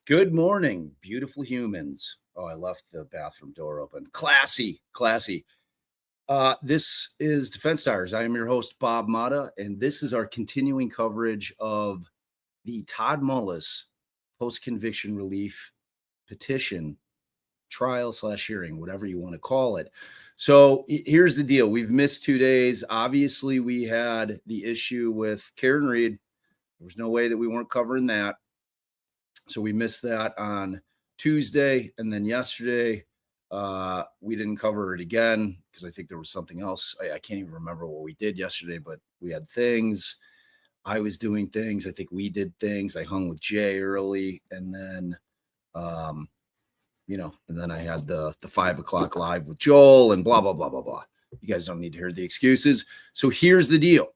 Good morning, beautiful humans. Oh, I left the bathroom door open. Classy, classy. This is Defense Stars. I am your host, Bob Mata, and this is our continuing coverage of the Todd Mullis post-conviction relief petition, trial/hearing, whatever you want to call it. So here's the deal. We've missed 2 days. Obviously, we had the issue with Karen Reed. There was no way that we weren't covering that. So we missed that on Tuesday, and then yesterday we didn't cover it again because I think there was something else. I can't even remember what we did yesterday, but we had things. I was doing things. I think we did things. I hung with Jay early, and then, and then I had the 5 o'clock live with Joel and blah, blah, blah, blah, blah. You guys don't need to hear the excuses. So here's the deal.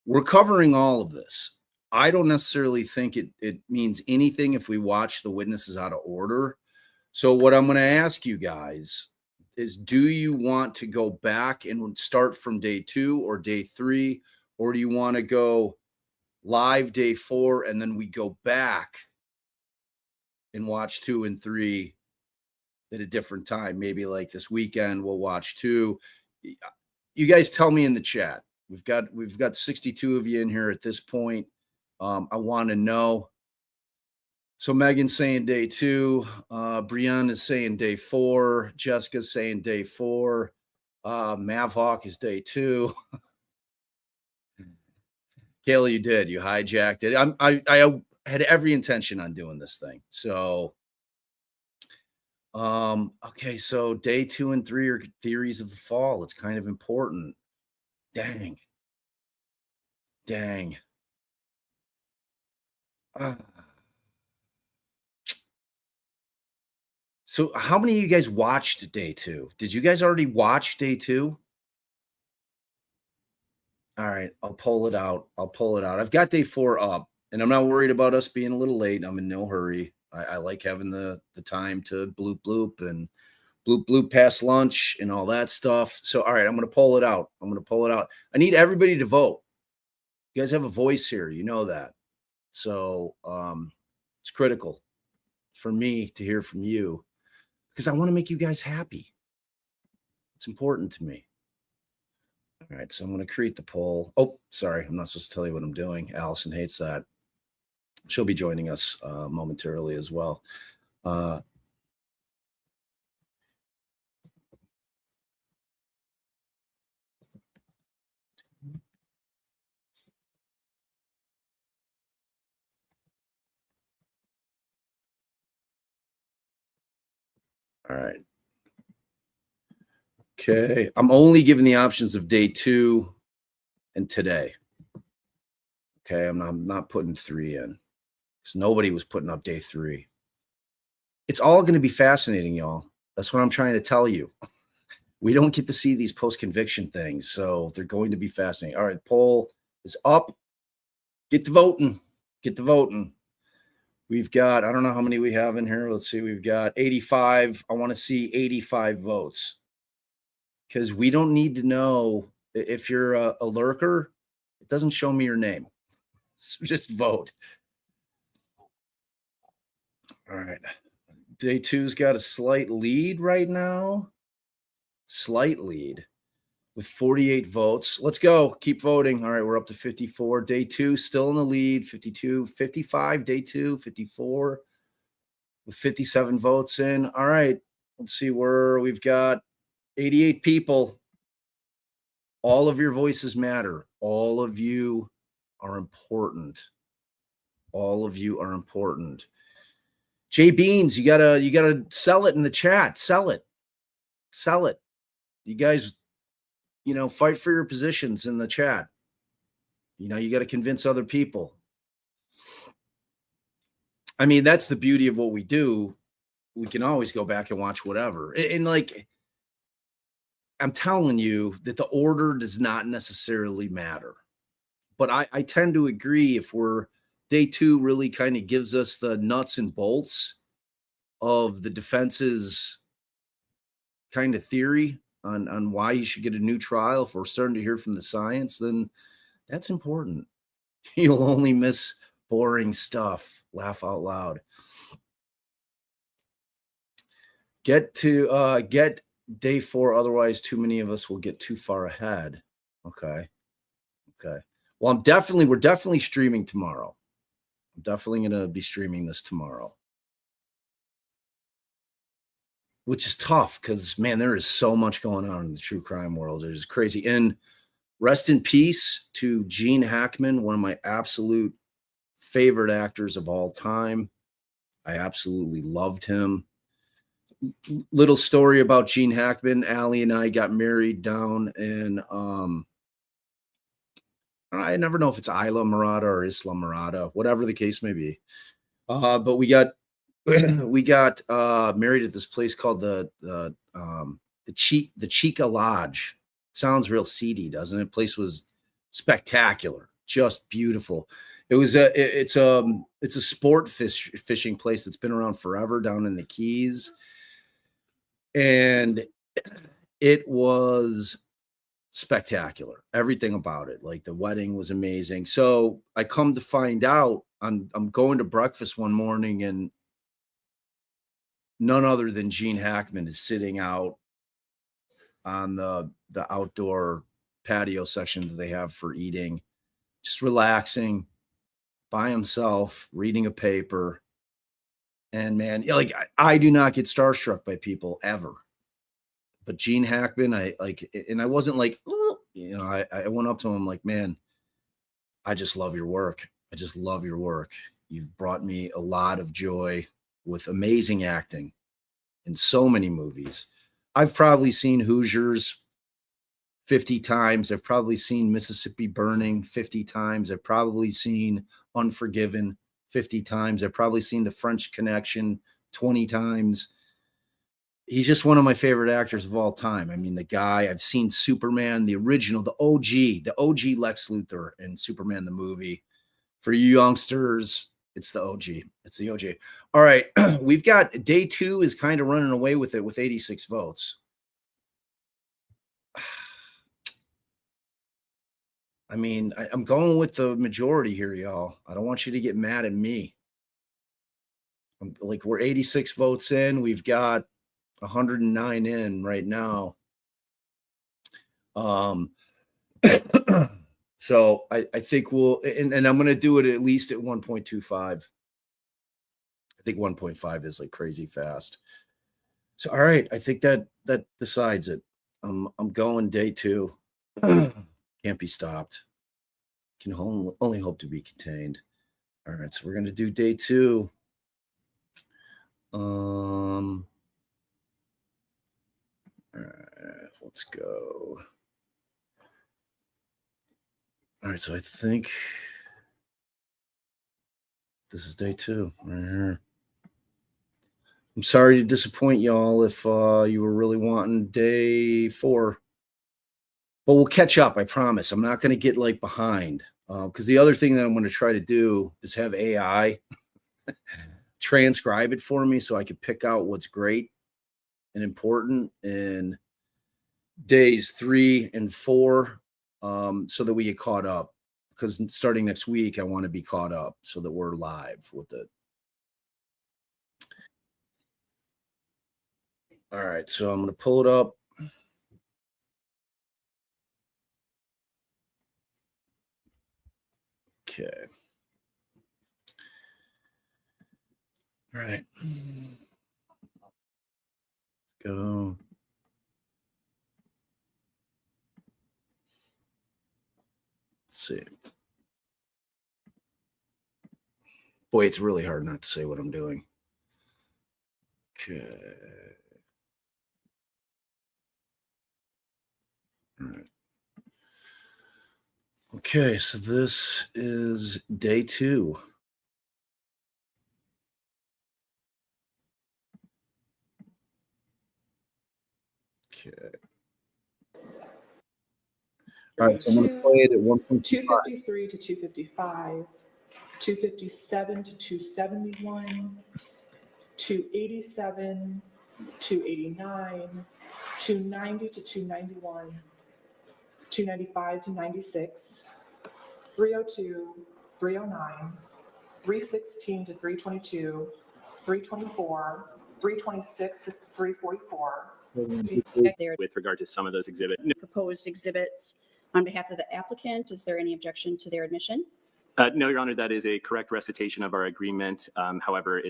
We're covering all of this. I don't necessarily think it means anything if we watch the witnesses out of order. So what I'm going to ask you guys is, do you want to go back and start from day 2 or day 3, or do you want to go live day 4 and then we go back and watch 2 and 3 at a different time? Maybe like this weekend we'll watch 2. You guys tell me in the chat. We've got 62 of you in here at this point. I want to know. So Megan's saying day 2. Brianne is saying day 4. Jessica's saying day 4. Mavhawk is day 2. Kayla, you did. You hijacked it. I had every intention on doing this thing. So, okay. So day 2 and 3 are theories of the fall. It's kind of important. Dang. So how many of you guys watched day 2? Did you guys already watch day 2? All right, I'll pull it out. I've got day 4 up, and I'm not worried about us being a little late. I'm in no hurry. I like having the time to bloop and bloop past lunch and all that stuff. So, all right, I'm going to pull it out. I need everybody to vote. You guys have a voice here. You know that. So it's critical for me to hear from you because I want to make you guys happy. It's important to me. All right, so I'm going to create the poll. Oh, sorry, I'm not supposed to tell you what I'm doing. Allison hates that. She'll be joining us momentarily as well. All right. Okay, I'm only giving the options of day 2 and today. Okay, I'm not putting 3 in because nobody was putting up day 3. It's all going to be fascinating, y'all. That's what I'm trying to tell you. We don't get to see these post-conviction things, so they're going to be fascinating. All right, poll is up. Get to voting. We've got, I don't know how many we have in here. Let's see. We've got 85. I want to see 85 votes because we don't need to know if you're a lurker. It doesn't show me your name. So just vote. All right. Day two's got a slight lead right now. Slight lead with 48 votes. Let's go. Keep voting. All right, we're up to 54. Day two still in the lead. 52, 55. Day two, 54 with 57 votes in. All right, let's see where we've got 88 people. All of your voices matter. All of you are important. All of you are important. Jay Beans, you gotta sell it in the chat. Sell it. Sell it. You guys, fight for your positions in the chat. You got to convince other people. I mean, that's the beauty of what we do. We can always go back and watch whatever. And like, I'm telling you that the order does not necessarily matter. But I tend to agree if day two really kind of gives us the nuts and bolts of the defense's kind of theory on why you should get a new trial. If we're starting to hear from the science, then that's important. You'll only miss boring stuff. Laugh out loud. Get day four. Otherwise, too many of us will get too far ahead. Okay. Well, we're definitely streaming tomorrow. I'm definitely going to be streaming this tomorrow, which is tough because, man, there is so much going on in the true crime world. It is crazy. And rest in peace to Gene Hackman, one of my absolute favorite actors of all time. I absolutely loved him. Little story about Gene Hackman. Allie and I got married down in, I never know if it's Isla Morada or Isla Morada, whatever the case may be. But we got married at this place called the Chica Lodge. Sounds real seedy, doesn't it? Place was spectacular, just beautiful. It's a sport fishing place that's been around forever down in the Keys, and it was spectacular. Everything about it, like the wedding was amazing. So I come to find out, I'm going to breakfast one morning, and none other than Gene Hackman is sitting out on the outdoor patio section that they have for eating, just relaxing by himself, reading a paper. And man, like I do not get starstruck by people ever. But Gene Hackman, and I wasn't like, I went up to him like, man, I just love your work. I just love your work. You've brought me a lot of joy with amazing acting in so many movies. I've probably seen Hoosiers 50 times. I've probably seen Mississippi Burning 50 times. I've probably seen Unforgiven 50 times. I've probably seen The French Connection 20 times. He's just one of my favorite actors of all time. I mean, the guy, I've seen Superman, the original, the OG Lex Luthor in Superman the movie. For you youngsters, it's the OG. It's the OG. All right. We've got day two is kind of running away with it with 86 votes. I mean, I'm going with the majority here, y'all. I don't want you to get mad at me. We're 86 votes in. We've got 109 in right now. So I think we'll, and I'm going to do it at least at 1.25. I think 1.5 is like crazy fast. So, all right. I think that decides it. I'm going day two. Can't be stopped. Can only hope to be contained. All right. So we're going to do day two. All right, let's go. All right, so I think this is day two right here. I'm sorry to disappoint y'all if you were really wanting day four, but we'll catch up. I promise. I'm not going to get like behind because the other thing that I'm going to try to do is have AI transcribe it for me so I can pick out what's great and important in days 3 and 4 so that we get caught up, because starting next week I want to be caught up so that we're live with it. All right, so I'm going to pull it up. Okay. All right. Let's go. Let's see. Boy, it's really hard not to say what I'm doing. Okay. All right. Okay, so this is day 2. Okay. All right, so I'm going to play it at 1.25. 253 to 255, 257 to 271, 287, 289, 290 to 291, 295 to 96, 302, 309, 316 to 322, 324, 326 to 344. With regard to some of those exhibits. Proposed exhibits on behalf of the applicant. Is there any objection to their admission? No, Your Honor, that is a correct recitation of our agreement. However,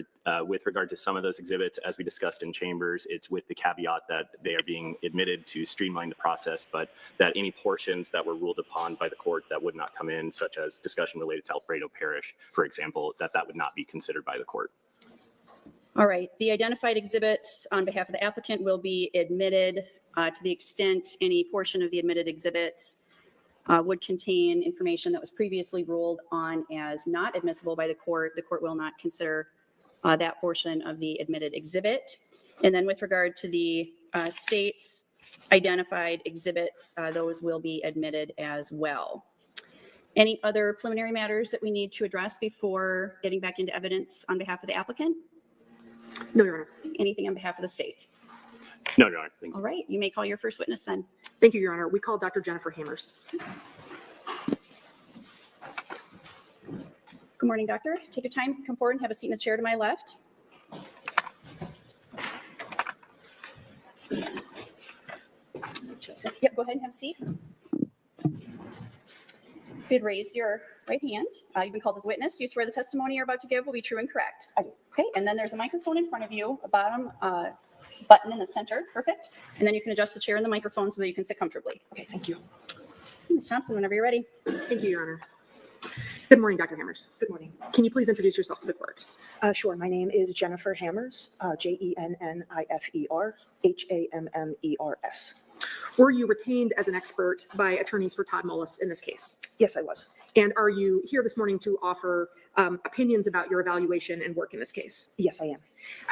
with regard to some of those exhibits, as we discussed in chambers, it's with the caveat that they are being admitted to streamline the process, but that any portions that were ruled upon by the court that would not come in, such as discussion related to Alfredo Parish, for example, that would not be considered by the court. All right. The identified exhibits on behalf of the applicant will be admitted to the extent any portion of the admitted exhibits would contain information that was previously ruled on as not admissible by the court. The court will not consider that portion of the admitted exhibit. And then with regard to the state's identified exhibits, those will be admitted as well. Any other preliminary matters that we need to address before getting back into evidence on behalf of the applicant? No, Your Honor. Anything on behalf of the state? No, Your Honor. Thank you. All right. You may call your first witness then. Thank you, Your Honor. We call Dr. Jennifer Hammers. Good morning, doctor. Take your time, come forward and have a seat in the chair to my left. Yep, go ahead and have a seat. If you'd raise your right hand, you've been called as a witness. Do you swear the testimony you're about to give will be true and correct? I do. Okay, and then there's a microphone in front of you, a bottom button in the center. Perfect. And then you can adjust the chair and the microphone so that you can sit comfortably. Okay, thank you. Ms. Thompson, whenever you're ready. Thank you, Your Honor. Good morning, Dr. Hammers. Good morning. Can you please introduce yourself to the court? Sure. My name is Jennifer Hammers, JENNIFER HAMMERS. Were you retained as an expert by attorneys for Todd Mullis in this case? Yes, I was. And are you here this morning to offer opinions about your evaluation and work in this case? Yes, I am.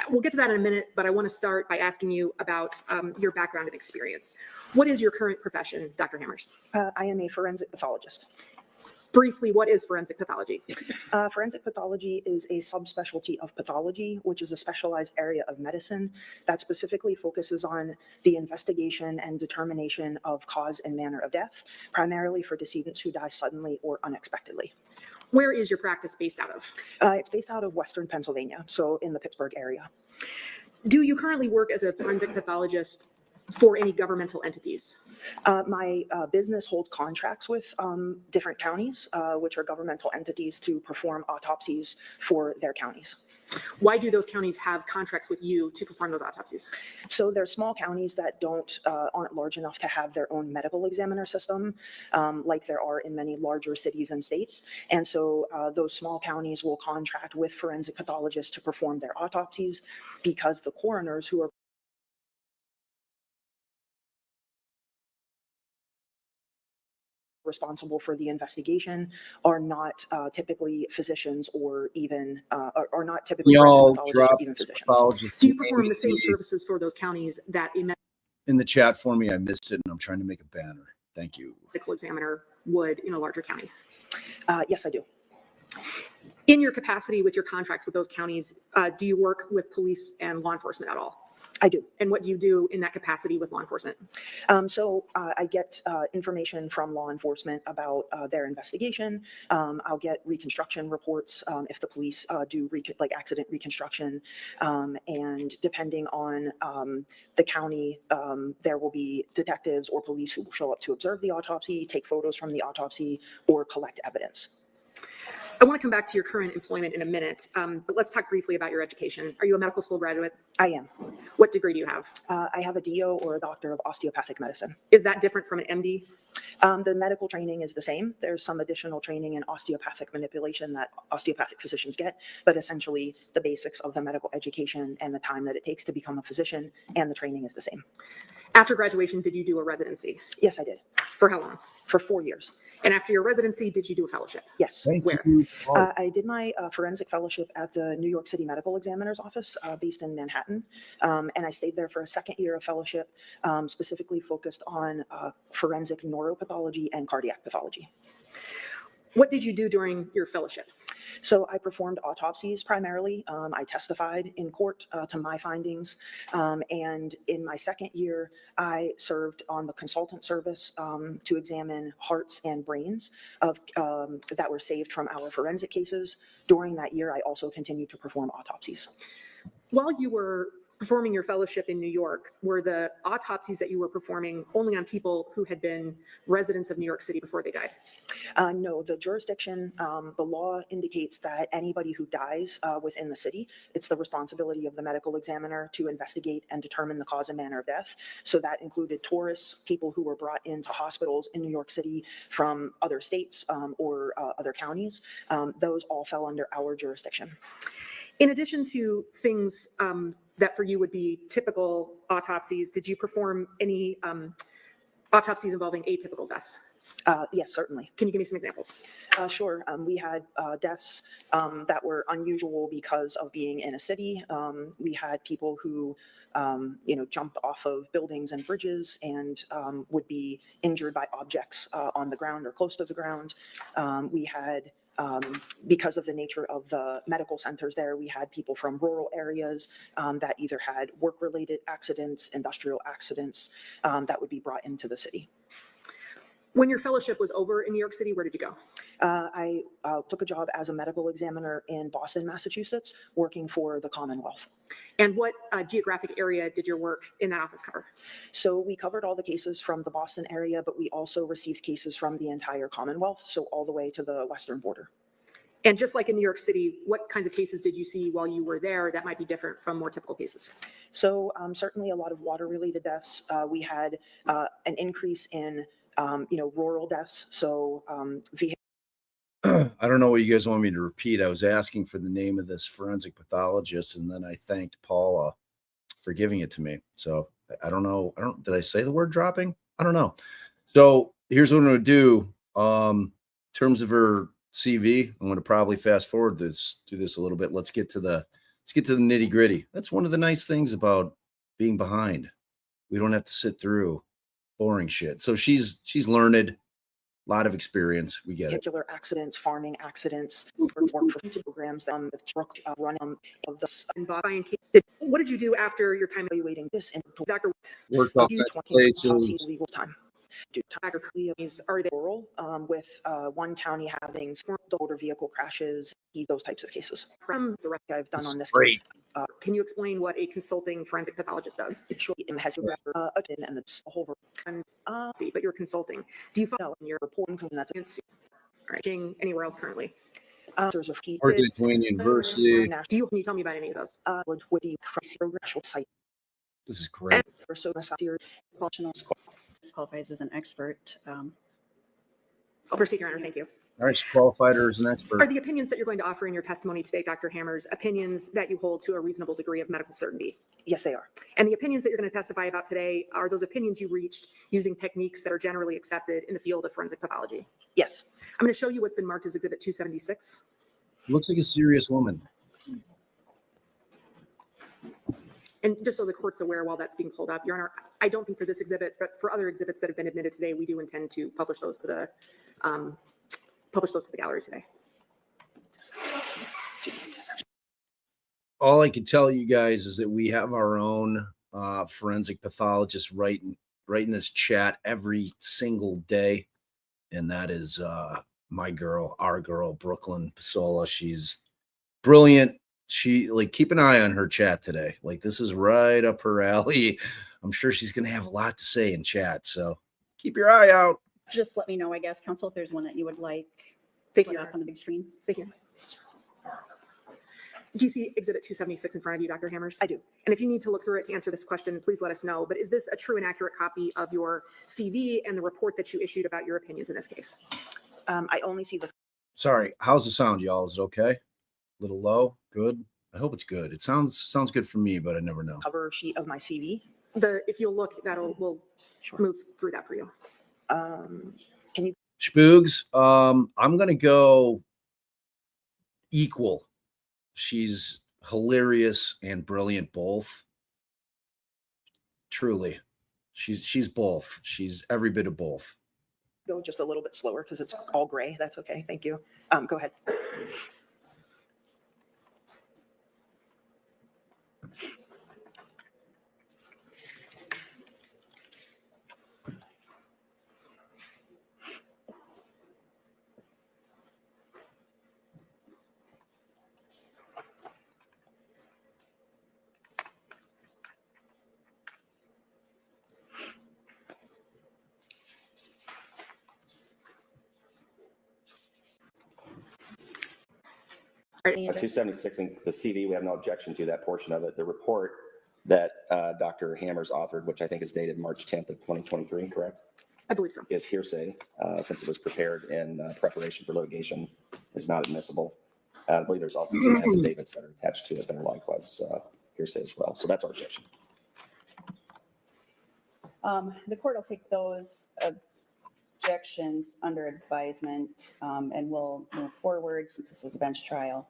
We'll get to that in a minute, but I want to start by asking you about your background and experience. What is your current profession, Dr. Hammers? I am a forensic pathologist. Briefly, what is forensic pathology? Forensic pathology is a subspecialty of pathology, which is a specialized area of medicine that specifically focuses on the investigation and determination of cause and manner of death, primarily for decedents who die suddenly or unexpectedly. Where is your practice based out of? It's based out of Western Pennsylvania, so in the Pittsburgh area. Do you currently work as a forensic pathologist for any governmental entities? My business holds contracts with different counties, which are governmental entities, to perform autopsies for their counties. Why do those counties have contracts with you to perform those autopsies? So they're small counties that aren't large enough to have their own medical examiner system, like there are in many larger cities and states. And so those small counties will contract with forensic pathologists to perform their autopsies, because the coroners who are responsible for the investigation are not typically physicians, or even are not typically pathologists or even physicians. Do you perform the same services for those counties that a In the chat for me, I missed it, and I'm trying to make a banner. Thank you. medical examiner would in a larger county? Yes, I do. In your capacity with your contracts with those counties, do you work with police and law enforcement at all? I do. And what do you do in that capacity with law enforcement? I get information from law enforcement about their investigation. I'll get reconstruction reports if the police do accident reconstruction. And depending on the county, there will be detectives or police who will show up to observe the autopsy, take photos from the autopsy, or collect evidence. I want to come back to your current employment in a minute, but let's talk briefly about your education. Are you a medical school graduate? I am. What degree do you have? I have a DO or a Doctor of Osteopathic Medicine. Is that different from an MD? The medical training is the same. There's some additional training in osteopathic manipulation that osteopathic physicians get, but essentially the basics of the medical education and the time that it takes to become a physician and the training is the same. After graduation, did you do a residency? Yes, I did. For how long? For 4 years. And after your residency, did you do a fellowship? Yes. Where? I did my forensic fellowship at the New York City Medical Examiner's Office based in Manhattan. And I stayed there for a second year of fellowship, specifically focused on forensic neuropathology and cardiac pathology. What did you do during your fellowship? So I performed autopsies primarily. I testified in court to my findings. And in my second year, I served on the consultant service to examine hearts and brains that were saved from our forensic cases. During that year, I also continued to perform autopsies. While you were performing your fellowship in New York, were the autopsies that you were performing only on people who had been residents of New York City before they died? No, the jurisdiction, the law indicates that anybody who dies within the city, it's the responsibility of the medical examiner to investigate and determine the cause and manner of death. So that included tourists, people who were brought into hospitals in New York City from other states or other counties. Those all fell under our jurisdiction. In addition to things that for you would be typical autopsies, did you perform any autopsies involving atypical deaths? Yes, certainly. Can you give me some examples? Sure. We had deaths that were unusual because of being in a city. We had people who, jumped off of buildings and bridges and would be injured by objects on the ground or close to the ground. We had because of the nature of the medical centers there, we had people from rural areas that either had work-related accidents, industrial accidents that would be brought into the city. When your fellowship was over in New York City, where did you go? I took a job as a medical examiner in Boston, Massachusetts, working for the Commonwealth. And what geographic area did your work in that office cover? So we covered all the cases from the Boston area, but we also received cases from the entire Commonwealth, so all the way to the western border. And just like in New York City, what kinds of cases did you see while you were there that might be different from more typical cases? So certainly a lot of water-related deaths. We had an increase in rural deaths. So I don't know what you guys want me to repeat. I was asking for the name of this forensic pathologist, and then I thanked Paula for giving it to me. So I don't know. Did I say the word dropping? I don't know. So here's what I'm going to do. In terms of her CV, I'm going to probably fast forward do this a little bit. Let's get to the nitty gritty. That's one of the nice things about being behind. We don't have to sit through boring shit. So she's learned. A lot of experience. We get particular it. Accidents, farming accidents, work for programs that run of this. What did you do after your time Evaluating this in Dr. Worked off places. legal time. Are they Rural with one county having motor vehicle crashes, those types of cases. from the rest? I've done on this. Great. Can you explain what a consulting forensic pathologist does? It has and it's a whole. See, but you're consulting. Do you follow in your Reporting that's anywhere else currently? there's a key. Oregon Wayne University. Can you tell me about any of those? Would be site. This is great. So Qualifies as an expert. I'll proceed, Your Honor. Thank you. All right, she's qualified her as an Are expert. the opinions that you're going to offer in your testimony today, Dr. Hammers, opinions that you hold to a reasonable degree of medical certainty? Yes, they are. And the opinions that you're going to testify about today are those opinions you reached using techniques that are generally accepted in the field of forensic pathology? Yes. I'm going to show you what's been marked as Exhibit 276. Looks like a serious woman. And just so the court's aware while that's being pulled up, Your Honor, I don't think for this exhibit, but for other exhibits that have been admitted today, we do intend to publish those to the gallery today. All I can tell you guys is that we have our own forensic pathologist writing this chat every single day. And that is my girl, our girl, Brooklyn Pasola. She's brilliant. She keep an eye on her chat today. This is right up her alley. I'm sure she's going to have a lot to say in chat. So keep your eye out. Just let me know, I guess, Council, if there's one that you would like Thank put you. up on the big screen. Thank you. Do you see Exhibit 276 in front of you, Dr. Hammers? I do. And if you need to look through it to answer this question, please let us know. But is this a true and accurate copy of your CV and the report that you issued about your opinions in this case? I only see the Sorry. How's the sound, y'all? Is it okay? A little low? Good? I hope it's good. It sounds good for me, but I never know. cover sheet of my CV. If you'll look, we'll move through that for you. Can you? Spoogs, I'm going to go equal. She's hilarious and brilliant both. Truly. She's both. She's every bit of both. Go just a little bit slower because it's all gray. That's okay. Thank you. Go ahead. Andrew? 276 in the CV, we have no objection to that portion of it. The report that Dr. Hammers authored, which I think is dated March 10th of 2023, correct? I believe so. Is hearsay, since it was prepared in preparation for litigation, is not admissible. I believe there's also some affidavits that are attached to it that are likewise hearsay as well. So that's our objection. The court will take those objections under advisement, and we'll move forward since this is a bench trial.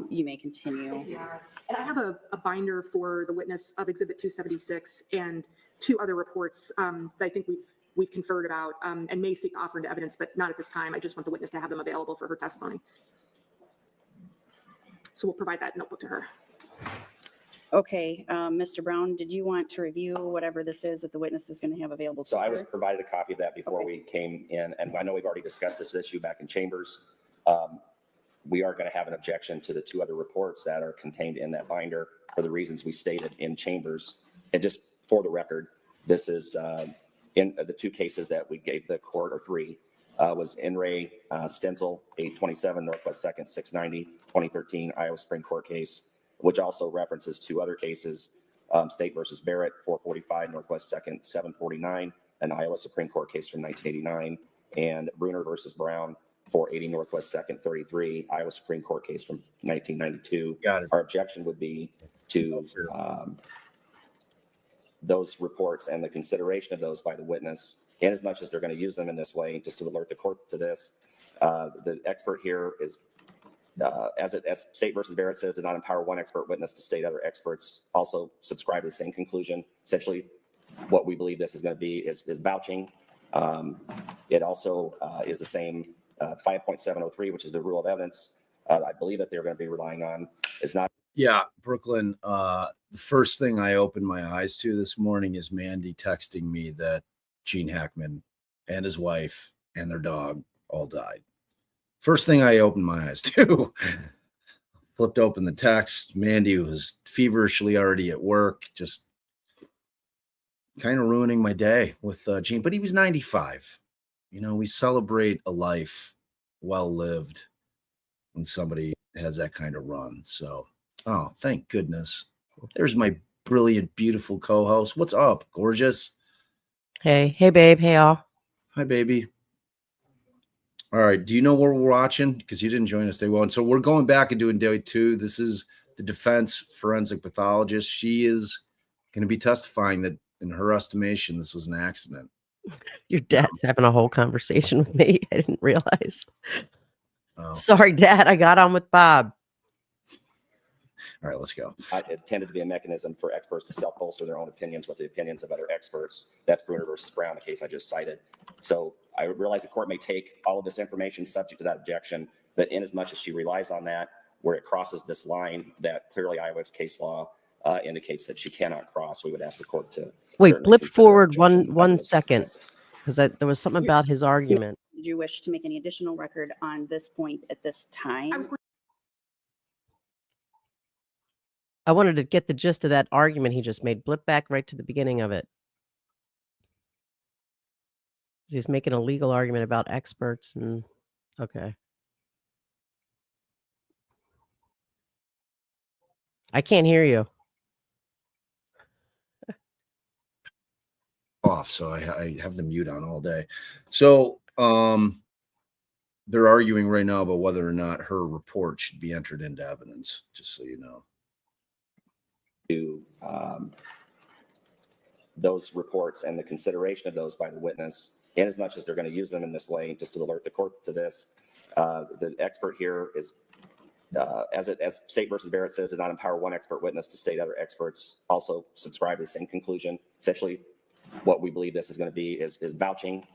You may continue. Yeah. And I have a binder for the witness of Exhibit 276 and two other reports that I think we've conferred about and may seek to offer into evidence, but not at this time. I just want the witness to have them available for her testimony. So we'll provide that notebook to her. Okay, Mr. Brown, did you want to review whatever this is that the witness is going to have available? So to I her? was provided a copy of that before Okay. we came in, and I know we've already discussed this issue back in chambers. We are going to have an objection to the two other reports that are contained in that binder for the reasons we stated in chambers. And just for the record, this is in the two cases that we gave the court, or three, was In Re Stenzel, 827 Northwest 2nd, 690, 2013 Iowa Supreme Court case, which also references two other cases, State versus Barrett, 445 Northwest 2nd, 749, an Iowa Supreme Court case from 1989, and Bruner versus Brown, 480 Northwest 2nd, 33, Iowa Supreme Court case from 1992. Got it. Our objection would be to those reports and the consideration of those by the witness, and as much as they're going to use them in this way, just to alert the court to this. The expert here is, as State versus Barrett says, does not empower one expert witness to state other experts also subscribe to the same conclusion. Essentially, what we believe this is going to be is vouching. It also is the same 5.703, which is the rule of evidence. I believe that they're going to be relying on is not. Yeah, Brooklyn. The first thing I opened my eyes to this morning is Mandy texting me that Gene Hackman and his wife and their dog all died. First thing I opened my eyes to. Flipped open the text. Mandy was feverishly already at work, just kind of ruining my day with Gene. But he was 95. You know, we celebrate a life well lived when somebody has that kind of run. So, oh, thank goodness. There's my brilliant, beautiful co-host. What's up, gorgeous? Hey, babe. Hey, all. Hi, baby. All right. Do you know where we're watching? Because you didn't join us day one. So we're going back and doing day two. This is the defense forensic pathologist. She is going to be testifying that in her estimation, this was an accident. Your dad's having a whole conversation with me. I didn't realize. Oh. Sorry, Dad. I got on with Bob. All right, let's go. It tended to be a mechanism for experts to self-bolster their own opinions with the opinions of other experts. That's Bruner versus Brown, the case I just cited. So I realize the court may take all of this information subject to that objection, but in as much as she relies on that, where it crosses this line that clearly Iowa's case law indicates that she cannot cross. We would ask the court to Wait, certainly blip consider our forward one objection under those second, circumstances. because there was something about his argument. Did you wish to make any additional record on this point at this time? I was going I wanted to get the gist of that argument he just made. Blip back right to the beginning of it. He's making a legal argument about experts and okay. I can't hear you. Off, so I have the mute on all day. So they're arguing right now about whether or not her report should be entered into evidence, just so you know. To those reports and the consideration of those by the witness, in as much as they're going to use them in this way, just to alert the court to this. The expert here is, as State versus Barrett says, did not empower one expert witness to state other experts also subscribe to the same conclusion. Essentially, what we believe this is going to be is vouching.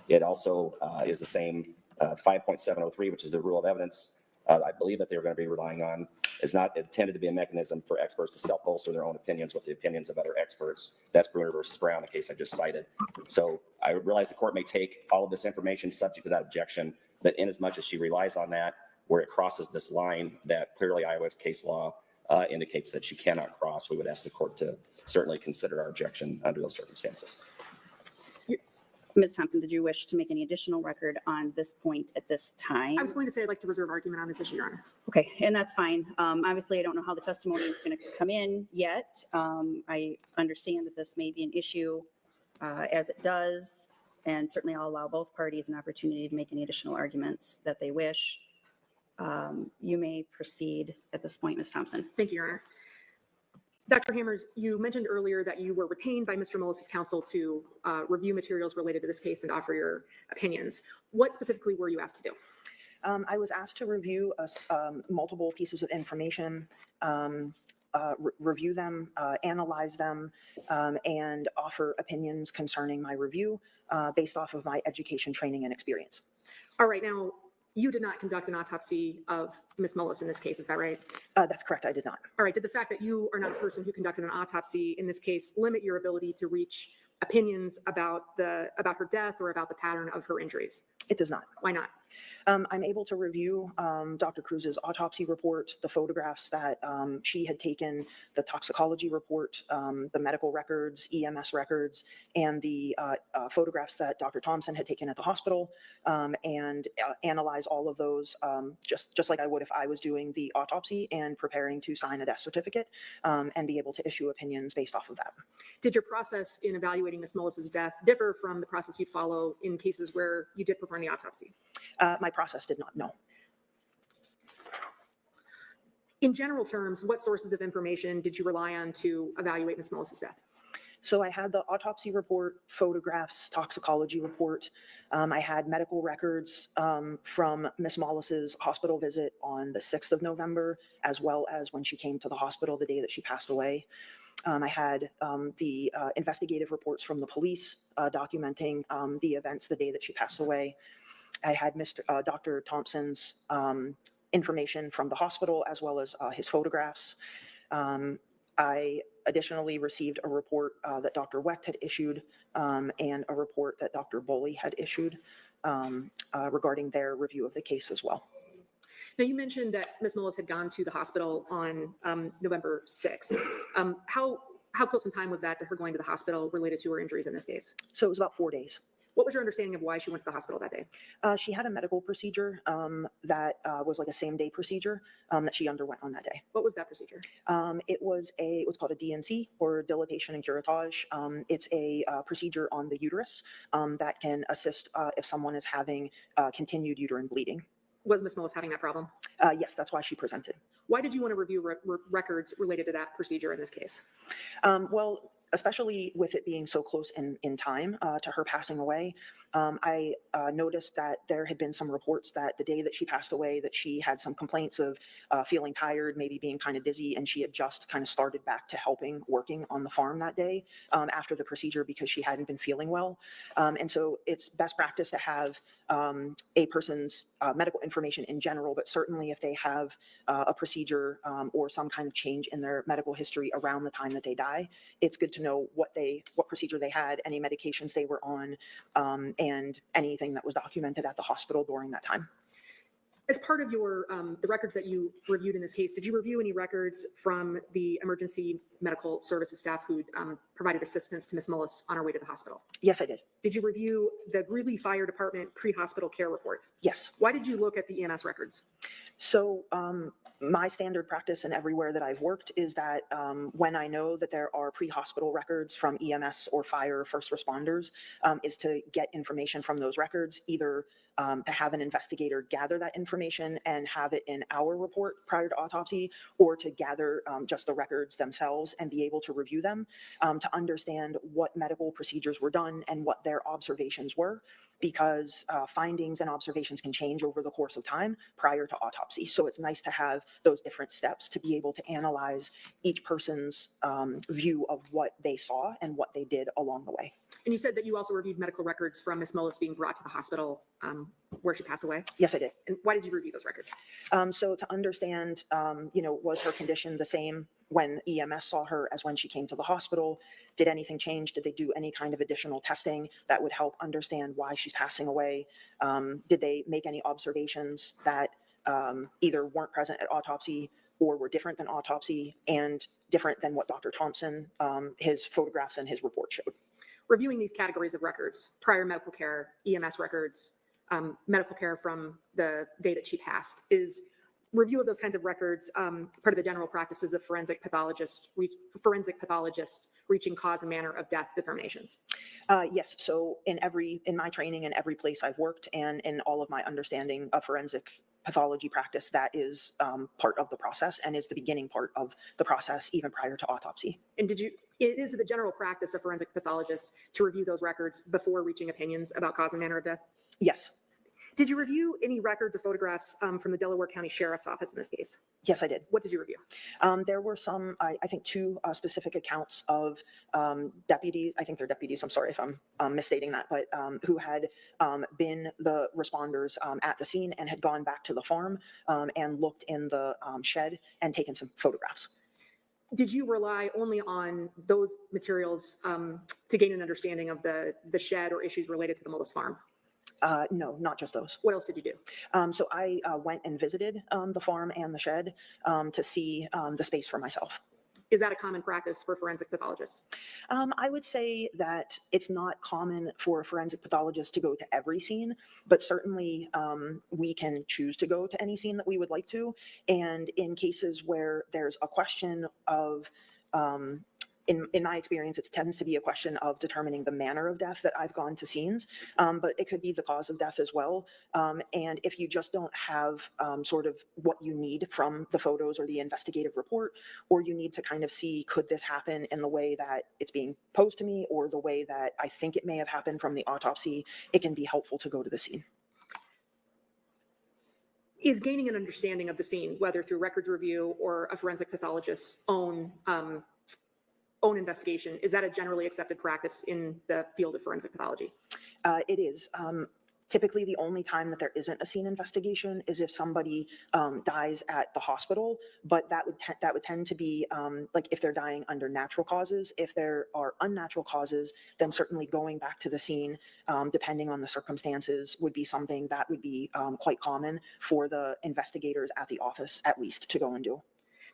It also is the same 5.703, which is the rule of evidence. I believe that they're going to be relying on is not intended to be a mechanism for experts to self-bolster their own opinions with the opinions of other experts. That's Bruner versus Brown, the case I just cited. So I realize the court may take all of this information subject to that objection, but in as much as she relies on that, where it crosses this line that clearly Iowa's case law indicates that she cannot cross, we would ask the court to certainly consider our objection under those circumstances. Ms. Thompson, did you wish to make any additional record on this point at this time? I was going to say I'd like to reserve argument on this issue, Your Honor. Okay, and that's fine. Obviously, I don't know how the testimony is going to come in yet. I understand that this may be an issue as it does, and certainly I'll allow both parties an opportunity to make any additional arguments that they wish. You may proceed at this point, Ms. Thompson. Thank you, Your Honor. Dr. Hammers, you mentioned earlier that you were retained by Mr. Mullis's counsel to review materials related to this case and offer your opinions. What specifically were you asked to do? I was asked to review multiple pieces of information, review them, analyze them, and offer opinions concerning my review based off of my education, training, and experience. All right, now, you did not conduct an autopsy of Ms. Mullis in this case, is that right? That's correct, I did not. All right, did the fact that you are not a person who conducted an autopsy in this case limit your ability to reach opinions about her death or about the pattern of her injuries? It does not. Why not? I'm able to review Dr. Cruz's autopsy report, the photographs that she had taken, the toxicology report, the medical records, EMS records, and the photographs that Dr. Thompson had taken at the hospital, and analyze all of those just like I would if I was doing the autopsy and preparing to sign a death certificate, and be able to issue opinions based off of that. Did your process in evaluating Ms. Mullis's death differ from the process you'd follow in cases where you did perform the autopsy? My process did not, no. In general terms, what sources of information did you rely on to evaluate Ms. Mullis's death? So I had the autopsy report, photographs, toxicology report. I had medical records from Ms. Mullis's hospital visit on the 6th of November, as well as when she came to the hospital the day that she passed away. I had the investigative reports from the police documenting the events the day that she passed away. I had Dr. Thompson's information from the hospital, as well as his photographs. I additionally received a report that Dr. Wecht had issued, and a report that Dr. Boley had issued regarding their review of the case as well. Now, you mentioned that Ms. Mullis had gone to the hospital on November 6th. How close in time was that to her going to the hospital related to her injuries in this case? So it was about 4 days. What was your understanding of why she went to the hospital that day? She had a medical procedure that was like a same-day procedure that she underwent on that day. What was that procedure? It was what's called a DNC, or dilatation and curettage. It's a procedure on the uterus that can assist if someone is having continued uterine bleeding. Was Ms. Mullis having that problem? Yes, that's why she presented. Why did you want to review records related to that procedure in this case? Well, especially with it being so close in time to her passing away. I noticed that there had been some reports that the day that she passed away, that she had some complaints of feeling tired, maybe being kind of dizzy, and she had just kind of started back to working on the farm that day after the procedure because she hadn't been feeling well. And so it's best practice to have a person's medical information in general, but certainly if they have a procedure or some kind of change in their medical history around the time that they die, it's good to know what procedure they had, any medications they were on, and anything that was documented at the hospital during that time. As part of your the records that you reviewed in this case, did you review any records from the emergency medical services staff who provided assistance to Ms. Mullis on her way to the hospital? Yes, I did. Did you review the Greeley Fire Department pre-hospital care report? Yes. Why did you look at the EMS records? So my standard practice and everywhere that I've worked is that when I know that there are pre-hospital records from EMS or fire or first responders, is to get information from those records, either to have an investigator gather that information and have it in our report prior to autopsy, or to gather just the records themselves and be able to review them to understand what medical procedures were done and what their observations were, because findings and observations can change over the course of time prior to autopsy. So it's nice to have those different steps to be able to analyze each person's view of what they saw and what they did along the way. And you said that you also reviewed medical records from Ms. Mullis being brought to the hospital where she passed away. Yes, I did. And why did you review those records? So to understand, was her condition the same when EMS saw her as when she came to the hospital? Did anything change? Did they do any kind of additional testing that would help understand why she's passing away? Did they make any observations that either weren't present at autopsy or were different than autopsy and different than what Dr. Thompson, his photographs and his report showed? Reviewing these categories of records, prior medical care, EMS records, medical care from the day that she passed, is review of those kinds of records part of the general practices of forensic pathologists reaching cause and manner of death determinations? Yes. So in my training, in every place I've worked, and in all of my understanding of forensic pathology practice, that is part of the process and is the beginning part of the process even prior to autopsy. And it is the general practice of forensic pathologists to review those records before reaching opinions about cause and manner of death? Yes. Did you review any records or photographs from the Delaware County Sheriff's Office in this case? Yes, I did. What did you review? There were some, I think, two specific accounts of deputies. I think they're deputies. I'm sorry if I'm misstating that, but who had been the responders at the scene and had gone back to the farm and looked in the shed and taken some photographs. Did you rely only on those materials to gain an understanding of the shed or issues related to the Mullis farm? No, not just those. What else did you do? So I went and visited the farm and the shed to see the space for myself. Is that a common practice for forensic pathologists? I would say that it's not common for a forensic pathologist to go to every scene, but certainly we can choose to go to any scene that we would like to. And in cases where there's a question of in my experience, it tends to be a question of determining the manner of death that I've gone to scenes, but it could be the cause of death as well. And if you just don't have sort of what you need from the photos or the investigative report, or you need to kind of see, could this happen in the way that it's being posed to me or the way that I think it may have happened from the autopsy, it can be helpful to go to the scene. Is gaining an understanding of the scene, whether through records review or a forensic pathologist's own investigation, is that a generally accepted practice in the field of forensic pathology? It is. Typically, the only time that there isn't a scene investigation is if somebody dies at the hospital, but that would tend to be like if they're dying under natural causes. If there are unnatural causes, then certainly going back to the scene, depending on the circumstances, would be something that would be quite common for the investigators at the office, at least, to go and do.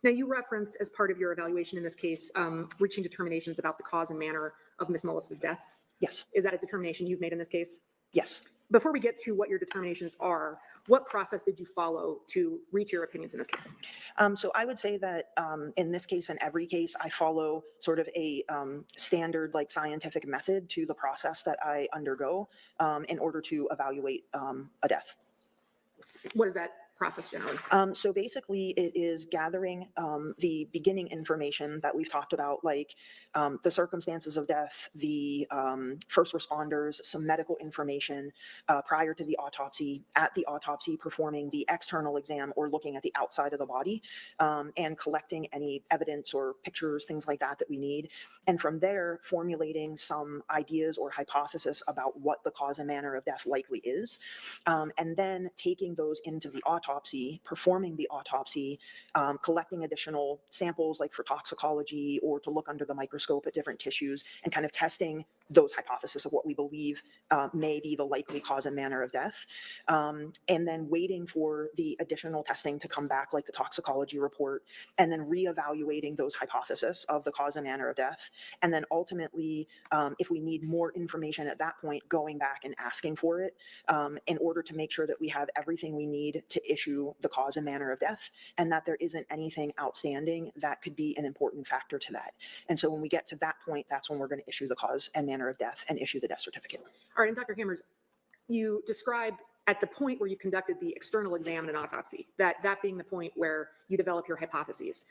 Now, you referenced as part of your evaluation in this case, reaching determinations about the cause and manner of Ms. Mullis's death. Yes. Is that a determination you've made in this case? Yes. Before we get to what your determinations are, what process did you follow to reach your opinions in this case? So I would say that in this case and every case, I follow sort of a standard like scientific method to the process that I undergo in order to evaluate a death. What does that process generally? So basically, it is gathering the beginning information that we've talked about, like the circumstances of death, the first responders, some medical information prior to the autopsy, at the autopsy, performing the external exam or looking at the outside of the body, and collecting any evidence or pictures, things like that we need. And from there, formulating some ideas or hypothesis about what the cause and manner of death likely is. And then taking those into the autopsy, performing the autopsy, collecting additional samples like for toxicology or to look under the microscope at different tissues, and kind of testing those hypotheses of what we believe may be the likely cause and manner of death. And then waiting for the additional testing to come back, like the toxicology report, and then reevaluating those hypotheses of the cause and manner of death. And then ultimately, if we need more information at that point, going back and asking for it in order to make sure that we have everything we need to issue the cause and manner of death, and that there isn't anything outstanding that could be an important factor to that. And so when we get to that point, that's when we're going to issue the cause and manner of death and issue the death certificate. All right, and Dr. Hammers, you described at the point where you've conducted the external exam and an autopsy, that being the point where you develop your hypotheses.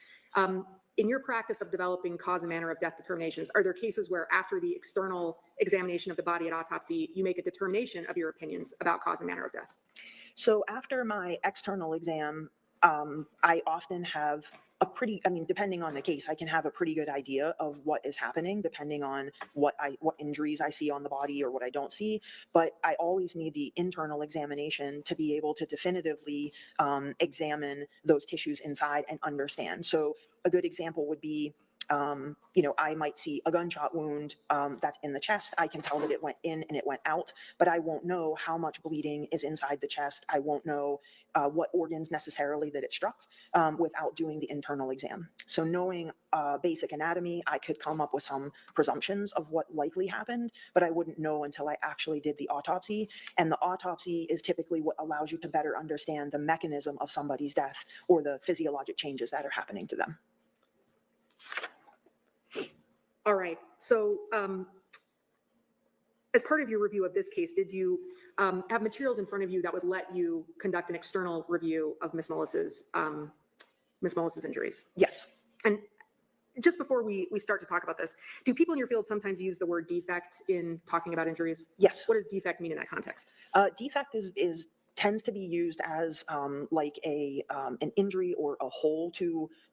In your practice of developing cause and manner of death determinations, are there cases where after the external examination of the body at autopsy, you make a determination of your opinions about cause and manner of death? So after my external exam, I often have a pretty, depending on the case, I can have a pretty good idea of what is happening depending on what injuries I see on the body or what I don't see. But I always need the internal examination to be able to definitively examine those tissues inside and understand. So a good example would be, I might see a gunshot wound that's in the chest. I can tell that it went in and it went out, but I won't know how much bleeding is inside the chest. I won't know what organs necessarily that it struck without doing the internal exam. So knowing basic anatomy, I could come up with some presumptions of what likely happened, but I wouldn't know until I actually did the autopsy. And the autopsy is typically what allows you to better understand the mechanism of somebody's death or the physiologic changes that are happening to them. All right. So as part of your review of this case, did you have materials in front of you that would let you conduct an external review of Ms. Mullis's injuries? Yes. And just before we start to talk about this, do people in your field sometimes use the word defect in talking about injuries? Yes. What does defect mean in that context? Defect tends to be used as like an injury or a hole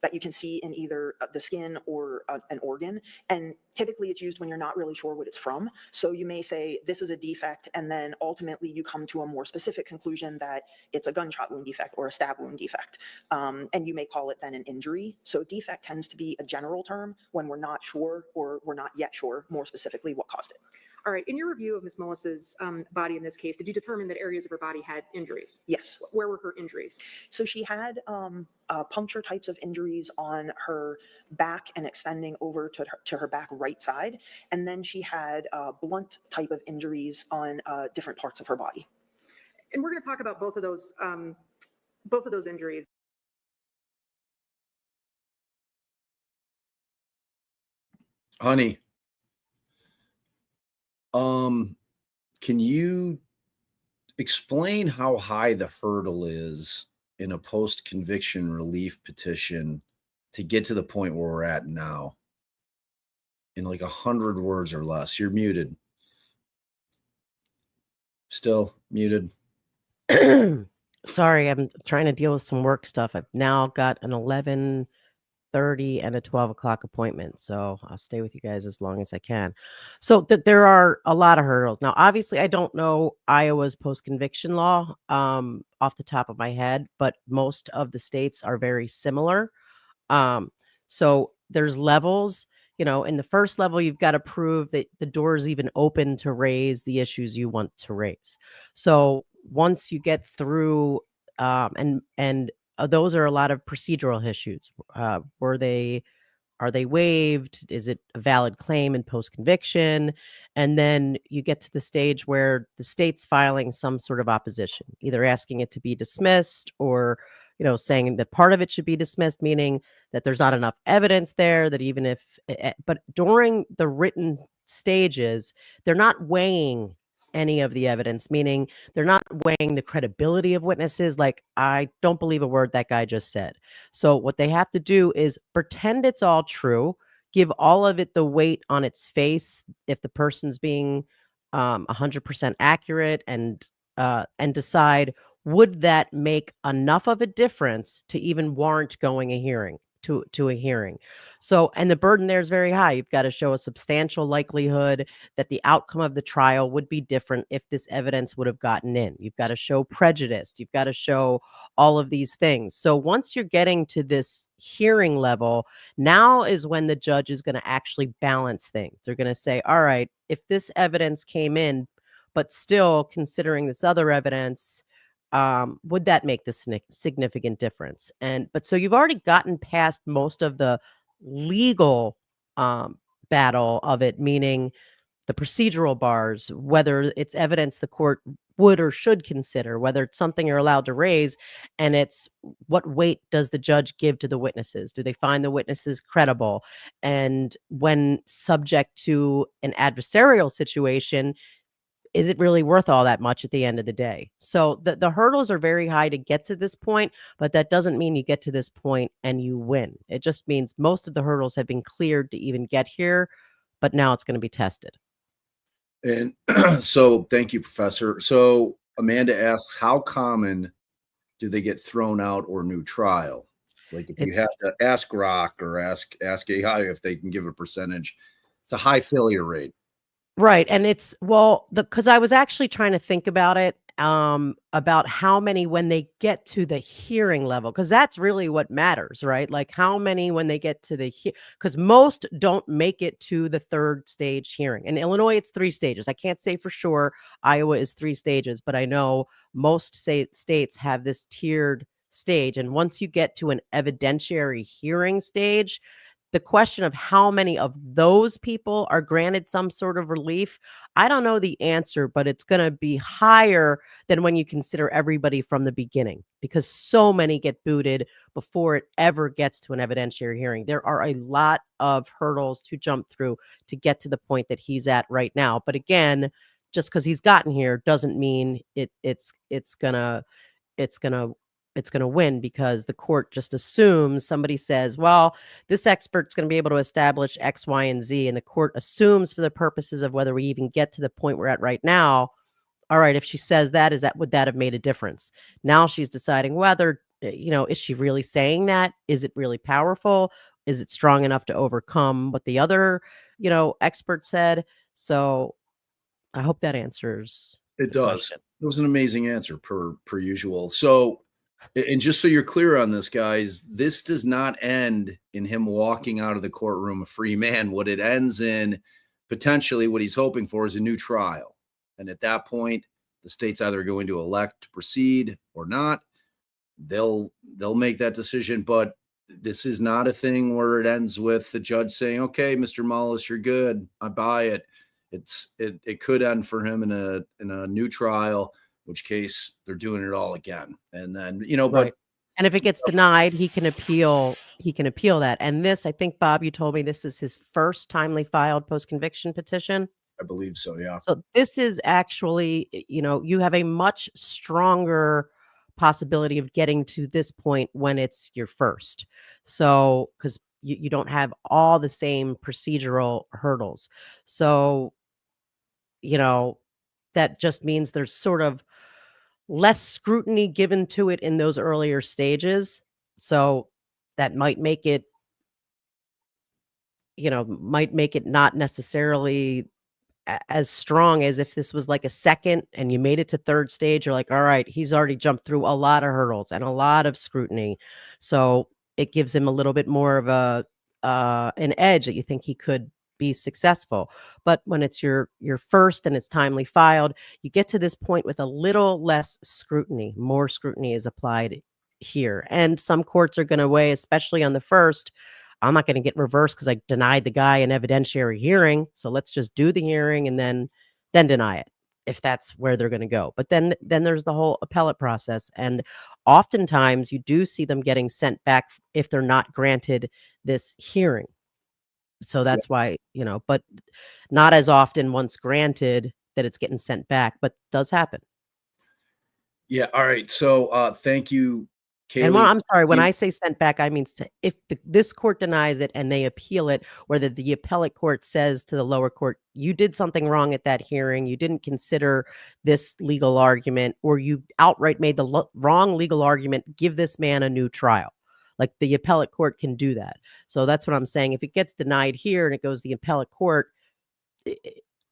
that you can see in either the skin or an organ. And typically it's used when you're not really sure what it's from. So you may say this is a defect, and then ultimately you come to a more specific conclusion that it's a gunshot wound defect or a stab wound defect. And you may call it then an injury. So defect tends to be a general term when we're not sure or we're not yet sure more specifically what caused it. All right. In your review of Ms. Mullis's body in this case, did you determine that areas of her body had injuries? Yes. Where were her injuries? So she had puncture types of injuries on her back and extending over to her back right side. And then she had blunt type of injuries on different parts of her body. And we're going to talk about both of those injuries. Honey, can you explain how high the hurdle is in a post-conviction relief petition to get to the point where we're at now? In like 100 words or less. You're muted. Still muted. Sorry, I'm trying to deal with some work stuff. I've now got an 11:30 and a 12 o'clock appointment, so I'll stay with you guys as long as I can. So there are a lot of hurdles. Now, obviously, I don't know Iowa's post-conviction law off the top of my head, but most of the states are very similar. So there's levels. In the first level, you've got to prove that the door is even open to raise the issues you want to raise. So once you get through, and those are a lot of procedural issues. Are they waived? Is it a valid claim in post-conviction? And then you get to the stage where the state's filing some sort of opposition, either asking it to be dismissed or, saying that part of it should be dismissed, meaning that there's not enough evidence there, that but during the written stages, they're not weighing any of the evidence, meaning they're not weighing the credibility of witnesses. Like, I don't believe a word that guy just said. So what they have to do is pretend it's all true, give all of it the weight on its face if the person's being 100% accurate, and decide, would that make enough of a difference to even warrant going a hearing to a hearing. So, and the burden there is very high. You've got to show a substantial likelihood that the outcome of the trial would be different if this evidence would have gotten in. You've got to show prejudice. You've got to show all of these things. So once you're getting to this hearing level, now is when the judge is going to actually balance things. They're going to say, all right, if this evidence came in, but still considering this other evidence, would that make the significant difference? But so you've already gotten past most of the legal battle of it, meaning the procedural bars, whether it's evidence the court would or should consider, whether it's something you're allowed to raise, and it's what weight does the judge give to the witnesses? Do they find the witnesses credible? And when subject to an adversarial situation, is it really worth all that much at the end of the day? So the hurdles are very high to get to this point, but that doesn't mean you get to this point and you win. It just means most of the hurdles have been cleared to even get here, but now it's going to be tested. And so thank you, Professor. So Amanda asks, how common do they get thrown out or new trial? Like, if you have to ask Rock or ask AI if they can give a percentage, it's a high failure rate. Right. And it's, well, because I was actually trying to think about it, about how many when they get to the hearing level, because that's really what matters, right? Like how many when they get to the, because most don't make it to the third stage hearing. In Illinois, it's 3 stages. I can't say for sure Iowa is 3 stages, but I know most states have this tiered stage. And once you get to an evidentiary hearing stage, the question of how many of those people are granted some sort of relief, I don't know the answer, but it's going to be higher than when you consider everybody from the beginning, because so many get booted before it ever gets to an evidentiary hearing. There are a lot of hurdles to jump through to get to the point that he's at right now. But again, just because he's gotten here doesn't mean it's gonna win, because the court just assumes, somebody says, well, this expert's going to be able to establish X, Y, and Z. And the court assumes, for the purposes of whether we even get to the point we're at right now, all right, if she says that, would that have made a difference? Now she's deciding whether, is she really saying that? Is it really powerful? Is it strong enough to overcome what the other, expert said? So I hope that answers. It does. It was an amazing answer per usual. So, and just so you're clear on this, guys, this does not end in him walking out of the courtroom a free man. What it ends in, potentially what he's hoping for, is a new trial. And at that point, the state's either going to elect to proceed or not. They'll make that decision. But this is not a thing where it ends with the judge saying, okay, Mr. Mullis, you're good, I buy it. It could end for him in a new trial, which case they're doing it all again. And then, Right. but And if it gets denied, he can appeal that. And this, I think, Bob, you told me this is his first timely filed post-conviction petition. I believe so, yeah. So this is actually, you have a much stronger possibility of getting to this point when it's your first. So, because you don't have all the same procedural hurdles. So, that just means there's sort of less scrutiny given to it in those earlier stages. So that might make it, not necessarily as strong as if this was like a second and you made it to third stage. You're like, all right, he's already jumped through a lot of hurdles and a lot of scrutiny. So it gives him a little bit more of an edge that you think he could be successful. But when it's your first and it's timely filed, you get to this point with a little less scrutiny. More scrutiny is applied here. And some courts are going to weigh, especially on the first, I'm not going to get reversed because I denied the guy an evidentiary hearing. So let's just do the hearing and then deny it, if that's where they're going to go. But then there's the whole appellate process. And oftentimes you do see them getting sent back if they're not granted this hearing. So that's why, but not as often once granted, that it's getting sent back, but it does happen. Yeah. All right. So thank you, And Kaylee. I'm sorry, when You- I say sent back, I mean if this court denies it and they appeal it, or that the appellate court says to the lower court, you did something wrong at that hearing, you didn't consider this legal argument, or you outright made the wrong legal argument, give this man a new trial. Like the appellate court can do that. So that's what I'm saying. If it gets denied here and it goes to the appellate court,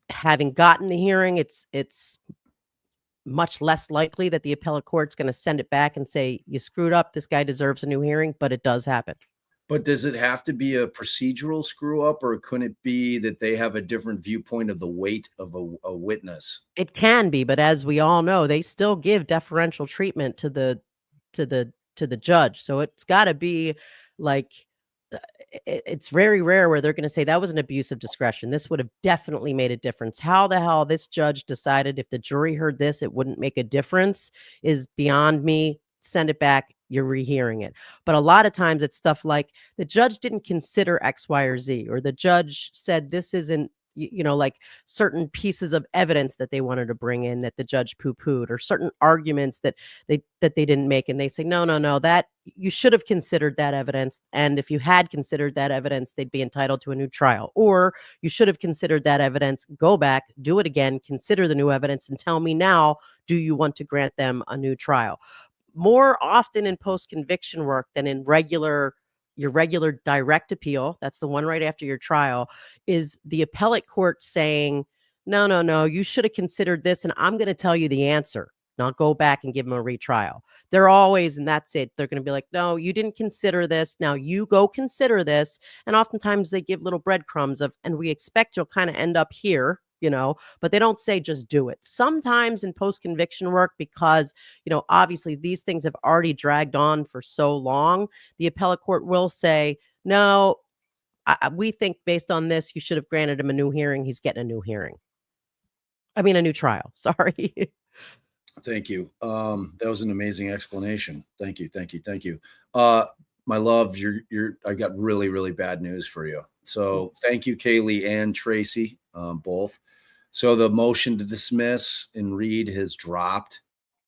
having gotten the hearing, it's much less likely that the appellate court's going to send it back and say, you screwed up, this guy deserves a new hearing, but it does happen. But does it have to be a procedural screw up, or couldn't it be that they have a different viewpoint of the weight of a witness? It can be, but as we all know, they still give deferential treatment to the judge. So it's got to be like, it's very rare where they're going to say that was an abuse of discretion. This would have definitely made a difference. How the hell this judge decided if the jury heard this, it wouldn't make a difference is beyond me. Send it back. You're rehearing it. But a lot of times it's stuff like the judge didn't consider X, Y, or Z, or the judge said this isn't, like certain pieces of evidence that they wanted to bring in that the judge poo-pooed, or certain arguments that they didn't make. And they say, no, that you should have considered that evidence. And if you had considered that evidence, they'd be entitled to a new trial. Or you should have considered that evidence, go back, do it again, consider the new evidence, and tell me now, do you want to grant them a new trial? More often in post-conviction work than in your regular direct appeal, that's the one right after your trial, is the appellate court saying, no, you should have considered this, and I'm going to tell you the answer. Now go back and give them a retrial. They're always, and that's it. They're going to be like, no, you didn't consider this. Now you go consider this. And oftentimes they give little breadcrumbs of, and we expect you'll kind of end up here, but they don't say just do it. Sometimes in post-conviction work, because, obviously these things have already dragged on for so long, the appellate court will say, no, we think based on this, you should have granted him a new hearing. He's getting a new hearing. I mean, a new trial. Sorry. Thank you. That was an amazing explanation. Thank you. My love, I've got really, really bad news for you. So thank you, Kaylee and Tracy, both. So the motion to dismiss and read has dropped.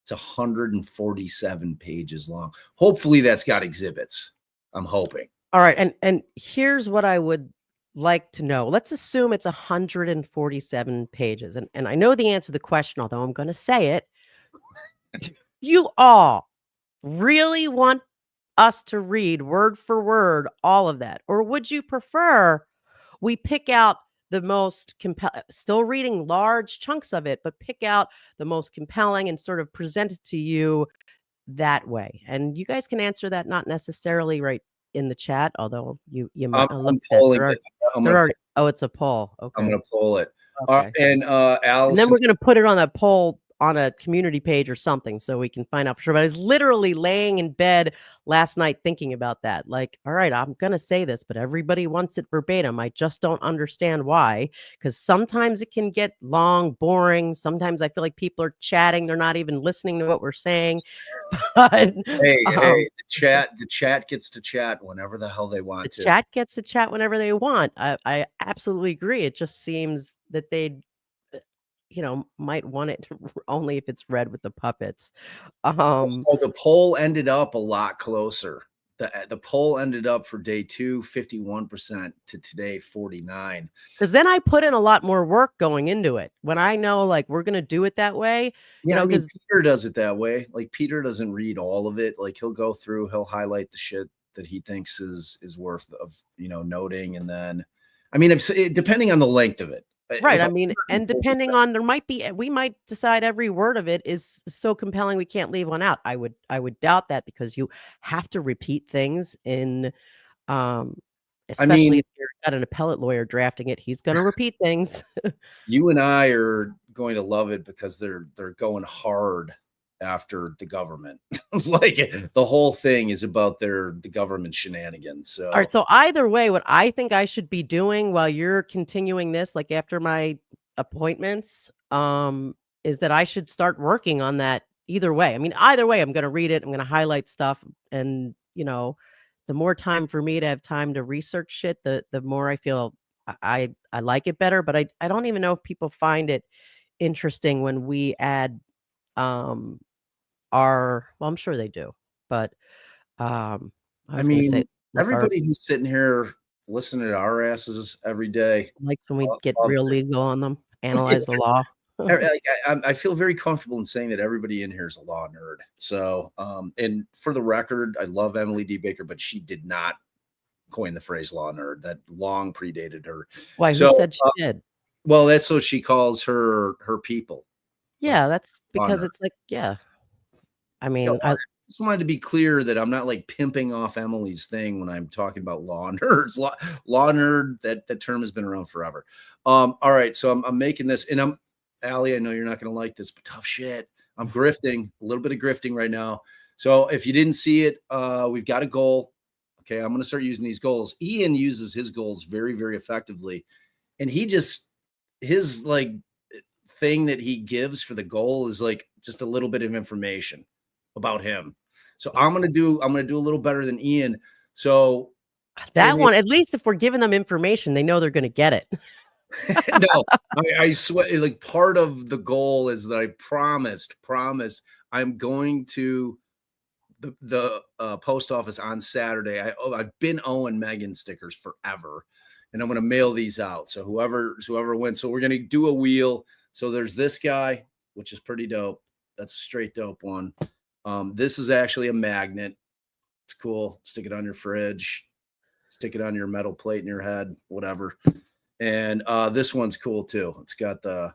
It's 147 pages long. Hopefully that's got exhibits. I'm hoping. All right. And here's what I would like to know. Let's assume it's 147 pages. And I know the answer to the question, although I'm going to say it. You all really want us to read word for word all of that? Or would you prefer we pick out the most compelling, still reading large chunks of it, but pick out the most compelling and sort of present it to you that way? And you guys can answer that, not necessarily right in the chat, although you might look at that. Oh, it's a poll. Okay. I'm going to poll it. Okay. And Allison, and then we're going to put it on a poll on a community page or something so we can find out for sure. But I was literally laying in bed last night thinking about that. Like, all right, I'm going to say this, but everybody wants it verbatim. I just don't understand why, because sometimes it can get long, boring. Sometimes I feel like people are chatting. They're not even listening to what we're saying. But, hey, the chat gets to chat whenever the hell they want to. The chat gets to chat whenever they want. I absolutely agree. It just seems that they'd might want it only if it's read with the puppets. The poll ended up a lot closer. The poll ended up for day 2, 51% to today, 49%. Because then I put in a lot more work going into it. When I know, like, we're going to do it that way. Yeah, Peter does it that way. Like, Peter doesn't read all of it. Like, he'll go through, he'll highlight the shit that he thinks is worth of, noting. And then, depending on the length of it. Right. And depending on, we might decide every word of it is so compelling we can't leave one out. I would doubt that, because you have to repeat things in, especially if you've got an appellate lawyer drafting it, he's going to repeat things. You and I are going to love it because they're going hard after the government. It's like the whole thing is about the government shenanigans. So, all right. So either way, what I think I should be doing while you're continuing this, like after my appointments, is that I should start working on that either way. Either way, I'm going to read it. I'm going to highlight stuff. And, the more time for me to have time to research shit, the more I feel I like it better. But I don't even know if people find it interesting when we add well, I'm sure they do, but I I was going to say mean, like our everybody who's sitting here listening to our asses every day likes when we get loves real it. legal on them, analyze the law. I feel very comfortable in saying that everybody in here is a law nerd. So, and for the record, I love Emily D. Baker, but she did not coin the phrase law nerd. That long predated her. Why? Who So, said she did? well, that's what she calls her people. Yeah, that's law because nerd. it's like, yeah. I Yeah, mean, well, I just wanted to be clear that I'm not like pimping off Emily's thing when I'm talking about law nerds. Law nerd, that term has been around forever. All right, so I'm making this, and Allie, I know you're not going to like this, but tough shit. I'm grifting, a little bit of grifting right now. So if you didn't see it, we've got a goal. Okay, I'm going to start using these goals. Ian uses his goals very, very effectively, and his like thing that he gives for the goal is like just a little bit of information about him. So I'm gonna do a little better than Ian. So that one, at least if we're giving them information, they know they're going to get it. no, I swear, like part of the goal is that I promised I'm going to the post office on Saturday. I've been owing Megan stickers forever, and I'm going to mail these out. So whoever wins. So we're going to do a wheel. So there's this guy, which is pretty dope. That's a straight dope one. This is actually a magnet. It's cool. Stick it on your fridge. Stick it on your metal plate in your head, whatever. And this one's cool too. It's got the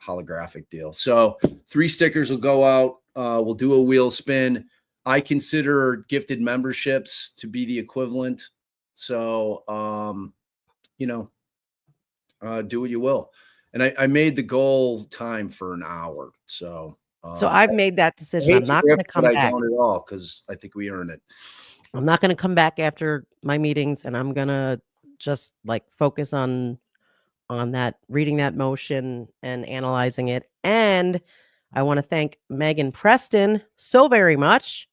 holographic deal. So 3 stickers will go out. We'll do a wheel spin. I consider gifted memberships to be the equivalent. So, do what you will. And I made the goal time for an hour. So I've made that I decision. hate I'm not going to come but I back. don't at all because I think we earn it. I'm not going to come back after my meetings, and I'm going to just like focus on that, reading that motion and analyzing it. And I want to thank Megan Preston so very much.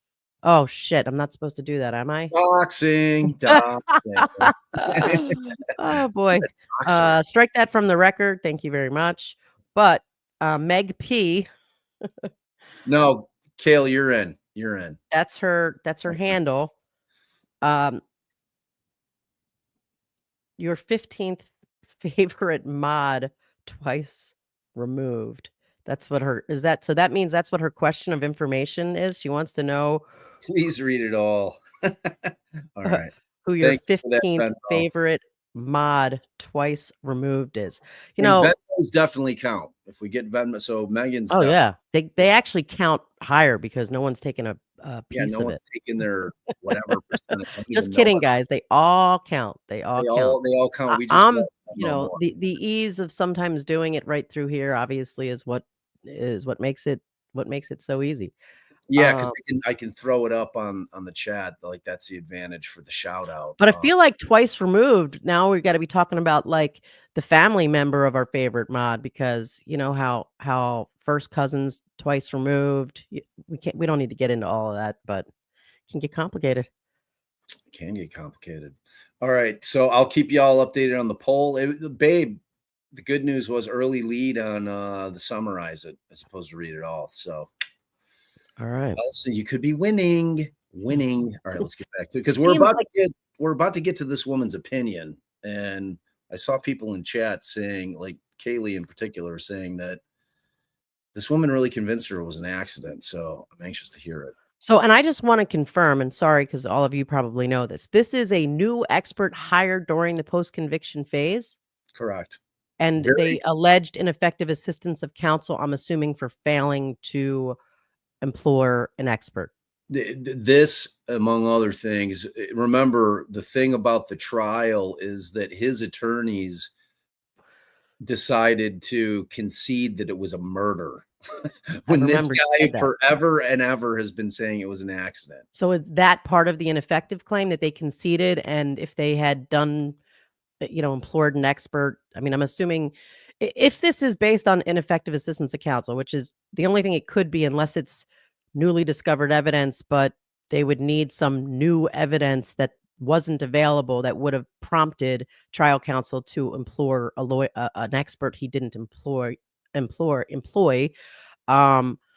Oh shit, I'm not supposed to do that, am I? Doxing. Oh boy. Doxer. Strike that from the record. Thank you very much. But Meg P, No, Kale, you're in. You're in. that's her handle. Your 15th favorite mod twice removed. That's what her is that. So that means that's what her question of information is. She wants to know Please read it all. All right. who your Thank you for that, 15th Venmo. favorite mod twice removed is. You And know, Venmos definitely count if we get Venmo. So Megan's. oh definitely, yeah, they actually count higher because no one's taking a yeah, piece no of one's it. taking their whatever percentage. I don't Just even know kidding, what- guys. They all count. They all count. They all count. We just I'm, let you Venmo know, more. the ease of sometimes doing it right through here obviously is what makes it so easy. Yeah, because I can throw it up on the chat. Like that's the advantage for the shout out. But I feel like twice removed. Now we've got to be talking about like the family member of our favorite mod, because you know how first cousins twice removed. We don't need to get into all of that, but it can get complicated. Can get complicated. All right, so I'll keep y'all updated on the poll. Babe, the good news was early lead on the summarize it as opposed to read it all. So, All right. so you could be winning. All right, let's get back to it because Seems we're about to get to this woman's opinion, and I saw people in chat saying, like Kaylee in particular, saying that this woman really convinced her it was an accident. So I'm anxious to hear it. So, and I just want to confirm, and sorry, because all of you probably know this, this is a new expert hired during the post-conviction phase. Correct. And they alleged ineffective assistance of counsel, I'm assuming, for failing to implore an expert. This, among other things, remember the thing about the trial is that his attorneys decided to concede that it was a murder when this guy forever and ever has been saying it was an accident. So is that part of the ineffective claim that they conceded? And if they had done, implored an expert, I mean, I'm assuming if this is based on ineffective assistance of counsel, which is the only thing it could be unless it's newly discovered evidence, but they would need some new evidence that wasn't available that would have prompted trial counsel to implore an expert he didn't employ employ.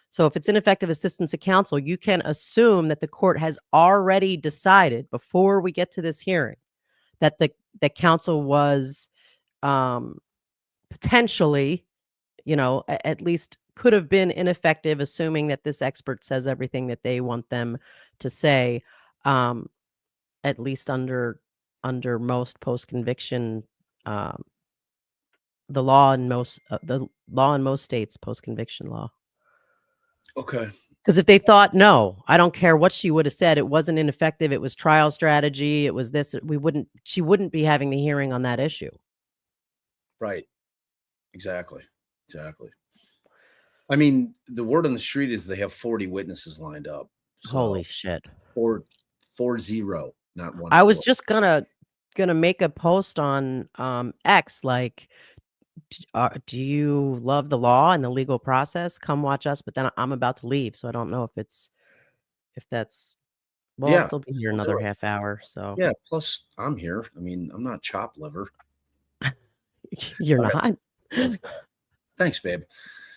So if it's ineffective assistance of counsel, you can assume that the court has already decided before we get to this hearing that the counsel was potentially, at least could have been ineffective, assuming that this expert says everything that they want them to say, at least under most post-conviction, the law in most states, post-conviction law. Okay. Because if they thought, no, I don't care what she would have said, it wasn't ineffective, it was trial strategy, it was this, she wouldn't be having the hearing on that issue. Right. Exactly. I mean, the word on the street is they have 40 witnesses lined up. So Holy shit. 40, not one. I was just gonna make a post on X, like, do you love the law and the legal process? Come watch us. But then I'm about to leave, so I don't know if that's. Well, Yeah, I'll still be here we'll do another it. half hour. So Yeah. Plus, I'm here. I mean, I'm not chopped liver. you're All not. right, let's go. Thanks, babe.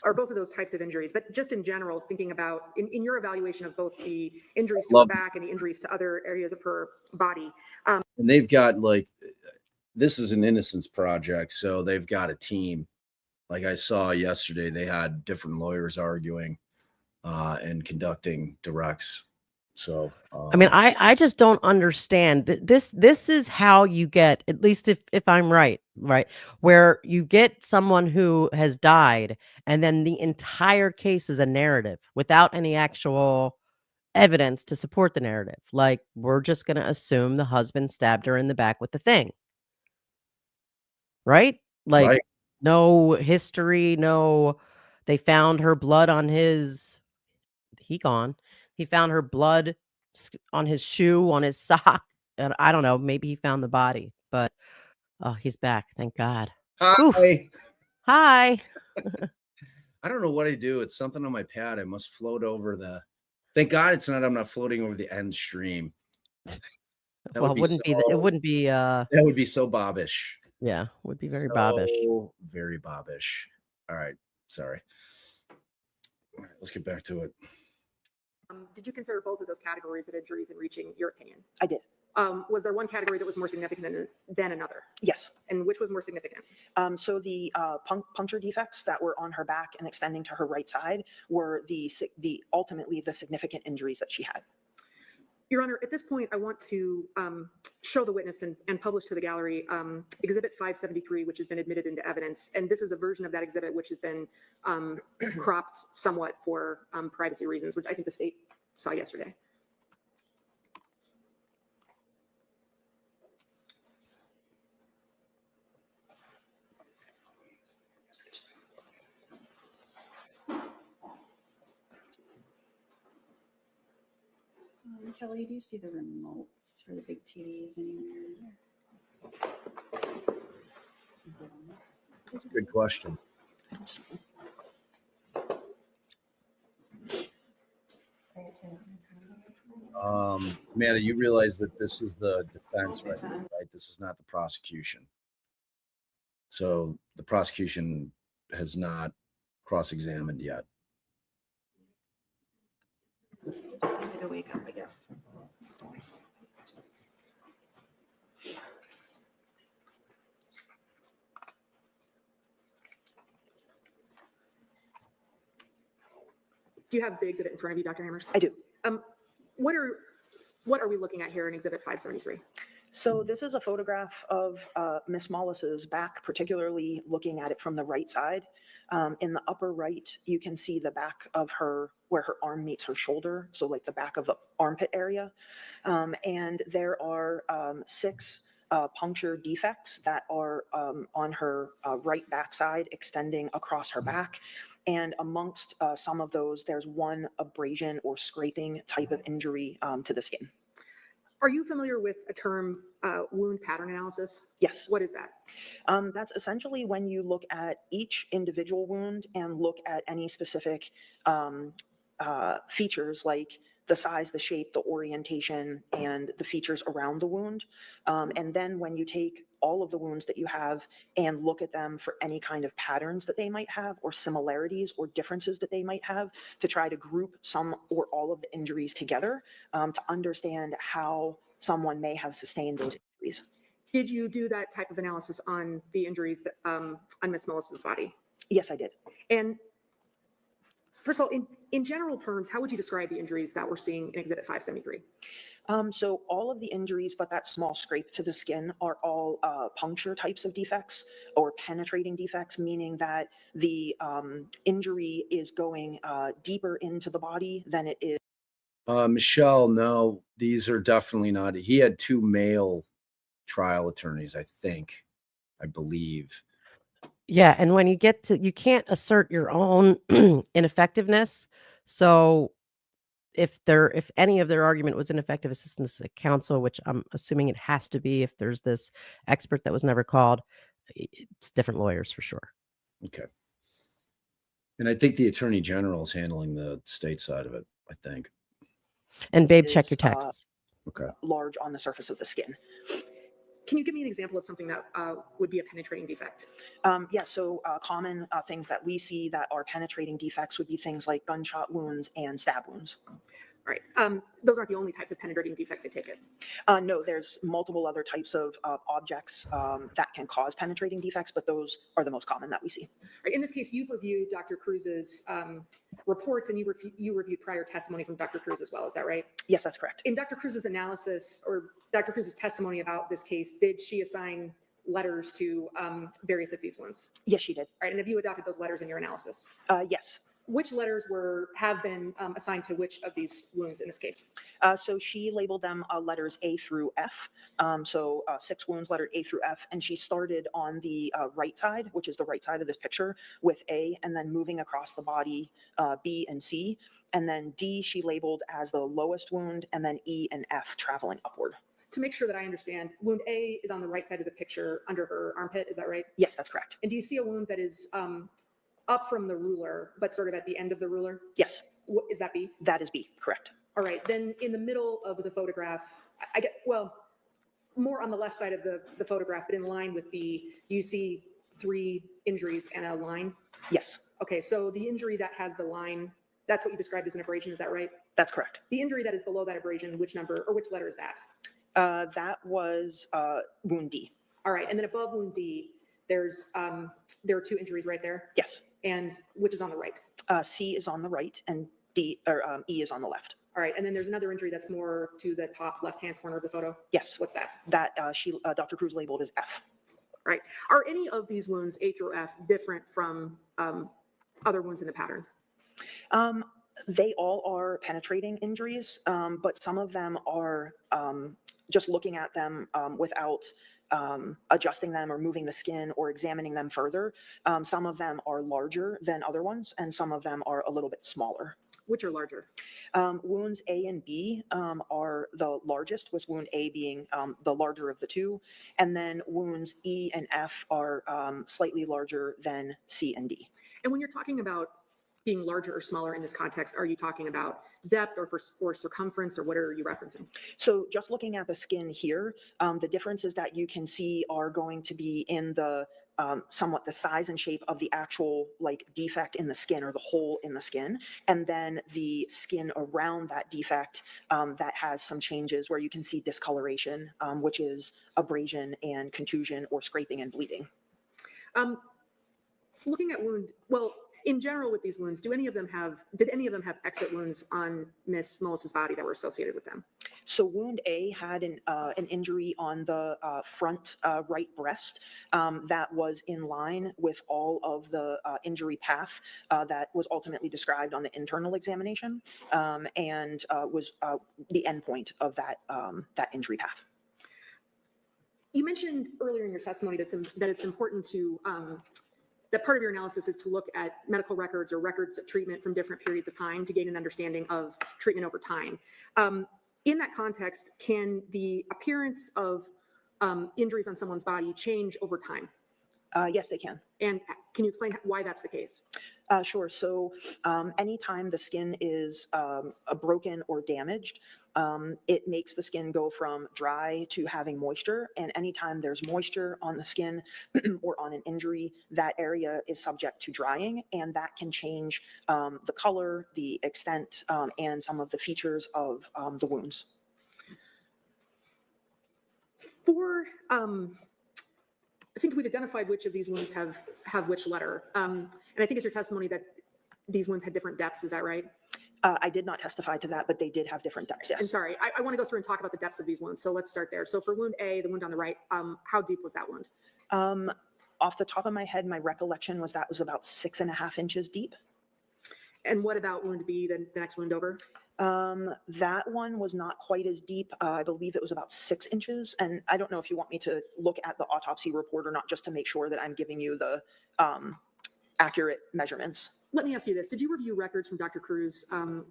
Are both of those types of injuries, but just in general, thinking about in your evaluation of both the injuries to her Love- back and the injuries to other areas of her body. And they've got this is an innocence project, so they've got a team. Like I saw yesterday, they had different lawyers arguing and conducting directs. So I mean, I just don't understand this is how you get, at least if I'm right, where you get someone who has died and then the entire case is a narrative without any actual evidence to support the narrative. Like, we're just going to assume the husband stabbed her in the back with the thing. Right? Like, Right. no history, they found her blood on he found her blood on his shoe, on his sock. And I don't know, maybe he found the body, but he's back. Thank God. Oof. Hi. I don't know what I do. It's something on my pad. I must float over thank God I'm not floating over the end stream. Well, it wouldn't be that would be so bobbish. Yeah, would be very bobbish. Very bobbish. All right. Sorry. All right, let's get back to it. Did you consider both of those categories of injuries in reaching your opinion? I did. Was there one category that was more significant than another? Yes. And which was more significant? So the puncture defects that were on her back and extending to her right side were ultimately the significant injuries that she had. Your Honor, at this point, I want to show the witness and publish to the gallery Exhibit 573, which has been admitted into evidence. And this is a version of that exhibit which has been cropped somewhat for privacy reasons, which I think the state saw yesterday. Kelly, do you see the remotes for the big TVs anywhere? That's a good question. Amanda, you realize that this is the defense right now, right? This is not the prosecution. So the prosecution has not cross-examined yet. Just need to wake up, I guess. Do you have the exhibit in front of you, Dr. Hammers? I do. What are we looking at here in Exhibit 573? So this is a photograph of Miss Mullis's back, particularly looking at it from the right side. In the upper right, you can see the back of her, where her arm meets her shoulder, so like the back of the armpit area. And there are 6 puncture defects that are on her right backside, extending across her back. And amongst some of those, there's one abrasion or scraping type of injury to the skin. Are you familiar with a term, wound pattern analysis? Yes. What is that? That's essentially when you look at each individual wound and look at any specific features like the size, the shape, the orientation, and the features around the wound. And then when you take all of the wounds that you have and look at them for any kind of patterns that they might have, or similarities or differences that they might have, to try to group some or all of the injuries together, to understand how someone may have sustained those injuries. Did you do that type of analysis on the injuries that, on Ms. Mullis's body? Yes, I did. And first of all, in general terms, how would you describe the injuries that we're seeing in Exhibit 573? So all of the injuries, but that small scrape to the skin, are all puncture types of defects or penetrating defects, meaning that the injury is going deeper into the body than it is. Michelle, no, these are definitely not. He had two male trial attorneys, I believe. Yeah, and when you get to, you can't assert your own ineffectiveness. So if any of their argument was ineffective assistance to counsel, which I'm assuming it has to be if there's this expert that was never called, it's different lawyers for sure. Okay. And I think the attorney general is handling the state side of it, I think. And babe, check Is, your texts. Okay. large on the surface of the skin. Can you give me an example of something that would be a penetrating defect? Yeah, so common things that we see that are penetrating defects would be things like gunshot wounds and stab wounds. All right. Those aren't the only types of penetrating defects, I take it. No, there's multiple other types of objects that can cause penetrating defects, but those are the most common that we see. All right, in this case, you've reviewed Dr. Cruz's reports, and you reviewed prior testimony from Dr. Cruz as well. Is that right? Yes, that's correct. In Dr. Cruz's analysis or Dr. Cruz's testimony about this case, did she assign letters to various of these wounds? Yes, she did. All right, and have you adopted those letters in your analysis? Yes. Which letters have been assigned to which of these wounds in this case? So she labeled them letters A through F. So 6 wounds, letter A through F. And she started on the right side, which is the right side of this picture, with A, and then moving across the body, B and C. And then D she labeled as the lowest wound, and then E and F traveling upward. To make sure that I understand, wound A is on the right side of the picture under her armpit, is that right? Yes, that's correct. And do you see a wound that is up from the ruler, but sort of at the end of the ruler? Yes. Is that B? That is B, correct. All right, then in the middle of the photograph, I get, well, more on the left side of the photograph, but in line with B, do you see 3 injuries and a line? Yes, Okay, so the injury that has the line, that's what you described as an abrasion, is that right? that's correct. The injury that is below that abrasion, which number or which letter is that? That was wound D. All right, and then above wound D, there are 2 injuries right there, Yes. and which is on the right? C is on the right, and E is on the left. All right, and then there's another injury that's more to the top left-hand corner of the photo. Yes. What's that? That Dr. Cruz labeled as F. All right. Are any of these wounds, A through F, different from other wounds in the pattern? They all are penetrating injuries, but some of them are just looking at them without adjusting them or moving the skin or examining them further. Some of them are larger than other ones, and some of them are a little bit smaller. Which are larger? Wounds A and B are the largest, with wound A being the larger of the 2. And then wounds E and F are slightly larger than C and D. And when you're talking about being larger or smaller in this context, are you talking about depth or circumference, or what are you referencing? So just looking at the skin here, the differences that you can see are going to be in the somewhat the size and shape of the actual like defect in the skin, or the hole in the skin, and then the skin around that defect that has some changes where you can see discoloration, which is abrasion and contusion or scraping and bleeding. Looking at wound, well, in general with these wounds, did any of them have exit wounds on Miss Mullis's body that were associated with them? So wound A had an injury on the front right breast that was in line with all of the injury path that was ultimately described on the internal examination, and was the endpoint of that injury path. You mentioned earlier in your testimony that it's important to that part of your analysis is to look at medical records or records of treatment from different periods of time to gain an understanding of treatment over time. In that context, can the appearance of injuries on someone's body change over time? Yes, they can. And can you explain why that's the case? Sure. So anytime the skin is broken or damaged, it makes the skin go from dry to having moisture. And anytime there's moisture on the skin or on an injury, that area is subject to drying, and that can change the color, the extent, and some of the features of the wounds. For I think we've identified which of these wounds have which letter. And I think it's your testimony that these wounds had different depths. Is that right? I did not testify to that, but they did have different depths, And yes. sorry, I want to go through and talk about the depths of these wounds. So let's start there. So for wound A, the wound on the right, how deep was that wound? Off the top of my head, my recollection was that was about 6.5 inches deep. And what about wound B, the next wound over? That one was not quite as deep. I believe it was about 6 inches. And I don't know if you want me to look at the autopsy report or not, just to make sure that I'm giving you the accurate measurements. Let me ask you this. Did you review records from Dr. Cruz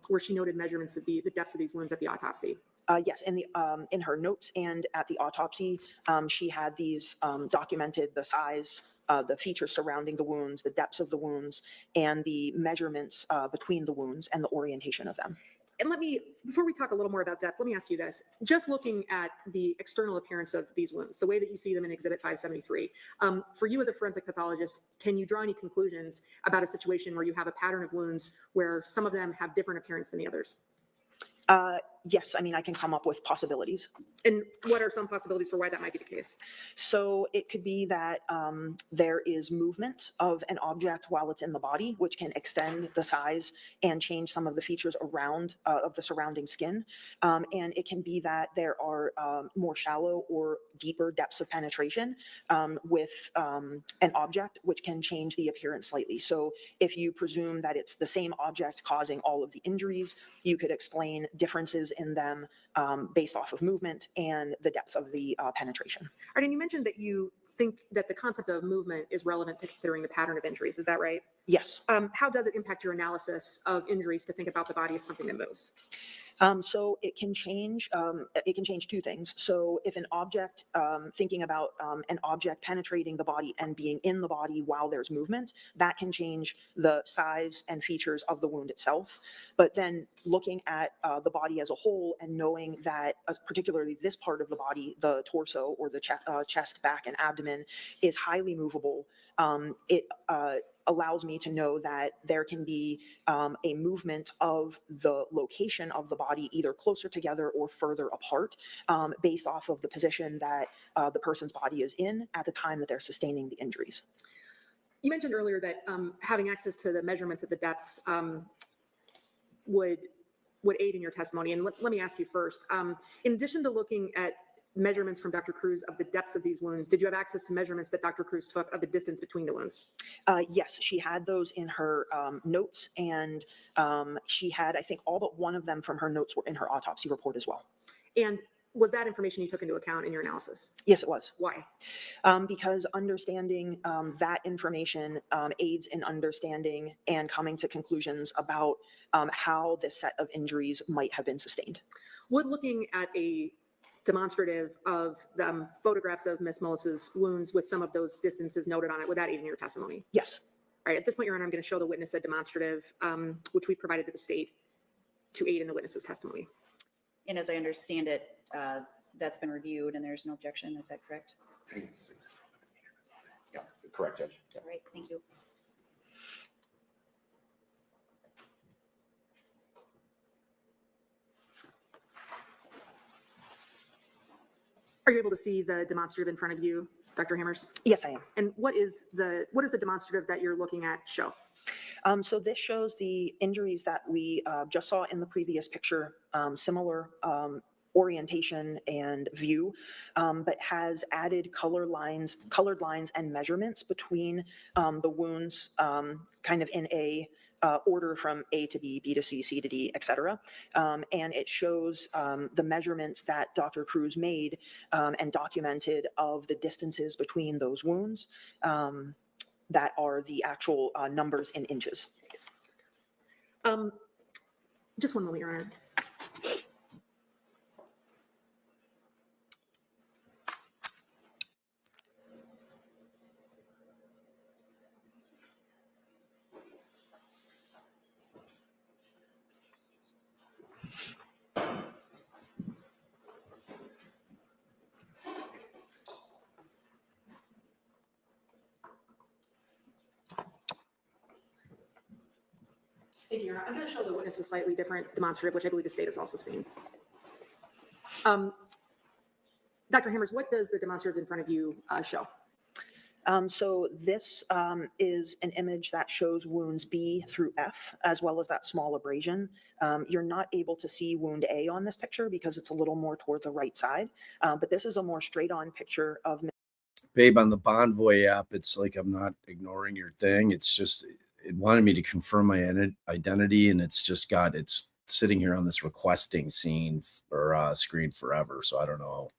where she noted measurements of the depths of these wounds at the autopsy? Yes, in her notes and at the autopsy, she had these documented, the size, the features surrounding the wounds, the depths of the wounds, and the measurements between the wounds and the orientation of them. And before we talk a little more about depth, let me ask you this. Just looking at the external appearance of these wounds, the way that you see them in Exhibit 573, for you as a forensic pathologist, can you draw any conclusions about a situation where you have a pattern of wounds where some of them have different appearance than the others? Yes, I mean, I can come up with possibilities. And what are some possibilities for why that might be the case? So it could be that there is movement of an object while it's in the body, which can extend the size and change some of the features around of the surrounding skin. And it can be that there are more shallow or deeper depths of penetration with an object, which can change the appearance slightly. So if you presume that it's the same object causing all of the injuries, you could explain differences in them based off of movement and the depth of the penetration. All right, and you mentioned that you think that the concept of movement is relevant to considering the pattern of injuries. Is that right? Yes. How does it impact your analysis of injuries to think about the body as something that moves? So it can change. It can change two things. So if an object, thinking about an object penetrating the body and being in the body while there's movement, that can change the size and features of the wound itself. But then looking at the body as a whole and knowing that, particularly this part of the body, the torso or the chest, back, and abdomen, is highly movable, it allows me to know that there can be a movement of the location of the body either closer together or further apart based off of the position that the person's body is in at the time that they're sustaining the injuries. You mentioned earlier that having access to the measurements of the depths would aid in your testimony. And let me ask you first, in addition to looking at measurements from Dr. Cruz of the depths of these wounds, did you have access to measurements that Dr. Cruz took of the distance between the wounds? Yes, she had those in her notes, and she had, I think, all but one of them from her notes were in her autopsy report as well. And was that information you took into account in your analysis? Yes, it was. Why? Because understanding that information aids in understanding and coming to conclusions about how this set of injuries might have been sustained. Would looking at a demonstrative of the photographs of Ms. Mullis's wounds with some of those distances noted on it, would that aid in your testimony? Yes. All right, at this point, Your Honor, I'm going to show the witness a demonstrative, which we provided to the state to aid in the witness's testimony. And as I understand it, that's been reviewed and there's no objection. Is that correct? Yeah, correct, Judge. Yeah. All right, thank you. Are you able to see the demonstrative in front of you, Dr. Hammers? Yes, I am. And what is the demonstrative that you're looking at show? So this shows the injuries that we just saw in the previous picture, similar orientation and view, but has added colored lines and measurements between the wounds, kind of in a order from A to B, B to C, C to D, etc. And it shows the measurements that Dr. Cruz made and documented of the distances between those wounds that are the actual numbers in inches. Just one moment, Your Honor. Thank you, Your Honor. I'm going to show the witness a slightly different demonstrative, which I believe the state has also seen. Dr. Hammers, what does the demonstrative in front of you show? So this is an image that shows wounds B through F, as well as that small abrasion. You're not able to see wound A on this picture because it's a little more toward the right side, but this is a more straight-on picture of. Babe, on the Bonvoy app, it's like I'm not ignoring your thing. It's just it wanted me to confirm my identity, and it's sitting here on this requesting scene or screen forever. So I don't know.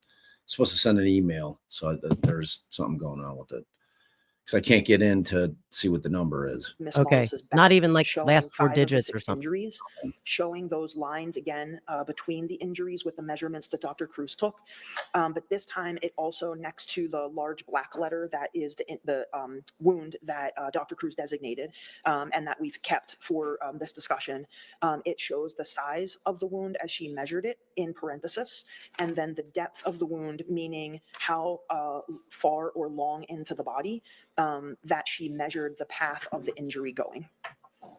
It's supposed to send an email, so there's something going on with it. Because I can't get in to see what the number is. Miss Okay, Mullis's not back, even like showing last 4 5 of the digits or 6 something. injuries, showing those lines again between the injuries with the measurements that Dr. Cruz took. But this time it also, next to the large black letter that is the wound that Dr. Cruz designated and that we've kept for this discussion, it shows the size of the wound as she measured it in parenthesis, and then the depth of the wound, meaning how far or long into the body that she measured the path of the injury going.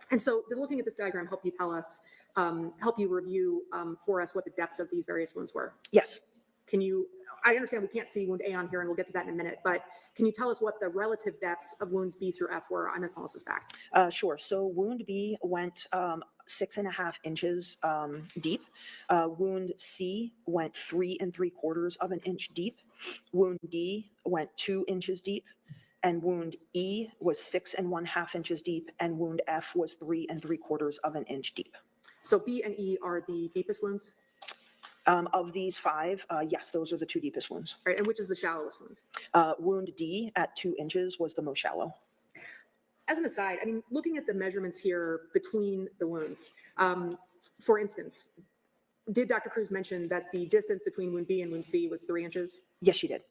And so does looking at this diagram help you tell us, help you review for us what the depths of these various wounds were? Yes. Can you, I understand we can't see wound A on here and we'll get to that in a minute, but can you tell us what the relative depths of wounds B through F were on Ms. Mullis's back? Sure. So wound B went 6.5 inches deep. Wound C went 3 3/4 of an inch deep. Wound D went 2 inches deep. And wound E was 6 1/2 inches deep, and wound F was 3 3/4 of an inch deep. So B and E are the deepest wounds? Of these 5, yes, those are the 2 deepest wounds. Right, and which is the shallowest wound? Wound D at 2 inches was the most shallow. As an aside, I mean, looking at the measurements here between the wounds, for instance, did Dr. Cruz mention that the distance between wound B and wound C was 3 inches? Yes, she did.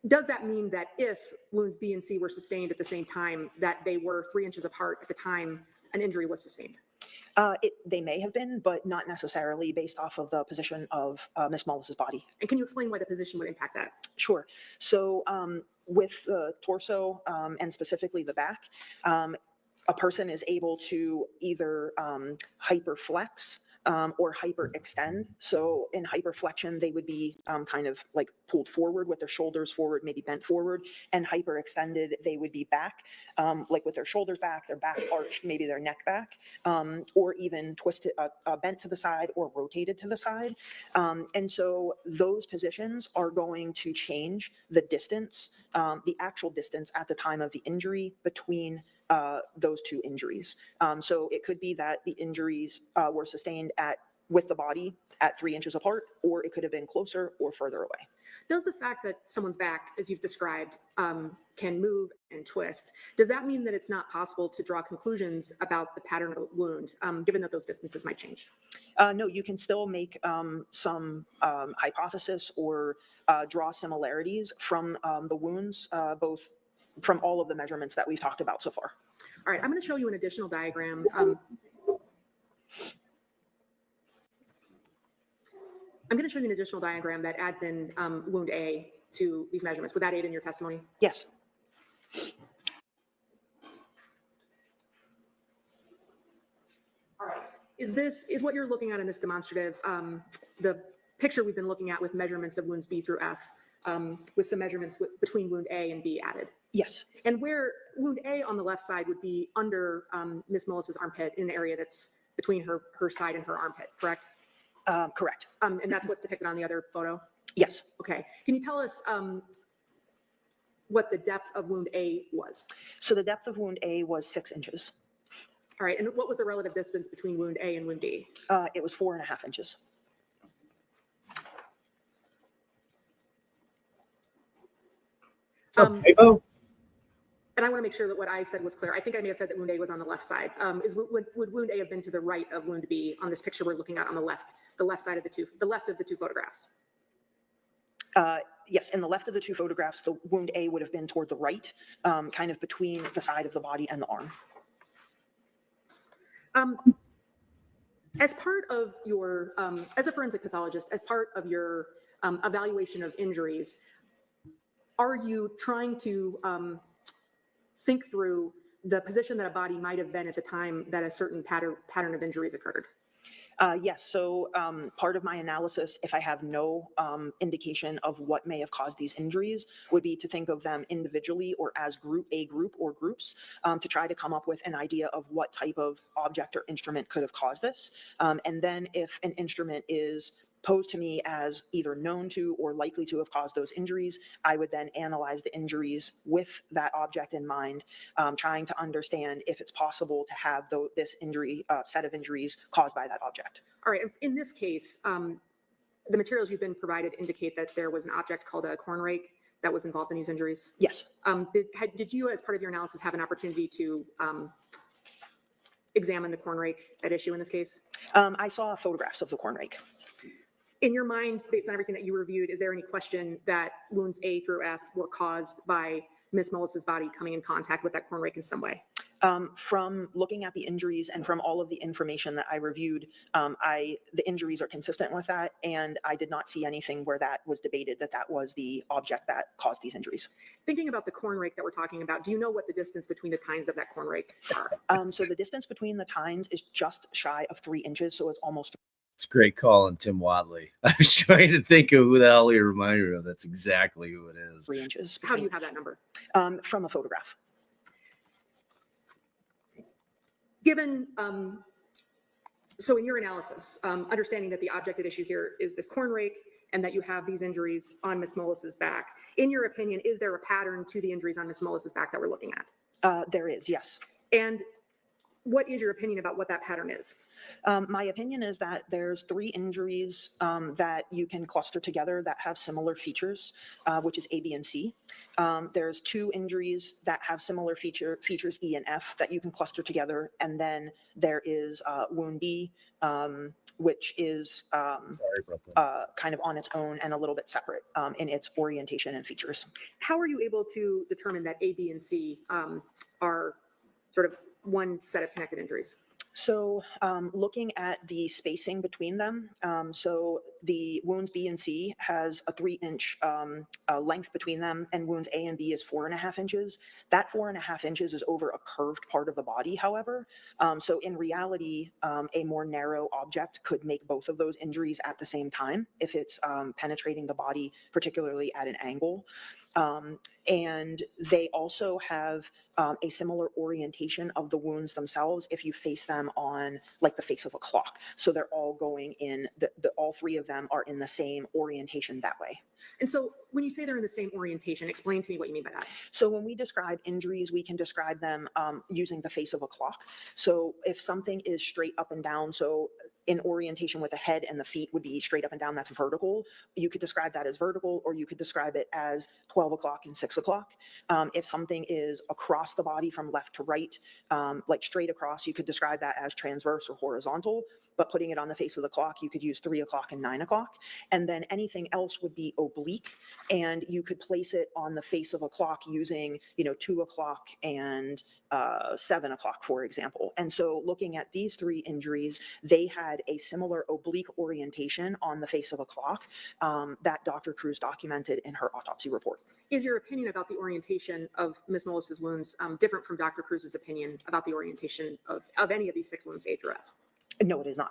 Does that mean that if wounds B and C were sustained at the same time, that they were 3 inches apart at the time an injury was sustained? They may have been, but not necessarily based off of the position of Ms. Mullis's body. And can you explain why the position would impact that? Sure. So with the torso and specifically the back, a person is able to either hyperflex or hyperextend. So in hyperflexion, they would be kind of like pulled forward with their shoulders forward, maybe bent forward, and hyperextended, they would be back, like with their shoulders back, their back arched, maybe their neck back, or even twisted, bent to the side or rotated to the side. And so those positions are going to change the distance, the actual distance at the time of the injury between those 2 injuries. So it could be that the injuries were sustained with the body at 3 inches apart, or it could have been closer or further away. Does the fact that someone's back, as you've described, can move and twist, does that mean that it's not possible to draw conclusions about the pattern of the wound, given that those distances might change? No, you can still make some hypothesis or draw similarities from the wounds, both from all of the measurements that we've talked about so far. All right, I'm going to show you an additional diagram. I'm going to show you an additional diagram that adds in wound A to these measurements. Would that aid in your testimony? Yes. All right. Is what you're looking at in this demonstrative the picture we've been looking at with measurements of wounds B through F, with some measurements between wound A and B added? Yes. And where wound A on the left side would be under Ms. Mullis's armpit in an area that's between her side and her armpit, correct? Correct. And that's what's depicted on the other photo? Yes. Okay. Can you tell us what the depth of wound A was? So the depth of wound A was 6 inches. All right. And what was the relative distance between wound A and wound B? It was 4.5 inches. And I want to make sure that what I said was clear. I think I may have said that wound A was on the left side. Would wound A have been to the right of wound B on this picture we're looking at on the left side of the left of the 2 photographs? Yes, in the left of the 2 photographs, the wound A would have been toward the right, kind of between the side of the body and the arm. As part of your, as a forensic pathologist, as part of your evaluation of injuries, are you trying to think through the position that a body might have been at the time that a certain pattern of injuries occurred? Yes, so part of my analysis, if I have no indication of what may have caused these injuries, would be to think of them individually or as a group or groups, to try to come up with an idea of what type of object or instrument could have caused this. And then if an instrument is posed to me as either known to or likely to have caused those injuries, I would then analyze the injuries with that object in mind, trying to understand if it's possible to have this injury, set of injuries caused by that object. All right, in this case, the materials you've been provided indicate that there was an object called a corn rake that was involved in these injuries. Yes. Did you, as part of your analysis, have an opportunity to examine the corn rake at issue in this case? I saw photographs of the corn rake. In your mind, based on everything that you reviewed, is there any question that wounds A through F were caused by Ms. Mullis's body coming in contact with that corn rake in some way? From looking at the injuries and from all of the information that I reviewed, the injuries are consistent with that, and I did not see anything where that was debated that was the object that caused these injuries. Thinking about the corn rake that we're talking about, do you know what the distance between the tines of that corn rake are? So the distance between the tines is just shy of 3 inches, so it's almost. It's a great call on Tim Wadley. I was trying to think of who the hell he reminded me of. That's exactly who it is. 3 inches. How do you have that number? From a photograph. Given, so in your analysis, understanding that the object at issue here is this corn rake and that you have these injuries on Ms. Mullis's back, in your opinion, is there a pattern to the injuries on Ms. Mullis's back that we're looking at? There is, yes. And what is your opinion about what that pattern is? My opinion is that there's 3 injuries that you can cluster together that have similar features, which is A, B, and C. There's 2 injuries that have similar features E and F that you can cluster together, and then there is wound D, which is kind of on its own and a little bit separate in its orientation and features. How are you able to determine that A, B, and C are sort of one set of connected injuries? So looking at the spacing between them, so the wounds B and C has a 3-inch length between them, and wounds A and B is 4.5 inches. That 4.5 inches is over a curved part of the body, however. So in reality, a more narrow object could make both of those injuries at the same time if it's penetrating the body, particularly at an angle. And they also have a similar orientation of the wounds themselves if you face them on like the face of a clock. So they're all going in, all 3 of them are in the same orientation that way. And so when you say they're in the same orientation, explain to me what you mean by that. So when we describe injuries, we can describe them using the face of a clock. So if something is straight up and down, so in orientation with the head and the feet would be straight up and down, that's vertical. You could describe that as vertical, or you could describe it as 12 o'clock and 6 o'clock. If something is across the body from left to right, like straight across, you could describe that as transverse or horizontal. But putting it on the face of the clock, you could use 3 o'clock and 9 o'clock. And then anything else would be oblique. And you could place it on the face of a clock using, 2 o'clock and 7 o'clock, for example. And so looking at these 3 injuries, they had a similar oblique orientation on the face of a clock that Dr. Cruz documented in her autopsy report. Is your opinion about the orientation of Ms. Mullis's wounds different from Dr. Cruz's opinion about the orientation of any of these 6 wounds, A through F? No, it is not.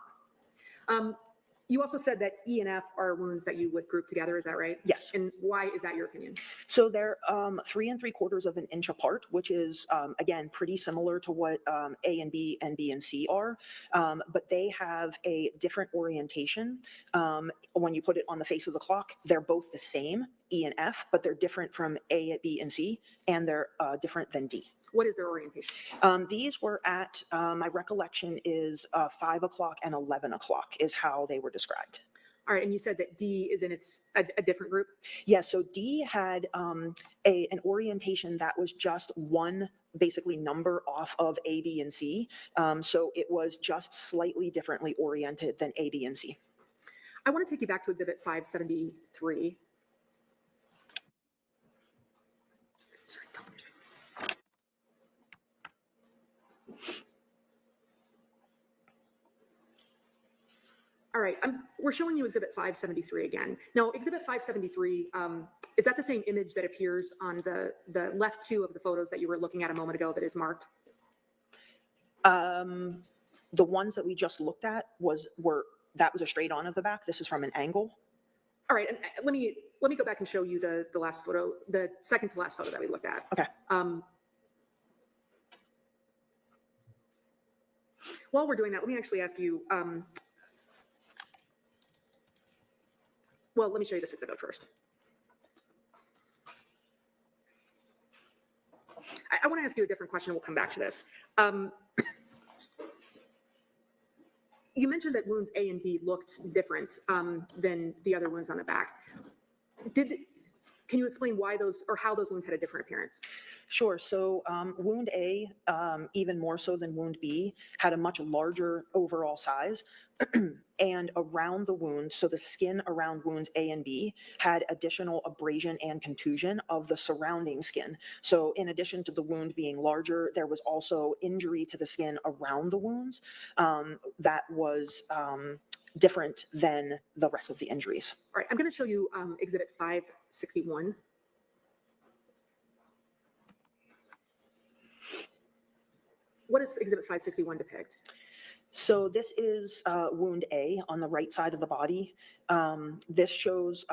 You also said that E and F are wounds that you would group together. Is that right? Yes. And why is that your opinion? So they're 3 3/4 of an inch apart, which is, again, pretty similar to what A and B and C are, but they have a different orientation. When you put it on the face of the clock, they're both the same, E and F, but they're different from A, B, and C, and they're different than D. What is their orientation? These were at, my recollection is 5 o'clock and 11 o'clock is how they were described. All right, and you said that D is in a different group? Yeah, so D had an orientation that was just one basically number off of A, B, and C. So it was just slightly differently oriented than A, B, and C. I want to take you back to Exhibit 573. Sorry, don't worry. All right, we're showing you Exhibit 573 again. Now, Exhibit 573, is that the same image that appears on the left 2 of the photos that you were looking at a moment ago that is marked? The ones that we just looked at that was a straight on of the back. This is from an angle. All right, and let me go back and show you the last photo, the second to last photo that we looked at. Okay. While we're doing that, let me actually ask you, well, let me show you this exhibit first. I want to ask you a different question, and we'll come back to this. You mentioned that wounds A and B looked different than the other wounds on the back. Can you explain why those, or how those wounds had a different appearance? Sure. So wound A, even more so than wound B, had a much larger overall size. And around the wound, so the skin around wounds A and B had additional abrasion and contusion of the surrounding skin. So in addition to the wound being larger, there was also injury to the skin around the wounds that was different than the rest of the injuries. All right, I'm going to show you exhibit 561. What does exhibit 561 depict? So this is wound A on the right side of the body. This shows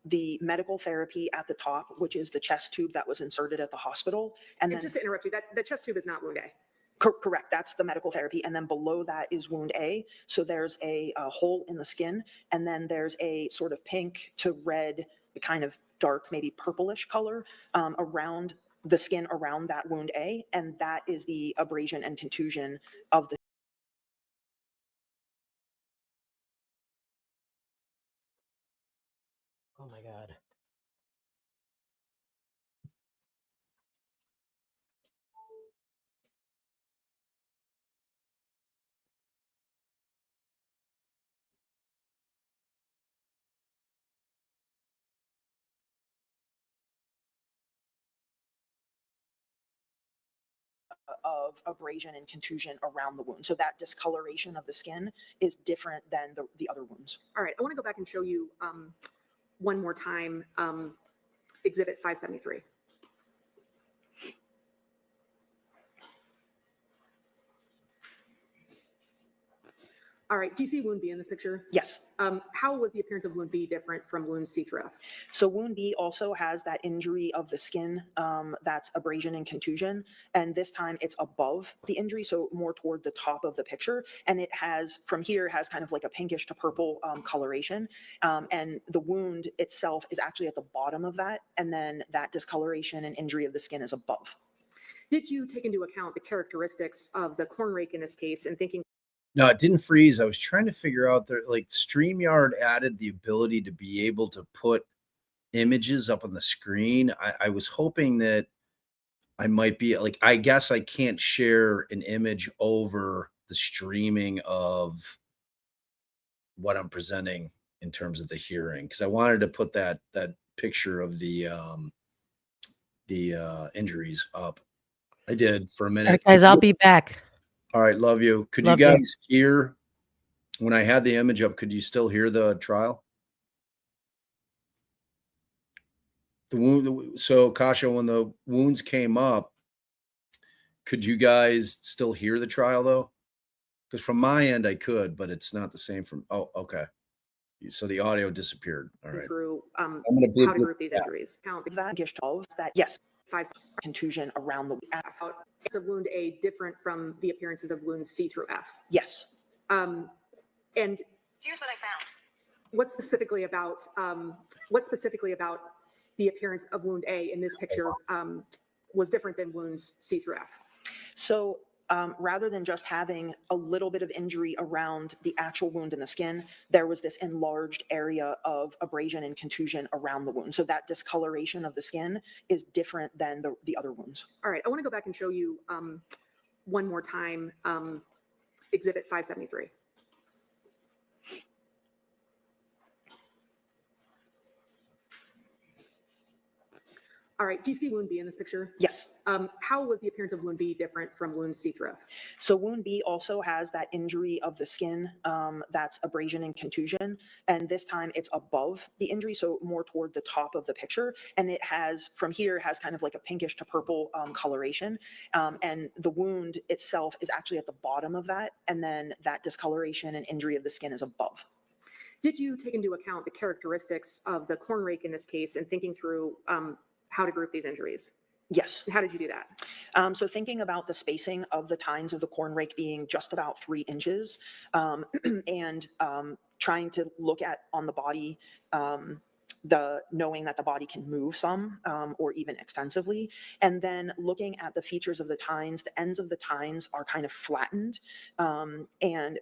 the medical therapy at the top, which is the chest tube that was inserted at the hospital. And then, just to interrupt you, that the chest tube is not wound A. Correct. That's the medical therapy. And then below that is wound A. So there's a hole in the skin. And then there's a sort of pink to red, kind of dark, maybe purplish color around the skin around that wound A. And that is the abrasion and contusion of the. Oh my God. Of abrasion and contusion around the wound. So that discoloration of the skin is different than the other wounds. All right, I want to go back and show you one more time exhibit 573. All right, do you see wound B in this picture? Yes. How was the appearance of wound B different from wound C through F? So wound B also has that injury of the skin that's abrasion and contusion. And this time it's above the injury, so more toward the top of the picture. And it has, from here, has kind of like a pinkish to purple coloration. And the wound itself is actually at the bottom of that. And then that discoloration and injury of the skin is above. Did you take into account the characteristics of the corn rake in this case and thinking? No, it didn't freeze. I was trying to figure out that, like, StreamYard added the ability to be able to put images up on the screen. I was hoping that I might be like, I guess I can't share an image over the streaming of what I'm presenting in terms of the hearing, because I wanted to put that picture of the injuries up. I did for a minute. All right, guys, I'll be back. All right, love you. Could Love you you. guys hear when I had the image up? Could you still hear the trial? The wound. So, Kasha, when the wounds came up, could you guys still hear the trial though? Because from my end, I could, but it's not the same from. Oh, okay. So the audio disappeared. All right. Through I'm gonna how to group these injuries. Count the That of that, yes, 5 contusion around the out. Is a wound A different from the appearances of wounds C through F? yes. And Here's what I found. what specifically about the appearance of wound A in this picture was different than wounds C through F? So rather than just having a little bit of injury around the actual wound in the skin, there was this enlarged area of abrasion and contusion around the wound. So that discoloration of the skin is different than the other wounds. All right, I want to go back and show you one more time exhibit 573. All right, do you see wound B in this picture? Yes. How was the appearance of wound B different from wound C through F? So wound B also has that injury of the skin, that's abrasion and contusion. And this time it's above the injury, so more toward the top of the picture. And it has, from here, has kind of like a pinkish to purple coloration. And the wound itself is actually at the bottom of that. And then that discoloration and injury of the skin is above. Did you take into account the characteristics of the corn rake in this case and thinking through how to group these injuries? Yes. How did you do that? So thinking about the spacing of the tines of the corn rake being just about 3 inches, and trying to look at on the body, knowing that the body can move some, or even extensively, and then looking at the features of the tines. The ends of the tines are kind of flattened, and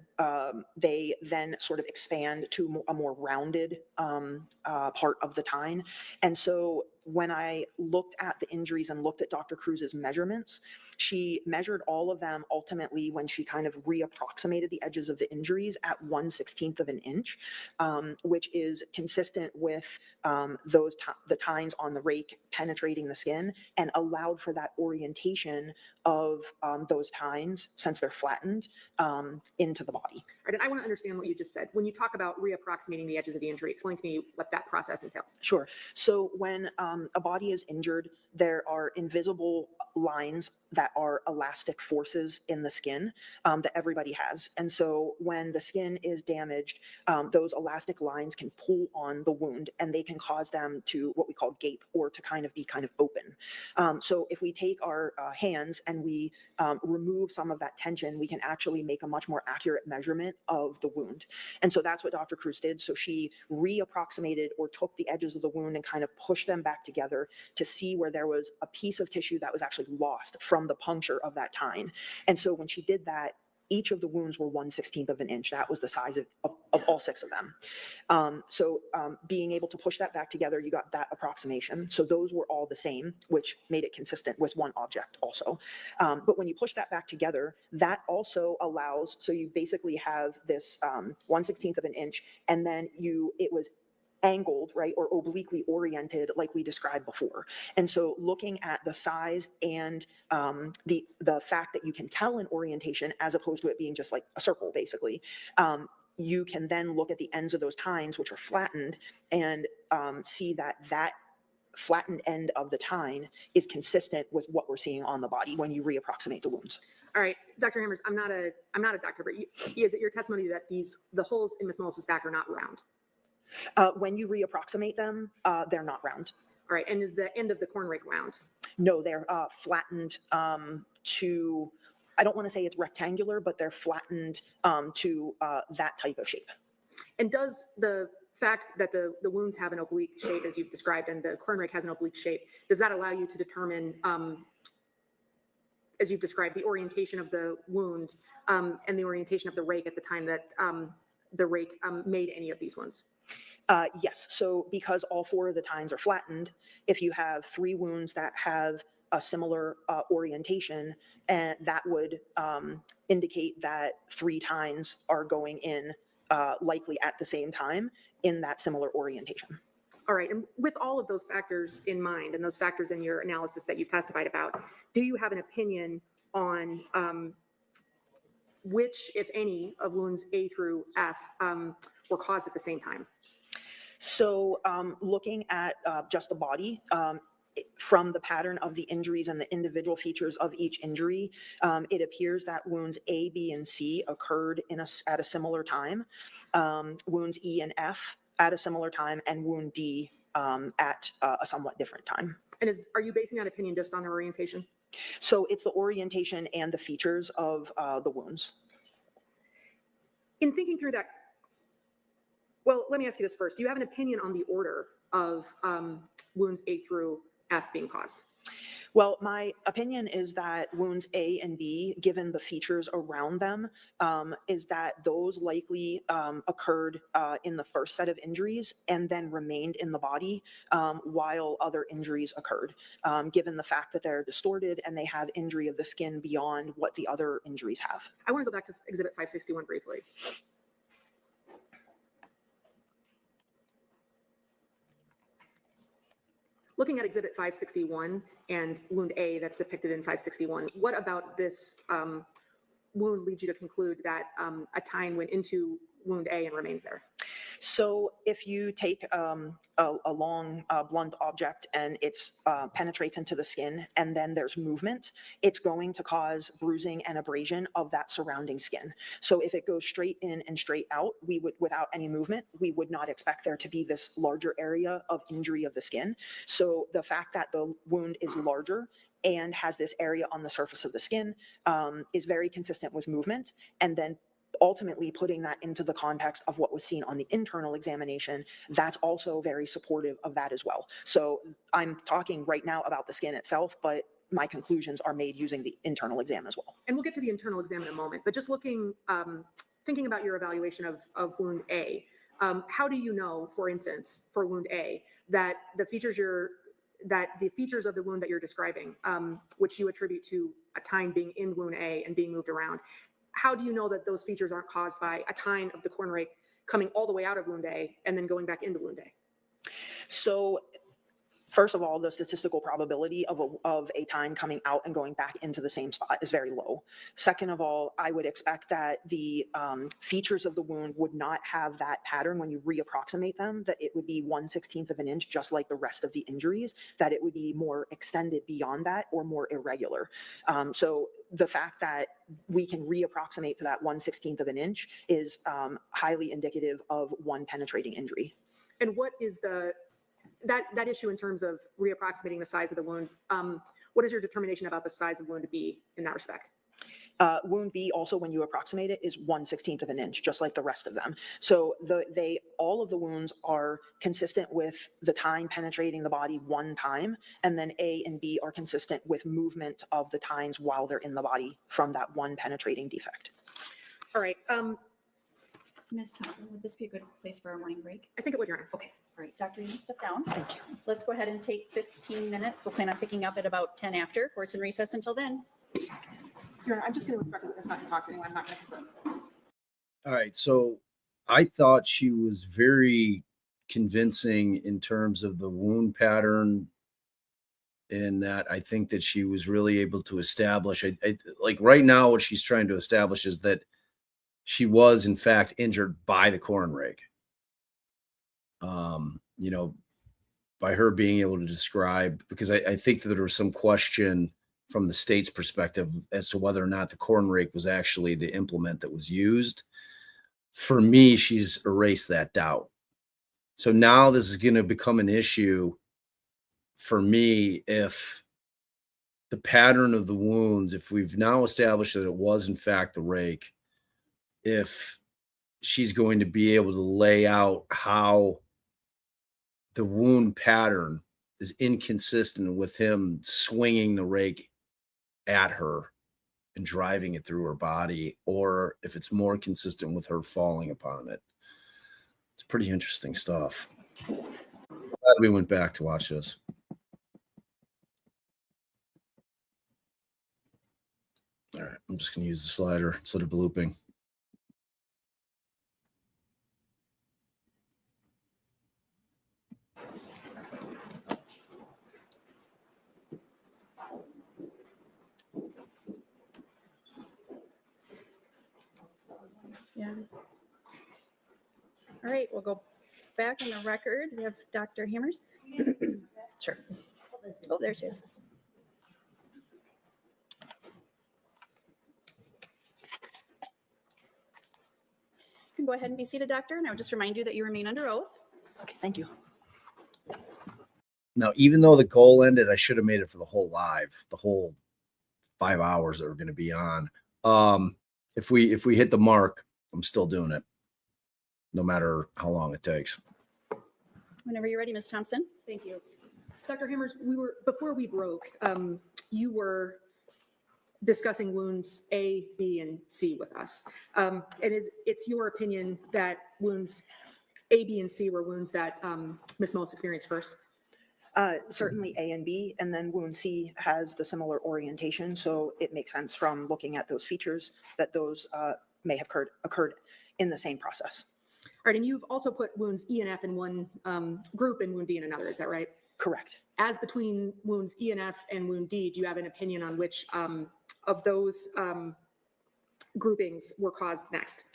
they then sort of expand to a more rounded part of the tine. And so when I looked at the injuries and looked at Dr. Cruz's measurements, she measured all of them ultimately when she kind of reapproximated the edges of the injuries at 1/16 of an inch, which is consistent with the tines on the rake penetrating the skin, and allowed for that orientation of those tines, since they're flattened, into the body. All right, and I want to understand what you just said. When you talk about reapproximating the edges of the injury, explain to me what that process entails. Sure. So when a body is injured, there are invisible lines that are elastic forces in the skin, that everybody has. And so when the skin is damaged, those elastic lines can pull on the wound, and they can cause them to what we call gape, or to kind of be kind of open. So if we take our hands and we remove some of that tension, we can actually make a much more accurate measurement of the wound. And so that's what Dr. Cruz did. So she reapproximated or took the edges of the wound and kind of pushed them back together to see where there was a piece of tissue that was actually lost from the puncture of that tine. And so when she did that, each of the wounds were 1/16 of an inch. That was the size of all 6 of them. So being able to push that back together, you got that approximation. So those were all the same, which made it consistent with one object also. But when you push that back together, that also allows, so you basically have this 1/16 of an inch, and then it was angled, right, or obliquely oriented like we described before. And so looking at the size and the fact that you can tell an orientation as opposed to it being just like a circle, basically, you can then look at the ends of those tines, which are flattened, and see that that flattened end of the tine is consistent with what we're seeing on the body when you reapproximate the wounds. All right, Dr. Hammers, I'm not a doctor, but is it your testimony that the holes in Ms. Mullis's back are not round? When you reapproximate them, they're not round. All right, and is the end of the corn rake round? No, they're flattened to, I don't want to say it's rectangular, but they're flattened to that type of shape. And does the fact that the wounds have an oblique shape, as you've described, and the corn rake has an oblique shape, does that allow you to determine, as you've described, the orientation of the wound and the orientation of the rake at the time that the rake made any of these wounds? Yes. So because all 4 of the tines are flattened, if you have 3 wounds that have a similar orientation, and that would indicate that 3 tines are going in likely at the same time in that similar orientation. All right, and with all of those factors in mind and those factors in your analysis that you testified about, do you have an opinion on which, if any, of wounds A through F were caused at the same time? So looking at just the body, from the pattern of the injuries and the individual features of each injury, it appears that wounds A, B, and C occurred at a similar time, wounds E and F at a similar time, and wound D at a somewhat different time. And are you basing that opinion just on their orientation? So it's the orientation and the features of the wounds. In thinking through that, well, let me ask you this first. Do you have an opinion on the order of wounds A through F being caused? Well, my opinion is that wounds A and B, given the features around them, is that those likely occurred in the first set of injuries and then remained in the body while other injuries occurred, given the fact that they're distorted and they have injury of the skin beyond what the other injuries have. I want to go back to Exhibit 561 briefly. Looking at Exhibit 561 and wound A that's depicted in 561, what about this wound leads you to conclude that a tine went into wound A and remained there? So if you take a long blunt object and it's penetrates into the skin and then there's movement, it's going to cause bruising and abrasion of that surrounding skin. So if it goes straight in and straight out, we would, without any movement, we would not expect there to be this larger area of injury of the skin. So the fact that the wound is larger and has this area on the surface of the skin is very consistent with movement. And then ultimately putting that into the context of what was seen on the internal examination, that's also very supportive of that as well. So I'm talking right now about the skin itself, but my conclusions are made using the internal exam as well. And we'll get to the internal exam in a moment, but just looking, thinking about your evaluation of wound A, how do you know, for instance, for wound A, that the features of the wound that you're describing, which you attribute to a tine being in wound A and being moved around, how do you know that those features aren't caused by a tine of the corn rake coming all the way out of wound A and then going back into wound A? So first of all, the statistical probability of a tine coming out and going back into the same spot is very low. Second of all, I would expect that the features of the wound would not have that pattern when you reapproximate them, that it would be 1/16 of an inch, just like the rest of the injuries, that it would be more extended beyond that or more irregular. So the fact that we can reapproximate to that 1/16 of an inch is highly indicative of one penetrating injury. And what is that issue in terms of reapproximating the size of the wound? What is your determination about the size of wound B in that respect? Wound B also, when you approximate it, is 1/16 of an inch, just like the rest of them. So all of the wounds are consistent with the tine penetrating the body one time, and then A and B are consistent with movement of the tines while they're in the body from that one penetrating defect. All right. Ms. Thompson, would this be a good place for our morning break? I think it would, Your Honor. Okay, all right, Doctor, you can step down. Thank you. Let's go ahead and take 15 minutes. We'll plan on picking up at about 10 after. Court's in recess until then. Your Honor, I'm just going to instruct the witness not to talk to anyone. I'm not going to confirm. All right. So I thought she was very convincing in terms of the wound pattern, in that I think that she was really able to establish, like right now, what she's trying to establish is that she was in fact injured by the corn rake. You know, by her being able to describe, because I think that there was some question from the state's perspective as to whether or not the corn rake was actually the implement that was used. For me, she's erased that doubt. So now this is going to become an issue for me if the pattern of the wounds, if we've now established that it was in fact the rake, if she's going to be able to lay out how the wound pattern is inconsistent with him swinging the rake at her and driving it through her body, or if it's more consistent with her falling upon it. It's pretty interesting stuff. Glad we went back to watch this. All right, I'm just going to use the slider instead of blooping. Yeah. All right, we'll go back on the record. We have Dr. Hammers. Sure. Oh, there she is. You can go ahead and be seated, doctor, and I would just remind you that you remain under oath. Okay, thank you. Now, even though the goal ended, I should have made it for the whole live, the whole 5 hours that we're going to be on. If we hit the mark, I'm still doing it, no matter how long it takes. Whenever you're ready, Ms. Thompson. Thank you. Dr. Hammers, before we broke, you were discussing wounds A, B, and C with us. It's your opinion that wounds A, B, and C were wounds that Ms. Mullis experienced first? Certainly A and B, and then wound C has the similar orientation, so it makes sense from looking at those features that those may have occurred in the same process. All right, and you've also put wounds E and F in one group and wound D in another, is that right? Correct. As between wounds E and F and wound D, do you have an opinion on which of those groupings were caused next?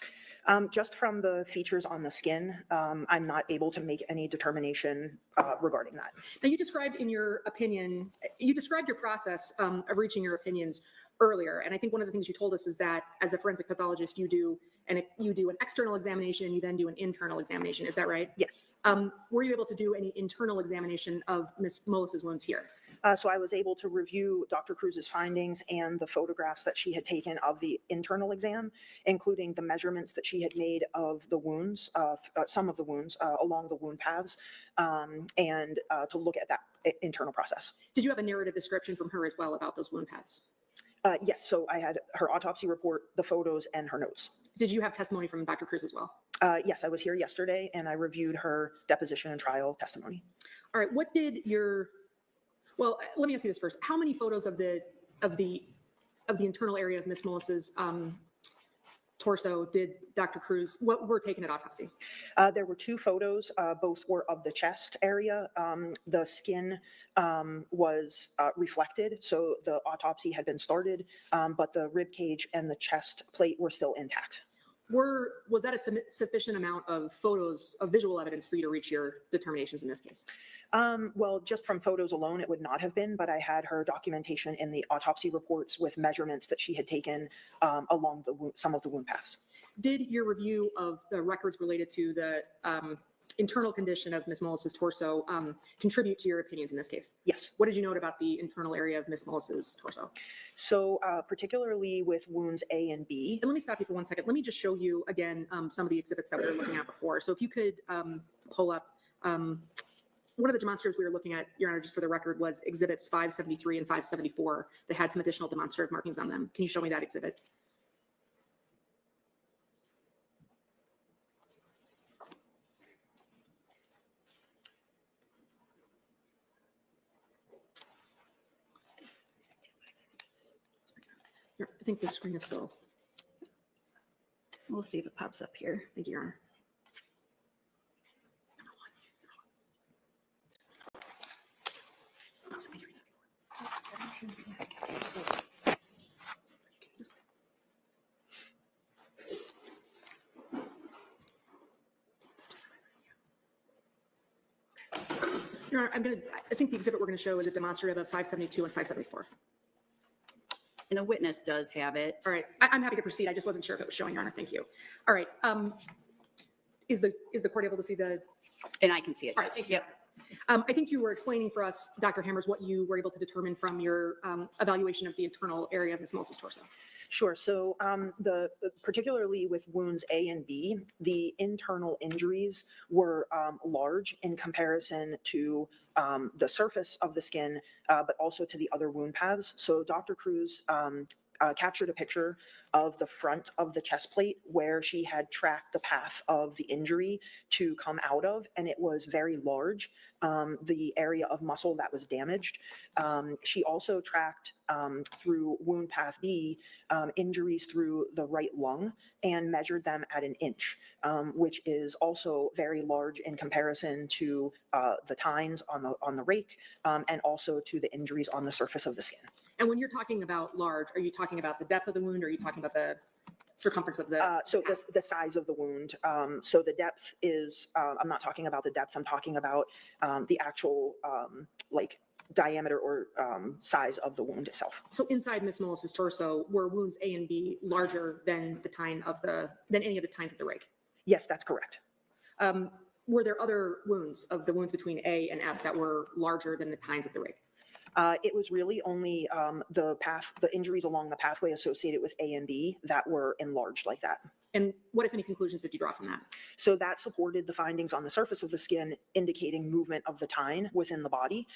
Just from the features on the skin, I'm not able to make any determination regarding that. Now, you described in your opinion, you described your process of reaching your opinions earlier. And I think one of the things you told us is that as a forensic pathologist, you do an external examination and you then do an internal examination. Is that right? Yes. Were you able to do any internal examination of Ms. Mullis's wounds here? So I was able to review Dr. Cruz's findings and the photographs that she had taken of the internal exam, including the measurements that she had made of the wounds, some of the wounds along the wound paths, and to look at that internal process. Did you have a narrative description from her as well about those wound paths? Yes, so I had her autopsy report, the photos, and her notes. Did you have testimony from Dr. Cruz as well? Yes, I was here yesterday and I reviewed her deposition and trial testimony. All right, what did your, well, let me ask you this first. How many photos of the internal area of Ms. Mullis's torso did Dr. Cruz, what were taken at autopsy? There were 2 photos, both were of the chest area. The skin was reflected, so the autopsy had been started, but the rib cage and the chest plate were still intact. Was that a sufficient amount of photos, of visual evidence for you to reach your determinations in this case? Well, just from photos alone, it would not have been, but I had her documentation in the autopsy reports with measurements that she had taken along some of the wound paths. Did your review of the records related to the internal condition of Ms. Mullis's torso contribute to your opinions in this case? Yes. What did you note about the internal area of Ms. Mullis's torso? So particularly with wounds A and B. And let me stop you for 1 second. Let me just show you again some of the exhibits that we were looking at before. So if you could pull up, one of the demonstratives we were looking at, Your Honor, just for the record, was exhibits 573 and 574 that had some additional demonstrative markings on them. Can you show me that exhibit? Here, I think the screen is still. We'll see if it pops up here. Thank you, Your Honor. Number 1. 73, 74. Your Honor, I think the exhibit we're going to show is a demonstrative of 572 and 574. And the witness does have it. All right, I'm happy to proceed. I just wasn't sure if it was showing, Your Honor. Thank you. All right, is the court able to see the? And I can see it. All right, thank you. Yep. I think you were explaining for us, Dr. Hammers, what you were able to determine from your evaluation of the internal area of Ms. Mullis's torso. Sure. So particularly with wounds A and B, the internal injuries were large in comparison to the surface of the skin, but also to the other wound paths. So Dr. Cruz captured a picture of the front of the chest plate where she had tracked the path of the injury to come out of, and it was very large, the area of muscle that was damaged. She also tracked through wound path B injuries through the right lung and measured them at 1 inch, which is also very large in comparison to the tines on the rake and also to the injuries on the surface of the skin. And when you're talking about large, are you talking about the depth of the wound, or are you talking about the circumference of the? So the size of the wound. So the depth is, I'm not talking about the depth, I'm talking about the actual like diameter or size of the wound itself. So inside Ms. Mullis's torso, were wounds A and B larger than the tine of than any of the tines of the rake? Yes, that's correct. Were there other wounds of the wounds between A and F that were larger than the tines of the rake? It was really only the injuries along the pathway associated with A and B that were enlarged like that. And what, if any, conclusions did you draw from that? So that supported the findings on the surface of the skin indicating movement of the tine within the body.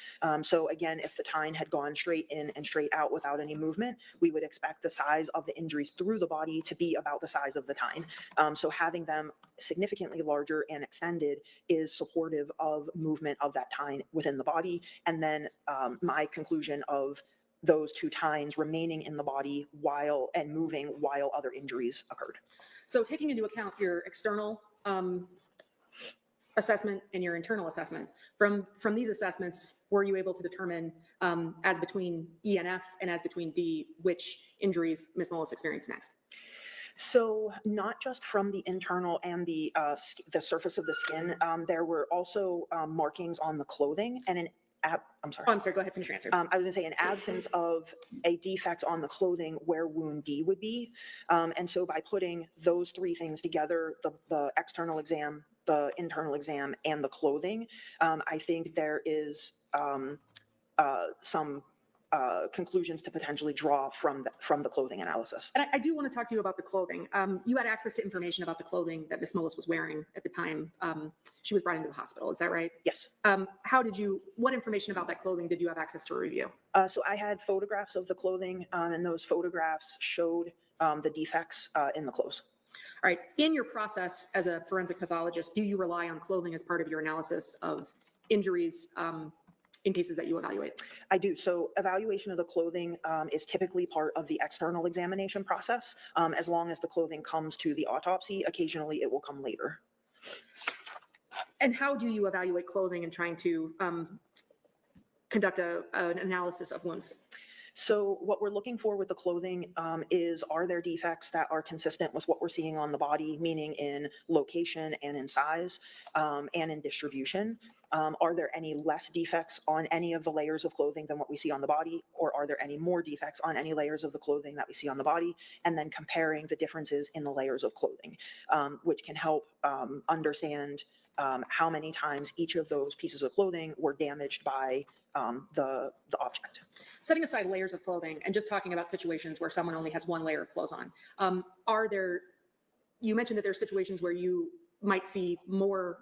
So again, if the tine had gone straight in and straight out without any movement, we would expect the size of the injuries through the body to be about the size of the tine. So having them significantly larger and extended is supportive of movement of that tine within the body. And then my conclusion of those 2 tines remaining in the body and moving while other injuries occurred. So taking into account your external assessment and your internal assessment. From these assessments, were you able to determine as between E and F and as between D, which injuries Ms. Mullis experienced next? So not just from the internal and the surface of the skin, there were also markings on the clothing and I'm sorry. Oh, I'm sorry, go ahead, finish your answer. I was gonna say an absence of a defect on the clothing where wound D would be. And so by putting those three things together, the external exam, the internal exam, and the clothing, I think there is some conclusions to potentially draw from the clothing analysis. And I do want to talk to you about the clothing. You had access to information about the clothing that Ms. Mullis was wearing at the time she was brought into the hospital. Is that right? Yes. What information about that clothing did you have access to review? So I had photographs of the clothing, and those photographs showed the defects in the clothes. All right. In your process as a forensic pathologist, do you rely on clothing as part of your analysis of injuries in cases that you evaluate? I do. So evaluation of the clothing is typically part of the external examination process. As long as the clothing comes to the autopsy, occasionally it will come later. And how do you evaluate clothing in trying to conduct an analysis of wounds? So what we're looking for with the clothing is, are there defects that are consistent with what we're seeing on the body, meaning in location and in size and in distribution? Are there any less defects on any of the layers of clothing than what we see on the body? Or are there any more defects on any layers of the clothing that we see on the body? And then comparing the differences in the layers of clothing, which can help understand how many times each of those pieces of clothing were damaged by the object. Setting aside layers of clothing and just talking about situations where someone only has one layer of clothes on, you mentioned that there are situations where you might see more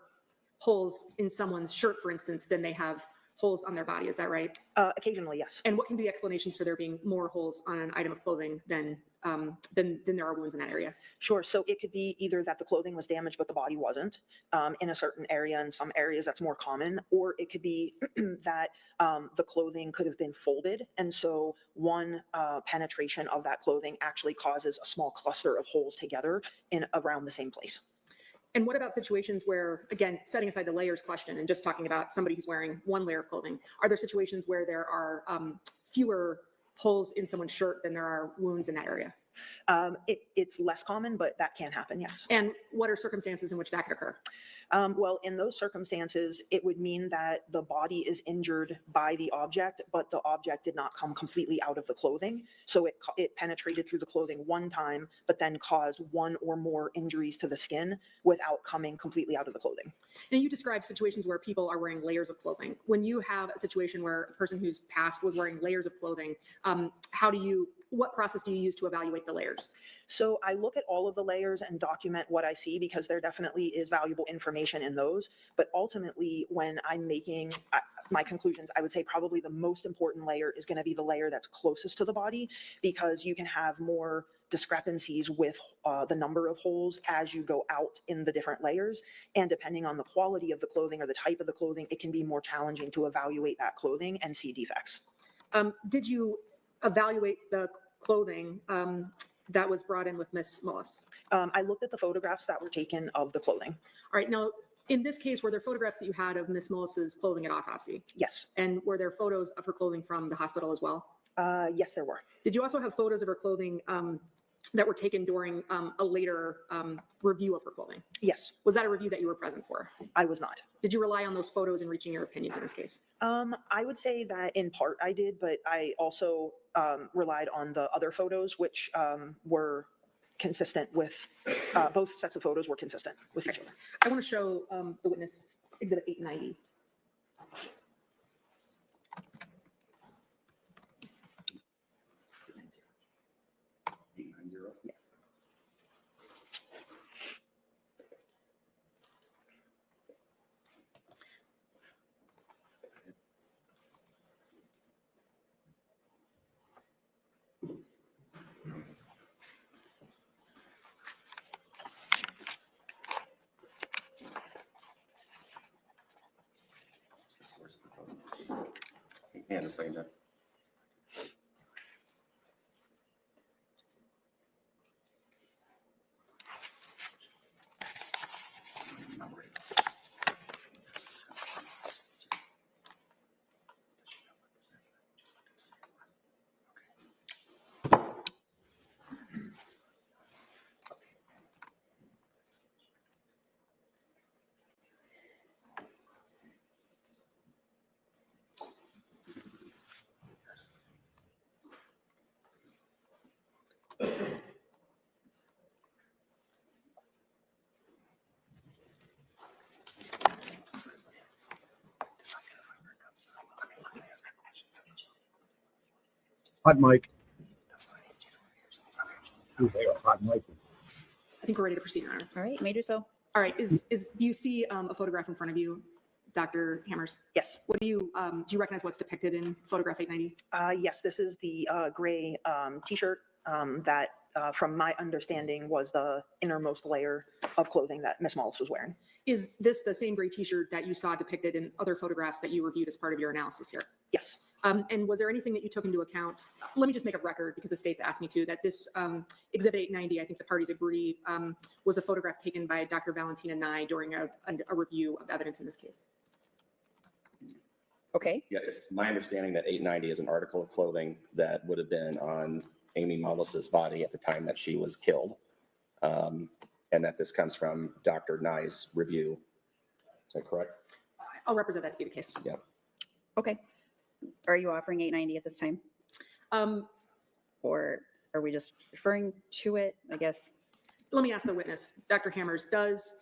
holes in someone's shirt, for instance, than they have holes on their body. Is that right? Occasionally, yes. And what can be explanations for there being more holes on an item of clothing than there are wounds in that area? Sure. So it could be either that the clothing was damaged, but the body wasn't in a certain area. In some areas, that's more common. Or it could be that the clothing could have been folded. And so one penetration of that clothing actually causes a small cluster of holes together in around the same place. And what about situations where, again, setting aside the layers question and just talking about somebody who's wearing one layer of clothing, are there situations where there are fewer holes in someone's shirt than there are wounds in that area? It's less common, but that can happen, yes. And what are circumstances in which that could occur? Well, in those circumstances, it would mean that the body is injured by the object, but the object did not come completely out of the clothing. So it penetrated through the clothing one time, but then caused one or more injuries to the skin without coming completely out of the clothing. Now, you described situations where people are wearing layers of clothing. When you have a situation where a person who's passed was wearing layers of clothing, what process do you use to evaluate the layers? So I look at all of the layers and document what I see, because there definitely is valuable information in those. But ultimately, when I'm making my conclusions, I would say probably the most important layer is going to be the layer that's closest to the body, because you can have more discrepancies with the number of holes as you go out in the different layers. And depending on the quality of the clothing or the type of the clothing, it can be more challenging to evaluate that clothing and see defects. Did you evaluate the clothing that was brought in with Ms. Mullis? I looked at the photographs that were taken of the clothing. All right. Now, in this case, were there photographs that you had of Ms. Mullis's clothing at autopsy? Yes. And were there photos of her clothing from the hospital as well? Yes, there were. Did you also have photos of her clothing that were taken during a later review of her clothing? Yes. Was that a review that you were present for? I was not. Did you rely on those photos in reaching your opinions in this case? I would say that in part I did, but I also relied on the other photos, which were consistent with, both sets of photos were consistent with each other. I want to show the witness exhibit 890. Yes. What's the source of the photo? Yeah, just a second, Jeff. It's not right. Hot mic. Ooh, they are hot mic. I think we're ready to proceed, Your Honor. All right, may do so. All right, do you see a photograph in front of you, Dr. Hammers? Yes. What do you recognize what's depicted in photograph 890? Yes, this is the gray t-shirt that, from my understanding, was the innermost layer of clothing that Miss Mullis was wearing. Is this the same gray t-shirt that you saw depicted in other photographs that you reviewed as part of your analysis here? Yes. And was there anything that you took into account? Let me just make a record, because the state's asked me to, that this Exhibit 890, I think the parties agree, was a photograph taken by Dr. Valentina Nye during a review of evidence in this case. Okay, Yeah, it's my understanding that 890 is an article of clothing that would have been on Amy Mullis's body at the time that she was killed. And that this comes from Dr. Nye's review. Is that correct? I'll represent that to be the case. Yeah. okay. Are you offering 890 at this time? Or are we just referring to it, I guess? Let me ask the witness, Dr. Hammers, does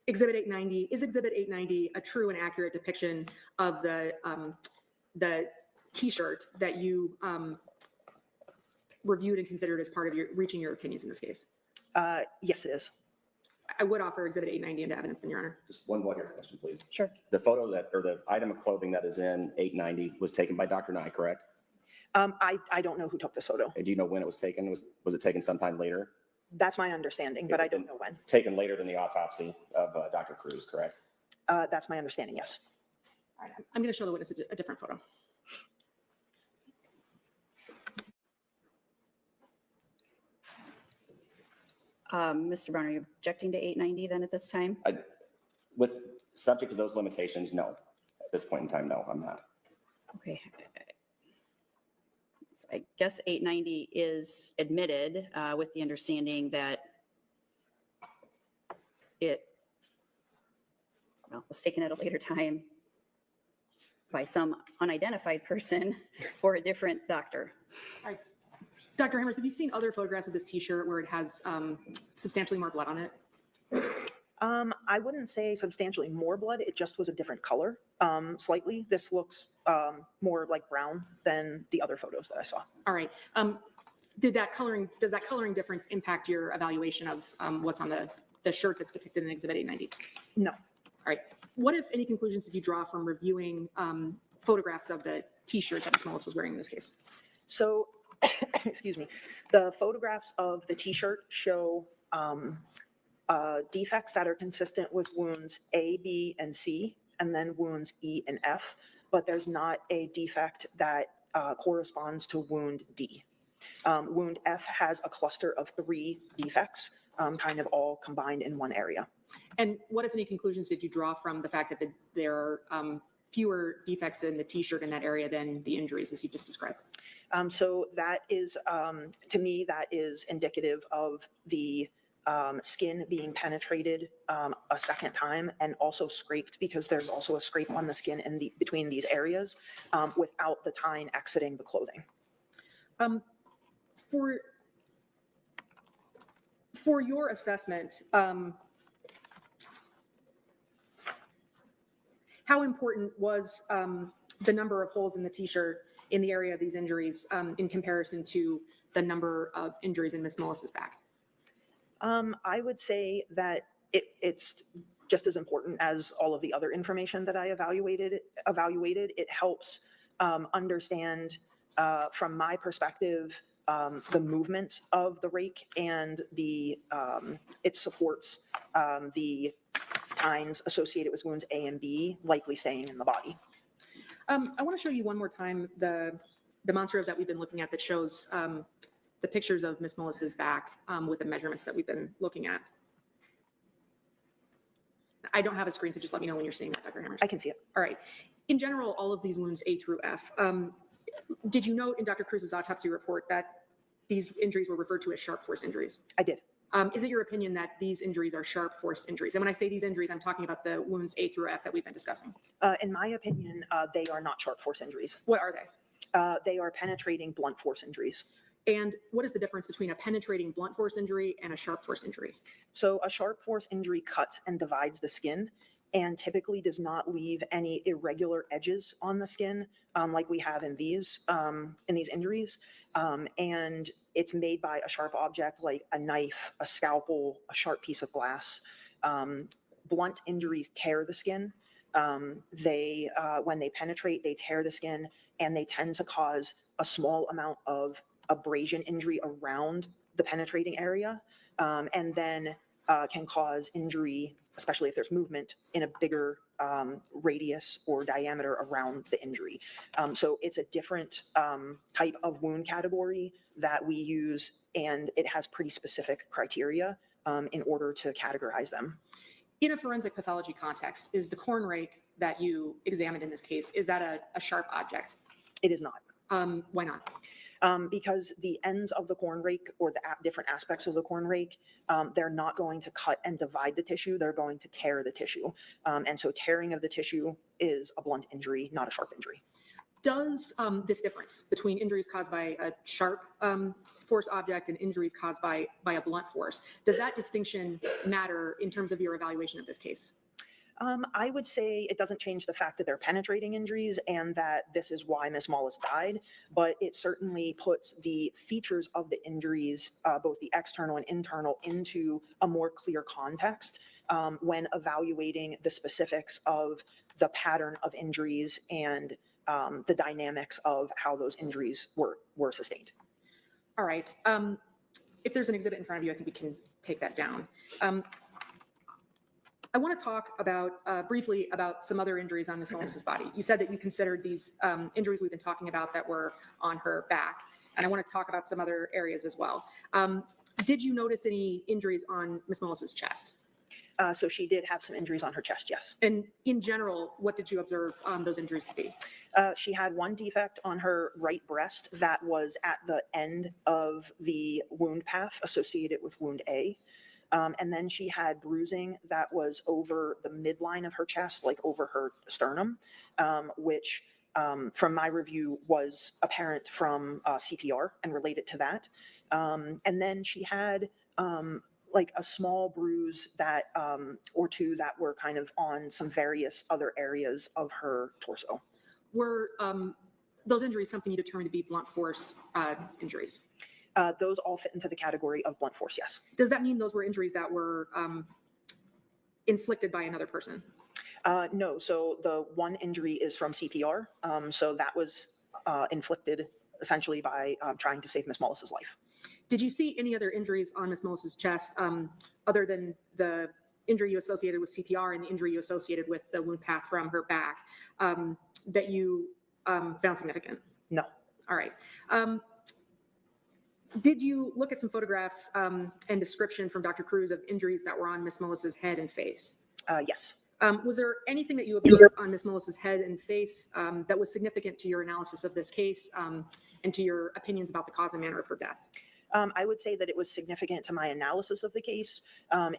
Exhibit 890 a true and accurate depiction of the T-shirt that you reviewed and considered as part of your reaching your opinions in this case? Yes, it is. I would offer Exhibit 890 into evidence, then, Your Honor. Just one more question, please. Sure. The photo that, or the item of clothing that is in 890 was taken by Dr. Nye, correct? I don't know who took this photo. And do you know when it was taken? Was it taken sometime lader? That's my understanding, but I don't know when. Taken later than the autopsy of Dr. Cruz, correct? That's my understanding, yes. All right, I'm going to show the witness a different photo. Mr. Brown, are you objecting to 890 then at this time? With subject to those limitations, no. At this point in time, no, I'm not. Okay. So I guess 890 is admitted with the understanding that it was taken at a later time by some unidentified person or a different doctor. All right. Dr. Hammers, have you seen other photographs of this T-shirt where it has substantially more blood on it? I wouldn't say substantially more blood. It just was a different color, slightly. This looks more like brown than the other photos that I saw. All right. Does that coloring difference impact your evaluation of what's on the shirt that's depicted in Exhibit 890? No. All right. What, if any, conclusions did you draw from reviewing photographs of the T-shirt that Ms. Mullis was wearing in this case? So, excuse me, the photographs of the T-shirt show defects that are consistent with wounds A, B, and C, and then wounds E and F, but there's not a defect that corresponds to wound D. Wound F has a cluster of 3 defects, kind of all combined in one area. And what, if any, conclusions did you draw from the fact that there are fewer defects in the T-shirt in that area than the injuries, as you just described? So that is, to me, that is indicative of the skin being penetrated a second time and also scraped, because there's also a scrape on the skin in between these areas without the tine exiting the clothing. For your assessment, how important was the number of holes in the T-shirt in the area of these injuries in comparison to the number of injuries in Ms. Mullis's back? I would say that it's just as important as all of the other information that I evaluated. It helps understand, from my perspective, the movement of the rake, and it supports the tines associated with wounds A and B likely staying in the body. I want to show you one more time the demonstrative that we've been looking at that shows the pictures of Ms. Mullis's back with the measurements that we've been looking at. I don't have a screen, so just let me know when you're seeing that, Dr. Hammers. I can see it. All right. In general, all of these wounds A through F, did you note in Dr. Cruz's autopsy report that these injuries were referred to as sharp force injuries? I did. Is it your opinion that these injuries are sharp force injuries? And when I say these injuries, I'm talking about the wounds A through F that we've been discussing. In my opinion, they are not sharp force injuries. What are they? They are penetrating blunt force injuries. And what is the difference between a penetrating blunt force injury and a sharp force injury? So a sharp force injury cuts and divides the skin. and typically does not leave any irregular edges on the skin like we have in these injuries. And it's made by a sharp object like a knife, a scalpel, a sharp piece of glass. Blunt injuries tear the skin. When they penetrate, they tear the skin, and they tend to cause a small amount of abrasion injury around the penetrating area, and then can cause injury, especially if there's movement, in a bigger radius or diameter around the injury. So it's a different type of wound category that we use, and it has pretty specific criteria in order to categorize them. In a forensic pathology context, is the corn rake that you examined in this case, is that a sharp object? It is not. Why not? Because the ends of the corn rake, or the different aspects of the corn rake, they're not going to cut and divide the tissue, they're going to tear the tissue. And so tearing of the tissue is a blunt injury, not a sharp injury. Does this difference between injuries caused by a sharp force object and injuries caused by a blunt force, does that distinction matter in terms of your evaluation of this case? I would say it doesn't change the fact that they're penetrating injuries and that this is why Ms. Mullis died, but it certainly puts the features of the injuries, both the external and internal, into a more clear context when evaluating the specifics of the pattern of injuries and the dynamics of how those injuries were sustained. All right. If there's an exhibit in front of you, I think we can take that down. I want to talk about briefly about some other injuries on Ms. Mullis's body. You said that you considered these injuries we've been talking about that were on her back, and I want to talk about some other areas as well. Did you notice any injuries on Ms. Mullis's chest? So she did have some injuries on her chest, yes. And in general, what did you observe those injuries to be? She had one defect on her right breast that was at the end of the wound path associated with wound A. And then she had bruising that was over the midline of her chest, like over her sternum, which from my review was apparent from CPR and related to that. And then she had like a small bruise that or two that were kind of on some various other areas of her torso. Were those injuries something you determined to be blunt force injuries? Those all fit into the category of blunt force, yes. Does that mean those were injuries that were inflicted by another person? No, so the one injury is from CPR. So that was inflicted essentially by trying to save Ms. Mullis's life. Did you see any other injuries on Ms. Mullis's chest other than the injury you associated with CPR and the injury you associated with the wound path from her back that you found significant? No. All right. Did you look at some photographs and description from Dr. Cruz of injuries that were on Ms. Mullis's head and face? Yes. Was there anything that you observed on Ms. Mullis's head and face that was significant to your analysis of this case and to your opinions about the cause and manner of her death? I would say that it was significant to my analysis of the case.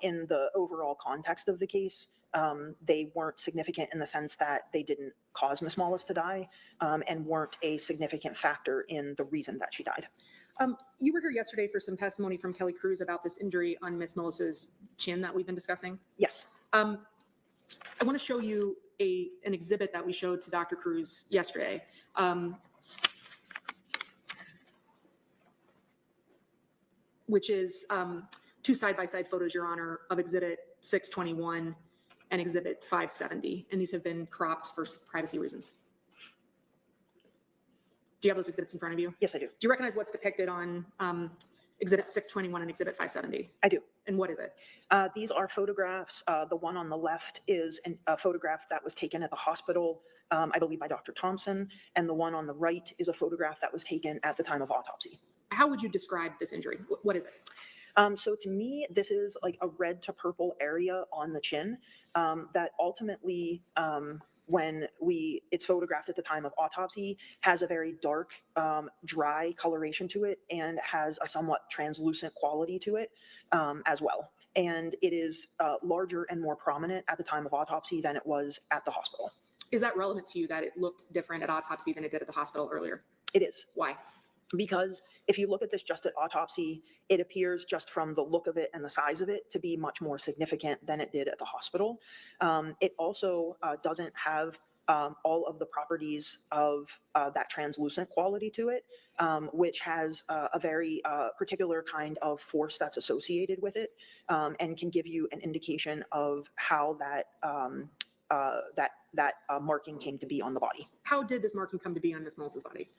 In the overall context of the case, they weren't significant in the sense that they didn't cause Ms. Mullis to die and weren't a significant factor in the reason that she died. You were here yesterday for some testimony from Kelly Cruz about this injury on Ms. Mullis's chin that we've been discussing. Yes. I want to show you an exhibit that we showed to Dr. Cruz yesterday. Which is two side-by-side photos, Your Honor, of Exhibit 621 and Exhibit 570. And these have been cropped for privacy reasons. Do you have those exhibits in front of you? Yes, I do. Do you recognize what's depicted on Exhibit 621 and Exhibit 570? I do. And what is it? These are photographs. The one on the left is a photograph that was taken at the hospital, I believe by Dr. Thompson. And the one on the right is a photograph that was taken at the time of autopsy. How would you describe this injury? What is it? So to me, this is like a red to purple area on the chin that ultimately, when it's photographed at the time of autopsy, has a very dark, dry coloration to it and has a somewhat translucent quality to it as well. And it is larger and more prominent at the time of autopsy than it was at the hospital. Is that relevant to you that it looked different at autopsy than it did at the hospital earlier? It is. Why? Because if you look at this just at autopsy, it appears just from the look of it and the size of it to be much more significant than it did at the hospital. It also doesn't have all of the properties of that translucent quality to it, which has a very particular kind of force that's associated with it, and can give you an indication of how that marking came to be on the body. How did this marking come to be on Ms. Mullis's body?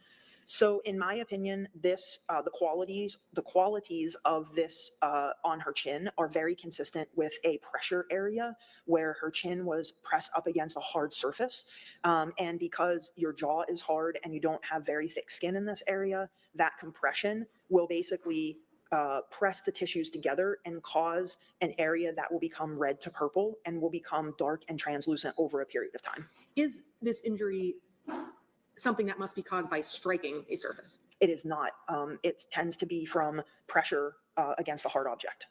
So in my opinion, this the qualities of this on her chin are very consistent with a pressure area where her chin was pressed up against a hard surface. And because your jaw is hard and you don't have very thick skin in this area, that compression will basically press the tissues together and cause an area that will become red to purple and will become dark and translucent over a period of time. Is this injury something that must be caused by striking a surface? It is not. It tends to be from pressure against a hard object.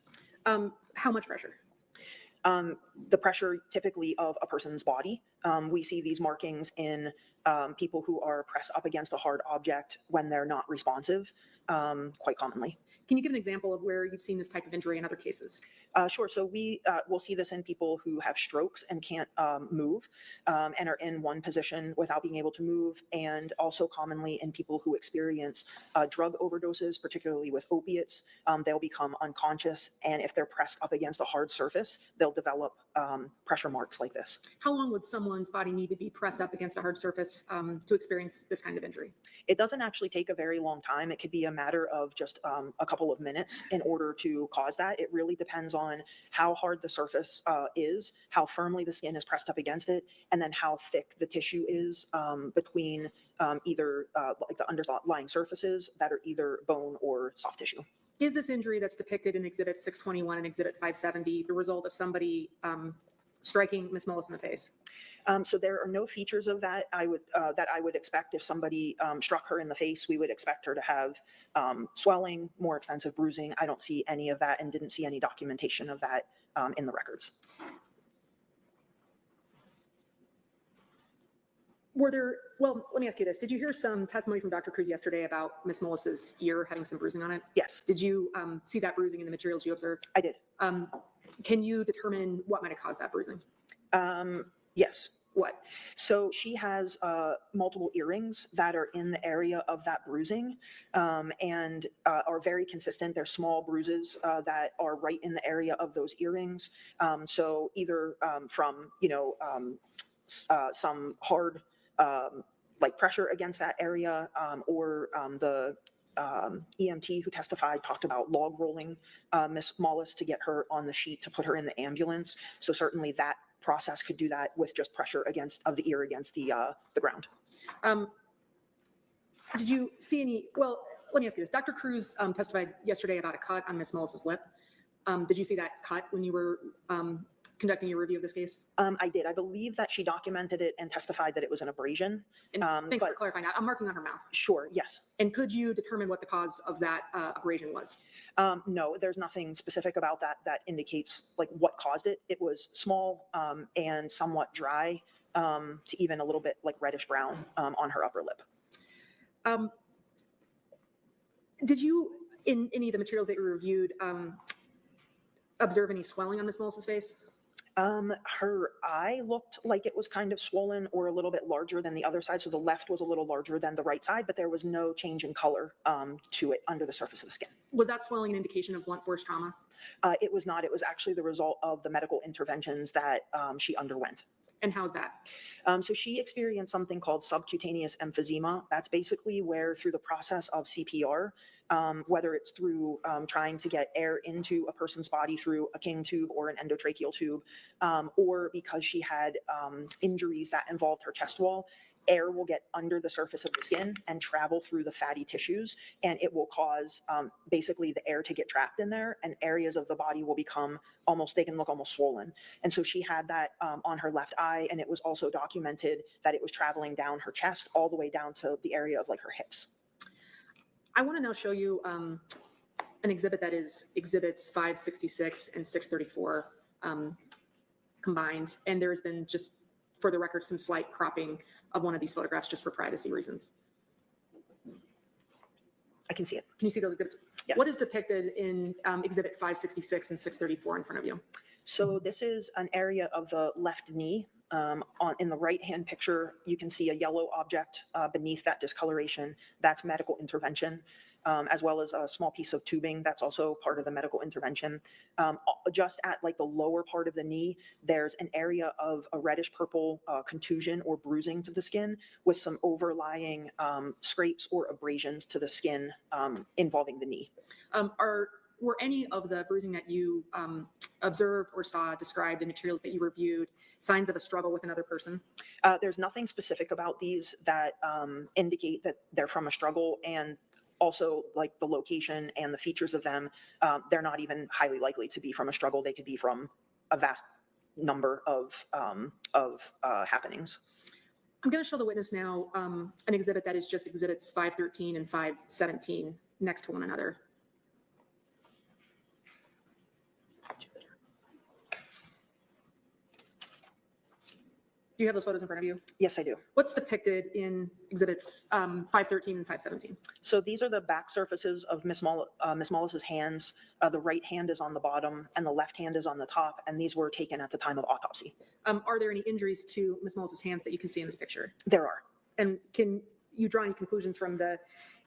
How much pressure? The pressure typically of a person's body. We see these markings in people who are pressed up against a hard object when they're not responsive, quite commonly. Can you give an example of where you've seen this type of injury in other cases? Sure. So we will see this in people who have strokes and can't move and are in one position without being able to move, and also commonly in people who experience drug overdoses, particularly with opiates. They'll become unconscious, and if they're pressed up against a hard surface, they'll develop pressure marks like this. How long would someone's body need to be pressed up against a hard surface to experience this kind of injury? It doesn't actually take a very long time. It could be a matter of just a couple of minutes in order to cause that. It really depends on how hard the surface is, how firmly the skin is pressed up against it, and then how thick the tissue is between either like the underlying surfaces that are either bone or soft tissue. Is this injury that's depicted in Exhibit 621 and Exhibit 570 the result of somebody striking Ms. Mullis in the face? So there are no features of that I would expect if somebody struck her in the face. We would expect her to have swelling, more extensive bruising. I don't see any of that and didn't see any documentation of that in the records. Well, let me ask you this. Did you hear some testimony from Dr. Cruz yesterday about Ms. Mullis's ear having some bruising on it? Yes, Did you see that bruising in the materials you observed? I did. Can you determine what might have caused that bruising? Yes. What? So she has multiple earrings that are in the area of that bruising and are very consistent. They're small bruises that are right in the area of those earrings. So either from, some hard like pressure against that area or the EMT who testified talked about log rolling Miss Mullis to get her on the sheet to put her in the ambulance. So certainly that process could do that with just pressure of the ear against the ground. Did you see any? Well, let me ask you this. Dr. Cruz testified yesterday about a cut on Miss Mullis's lip. Did you see that cut when you were conducting your review of this case? I did. I believe that she documented it and testified that it was an abrasion. And thanks for clarifying that. I'm marking on her mouth. Sure, yes. And could you determine what the cause of that abrasion was? No, there's nothing specific about that indicates like what caused it. It was small and somewhat dry to even a little bit like reddish brown on her upper lip. Did you, in any of the materials that you reviewed, observe any swelling on Miss Mullis's face? Her eye looked like it was kind of swollen or a little bit larger than the other side. So the left was a little larger than the right side, but there was no change in color to it under the surface of the skin. Was that swelling an indication of blunt force trauma? It was not. It was actually the result of the medical interventions that she underwent. And how's that? So she experienced something called subcutaneous emphysema. That's basically where through the process of CPR, whether it's through trying to get air into a person's body through a King tube or an endotracheal tube, or because she had injuries that involved her chest wall, air will get under the surface of the skin and travel through the fatty tissues, and it will cause basically the air to get trapped in there, and areas of the body will become they can look almost swollen. And so she had that on her left eye, and it was also documented that it was traveling down her chest all the way down to the area of like her hips. I want to now show you an exhibit that is Exhibits 566 and 634 combined, and there's been, just for the record, some slight cropping of one of these photographs just for privacy reasons. I can see it. Can you see those exhibits? Yes. What is depicted in Exhibit 566 and 634 in front of you? So this is an area of the left knee. In the right-hand picture, you can see a yellow object beneath that discoloration. That's medical intervention, as well as a small piece of tubing. That's also part of the medical intervention. Just at like the lower part of the knee, there's an area of a reddish purple contusion or bruising to the skin with some overlying scrapes or abrasions to the skin involving the knee. Were any of the bruising that you observed or saw described in materials that you reviewed signs of a struggle with another person? There's nothing specific about these that indicate that they're from a struggle, and also like the location and the features of them, they're not even highly likely to be from a struggle. They could be from a vast number of happenings. I'm going to show the witness now an exhibit that is just exhibits 513 and 517 next to one another. Do you have those photos in front of you? Yes, I do. What's depicted in exhibits 513 and 517? So these are the back surfaces of Miss Mullis's hands. The right hand is on the bottom and the left hand is on the top, and these were taken at the time of autopsy. Are there any injuries to Miss Mullis's hands that you can see in this picture? There are. And can you draw any conclusions from the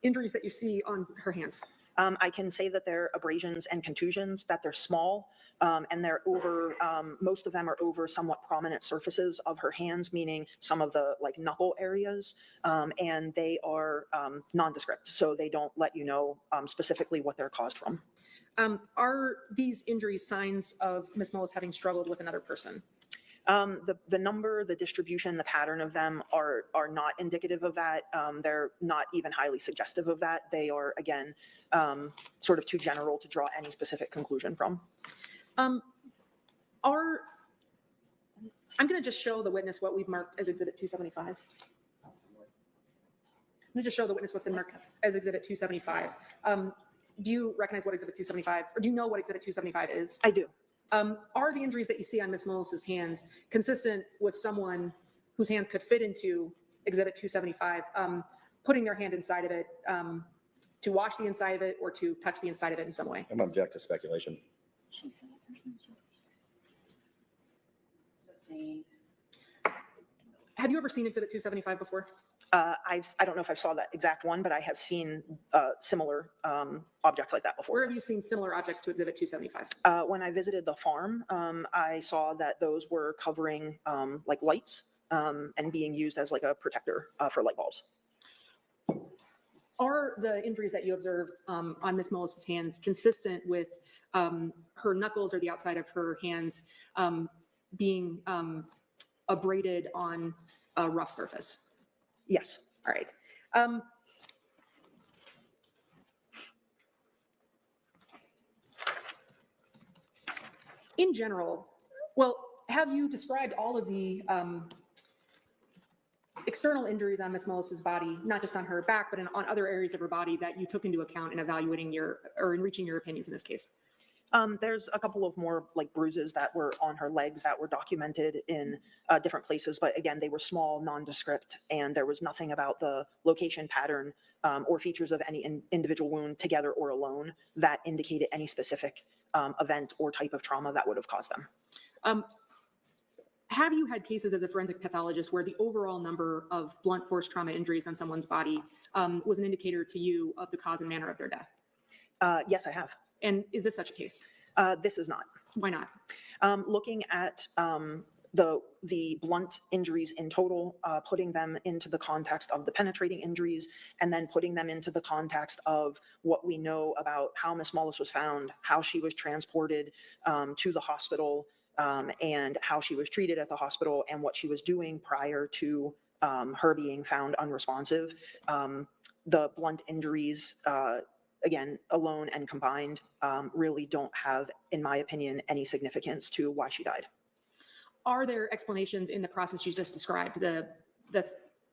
injuries that you see on her hands? I can say that they're abrasions and contusions, that they're small, and they're over, most of them are over somewhat prominent surfaces of her hands, meaning some of the like knuckle areas, and they are nondescript, so they don't let you know specifically what they're caused from. Are these injuries signs of Miss Mullis having struggled with another person? The number, the distribution, the pattern of them are not indicative of that. They're not even highly suggestive of that. They are, again, sort of too general to draw any specific conclusion from. I'm going to just show the witness what we've marked as Exhibit 275. I'm going to just show the witness what's been marked as Exhibit 275. Do you recognize what Exhibit 275, or do you know what Exhibit 275 is? I do. Are the injuries that you see on Miss Mullis's hands consistent with someone whose hands could fit into Exhibit 275, putting their hand inside of it to wash the inside of it or to touch the inside of it in some way? I'm object to speculation. Have you ever seen Exhibit 275 before? I don't know if I saw that exact one, but I have seen similar objects like that before. Where have you seen similar objects to Exhibit 275? When I visited the farm, I saw that those were covering like lights and being used as like a protector for light bulbs. Are the injuries that you observed on Miss Mullis's hands consistent with her knuckles or the outside of her hands being abraded on a rough surface? Yes. All right. In general, well, have you described all of the external injuries on Miss Mullis's body, not just on her back, but on other areas of her body that you took into account in evaluating in reaching your opinions in this case? There's a couple of more like bruises that were on her legs that were documented in different places, but again, they were small, nondescript, and there was nothing about the location, pattern, or features of any individual wound together or alone that indicated any specific event or type of trauma that would have caused them. Have you had cases as a forensic pathologist where the overall number of blunt force trauma injuries on someone's body was an indicator to you of the cause and manner of their death? Yes, I have. And is this such a case? This is not. Why not? Looking at the blunt injuries in total, putting them into the context of the penetrating injuries, and then putting them into the context of what we know about how Miss Mullis was found, how she was transported to the hospital, and how she was treated at the hospital, and what she was doing prior to her being found unresponsive. The blunt injuries, again, alone and combined, really don't have, in my opinion, any significance to why she died. Are there explanations in the process you just described,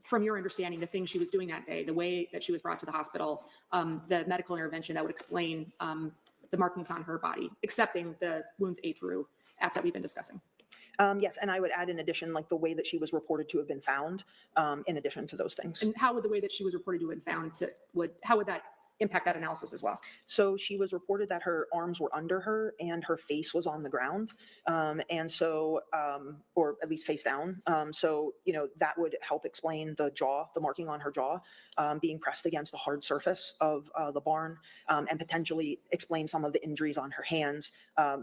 from your understanding, the things she was doing that day, the way that she was brought to the hospital, the medical intervention that would explain the markings on her body, accepting the wounds A through F that we've been discussing? Yes, and I would add in addition, like the way that she was reported to have been found, in addition to those things. And how would the way that she was reported to have been found how would that impact that analysis as well? So she was reported that her arms were under her and her face was on the ground. Or at least face down. So, that would help explain the jaw, the marking on her jaw, being pressed against the hard surface of the barn, and potentially explain some of the injuries on her hands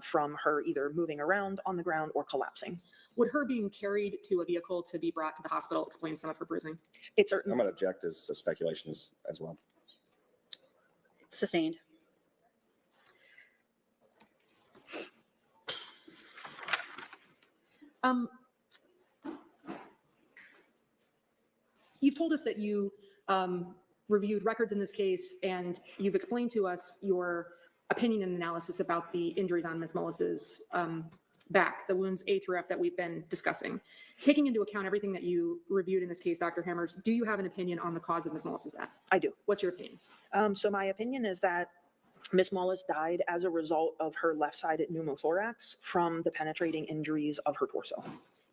from her either moving around on the ground or collapsing. Would her being carried to a vehicle to be brought to the hospital explain some of her bruising? It's I'm going to object as speculation as well. Sustained. You've told us that you reviewed records in this case, and you've explained to us your opinion and analysis about the injuries on Ms. Mullis's back, the wounds A through F that we've been discussing. Taking into account everything that you reviewed in this case, Dr. Hammers, do you have an opinion on the cause of Ms. Mullis's death? I do. What's your opinion? So my opinion is that Ms. Mullis died as a result of her left-sided pneumothorax from the penetrating injuries of her torso.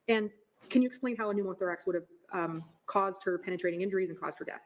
And can you explain how a pneumothorax would have caused her penetrating injuries and caused her death?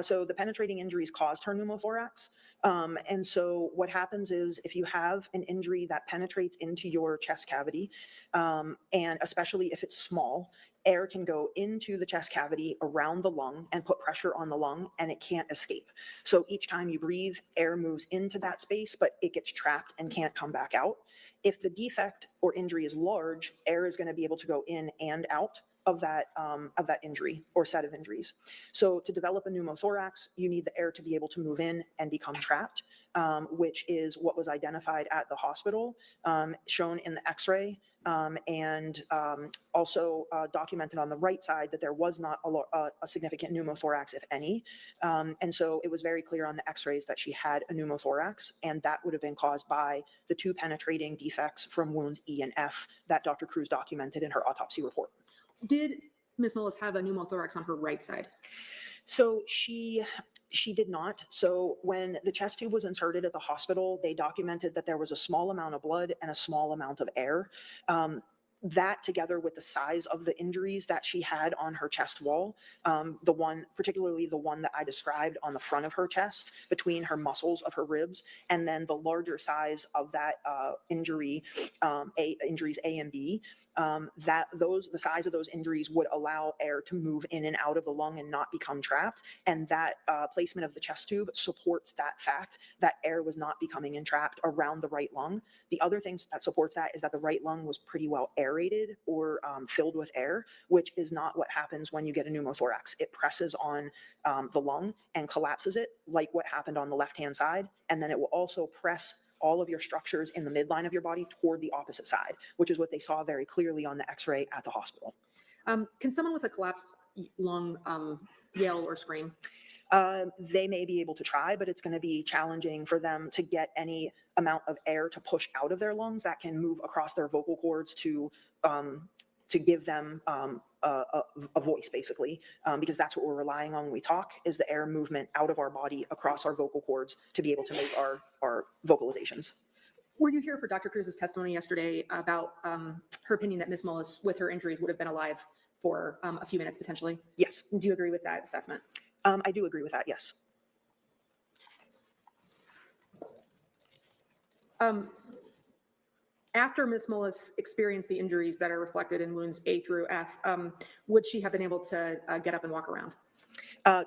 So the penetrating injuries caused her pneumothorax. And so what happens is if you have an injury that penetrates into your chest cavity, and especially if it's small, air can go into the chest cavity around the lung and put pressure on the lung, and it can't escape. So each time you breathe, air moves into that space, but it gets trapped and can't come back out. If the defect or injury is large, air is going to be able to go in and out of that injury or set of injuries. So to develop a pneumothorax, you need the air to be able to move in and become trapped, which is what was identified at the hospital, shown in the x-ray, and also documented on the right side that there was not a significant pneumothorax, if any. And so it was very clear on the x-rays that she had a pneumothorax, and that would have been caused by the two penetrating defects from wounds E and F that Dr. Cruz documented in her autopsy report. Did Ms. Mullis have a pneumothorax on her right side? So she did not. So when the chest tube was inserted at the hospital, they documented that there was a small amount of blood and a small amount of air. That together with the size of the injuries that she had on her chest wall, particularly the one that I described on the front of her chest between her muscles of her ribs, and then the larger size of that injuries A and B, the size of those injuries would allow air to move in and out of the lung and not become trapped. And that placement of the chest tube supports that fact that air was not becoming entrapped around the right lung. The other things that supports that is that the right lung was pretty well aerated or filled with air, which is not what happens when you get a pneumothorax. It presses on the lung and collapses it, like what happened on the left-hand side. And then it will also press all of your structures in the midline of your body toward the opposite side, which is what they saw very clearly on the x-ray at the hospital. Can someone with a collapsed lung yell or scream? They may be able to try, but it's going to be challenging for them to get any amount of air to push out of their lungs that can move across their vocal cords to give them a voice, basically, because that's what we're relying on when we talk, is the air movement out of our body across our vocal cords to be able to make our vocalizations. Were you here for Dr. Cruz's testimony yesterday about her opinion that Ms. Mullis, with her injuries, would have been alive for a few minutes potentially? Yes. Do you agree with that assessment? I do agree with that, yes. After Ms. Mullis experienced the injuries that are reflected in wounds A through F, would she have been able to get up and walk around?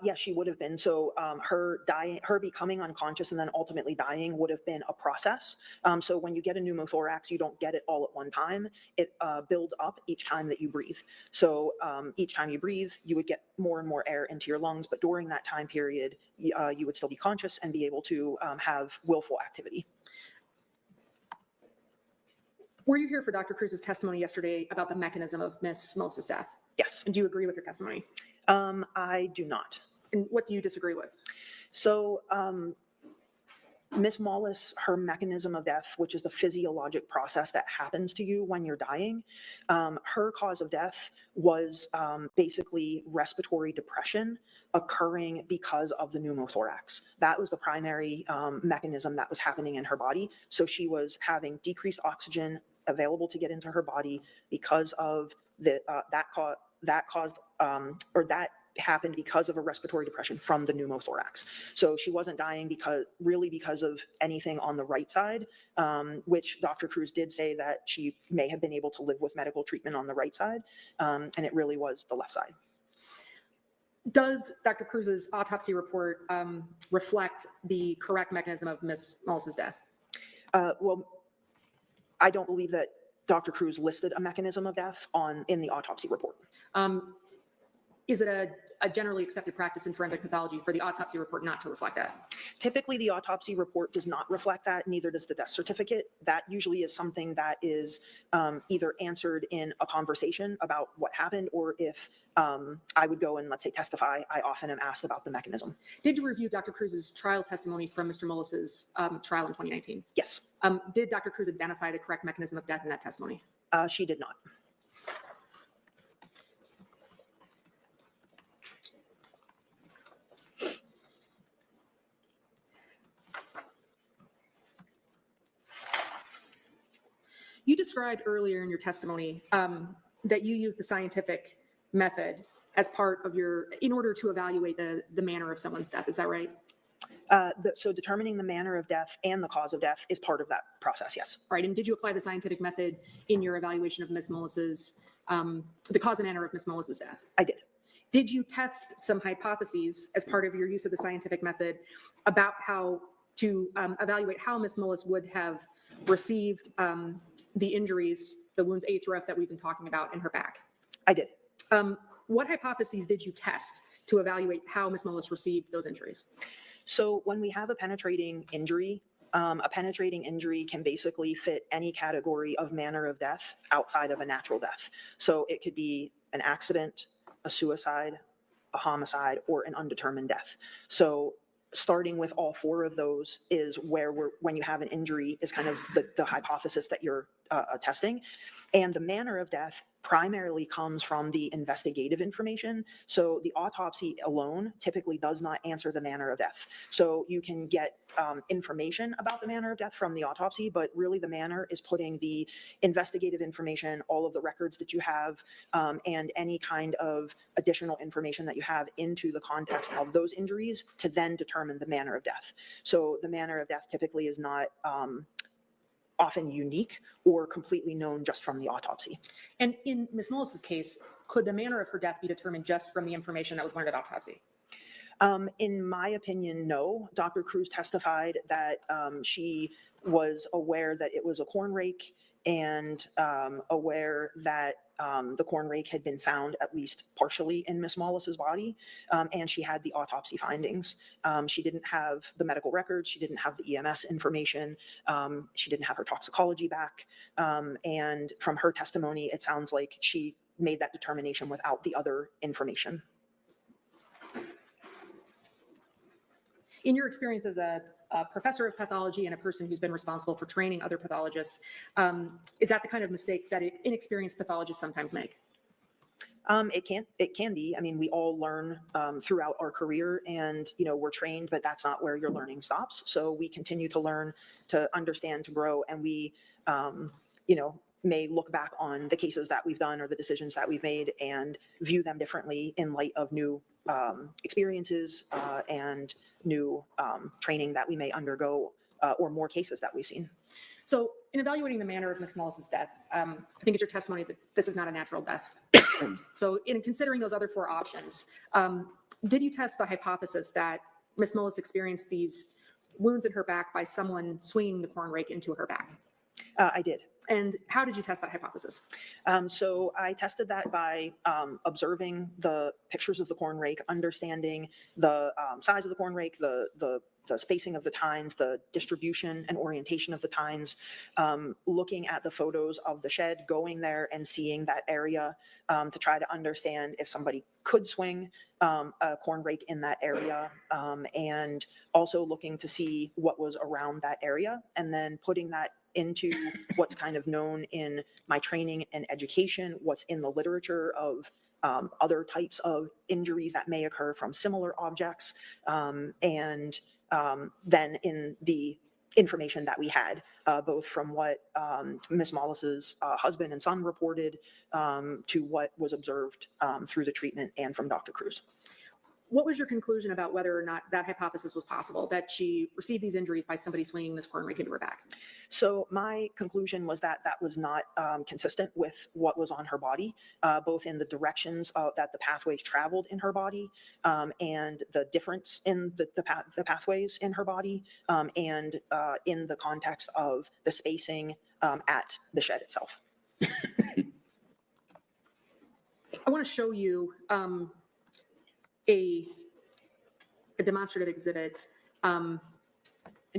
Yes, she would have been. So her becoming unconscious and then ultimately dying would have been a process. So when you get a pneumothorax, you don't get it all at one time. It builds up each time that you breathe. So each time you breathe, you would get more and more air into your lungs. But during that time period, you would still be conscious and be able to have willful activity. Were you here for Dr. Cruz's testimony yesterday about the mechanism of Ms. Mullis's death? Yes. And do you agree with her testimony? I do not. And what do you disagree with? So Ms. Mullis, her mechanism of death, which is the physiologic process that happens to you when you're dying, her cause of death was basically respiratory depression occurring because of the pneumothorax. That was the primary mechanism that was happening in her body. So she was having decreased oxygen available to get into her body because of that happened because of a respiratory depression from the pneumothorax. So she wasn't dying because of anything on the right side, which Dr. Cruz did say that she may have been able to live with medical treatment on the right side, and it really was the left side. Does Dr. Cruz's autopsy report reflect the correct mechanism of Ms. Mullis's death? Well, I don't believe that Dr. Cruz listed a mechanism of death in the autopsy report. Is it a generally accepted practice in forensic pathology for the autopsy report not to reflect that? Typically, the autopsy report does not reflect that, neither does the death certificate. That usually is something that is either answered in a conversation about what happened, or if I would go and, let's say, testify, I often am asked about the mechanism. Did you review Dr. Cruz's trial testimony from Mr. Mullis's trial in 2019? Yes, Did Dr. Cruz identify the correct mechanism of death in that testimony? she did not. You described earlier in your testimony that you use the scientific method as part of in order to evaluate the manner of someone's death. Is that right? So determining the manner of death and the cause of death is part of that process, yes. Right. And did you apply the scientific method in your evaluation of Ms. Mullis's, the cause and manner of Ms. Mullis's death? I did. Did you test some hypotheses as part of your use of the scientific method about how to evaluate how Ms. Mullis would have received the injuries, the wounds A through F that we've been talking about in her back? I did. What hypotheses did you test to evaluate how Ms. Mullis received those injuries? So when we have a penetrating injury can basically fit any category of manner of death outside of a natural death. So it could be an accident, a suicide, a homicide, or an undetermined death. So starting with all four of those is where when you have an injury is kind of the hypothesis that you're testing. And the manner of death primarily comes from the investigative information. So the autopsy alone typically does not answer the manner of death. So you can get information about the manner of death from the autopsy, but really the manner is putting the investigative information, all of the records that you have, and any kind of additional information that you have into the context of those injuries to then determine the manner of death. So the manner of death typically is not often unique or completely known just from the autopsy. And in Ms. Mullis's case, could the manner of her death be determined just from the information that was learned at autopsy? In my opinion, no. Dr. Cruz testified that she was aware that it was a corn rake and aware that the corn rake had been found at least partially in Ms. Mullis's body, and she had the autopsy findings. She didn't have the medical records, she didn't have the EMS information, she didn't have her toxicology back, and from her testimony, it sounds like she made that determination without the other information. In your experience as a professor of pathology and a person who's been responsible for training other pathologists, is that the kind of mistake that inexperienced pathologists sometimes make? It can be. I mean, we all learn throughout our career, and we're trained, but that's not where your learning stops. So we continue to learn, to understand, to grow, and we may look back on the cases that we've done or the decisions that we've made and view them differently in light of new experiences and new training that we may undergo or more cases that we've seen. So in evaluating the manner of Ms. Mullis's death, I think it's your testimony that this is not a natural death. So in considering those other four options, did you test the hypothesis that Ms. Mullis experienced these wounds in her back by someone swinging the corn rake into her back? I did. And how did you test that hypothesis? So I tested that by observing the pictures of the corn rake, understanding the size of the corn rake, the spacing of the tines, the distribution and orientation of the tines, looking at the photos of the shed, going there and seeing that area to try to understand if somebody could swing a corn rake in that area, and also looking to see what was around that area, and then putting that into what's kind of known in my training and education, what's in the literature of other types of injuries that may occur from similar objects, and then in the information that we had, both from what Ms. Mullis's husband and son reported to what was observed through the treatment and from Dr. Cruz. What was your conclusion about whether or not that hypothesis was possible, that she received these injuries by somebody swinging this corn rake into her back? So my conclusion was that that was not consistent with what was on her body, both in the directions that the pathways traveled in her body and the difference in the pathways in her body and in the context of the spacing at the shed itself. I want to show you a demonstrative exhibit. In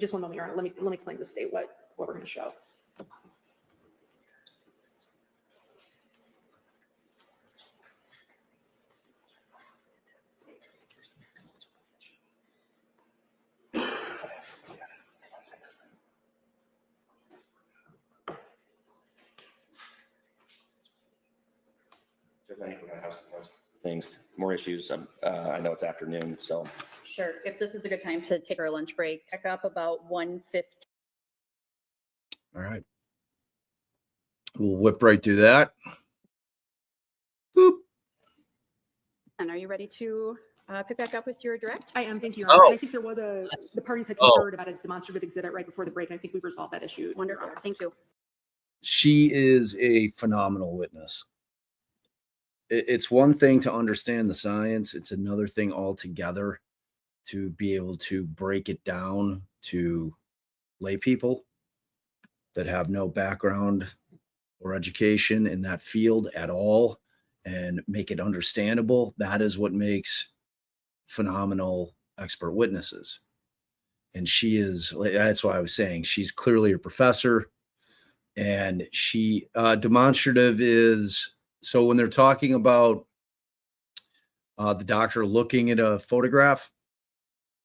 just one moment, Your Honor, let me explain to the state what we're going to show. I think we're gonna have some more things, more issues. I know it's afternoon, so. Sure. If this is a good time to take our lunch break, back up about 1:15. All right. We'll whip right through that. Boop. And are you ready to pick back up with your direct? I am, thank you, Your Honor. Oh. And I think there was the parties had conferred about a demonstrative exhibit right before the break. I think we've resolved that issue. Your Wonderful. Honor. Thank you. She is a phenomenal witness. It's one thing to understand the science. It's another thing altogether to be able to break it down to lay people that have no background or education in that field at all and make it understandable. That is what makes phenomenal expert witnesses. And she is, that's why I was saying she's clearly a professor. And she demonstrative is, so when they're talking about the doctor looking at a photograph,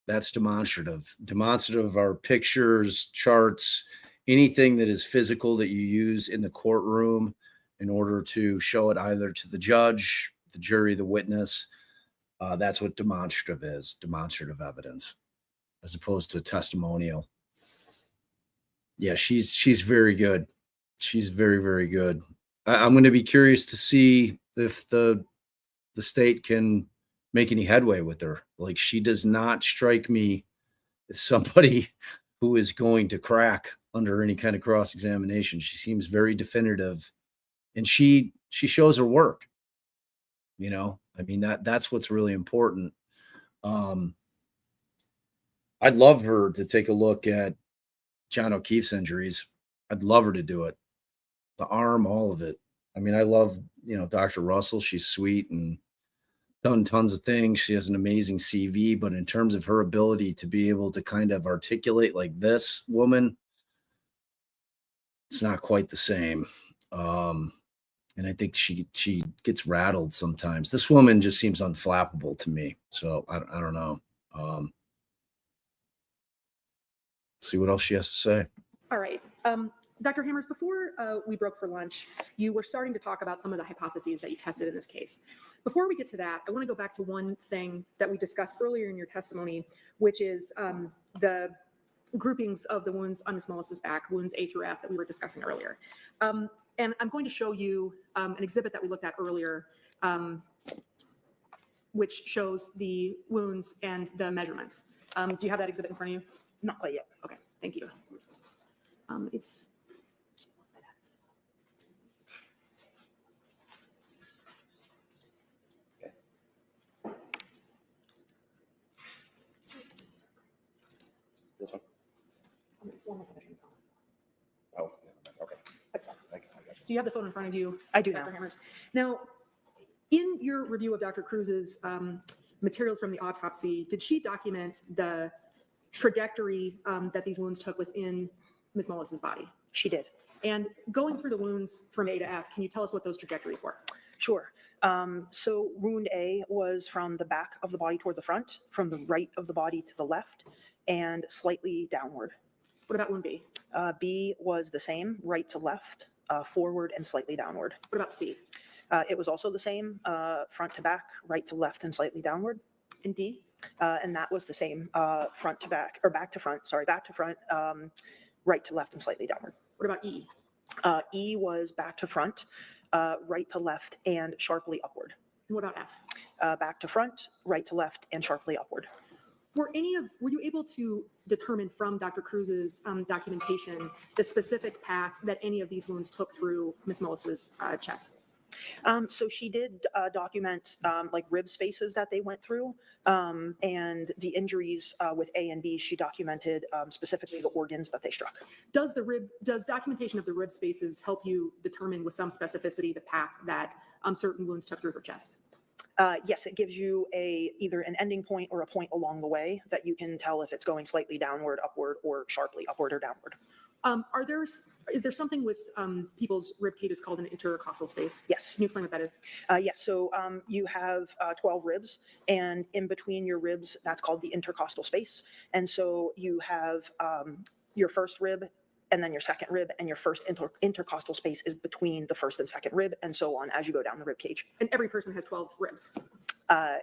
that's demonstrative. Demonstrative are pictures, charts, anything that is physical that you use in the courtroom in order to show it either to the judge, the jury, the witness. That's what demonstrative is, demonstrative evidence, as opposed to testimonial. Yeah, she's very good. She's very, very good. I'm going to be curious to see if the state can make any headway with her. Like, she does not strike me as somebody who is going to crack under any kind of cross-examination. She seems very definitive, and she shows her work. You know, I mean, that's what's really important. I'd love her to take a look at John O'Keefe's injuries. I'd love her to do it. The arm, all of it. I mean, I love, Dr. Russell. She's sweet and done tons of things. She has an amazing CV, but in terms of her ability to be able to kind of articulate like this woman, it's not quite the same. And I think she gets rattled sometimes. This woman just seems unflappable to me. So I don't know. See what else she has to say. All right. Dr. Hammers, before we broke for lunch, you were starting to talk about some of the hypotheses that you tested in this case. Before we get to that, I want to go back to one thing that we discussed earlier in your testimony, which is the groupings of the wounds on Ms. Mullis's back, wounds A through F that we were discussing earlier. And I'm going to show you an exhibit that we looked at earlier, which shows the wounds and the measurements. Do you have that exhibit in front of you? Not quite yet. Okay, thank you. It's This one? it's the one with the measurements on it. Oh, okay. That's fine. I got you. Do you have the phone in front of you? I do Dr. now. Hammers? Now, in your review of Dr. Cruz's materials from the autopsy, did she document the trajectory that these wounds took within Ms. Mullis's body? She did. And going through the wounds from A to F, can you tell us what those trajectories were? Sure. So wound A was from the back of the body toward the front, from the right of the body to the left, and slightly downward. What about wound B? B was the same, right to left, forward, and slightly downward. What about C? It was also the same, front to back, right to left, and slightly downward. And D? And that was the same, front to back, or back to front, sorry, back to front, right to left and slightly downward. What about E? E was back to front, right to left and sharply upward. And what about F? Back to front, right to left and sharply upward. Were you able to determine from Dr. Cruz's documentation the specific path that any of these wounds took through Ms. Mullis's chest? So she did document like rib spaces that they went through, and the injuries with A and B, she documented specifically the organs that they struck. Does documentation of the rib spaces help you determine with some specificity the path that certain wounds took through her chest? Yes, it gives you either an ending point or a point along the way that you can tell if it's going slightly downward, upward, or sharply upward or downward. Is there something with people's rib cages called an intercostal space? Yes. Can you explain what that is? Yes, so you have 12 ribs, and in between your ribs, that's called the intercostal space. And so you have your first rib, and then your second rib, and your first intercostal space is between the first and second rib, and so on as you go down the rib cage. And every person has 12 ribs.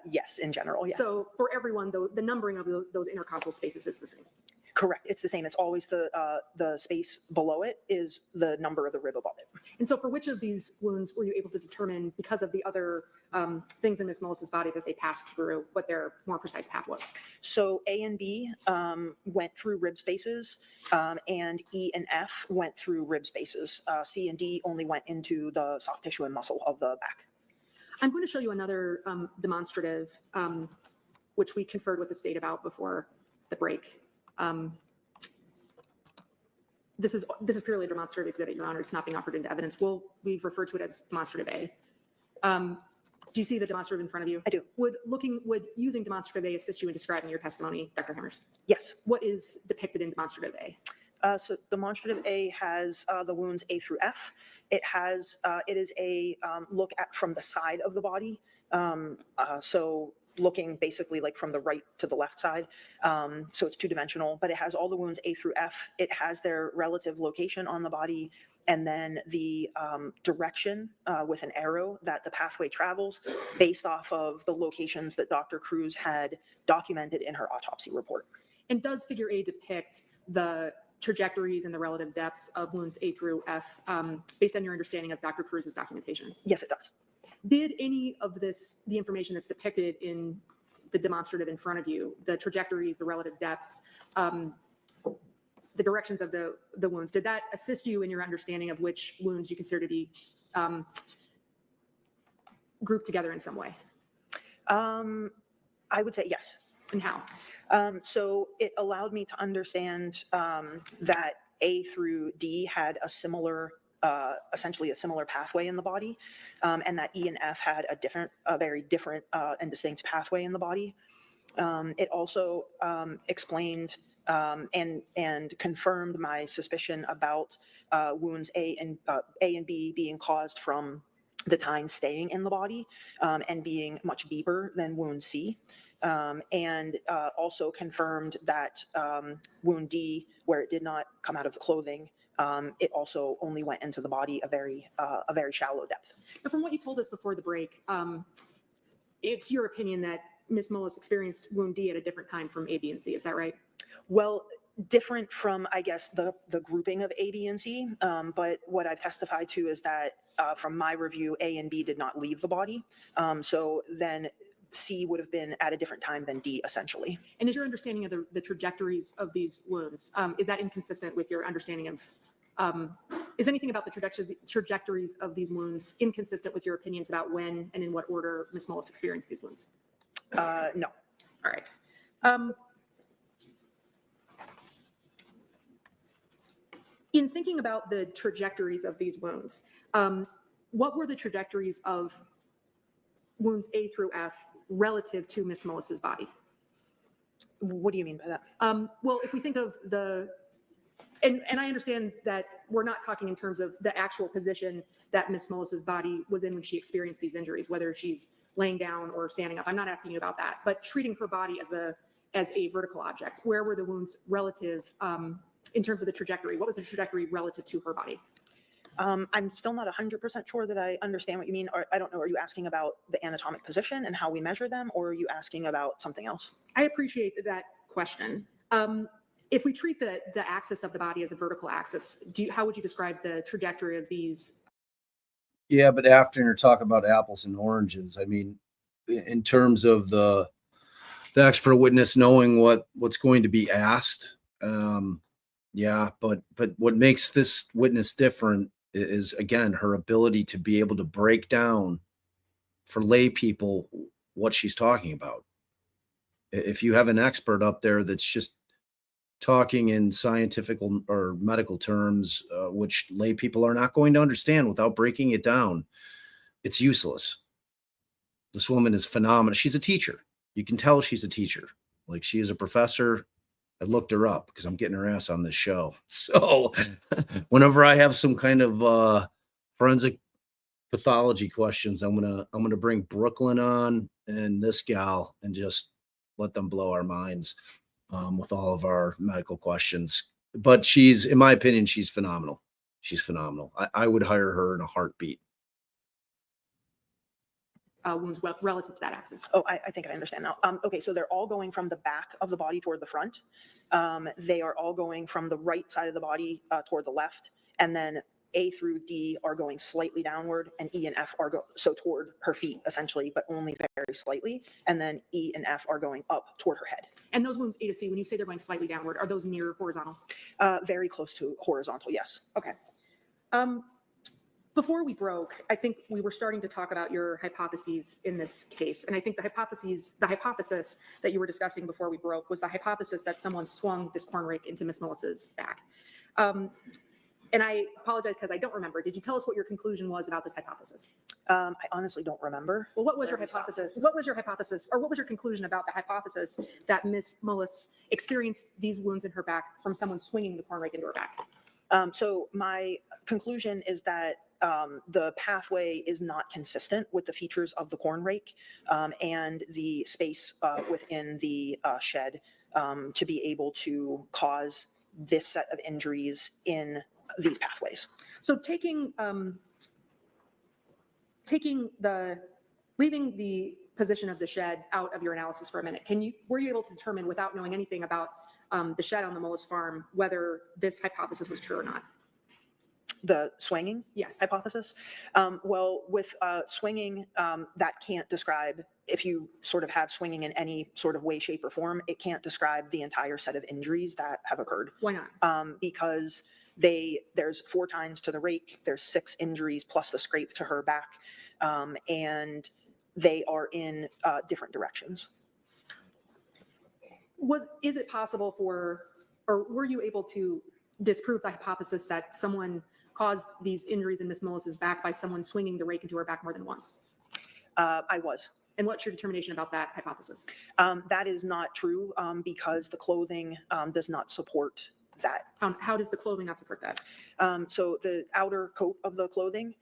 Yes, in general, yes. So for everyone, the numbering of those intercostal spaces is the same. Correct, it's the same. It's always the space below it is the number of the rib above it. And so for which of these wounds were you able to determine, because of the other things in Ms. Mullis's body that they passed through, what their more precise path was? So A and B went through rib spaces, and E and F went through rib spaces. C and D only went into the soft tissue and muscle of the back. I'm going to show you another demonstrative, which we conferred with the state about before the break. This is purely a demonstrative exhibit, Your Honor. It's not being offered into evidence. We've referred to it as demonstrative A. Do you see the demonstrative in front of you? I do. Would using demonstrative A assist you in describing your testimony, Dr. Hammers? Yes. What is depicted in demonstrative A? So demonstrative A has the wounds A through F. It is a look at from the side of the body. So looking basically like from the right to the left side. So it's two-dimensional, but it has all the wounds A through F. It has their relative location on the body, and then the direction with an arrow that the pathway travels based off of the locations that Dr. Cruz had documented in her autopsy report. And does figure A depict the trajectories and the relative depths of wounds A through F based on your understanding of Dr. Cruz's documentation? Yes, it does. Did any of this, the information that's depicted in the demonstrative in front of you, the trajectories, the relative depths, the directions of the wounds, did that assist you in your understanding of which wounds you consider to be grouped together in some way? I would say yes. And how? So it allowed me to understand that A through D had a similar, essentially a similar pathway in the body, and that E and F had a very different and distinct pathway in the body. It also explained and confirmed my suspicion about wounds A and B being caused from the tines staying in the body and being much deeper than wound C. And also confirmed that wound D, where it did not come out of the clothing, it also only went into the body a very shallow depth. But from what you told us before the break, it's your opinion that Ms. Mullis experienced wound D at a different time from A, B, and C. Is that right? Well, different from, I guess, the grouping of A, B, and C. But what I've testified to is that from my review, A and B did not leave the body. So then C would have been at a different time than D, essentially. And is your understanding of the trajectories of these wounds, is that inconsistent with your understanding of, is anything about the trajectories of these wounds inconsistent with your opinions about when and in what order Ms. Mullis experienced these wounds? No. All right. In thinking about the trajectories of these wounds, what were the trajectories of wounds A through F relative to Ms. Mullis's body? What do you mean by that? Well, if we think of and I understand that we're not talking in terms of the actual position that Ms. Mullis's body was in when she experienced these injuries, whether she's laying down or standing up. I'm not asking you about that, but treating her body as a vertical object, where were the wounds relative in terms of the trajectory? What was the trajectory relative to her body? I'm still not 100% sure that I understand what you mean, or I don't know, are you asking about the anatomic position and how we measure them, or are you asking about something else? I appreciate that question. If we treat the axis of the body as a vertical axis, how would you describe the trajectory of these? Yeah, but after you're talking about apples and oranges, I mean, in terms of the expert witness knowing what's going to be asked, yeah, but what makes this witness different is again her ability to be able to break down for lay people what she's talking about. If you have an expert up there that's just talking in scientific or medical terms, which lay people are not going to understand without breaking it down, it's useless. This woman is phenomenal. She's a teacher. You can tell she's a teacher. Like she is a professor. I looked her up because I'm getting her ass on this show. So whenever I have some kind of forensic pathology questions, I'm gonna bring Brooklyn on and this gal and just let them blow our minds with all of our medical questions. But she's, in my opinion, she's phenomenal. She's phenomenal. I would hire her in a heartbeat. Wounds relative to that axis. Oh, I think I understand now. Okay, so they're all going from the back of the body toward the front. They are all going from the right side of the body toward the left, and then A through D are going slightly downward, and E and F are so toward her feet essentially, but only very slightly. And then E and F are going up toward her head. And those wounds A to C, when you say they're going slightly downward, are those near horizontal? Very close to horizontal, yes. Okay. Before we broke, I think we were starting to talk about your hypotheses in this case. And I think the hypothesis that you were discussing before we broke was the hypothesis that someone swung this corn rake into Miss Mullis's back. And I apologize because I don't remember. Did you tell us what your conclusion was about this hypothesis? I honestly don't remember. Well, what was your hypothesis? What was your hypothesis, or what was your conclusion about the hypothesis that Miss Mullis experienced these wounds in her back from someone swinging the corn rake into her back? So my conclusion is that the pathway is not consistent with the features of the corn rake and the space within the shed to be able to cause this set of injuries in these pathways. So leaving the position of the shed out of your analysis for a minute, were you able to determine, without knowing anything about the shed on the Mullis farm, whether this hypothesis was true or not? The swinging Yes. hypothesis? Well, with swinging, that can't describe, if you sort of have swinging in any sort of way, shape, or form, it can't describe the entire set of injuries that have occurred. Why not? Because there's 4 tines to the rake, there's 6 injuries plus the scrape to her back, and they are in different directions. Is it possible or were you able to disprove the hypothesis that someone caused these injuries in Miss Mullis's back by someone swinging the rake into her back more than once? I was. And what's your determination about that hypothesis? That is not true because the clothing does not support that. How does the clothing not support that? So the outer coat of the clothing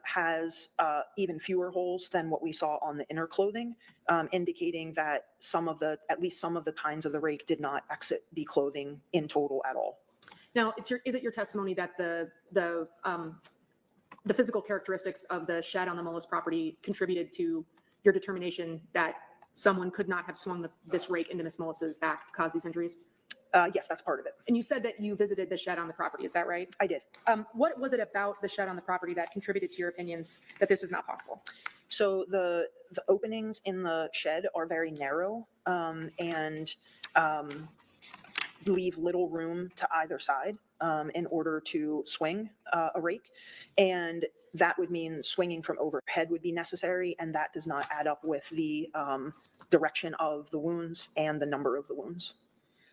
has even fewer holes than what we saw on the inner clothing, indicating that at least some of the tines of the rake did not exit the clothing in total at all. Now, is it your testimony that the physical characteristics of the shed on the Mullis property contributed to your determination that someone could not have swung this rake into Miss Mullis's back to cause these injuries? Yes, that's part of it. And you said that you visited the shed on the property. Is that right? I did. What was it about the shed on the property that contributed to your opinions that this is not possible? So the openings in the shed are very narrow and leave little room to either side in order to swing a rake. And that would mean swinging from overhead would be necessary, and that does not add up with the direction of the wounds and the number of the wounds.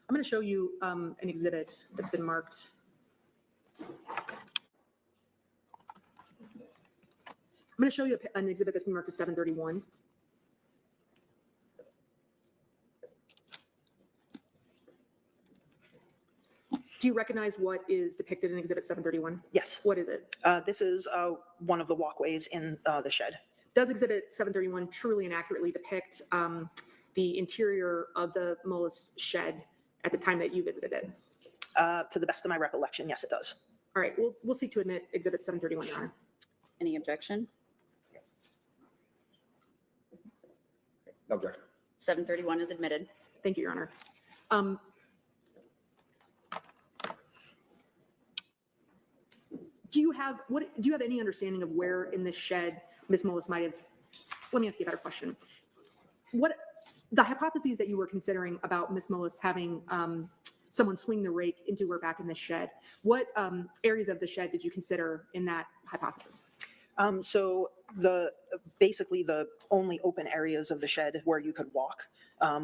I'm going to show you an exhibit that's been marked. I'm going to show you an exhibit that's been marked as 731. Do you recognize what is depicted in Exhibit 731? Yes. What is it? This is one of the walkways in the shed. Does Exhibit 731 truly and accurately depict the interior of the Mullis shed at the time that you visited it? To the best of my recollection, yes, it does. All right, we'll seek to admit Exhibit 731, Your Honor. Any objection? No objection. 731 is admitted. Thank you, Your Honor. Do you have any understanding of where in this shed Ms. Mullis might have? Let me ask you a better question. What the hypotheses that you were considering about Ms. Mullis having someone swing the rake into her back in the shed? What areas of the shed did you consider in that hypothesis? So basically the only open areas of the shed where you could walk,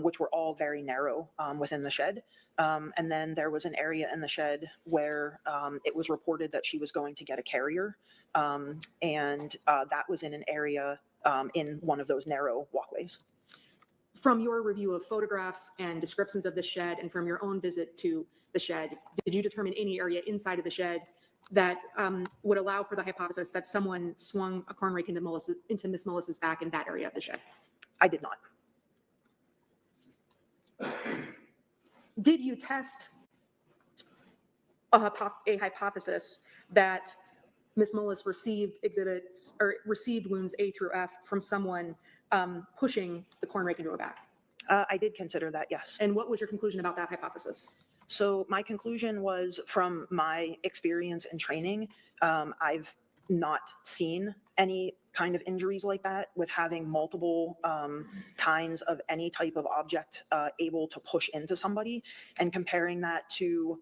which were all very narrow within the shed. And then there was an area in the shed where it was reported that she was going to get a carrier. And that was in an area in one of those narrow walkways. From your review of photographs and descriptions of the shed and from your own visit to the shed, did you determine any area inside of the shed that would allow for the hypothesis that someone swung a corn rake into Ms. Mullis's back in that area of the shed? I did not. Did you test a hypothesis that Ms. Mullis received wounds A through F from someone pushing the corn rake into her back? I did consider that, yes. And what was your conclusion about that hypothesis? So my conclusion was, from my experience and training, I've not seen any kind of injuries like that with having multiple tines of any type of object able to push into somebody, and comparing that to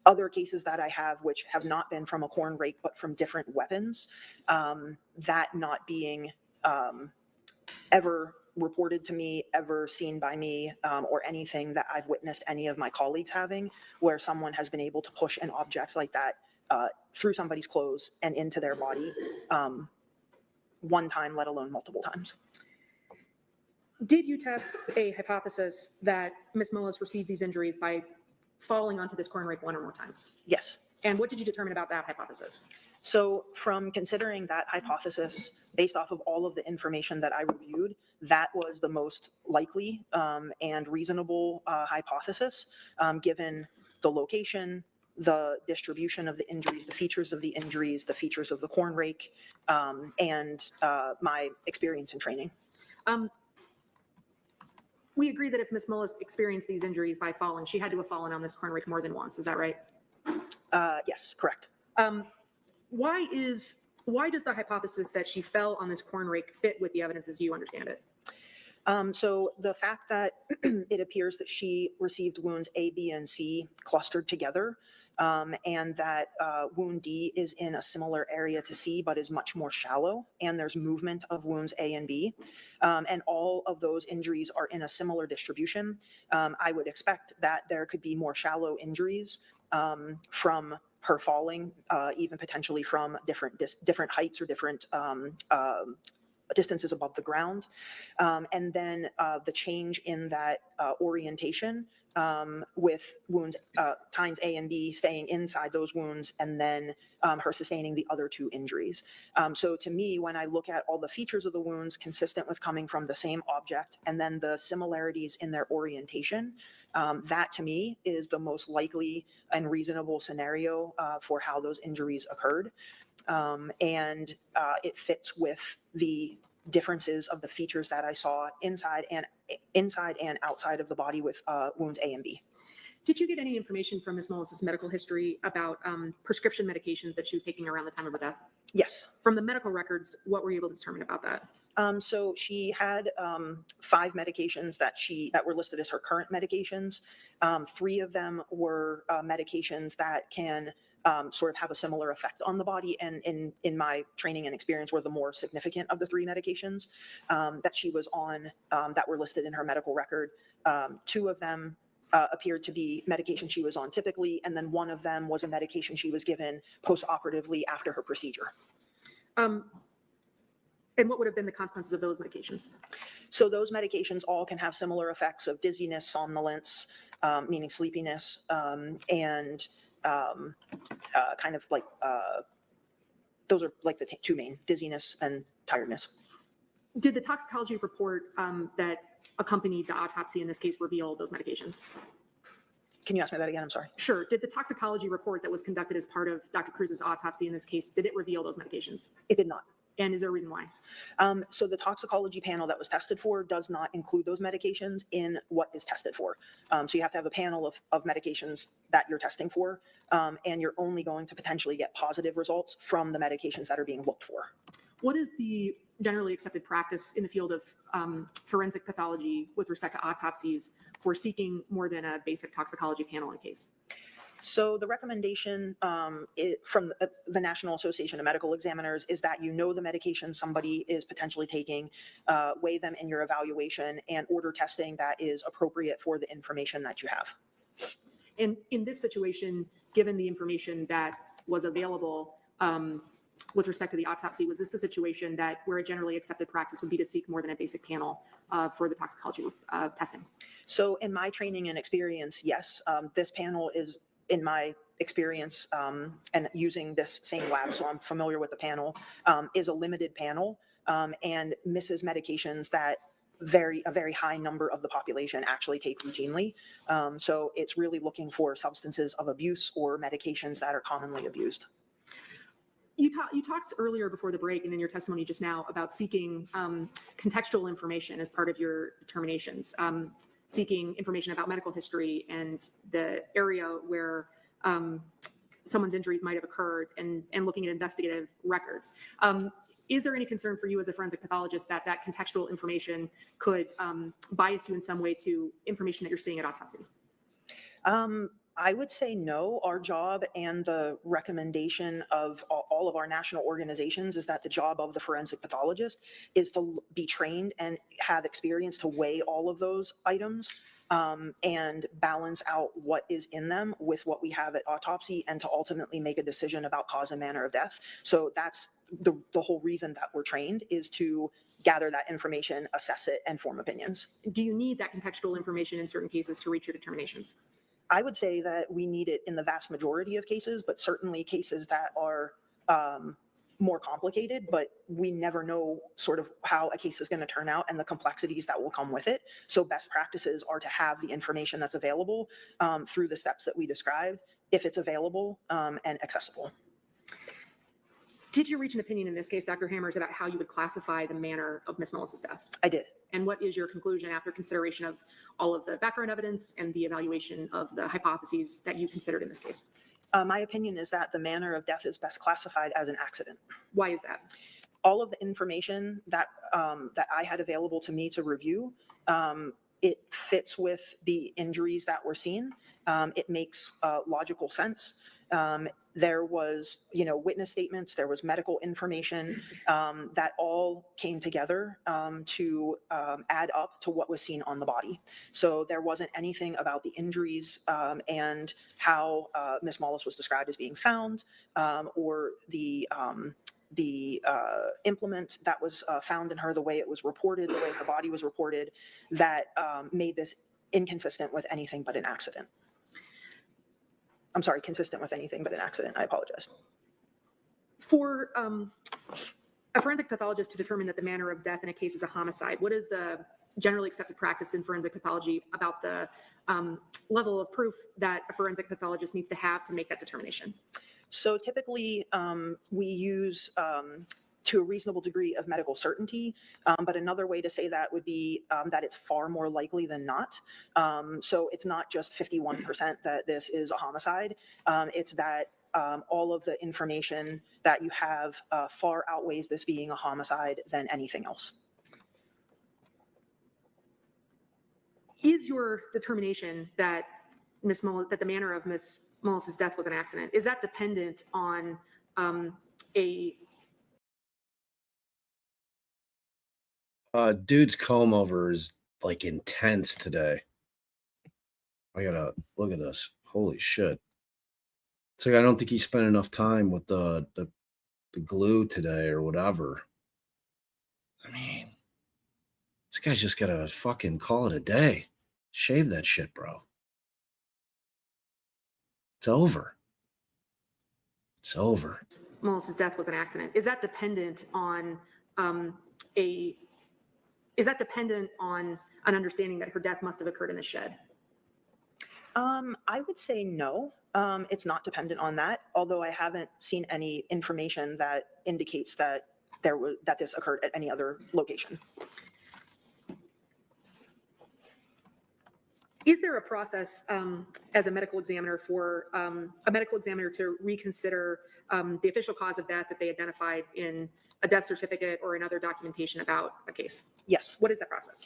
other cases that I have, which have not been from a corn rake, but from different weapons, that not being ever reported to me, ever seen by me, or anything that I've witnessed any of my colleagues having, where someone has been able to push an object like that through somebody's clothes and into their body one time, let alone multiple times. Did you test a hypothesis that Ms. Mullis received these injuries by falling onto this corn rake one or more times? Yes. And what did you determine about that hypothesis? So from considering that hypothesis, based off of all of the information that I reviewed, that was the most likely and reasonable hypothesis, given the location, the distribution of the injuries, the features of the injuries, the features of the corn rake, and my experience and training. We agree that if Ms. Mullis experienced these injuries by falling, she had to have fallen on this corn rake more than once. Is that right? Yes, correct. Why does the hypothesis that she fell on this corn rake fit with the evidence as you understand it? So the fact that it appears that she received wounds A, B, and C clustered together, and that wound D is in a similar area to C, but is much more shallow, and there's movement of wounds A and B, and all of those injuries are in a similar distribution. I would expect that there could be more shallow injuries from her falling, even potentially from different heights or different distances above the ground. And then the change in that orientation with wounds, tines A and B staying inside those wounds, and then her sustaining the other two injuries. So to me, when I look at all the features of the wounds consistent with coming from the same object, and then the similarities in their orientation, that to me is the most likely and reasonable scenario for how those injuries occurred. And it fits with the differences of the features that I saw inside and outside of the body with wounds A and B. Did you get any information from Ms. Mullis's medical history about prescription medications that she was taking around the time of her death? Yes. From the medical records, what were you able to determine about that? So she had 5 medications that were listed as her current medications. 3 of them were medications that can sort of have a similar effect on the body, and in my training and experience were the more significant of the 3 medications that she was on that were listed in her medical record. 2 of them appeared to be medication she was on typically, and then 1 of them was a medication she was given post-operatively after her procedure. And what would have been the consequences of those medications? So those medications all can have similar effects of dizziness, somnolence, meaning sleepiness, and kind of like those are like the 2 main, dizziness and tiredness. Did the toxicology report that accompanied the autopsy in this case reveal those medications? Can you ask me that again? I'm sorry. Sure. Did the toxicology report that was conducted as part of Dr. Cruz's autopsy in this case, did it reveal those medications? It did not. And is there a reason why? So the toxicology panel that was tested for does not include those medications in what is tested for. So you have to have a panel of medications that you're testing for, and you're only going to potentially get positive results from the medications that are being looked for. What is the generally accepted practice in the field of forensic pathology with respect to autopsies for seeking more than a basic toxicology panel in a case? So the recommendation from the National Association of Medical Examiners is that you know the medication somebody is potentially taking, weigh them in your evaluation, and order testing that is appropriate for the information that you have. And in this situation, given the information that was available with respect to the autopsy, was this a situation that where a generally accepted practice would be to seek more than a basic panel for the toxicology testing? So in my training and experience, yes, this panel is, in my experience and using this same lab, so I'm familiar with the panel, is a limited panel and misses medications that a very high number of the population actually take routinely. So it's really looking for substances of abuse or medications that are commonly abused. You talked earlier before the break and in your testimony just now about seeking contextual information as part of your determinations, seeking information about medical history and the area where someone's injuries might have occurred and looking at investigative records. Is there any concern for you as a forensic pathologist that that contextual information could bias you in some way to information that you're seeing at autopsy? I would say no. Our job and the recommendation of all of our national organizations is that the job of the forensic pathologist is to be trained and have experience to weigh all of those items and balance out what is in them with what we have at autopsy and to ultimately make a decision about cause and manner of death. So that's the whole reason that we're trained, is to gather that information, assess it, and form opinions. Do you need that contextual information in certain cases to reach your determinations? I would say that we need it in the vast majority of cases, but certainly cases that are more complicated, but we never know sort of how a case is going to turn out and the complexities that will come with it. So best practices are to have the information that's available through the steps that we described, if it's available and accessible. Did you reach an opinion in this case, Dr. Hammers, about how you would classify the manner of Ms. Mullis's death? I did. And what is your conclusion after consideration of all of the background evidence and the evaluation of the hypotheses that you considered in this case? My opinion is that the manner of death is best classified as an accident. Why is that? All of the information that that I had available to me to review, it fits with the injuries that were seen. It makes logical sense. There was, witness statements, there was medical information that all came together to add up to what was seen on the body. So there wasn't anything about the injuries and how Ms. Mullis was described as being found or the implement that was found in her, the way it was reported, the way her body was reported, that made this inconsistent with anything but an accident. I'm sorry, consistent with anything but an accident. I apologize. For a forensic pathologist to determine that the manner of death in a case is a homicide, what is the generally accepted practice in forensic pathology about the level of proof that a forensic pathologist needs to have to make that determination? So typically we use to a reasonable degree of medical certainty, but another way to say that would be that it's far more likely than not. So it's not just 51% that this is a homicide. It's that all of the information that you have far outweighs this being a homicide than anything else. Is your determination that that the manner of Ms. Mullis's death was an accident, is that dependent on dude's comb over is like intense today. I gotta look at this. Holy shit. It's like I don't think he spent enough time with the glue today or whatever. I mean, this guy's just gotta fucking call it a day. Shave that shit, bro. It's over. It's over. Mullis's death was an accident. Is that dependent on an understanding that her death must have occurred in the shed? I would say no. It's not dependent on that, although I haven't seen any information that indicates that that this occurred at any other location. Is there a process as a medical examiner for a medical examiner to reconsider the official cause of death that they identified in a death certificate or in other documentation about a case? Yes. What is that process?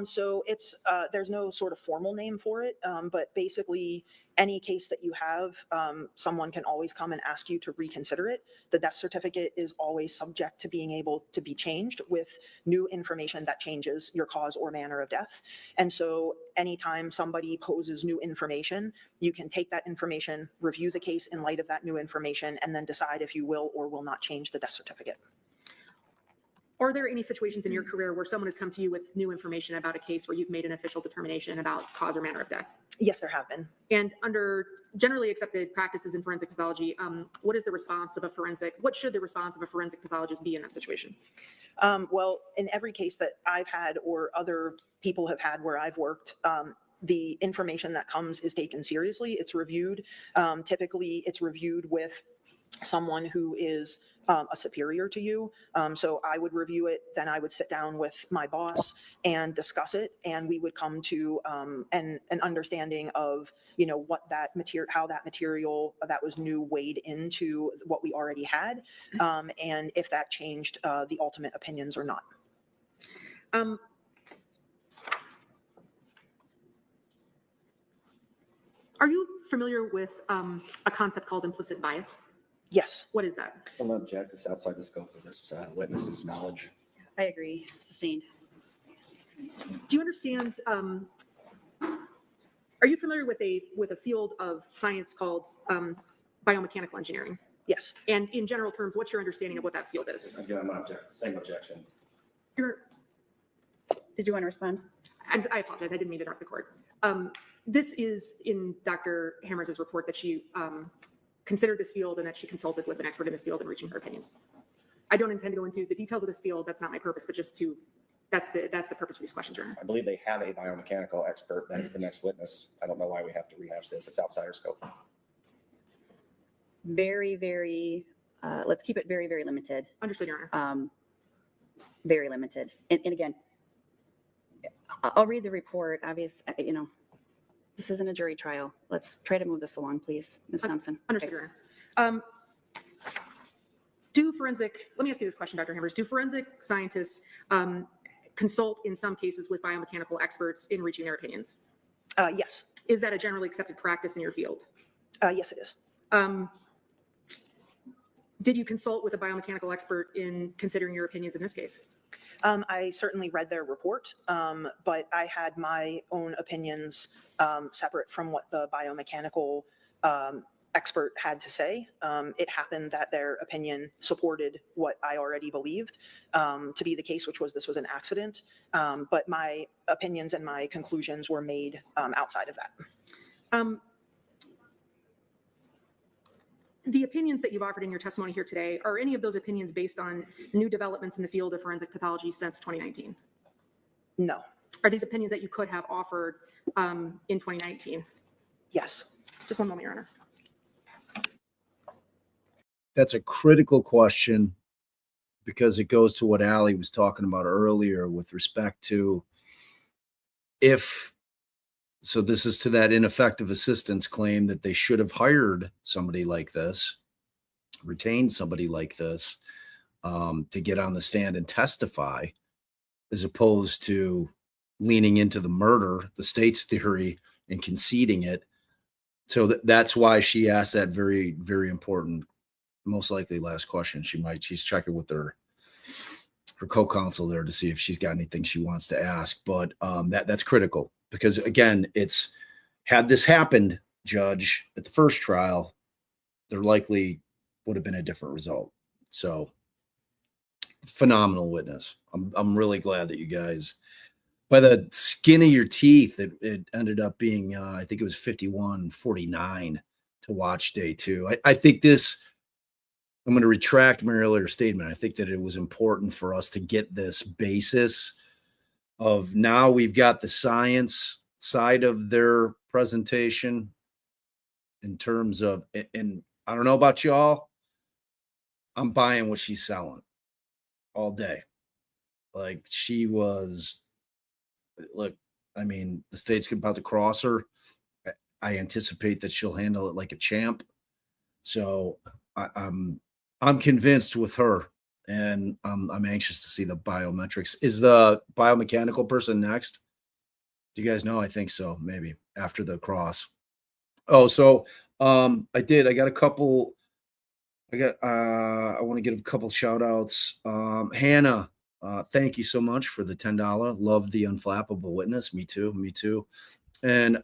So it's there's no sort of formal name for it, but basically any case that you have, someone can always come and ask you to reconsider it. The death certificate is always subject to being able to be changed with new information that changes your cause or manner of death. And so anytime somebody poses new information, you can take that information, review the case in light of that new information, and then decide if you will or will not change the death certificate. Are there any situations in your career where someone has come to you with new information about a case where you've made an official determination about cause or manner of death? Yes, there have been. And under generally accepted practices in forensic pathology, what is the response of a forensic? What should the response of a forensic pathologist be in that situation? Well, in every case that I've had or other people have had where I've worked, the information that comes is taken seriously. It's reviewed. Typically, it's reviewed with someone who is a superior to you. So I would review it, then I would sit down with my boss and discuss it, and we would come to an understanding of, you know, what that material, how that material that was new weighed into what we already had, and if that changed the ultimate opinions or not. Are you familiar with a concept called implicit bias? Yes. What is that? I'll object. It's outside the scope of this witness's knowledge. I agree. Sustained. Do you understand? Are you familiar with a field of science called biomechanical engineering? Yes. And in general terms, what's your understanding of what that field is? Again, I'm not same objection. Did you want to respond? I apologize. I didn't mean to interrupt the court. This is in Dr. Hammers' report that she considered this field and that she consulted with an expert in this field in reaching her opinions. I don't intend to go into the details of this field. That's not my purpose, but just to, that's the purpose of these questions, Your Honor. I believe they have a biomechanical expert. That is the next witness. I don't know why we have to rehash this. It's outside our scope. Very, very, let's keep it very, very limited. Understood, Your Honor. Very limited. And again, I'll read the report. Obvious, you know, this isn't a jury trial. Let's try to move this along, please. Ms. Thompson. Understood, Your Honor. Let me ask you this question, Dr. Hammers. Do forensic scientists consult in some cases with biomechanical experts in reaching their opinions? Yes. Is that a generally accepted practice in your field? Yes, it is. Did you consult with a biomechanical expert in considering your opinions in this case? I certainly read their report, but I had my own opinions separate from what the biomechanical expert had to say. It happened that their opinion supported what I already believed to be the case, which was this was an accident. But my opinions and my conclusions were made outside of that. The opinions that you've offered in your testimony here today, are any of those opinions based on new developments in the field of forensic pathology since 2019? No. Are these opinions that you could have offered in 2019? Yes. Just one moment, Your Honor. That's a critical question because it goes to what Allie was talking about earlier with respect to so this is to that ineffective assistance claim that they should have hired somebody like this, retained somebody like this to get on the stand and testify, as opposed to leaning into the murder, the state's theory, and conceding it. So that's why she asked that very, very important, most likely last question. She's checking with her co-counsel there to see if she's got anything she wants to ask. But that's critical because, again, had this happened, Judge, at the first trial, there likely would have been a different result. So phenomenal witness. I'm really glad that you guys, by the skin of your teeth, it ended up being, I think it was 51-49 to watch day two. I think I'm going to retract my earlier statement. I think that it was important for us to get this basis of now we've got the science side of their presentation in terms of, and I don't know about y'all, I'm buying what she's selling all day. Like she was, look, I mean, the state's about to cross her. I anticipate that she'll handle it like a champ. So I'm convinced with her, and I'm anxious to see the biometrics. Is the biomechanical person next? Do you guys know? I think so. Maybe after the cross. Oh, so I got a couple. I want to give a couple shout outs. Hannah, thank you so much for the $10. Love the unflappable witness. Me too. Me too. And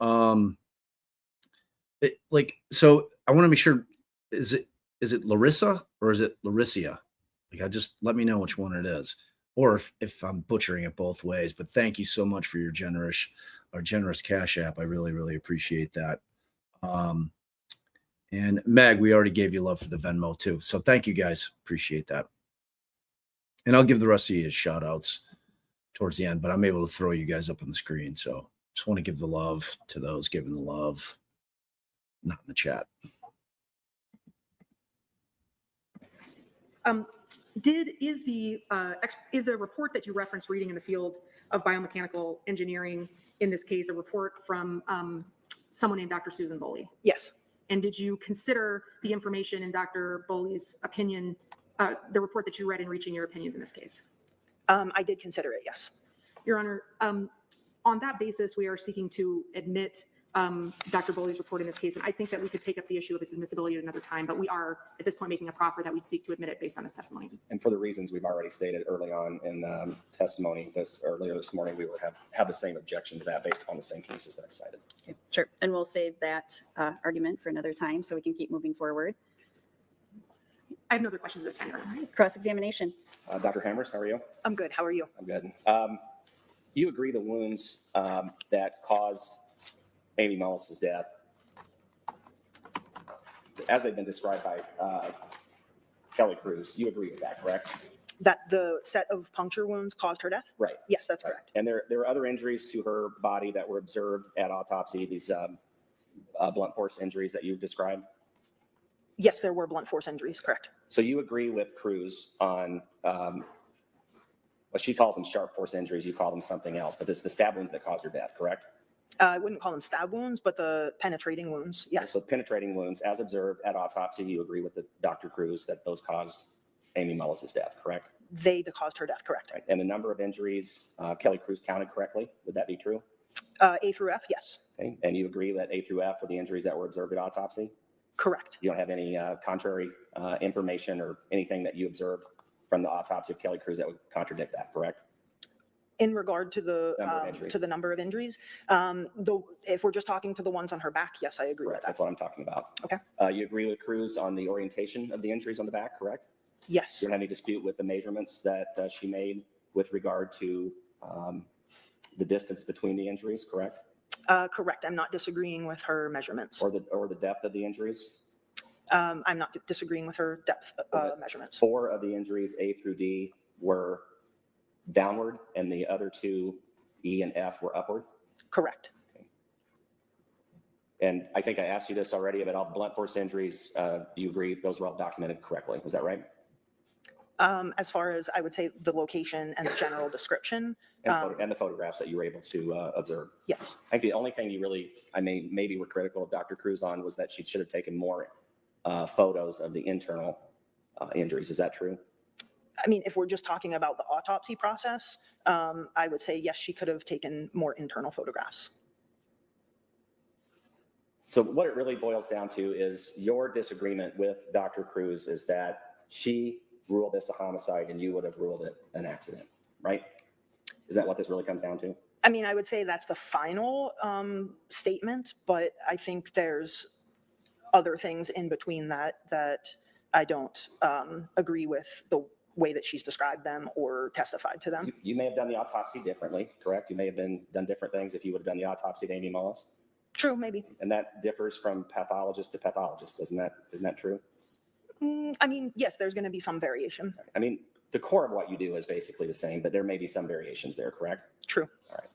so I want to make sure, is it Larissa or is it Laricia? Like, just let me know which one it is, or if I'm butchering it both ways. But thank you so much for your generous Cash App. I really, really appreciate that. And Meg, we already gave you love for the Venmo too. So thank you guys. Appreciate that. And I'll give the rest of you shout outs towards the end, but I'm able to throw you guys up on the screen. So just want to give the love to those giving the love, not in the chat. Is the report that you referenced reading in the field of biomechanical engineering in this case a report from someone named Dr. Susan Boley? Yes. And did you consider the information in Dr. Boley's opinion, the report that you read in reaching your opinions in this case? I did consider it, yes. Your Honor, on that basis, we are seeking to admit Dr. Boley's report in this case, and I think that we could take up the issue of its admissibility at another time, but we are at this point making a proffer that we'd seek to admit it based on this testimony. And for the reasons we've already stated early on in testimony earlier this morning, we would have the same objection to that based upon the same cases that I cited. Okay, sure. And we'll save that argument for another time so we can keep moving forward. I have no other questions this time, Your Honor. Cross-examination. Dr. Hammers, how are you? I'm good. How are you? I'm good. You agree the wounds that caused Amy Mullis's death, as they've been described by Kelly Cruz, you agree with that, correct? That the set of puncture wounds caused her death? Right. Yes, that's correct. And there are other injuries to her body that were observed at autopsy, these blunt force injuries that you've described? Yes, there were blunt force injuries, correct. So you agree with Cruz on what she calls them sharp force injuries, you call them something else, but it's the stab wounds that caused her death, correct? I wouldn't call them stab wounds, but the penetrating wounds, yes. So penetrating wounds, as observed at autopsy, you agree with Dr. Cruz that those caused Amy Mullis's death, correct? They caused her death, correct. Right. And the number of injuries Kelly Cruz counted correctly, would that be true? A through F, yes. Okay. And you agree that A through F were the injuries that were observed at autopsy? Correct. You don't have any contrary information or anything that you observed from the autopsy of Kelly Cruz that would contradict that, correct? In regard to the Number of injuries. if we're just talking to the ones on her back, yes, I agree with Correct. that. That's what I'm talking about. Okay. You agree with Cruz on the orientation of the injuries on the back, correct? Yes, You don't have any dispute with the measurements that she made with regard to the distance between the injuries, correct? correct. I'm not disagreeing with her measurements. Or the depth of the injuries? I'm not disagreeing with her depth measurements. 4 of the injuries, A through D, were downward, and the other 2, E and F, were upward. Correct. And I think I asked you this already about all the blunt force injuries. You agree those were all documented correctly? Was that right? As far as I would say the location and the general description. And the photographs that you were able to observe. Yes. I think the only thing you really, maybe were critical of Dr. Cruz on was that she should have taken more photos of the internal injuries. Is that true? I mean, if we're just talking about the autopsy process, I would say, yes, she could have taken more internal photographs. So what it really boils down to is your disagreement with Dr. Cruz is that she ruled this a homicide and you would have ruled it an accident, right? Is that what this really comes down to? I mean, I would say that's the final statement, but I think there's other things in between that I don't agree with the way that she's described them or testified to them. You may have done the autopsy differently, correct? You may have done different things if you would have done the autopsy to Amy Mullis. True, maybe. And that differs from pathologist to pathologist, isn't that true? I mean, yes, there's going to be some variation. I mean, the core of what you do is basically the same, but there may be some variations there, correct? True. All right.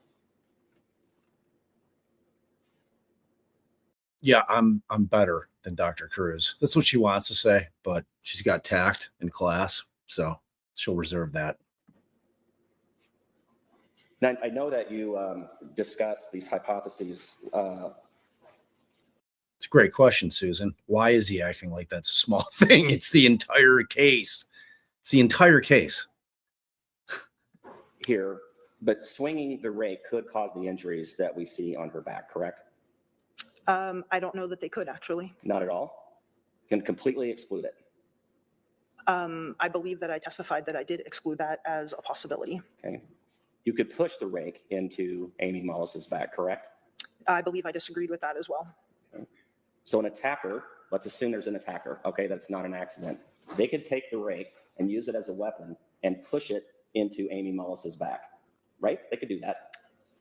Yeah, I'm better than Dr. Cruz. That's what she wants to say, but she's got tact in class, so she'll reserve that. Now, I know that you discussed these hypotheses. It's a great question, Susan. Why is he acting like that's a small thing? It's the entire case. It's the entire case. Here, but swinging the rake could cause the injuries that we see on her back, correct? I don't know that they could actually. Not at all? Can completely exclude it? I believe that I testified that I did exclude that as a possibility. Okay. You could push the rake into Amy Mullis's back, correct? I believe I disagreed with that as well. Okay. So an attacker, let's assume there's an attacker, okay, that's not an accident. They could take the rake and use it as a weapon and push it into Amy Mullis's back, right? They could do that.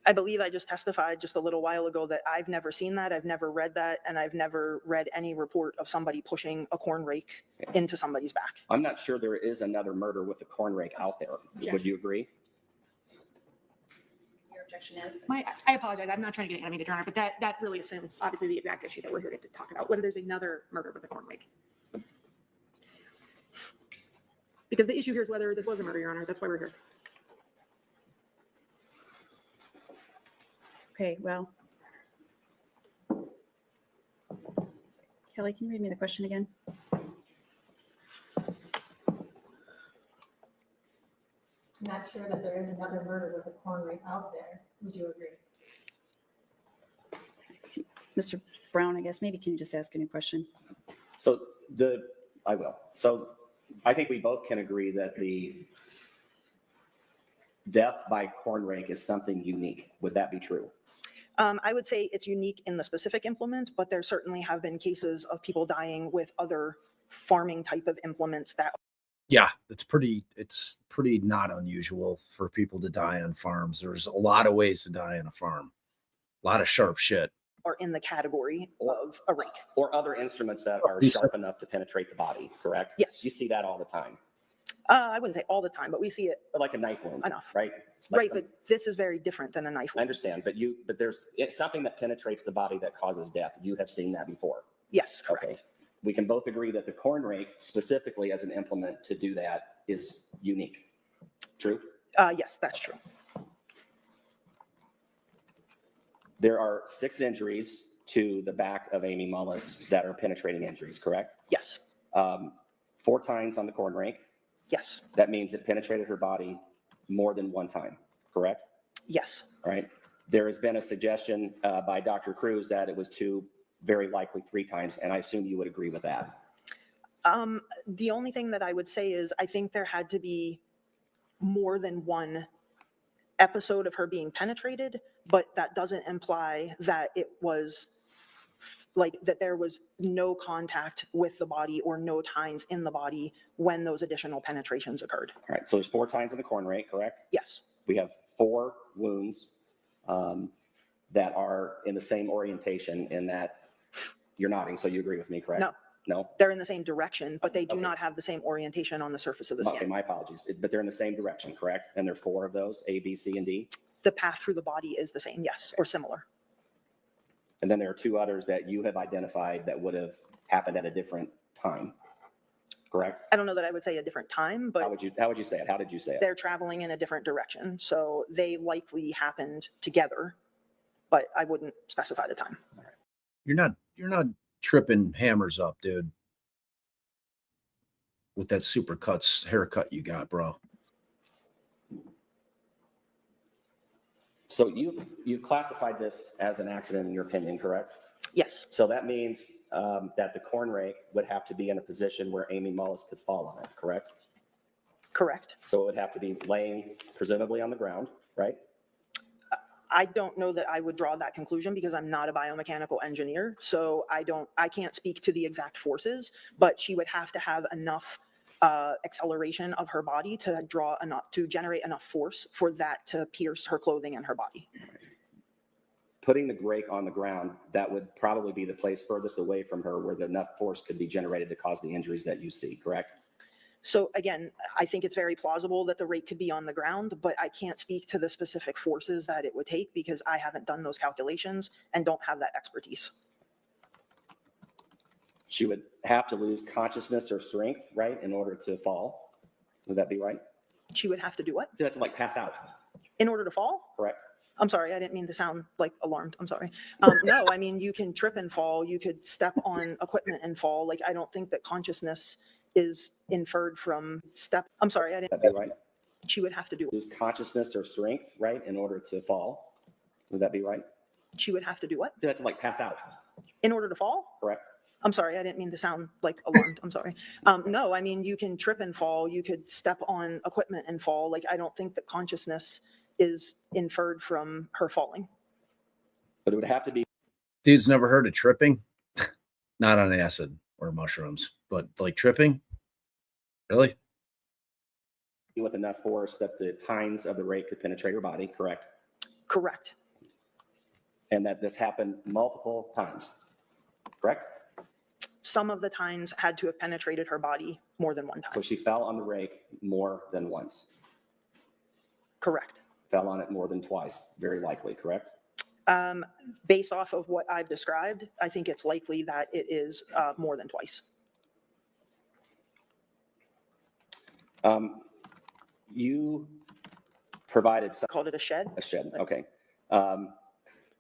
I believe I just testified just a little while ago that I've never seen that, I've never read that, and I've never read any report of somebody pushing a corn rake into somebody's back. I'm not sure there is another murder with a corn rake out there. Would you agree? Your objection is? I apologize. I'm not trying to get animated, Your Honor, but that really assumes obviously the exact issue that we're here to talk about, whether there's another murder with a corn rake. Because the issue here is whether this was a murder, Your Honor. That's why we're here. Okay, well. Kelly, can you read me the question again? I'm not sure that there is another murder with a corn rake out there. Would you agree? Mr. Brown, I guess, maybe can you just ask a new question? So I will. So I think we both can agree that the death by corn rake is something unique. Would that be true? I would say it's unique in the specific implement, but there certainly have been cases of people dying with other farming type of implements that. Yeah, it's pretty not unusual for people to die on farms. There's a lot of ways to die on a farm. A lot of sharp shit. Are in the category of a rake. Or other instruments that are sharp enough to penetrate the body, correct? Yes. You see that all the time. I wouldn't say all the time, but we see it Like a knife wound. enough. Right? Right, but this is very different than a knife I wound. understand, but it's something that penetrates the body that causes death. You have seen that before. Yes, correct. Okay. We can both agree that the corn rake, specifically as an implement to do that, is unique. True? Yes, that's true. There are 6 injuries to the back of Amy Mullis that are penetrating injuries, correct? Yes, 4 times on the corn rake. yes, That means it penetrated her body more than 1 time, correct? yes. All right. There has been a suggestion by Dr. Cruz that it was 2, very likely 3 times, and I assume you would agree with that. The only thing that I would say is I think there had to be more than one episode of her being penetrated, but that doesn't imply that it was like that there was no contact with the body or no times in the body when those additional penetrations occurred. All right. So there's 4 times in the corn rake, correct? Yes, We have 4 wounds that are in the same orientation in that you're nodding, so you agree with me, correct? No. No? they're in the same direction, but they do Okay. not have the same orientation on the surface of the Okay, skin. my apologies. But they're in the same direction, correct? And there are 4 of those, A, B, C, and D? The path through the body is the same, yes, or similar. And then there are 2 others that you have identified that would have happened at a different time, correct? I don't know that I would say a different time, How but would you say it? How did you say it? they're traveling in a different direction. So they likely happened together, but I wouldn't specify the time. You're not tripping hammers up, dude. With that super cuts haircut you got, bro. So you've classified this as an accident in your opinion, correct? Yes, So that means that the corn rake would have to be in a position where Amy Mullis could fall on it, correct? correct. So it would have to be laying presumably on the ground, right? I don't know that I would draw that conclusion because I'm not a biomechanical engineer. So I can't speak to the exact forces, but she would have to have enough acceleration of her body to generate enough force for that to pierce her clothing and her body. Putting the rake on the ground, that would probably be the place furthest away from her where enough force could be generated to cause the injuries that you see, correct? So again, I think it's very plausible that the rake could be on the ground, but I can't speak to the specific forces that it would take because I haven't done those calculations and don't have that expertise. She would have to lose consciousness or strength, right, in order to fall. Would that be right? She would have to do what? She'd have to like pass out, In order to fall? correct? I'm sorry, I didn't mean to sound like alarmed. I'm sorry. No, I mean, you can trip and fall. You could step on equipment and fall. Like, I don't think that consciousness is inferred from step. I'm sorry, I Would didn't. that be right? She would have to do. Lose consciousness or strength, right, in order to fall. Would that be right? She would have to do what? She'd have to like pass out, In order to fall? correct? I'm sorry, I didn't mean to sound like alarmed. I'm sorry. No, I mean, you can trip and fall. You could step on equipment and fall. Like, I don't think that consciousness is inferred from her falling. But it would have to be Dude's never heard of tripping? Not on acid or mushrooms, but like tripping? Really? with enough force that the tines of the rake could penetrate her body, correct? Correct. And that this happened multiple times, correct? Some of the tines had to have penetrated her body more than one So time. she fell on the rake more than once, Correct. fell on it more than twice, very likely, correct? Based off of what I've described, I think it's likely that it is more than twice. You provided some, Called it a shed. a shed, okay.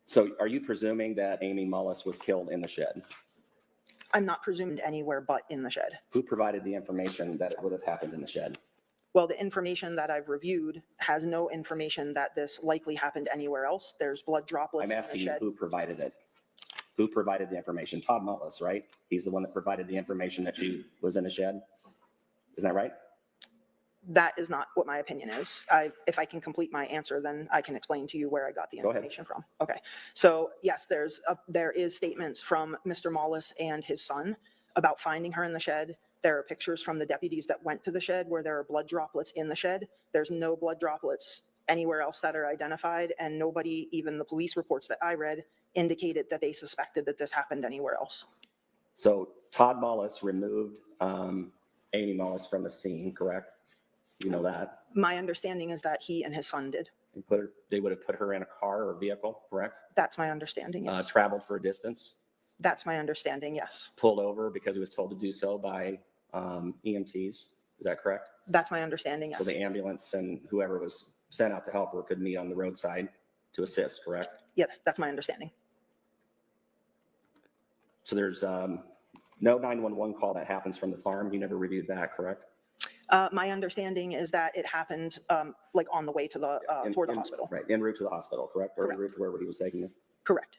So are you presuming that Amy Mullis was killed in the shed? I'm not presumed anywhere but in the shed. Who provided the information that it would have happened in the shed? Well, the information that I've reviewed has no information that this likely happened anywhere else. There's blood droplets I'm in the asking you shed. who provided it? Who provided the information? Todd Mullis, right? He's the one that provided the information that she was in the shed? Isn't that right? That is not what my opinion is. If I can complete my answer, then I can explain to you where I got the Go ahead. information from. Okay. So yes, there is statements from Mr. Mullis and his son about finding her in the shed. There are pictures from the deputies that went to the shed where there are blood droplets in the shed. There's no blood droplets anywhere else that are identified, and nobody, even the police reports that I read, indicated that they suspected that this happened anywhere else. So Todd Mullis removed Amy Mullis from the scene, correct? You know that. My understanding is that he and his son did. And they would have put her in a car or vehicle, correct? That's my understanding, yes. Traveled for a distance, That's my understanding, yes. pulled over because he was told to do so by EMTs. Is that correct? That's my understanding, yes. So the ambulance and whoever was sent out to help her could meet on the roadside to assist, correct? Yes, that's my understanding. So there's no 911 call that happens from the farm. You never reviewed that, correct? My understanding is that it happened like on the way to the, toward the hospital. Right, en route to the hospital, correct? Or en Correct. route to wherever he was taking you? Correct.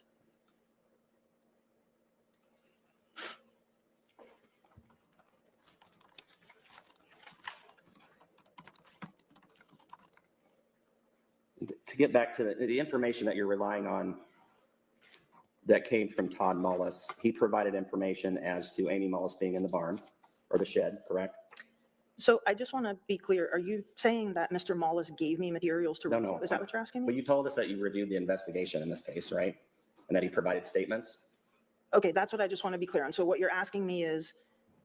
To get back to the information that you're relying on that came from Todd Mullis, he provided information as to Amy Mullis being in the barn or the shed, correct? So I just want to be clear. Are you saying that Mr. Mullis gave me materials to No, review? no. Is that what you're asking Well, me? you told us that you reviewed the investigation in this case, right? And that he provided statements? Okay, that's what I just want to be clear on. So what you're asking me is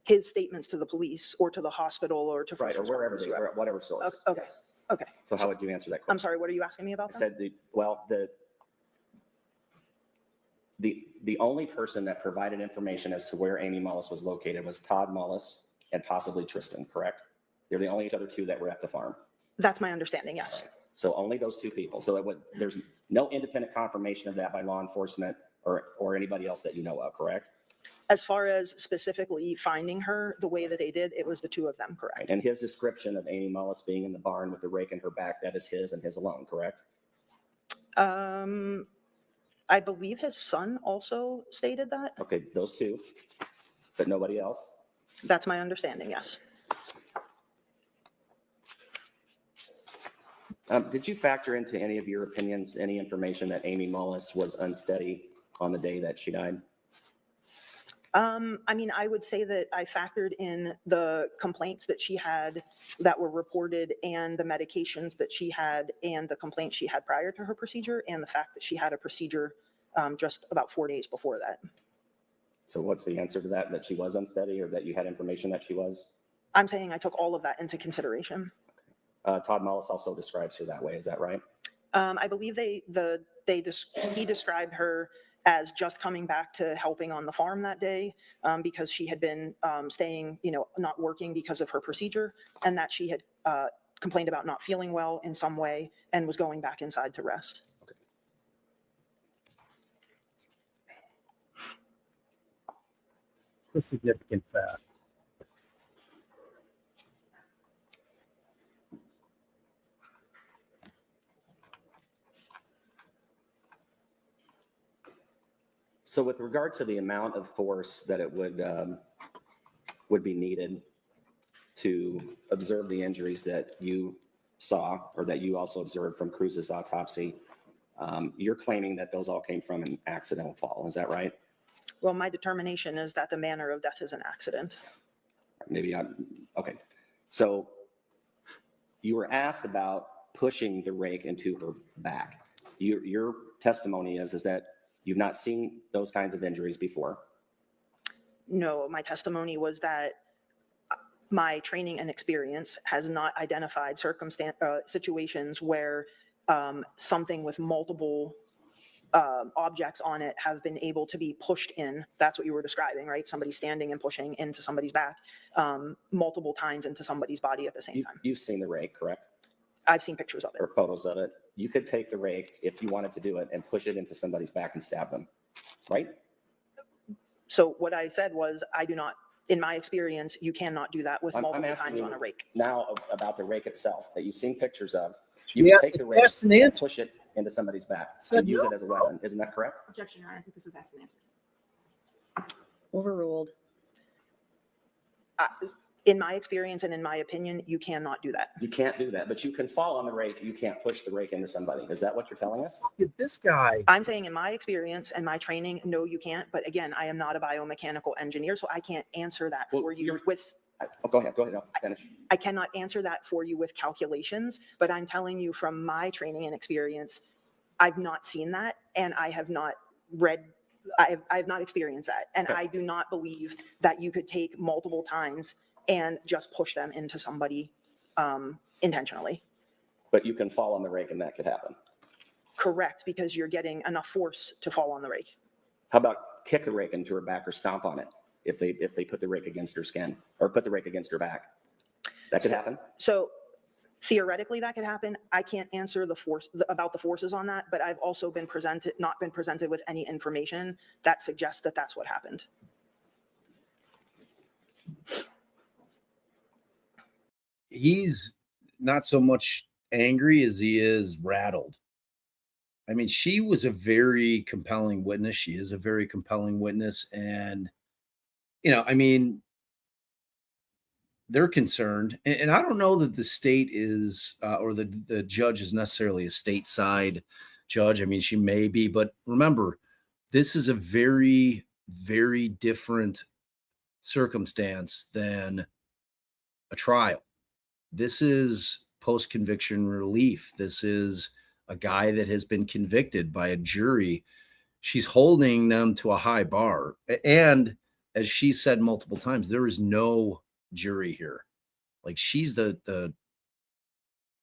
his statements to the police or to the hospital or to Right, first or wherever, responders, whoever. whatever source. Okay. Yes. Okay. So how would you answer that I'm question? sorry, what are you asking me I about that? said, the only person that provided information as to where Amy Mullis was located was Todd Mullis and possibly Tristan, correct? They're the only other two that were at the farm. That's my understanding, yes. So only those two people. So there's no independent confirmation of that by law enforcement or anybody else that you know of, correct? As far as specifically finding her the way that they did, it was the two of them, correct? And his description of Amy Mullis being in the barn with the rake in her back, that is his and his alone, correct? I believe his son also stated that. Okay, those two, but nobody else? That's my understanding, yes. Did you factor into any of your opinions, any information that Amy Mullis was unsteady on the day that she died? I mean, I would say that I factored in the complaints that she had that were reported and the medications that she had and the complaints she had prior to her procedure and the fact that she had a procedure just about 4 days before that. So what's the answer to that, that she was unsteady or that you had information that she was? I'm saying I took all of that into consideration. Todd Mullis also describes her that way, is that right? I believe the he described her as just coming back to helping on the farm that day, because she had been staying, not working because of her procedure, and that she had complained about not feeling well in some way and was going back inside to rest. A significant fact. So with regard to the amount of force that it would be needed to observe the injuries that you saw, or that you also observed from Cruz's autopsy, you're claiming that those all came from an accidental fall. Is that right? Well, my determination is that the manner of death is an accident. Maybe okay. So you were asked about pushing the rake into her back. Your testimony is that you've not seen those kinds of injuries before. No, my testimony was that my training and experience has not identified situations where something with multiple objects on it have been able to be pushed in. That's what you were describing, right? Somebody standing and pushing into somebody's back multiple times into somebody's body at the same time. You've seen the rake, correct? I've seen pictures of it. Or photos of it. You could take the rake, if you wanted to do it, and push it into somebody's back and stab them, right? So what I said was, I do not, in my experience, you cannot do that with I'm multiple asking times you on a rake. now about the rake itself that you've seen pictures of. You You asked- can take the rake asked and and answered. push it into somebody's back Said and use no. it as a weapon. Isn't that correct? Objection, Your Honor. I think this was asked and answered. Overruled. In my experience and in my opinion, you cannot do that. You can't do that, but you can fall on the rake. You can't push the rake into somebody. Is that what you're telling us? Look at this guy. I'm saying in my experience and my training, no, you can't. But again, I am not a biomechanical engineer, so I can't answer that Well, for you you're- with, Oh, go ahead. No, finish. I cannot answer that for you with calculations, but I'm telling you from my training and experience, I've not seen that, and I have not read, I have not experienced that. And Okay. I do not believe that you could take multiple times and just push them into somebody intentionally. But you can fall on the rake and that could happen. Correct, because you're getting enough force to fall on the rake. How about kick the rake into her back or stomp on it if they put the rake against her skin or put the rake against her back? That could happen. So theoretically that could happen. I can't answer about the forces on that, but I've also not been presented with any information that suggests that that's what happened. He's not so much angry as he is rattled. I mean, she was a very compelling witness. She is a very compelling witness. And, I mean, they're concerned. And I don't know that the state is, or the judge is necessarily a stateside judge. I mean, she may be. But remember, this is a very, very different circumstance than a trial. This is post-conviction relief. This is a guy that has been convicted by a jury. She's holding them to a high bar. And as she said multiple times, there is no jury here. Like, she's the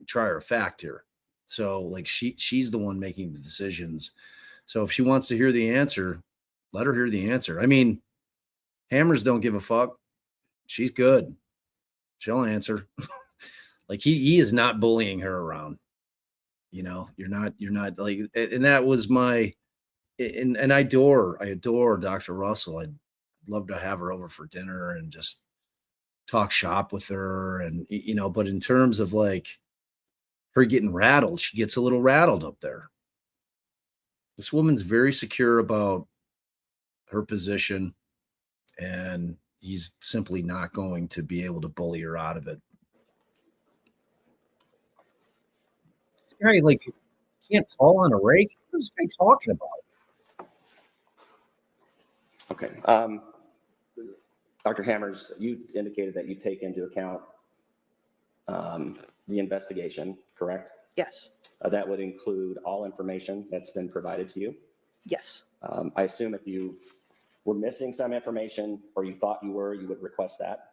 trier of fact here. So like she's the one making the decisions. So if she wants to hear the answer, let her hear the answer. I mean, hammers don't give a fuck. She's good. She'll answer. Like he is not bullying her around. You're not like, and that was my, and I adore Dr. Russell. I'd love to have her over for dinner and just talk shop with her. And, but in terms of like her getting rattled, she gets a little rattled up there. This woman's very secure about her position, and he's simply not going to be able to bully her out of it. This guy, like, can't fall on a rake. What is this guy talking about? Okay. Dr. Hammers, you indicated that you take into account the investigation, correct? Yes. That would include all information that's been provided to you. Yes. I assume if you were missing some information or you thought you would request that.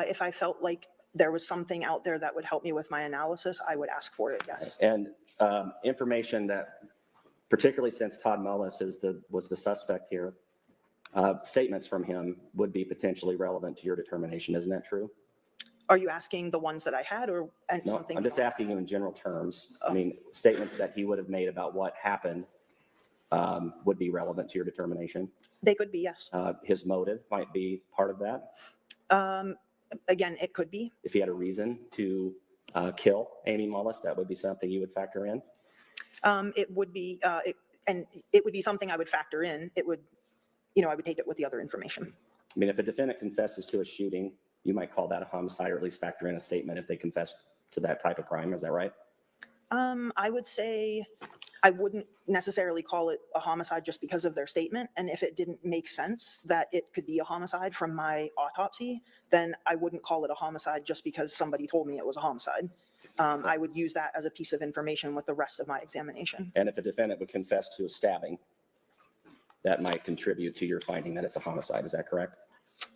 If I felt like there was something out there that would help me with my analysis, I would ask for it. Yes. And information that particularly since Todd Mullis was the suspect here. Statements from him would be potentially relevant to your determination. Isn't that true? Are you asking the ones that I had or and No, something? I'm just asking you in general terms. I mean, statements that he would have made about what happened would be relevant to your determination. They could be, yes. His motive might be part of that. Again, it could be. If he had a reason to kill Amy Mullis, that would be something you would factor in. It would be, and it would be something I would factor in. It would, I would take it with the other information. I mean, if a defendant confesses to a shooting, you might call that a homicide, or at least factor in a statement if they confess to that type of crime. Is that right? I would say I wouldn't necessarily call it a homicide just because of their statement. And if it didn't make sense that it could be a homicide from my autopsy, then I wouldn't call it a homicide just because somebody told me it was a homicide. I would use that as a piece of information with the rest of my examination. And if a defendant would confess to a stabbing, that might contribute to your finding that it's a homicide. Is that correct?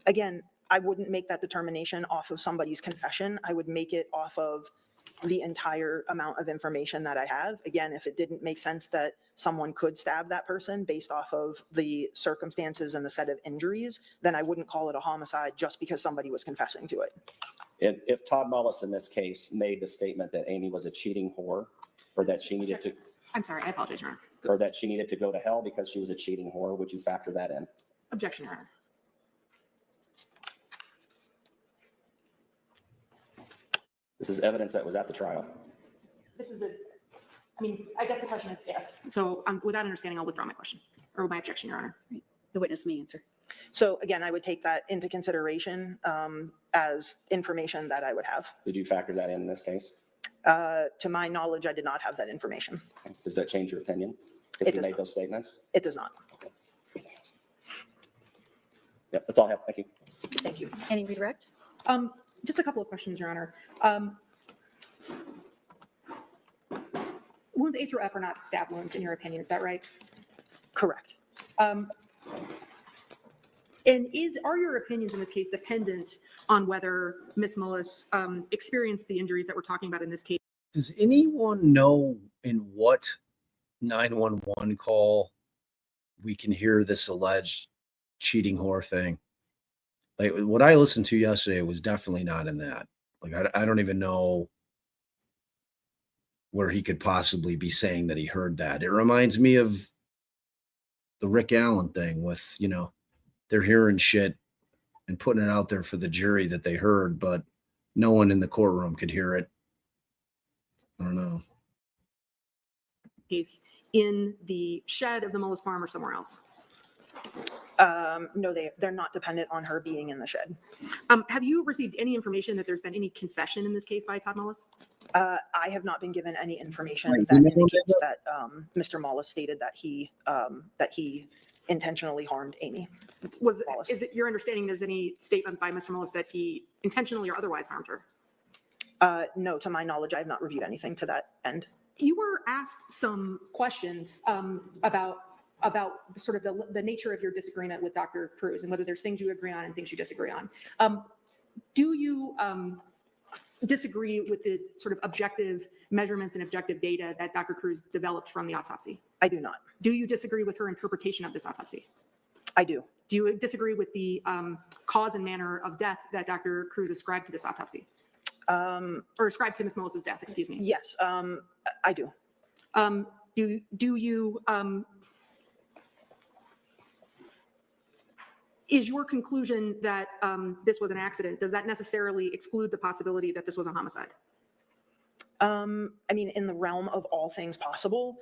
Again, I wouldn't make that determination off of somebody's confession. I would make it off of the entire amount of information that I have. Again, if it didn't make sense that someone could stab that person based off of the circumstances and the set of injuries, then I wouldn't call it a homicide just because somebody was confessing to it. If Todd Mullis in this case made the statement that Amy was a cheating whore, or that she needed to, I'm sorry, I apologize, Your Honor. or that she needed to go to hell because she was a cheating whore, would you factor that in? Objection, Your Honor. This is evidence that was at the trial. This is I guess the question is if. So without understanding, I'll withdraw my question or my objection, Your Honor. The witness may answer. So again, I would take that into consideration as information that I would have. Did you factor that in this case? To my knowledge, I did not have that information. Does that change your opinion It if you does made not. those statements? It does not. Yep, that's all I have. Thank you. Thank you. Any redirect? Just a couple of questions, Your Honor. Wounds A through F are not stab wounds, in your opinion, is that right? Correct. And are your opinions in this case dependent on whether Ms. Mullis experienced the injuries that we're talking about in this case? Does anyone know in what 911 call we can hear this alleged cheating whore thing? Like what I listened to yesterday was definitely not in that. Like I don't even know where he could possibly be saying that he heard that. It reminds me of the Rick Allen thing with, they're hearing shit and putting it out there for the jury that they heard, but no one in the courtroom could hear it. I don't know. Case in the shed of the Mullis farm or somewhere else? No, they're not dependent on her being in the shed. Have you received any information that there's been any confession in this case by Todd Mullis? I have not been given any information Right, that you know indicates that Mr. Mullis stated that he intentionally harmed Amy. Mullis. Is it your understanding there's any statement by Mr. Mullis that he intentionally or otherwise harmed her? No, to my knowledge, I have not reviewed anything to that end. You were asked some questions about sort of the nature of your disagreement with Dr. Cruz and whether there's things you agree on and things you disagree on. Do you disagree with the sort of objective measurements and objective data that Dr. Cruz developed from the autopsy? I do not. Do you disagree with her interpretation of this autopsy? I do. Do you disagree with the cause and manner of death that Dr. Cruz ascribed to this autopsy? Or ascribed to Ms. Mullis's death, excuse me. Yes, I do. Do you is your conclusion that this was an accident, does that necessarily exclude the possibility that this was a homicide? I mean, in the realm of all things possible,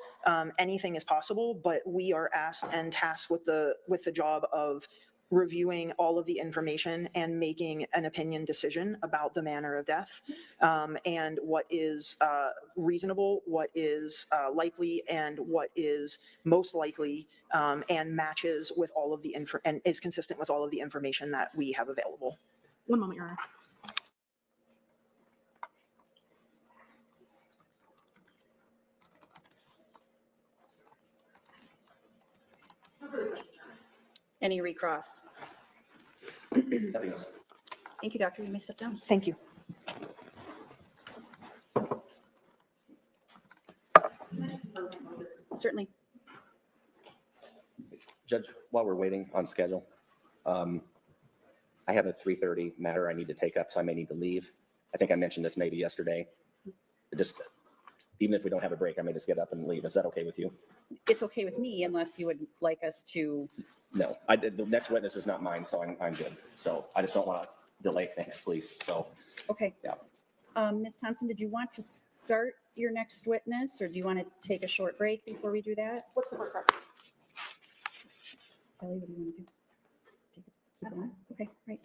anything is possible, but we are asked and tasked with the job of reviewing all of the information and making an opinion decision about the manner of death, and what is reasonable, what is likely, and what is most likely, and matches with all of the and is consistent with all of the information that we have available. One moment, Your Honor. Any recross? Nothing else. Thank you, doctor. You may step down. Thank you. Certainly. Judge, while we're waiting on schedule, I have a 3:30 matter I need to take up, so I may need to leave. I think I mentioned this maybe yesterday. Just, even if we don't have a break, I may just get up and leave. Is that okay with you? It's okay with me unless you would like us to. No, the next witness is not mine, so I'm good. So I just don't want to delay things, please. So, Okay. yeah. Ms. Thompson, did you want to start your next witness, or do you want to take a short break before we do that? What's the first part? Kelly, what do you want to do? Keep it on? Okay, right.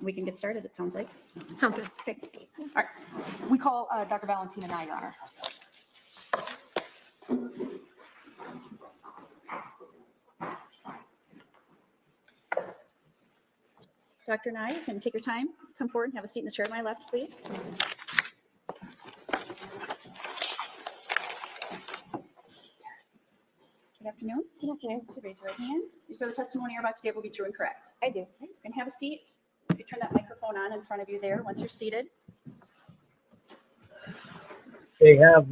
We can get started, it sounds like. Sounds good. Okay. All right. We call Dr. Valentina Nye, Your Honor. Dr. Nye, you can take your time, come forward and have a seat in the chair to my left, please. Good afternoon. Good afternoon. Could you raise your right hand? You swear the testimony you're about to give will be true and correct? I do. Okay, you can have a seat. If you turn that microphone on in front of you there, once you're seated. They have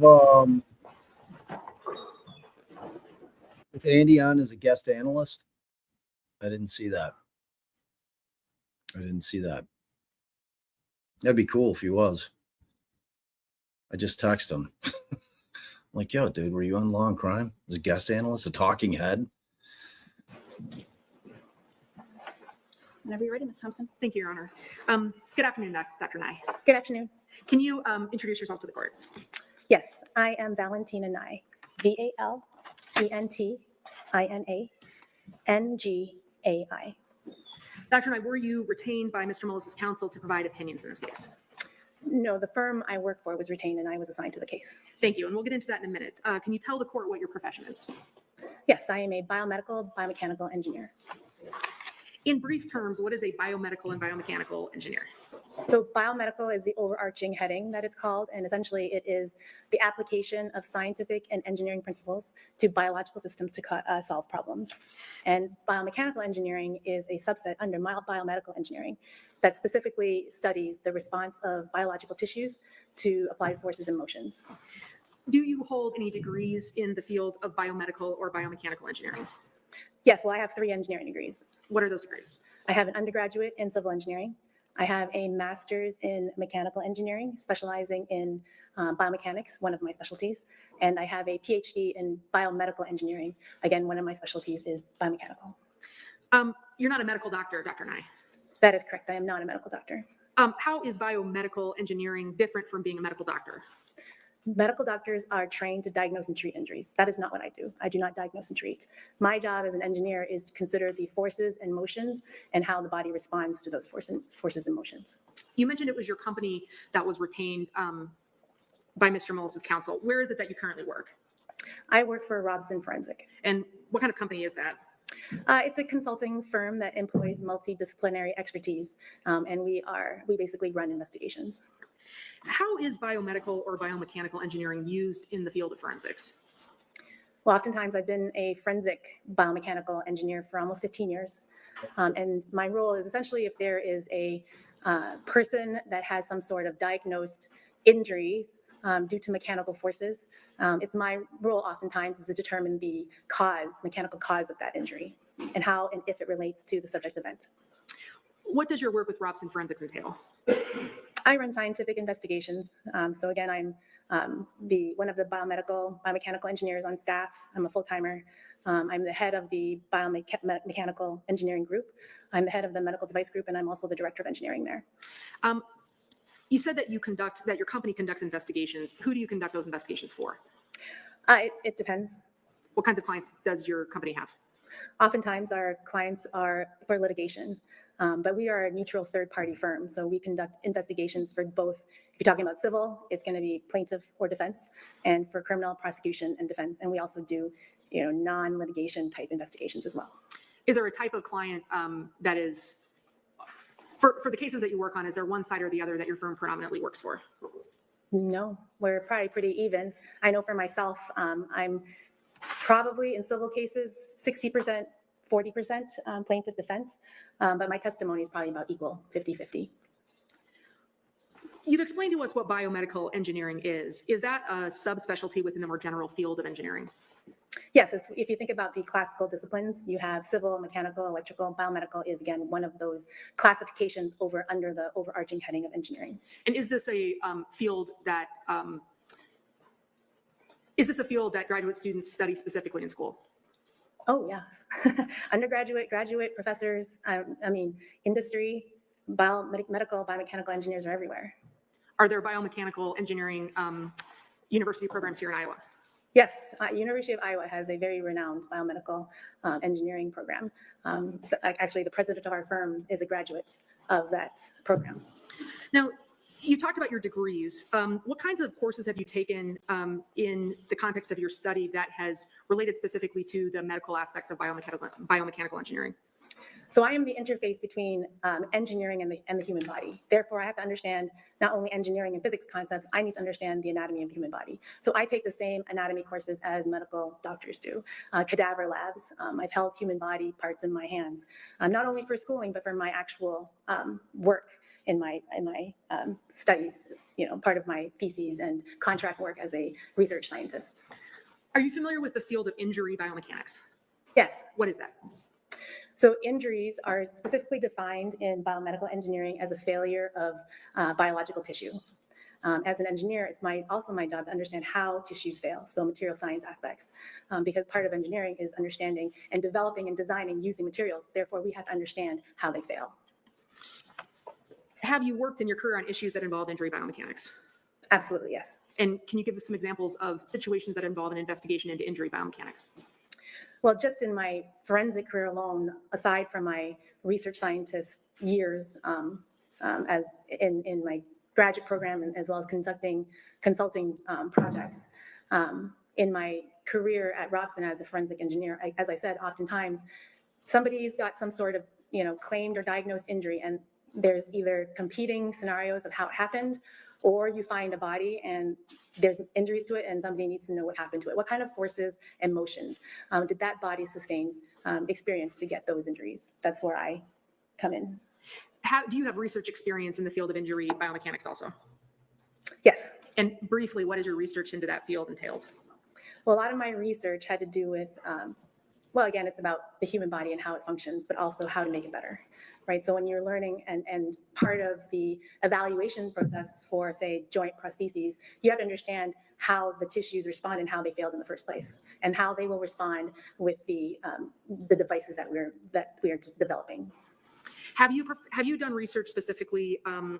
with Andy on as a guest analyst. I didn't see that. That'd be cool if he was. I just texted him. Like, yo, dude, were you on Law and Crime as a guest analyst, a talking head? Whenever you're ready, Ms. Thompson. Thank you, Your Honor. Good afternoon, Dr. Nye. Good afternoon. Can you introduce yourself to the court? Yes, I am Valentina Nye, VALENTINANGAI. Dr. Nye, were you retained by Mr. Mullis's counsel to provide opinions in this case? No, the firm I work for was retained and I was assigned to the case. Thank you, and we'll get into that in a minute. Can you tell the court what your profession is? Yes, I am a biomechanical engineer. In brief terms, what is a biomedical and biomechanical engineer? So biomedical is the overarching heading that it's called, and essentially it is the application of scientific and engineering principles to biological systems to solve problems. And biomechanical engineering is a subset under biomedical engineering that specifically studies the response of biological tissues to applied forces and motions. Do you hold any degrees in the field of biomedical or biomechanical engineering? Yes, well, I have 3 engineering degrees. What are those degrees? I have an undergraduate in civil engineering. I have a master's in mechanical engineering, specializing in biomechanics, one of my specialties. And I have a PhD in biomedical engineering. Again, one of my specialties is biomechanical. You're not a medical doctor, Dr. Nye. That is correct. I am not a medical doctor. How is biomedical engineering different from being a medical doctor? Medical doctors are trained to diagnose and treat injuries. That is not what I do. I do not diagnose and treat. My job as an engineer is to consider the forces and motions and how the body responds to those forces and motions. You mentioned it was your company that was retained by Mr. Mullis's counsel. Where is it that you currently work? I work for Robson Forensic. And what kind of company is that? It's a consulting firm that employs multidisciplinary expertise, and we basically run investigations. How is biomedical or biomechanical engineering used in the field of forensics? Well, oftentimes I've been a forensic biomechanical engineer for almost 15 years. And my role is essentially if there is a person that has some sort of diagnosed injuries due to mechanical forces, it's my role oftentimes is to determine the mechanical cause of that injury and how and if it relates to the subject event. What does your work with Robson Forensics entail? I run scientific investigations. So again, I'm one of the biomechanical engineers on staff. I'm a full-timer. I'm the head of the biomechanical engineering group. I'm the head of the medical device group, and I'm also the director of engineering there. You said that your company conducts investigations. Who do you conduct those investigations for? It depends. What kinds of clients does your company have? Oftentimes our clients are for litigation, but we are a neutral third-party firm. So we conduct investigations for both. If you're talking about civil, it's going to be plaintiff or defense, and for criminal prosecution and defense. And we also do, non-litigation type investigations as well. Is there a type of client that is, for the cases that you work on, is there one side or the other that your firm predominantly works for? No, we're probably pretty even. I know for myself, I'm probably in civil cases 60%, 40% plaintiff defense, but my testimony is probably about equal, 50-50. You've explained to us what biomedical engineering is. Is that a subspecialty within the more general field of engineering? Yes, it's, if you think about the classical disciplines, you have civil, mechanical, electrical, biomedical is again one of those classifications under the overarching heading of engineering. And is this a field that is this a field that graduate students study specifically in school? Oh, yes. Undergraduate, graduate, professors, I mean, industry, medical, biomechanical engineers are everywhere. Are there biomechanical engineering university programs here in Iowa? Yes, University of Iowa has a very renowned biomedical engineering program. Actually, the president of our firm is a graduate of that program. Now, you talked about your degrees. What kinds of courses have you taken in the context of your study that has related specifically to the medical aspects of biomechanical engineering? So I am the interface between engineering and the human body. Therefore, I have to understand not only engineering and physics concepts, I need to understand the anatomy of the human body. So I take the same anatomy courses as medical doctors do. Cadaver labs, I've held human body parts in my hands, not only for schooling, but for my actual work in my studies, part of my theses and contract work as a research scientist. Are you familiar with the field of injury biomechanics? Yes. What is that? So injuries are specifically defined in biomedical engineering as a failure of biological tissue. As an engineer, it's also my job to understand how tissues fail, so material science aspects, because part of engineering is understanding and developing and designing using materials. Therefore, we have to understand how they fail. Have you worked in your career on issues that involve injury biomechanics? Absolutely, yes. And can you give us some examples of situations that involve an investigation into injury biomechanics? Well, just in my forensic career alone, aside from my research scientist years as in my graduate program and as well as consulting projects, in my career at Robson as a forensic engineer, as I said, oftentimes somebody's got some sort of claimed or diagnosed injury, and there's either competing scenarios of how it happened, or you find a body and there's injuries to it and somebody needs to know what happened to it. What kind of forces and motions did that body sustain, experience to get those injuries? That's where I come in. Do you have research experience in the field of injury biomechanics also? Yes. And briefly, what has your research into that field entailed? Well, a lot of my research had to do with, well, again, it's about the human body and how it functions, but also how to make it better, right? So when you're learning and part of the evaluation process for, say, joint prostheses, you have to understand how the tissues respond and how they failed in the first place, and how they will respond with the devices that we are developing. Have you done research specifically on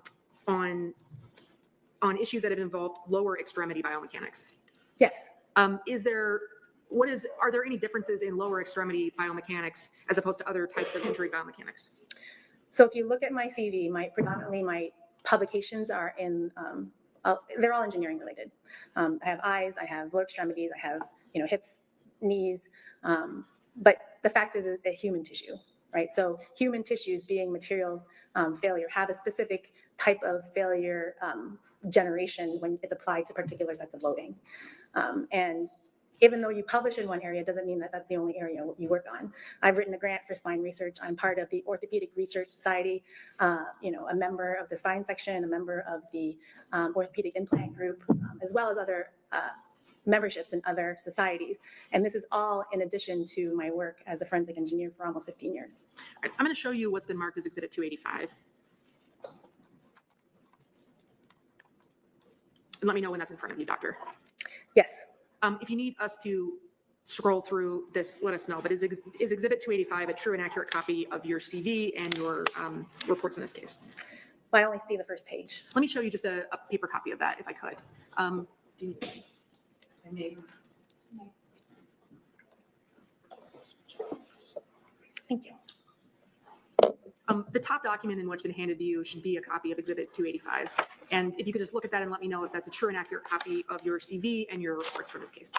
issues that have involved lower extremity biomechanics? Yes. Are there any differences in lower extremity biomechanics as opposed to other types of injury biomechanics? So if you look at my CV, predominantly my publications are in, they're all engineering related. I have eyes, I have lower extremities, I have hips, knees, but the fact is that human tissue, right? So human tissues being materials failure have a specific type of failure generation when it's applied to particular sets of loading. And even though you publish in one area doesn't mean that that's the only area you work on. I've written a grant for spine research. I'm part of the Orthopedic Research Society, a member of the spine section, a member of the orthopedic implant group, as well as other memberships in other societies. And this is all in addition to my work as a forensic engineer for almost 15 years. I'm going to show you what's been marked as Exhibit 285. And let me know when that's in front of you, Doctor. Yes. If you need us to scroll through this, let us know. But is Exhibit 285 a true and accurate copy of your CV and your reports in this case? Well, I only see the first page. Let me show you just a paper copy of that, if I could. Thank you. The top document in what's been handed to you should be a copy of Exhibit 285. And if you could just look at that and let me know if that's a true and accurate copy of your CV and your reports for this case.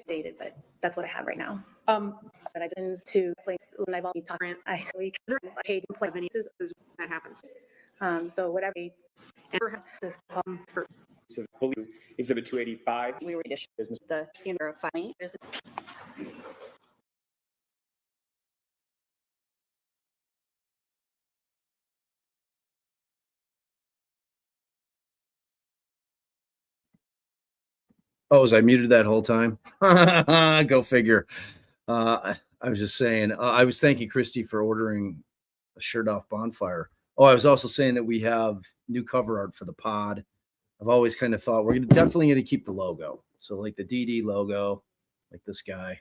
dated, but that's what I have right now. Um, But I didn't to place when I've already talked. I paid of any that happens. so whatever. Exhibit 285. We were issued the standard of filing. Oh, was I muted that whole time? Go figure. I was just saying, I was thanking Christy for ordering a shirt off bonfire. Oh, I was also saying that we have new cover art for the pod. I've always kind of thought we're definitely going to keep the logo. So like the DD logo, like this guy,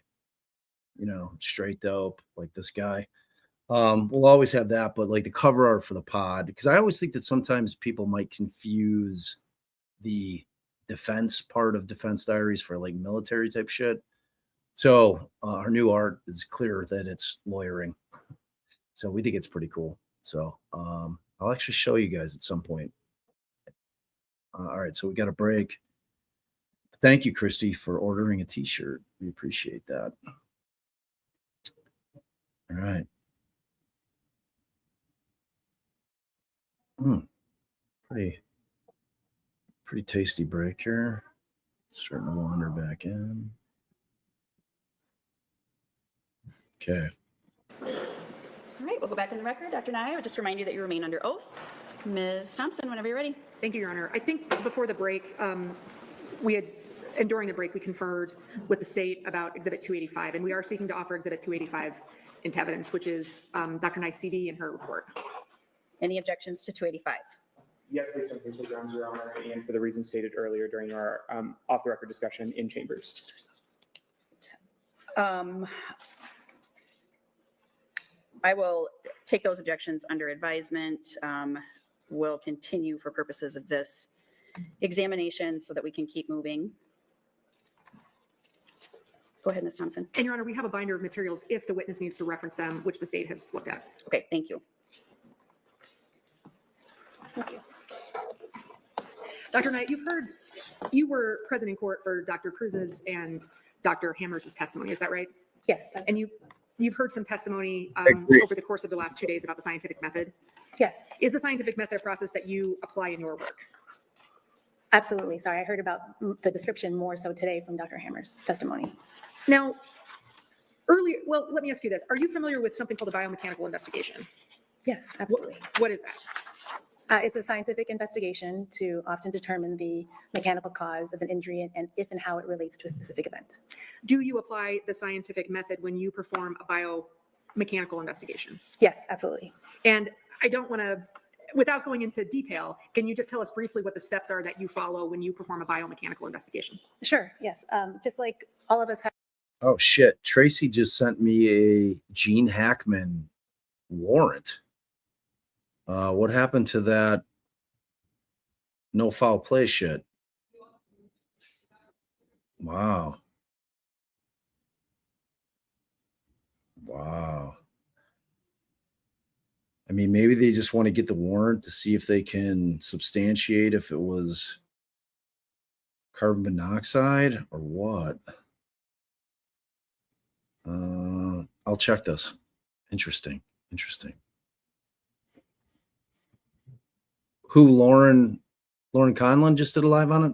straight dope, like this guy. We'll always have that, but like the cover art for the pod, because I always think that sometimes people might confuse the defense part of Defense Diaries for like military type shit. So our new art is clear that it's lawyering. So we think it's pretty cool. So I'll actually show you guys at some point. All right, so we got a break. Thank you, Christy, for ordering a t-shirt. We appreciate that. All right. Pretty tasty break here. Starting to wander back in. Okay. All right, we'll go back in the record. Dr. Nye, I would just remind you that you remain under oath. Ms. Thompson, whenever you're ready. Thank you, Your Honor. I think before the break, and during the break, we conferred with the state about Exhibit 285, and we are seeking to offer Exhibit 285 into evidence, which is Dr. Nye's CV and her report. Any objections to 285? Yes, based on facial grounds, Your Honor, and for the reasons stated earlier during our off-the-record discussion in chambers. I will take those objections under advisement. We'll continue for purposes of this examination so that we can keep moving. Go ahead, Ms. Thompson. And Your Honor, we have a binder of materials if the witness needs to reference them, which the state has looked at. Okay, thank you. Thank you. Dr. Knight, you were present in court for Dr. Cruz's and Dr. Hammers' testimony, is that right? Yes. And you've heard some testimony over the course of the last 2 days about the scientific method. Yes, Is the scientific method a process that you apply in your work? absolutely. Sorry, I heard about the description more so today from Dr. Hammer's testimony. Now, let me ask you this. Are you familiar with something called a biomechanical investigation? Yes, absolutely. What is that? It's a scientific investigation to often determine the mechanical cause of an injury and if and how it relates to a specific event. Do you apply the scientific method when you perform a biomechanical investigation? Yes, absolutely. And I don't want to, without going into detail, can you just tell us briefly what the steps are that you follow when you perform a biomechanical investigation? Sure, yes. Just like all of us have. Oh, shit. Tracy just sent me a Gene Hackman warrant. What happened to that no foul play shit? Wow. I mean, maybe they just want to get the warrant to see if they can substantiate if it was carbon monoxide or what. I'll check this. Interesting. Who, Lauren Conlon just did a live on it?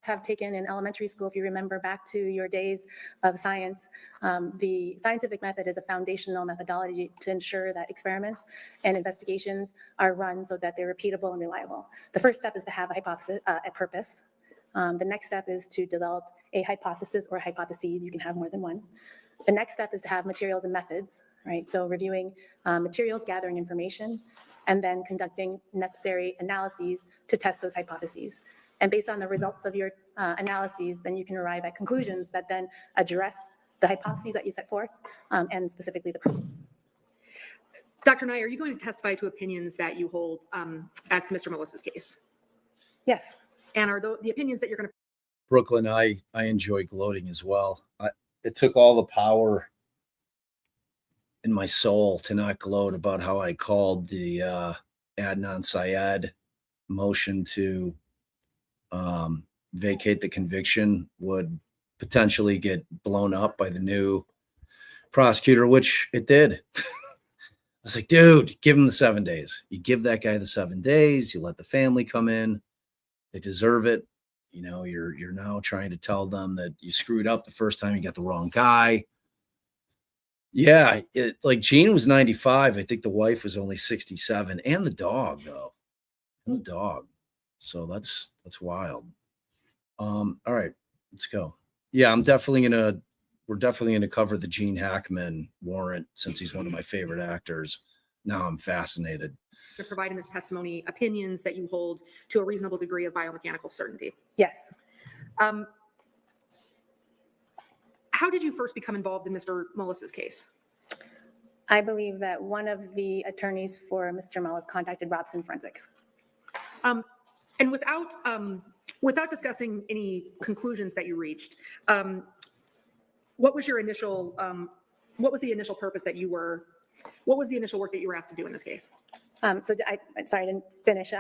Have taken in elementary school, if you remember back to your days of science, the scientific method is a foundational methodology to ensure that experiments and investigations are run so that they're repeatable and reliable. The first step is to have a hypothesis, a purpose. The next step is to develop a hypothesis or hypotheses. You can have more than one. The next step is to have materials and methods, right? So reviewing materials, gathering information, and then conducting necessary analyses to test those hypotheses. And based on the results of your analyses, then you can arrive at conclusions that then address the hypotheses that you set forth and specifically the purpose. Dr. Nye, are you going to testify to opinions that you hold as to Mr. Mullis's case? Yes. And are the opinions that you're going to... Brooklyn, I enjoy gloating as well. It took all the power in my soul to not gloat about how I called the Adnan Syed motion to vacate the conviction would potentially get blown up by the new prosecutor, which it did. I was like, dude, give him the 7 days. You give that guy the 7 days, you let the family come in. They deserve it. You know, you're now trying to tell them that you screwed up the first time, you got the wrong guy. Yeah, like Gene was 95. I think the wife was only 67, and the dog though. And the dog. So that's wild. All right, let's go. Yeah, we're definitely gonna cover the Gene Hackman warrant since he's one of my favorite actors. Now I'm fascinated. To provide in this testimony opinions that you hold to a reasonable degree of biomechanical certainty. Yes. How did you first become involved in Mr. Mullis's case? I believe that one of the attorneys for Mr. Mullis contacted Robson Forensics. And without discussing any conclusions that you reached, what was the initial purpose that what was the initial work that you were asked to do in this case? Sorry, I didn't finish.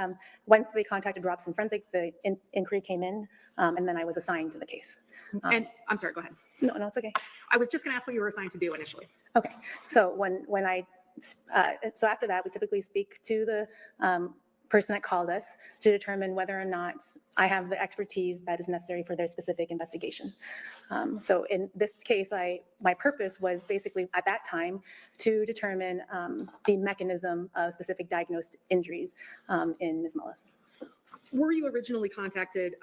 Once they contacted Robson Forensic, the inquiry came in, and then I was assigned to the case. And I'm sorry, go ahead. No, it's okay. I was just going to ask what you were assigned to do initially. Okay, so so after that, we typically speak to the person that called us to determine whether or not I have the expertise that is necessary for their specific investigation. So in this case, my purpose was basically at that time to determine the mechanism of specific diagnosed injuries in Ms. Mullis. Were you originally contacted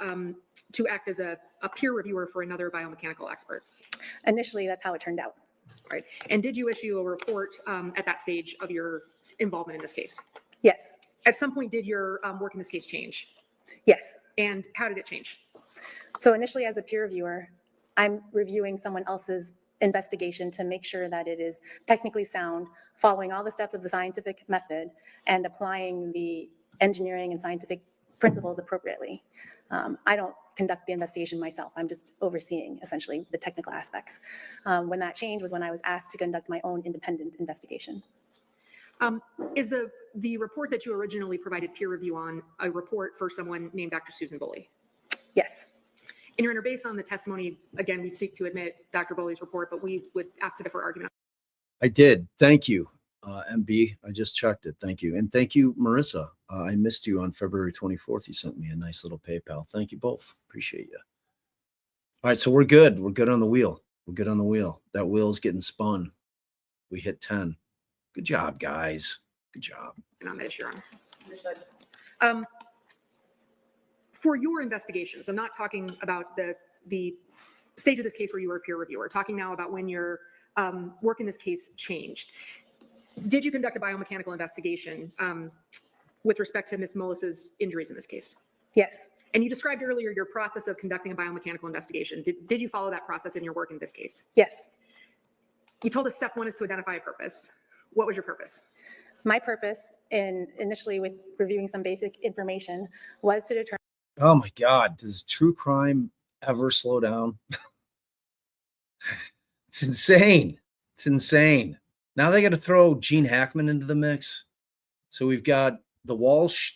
to act as a peer reviewer for another biomechanical expert? Initially, that's how it turned out. Right. And did you issue a report at that stage of your involvement in this case? Yes. At some point, did your work in this case change? Yes. And how did it change? So initially, as a peer reviewer, I'm reviewing someone else's investigation to make sure that it is technically sound, following all the steps of the scientific method, and applying the engineering and scientific principles appropriately. I don't conduct the investigation myself. I'm just overseeing, essentially, the technical aspects. When that changed was when I was asked to conduct my own independent investigation. Is the report that you originally provided peer review on a report for someone named Dr. Susan Bully? Yes. And Your Honor, based on the testimony, again, we seek to admit Dr. Bully's report, but we would ask to defer argument. I did. Thank you, MB. I just checked it. Thank you. And thank you, Marissa. I missed you on February 24th. You sent me a nice little PayPal. Thank you both. Appreciate you. All right, so we're good. We're good on the wheel. We're good on the wheel. That wheel's getting spun. We hit 10. Good job, guys. Good job. And on this, Your Honor. Understood. For your investigations, I'm not talking about the stage of this case where you were a peer reviewer. Talking now about when your work in this case changed. Did you conduct a biomechanical investigation with respect to Ms. Mullis's injuries in this case? Yes. And you described earlier your process of conducting a biomechanical investigation. Did you follow that process in your work in this case? Yes. You told us step one is to identify a purpose. What was your purpose? My purpose initially with reviewing some basic information was to determine. Oh my God. Does true crime ever slow down? It's insane. It's insane. Now they got to throw Gene Hackman into the mix. So we've got the Walsh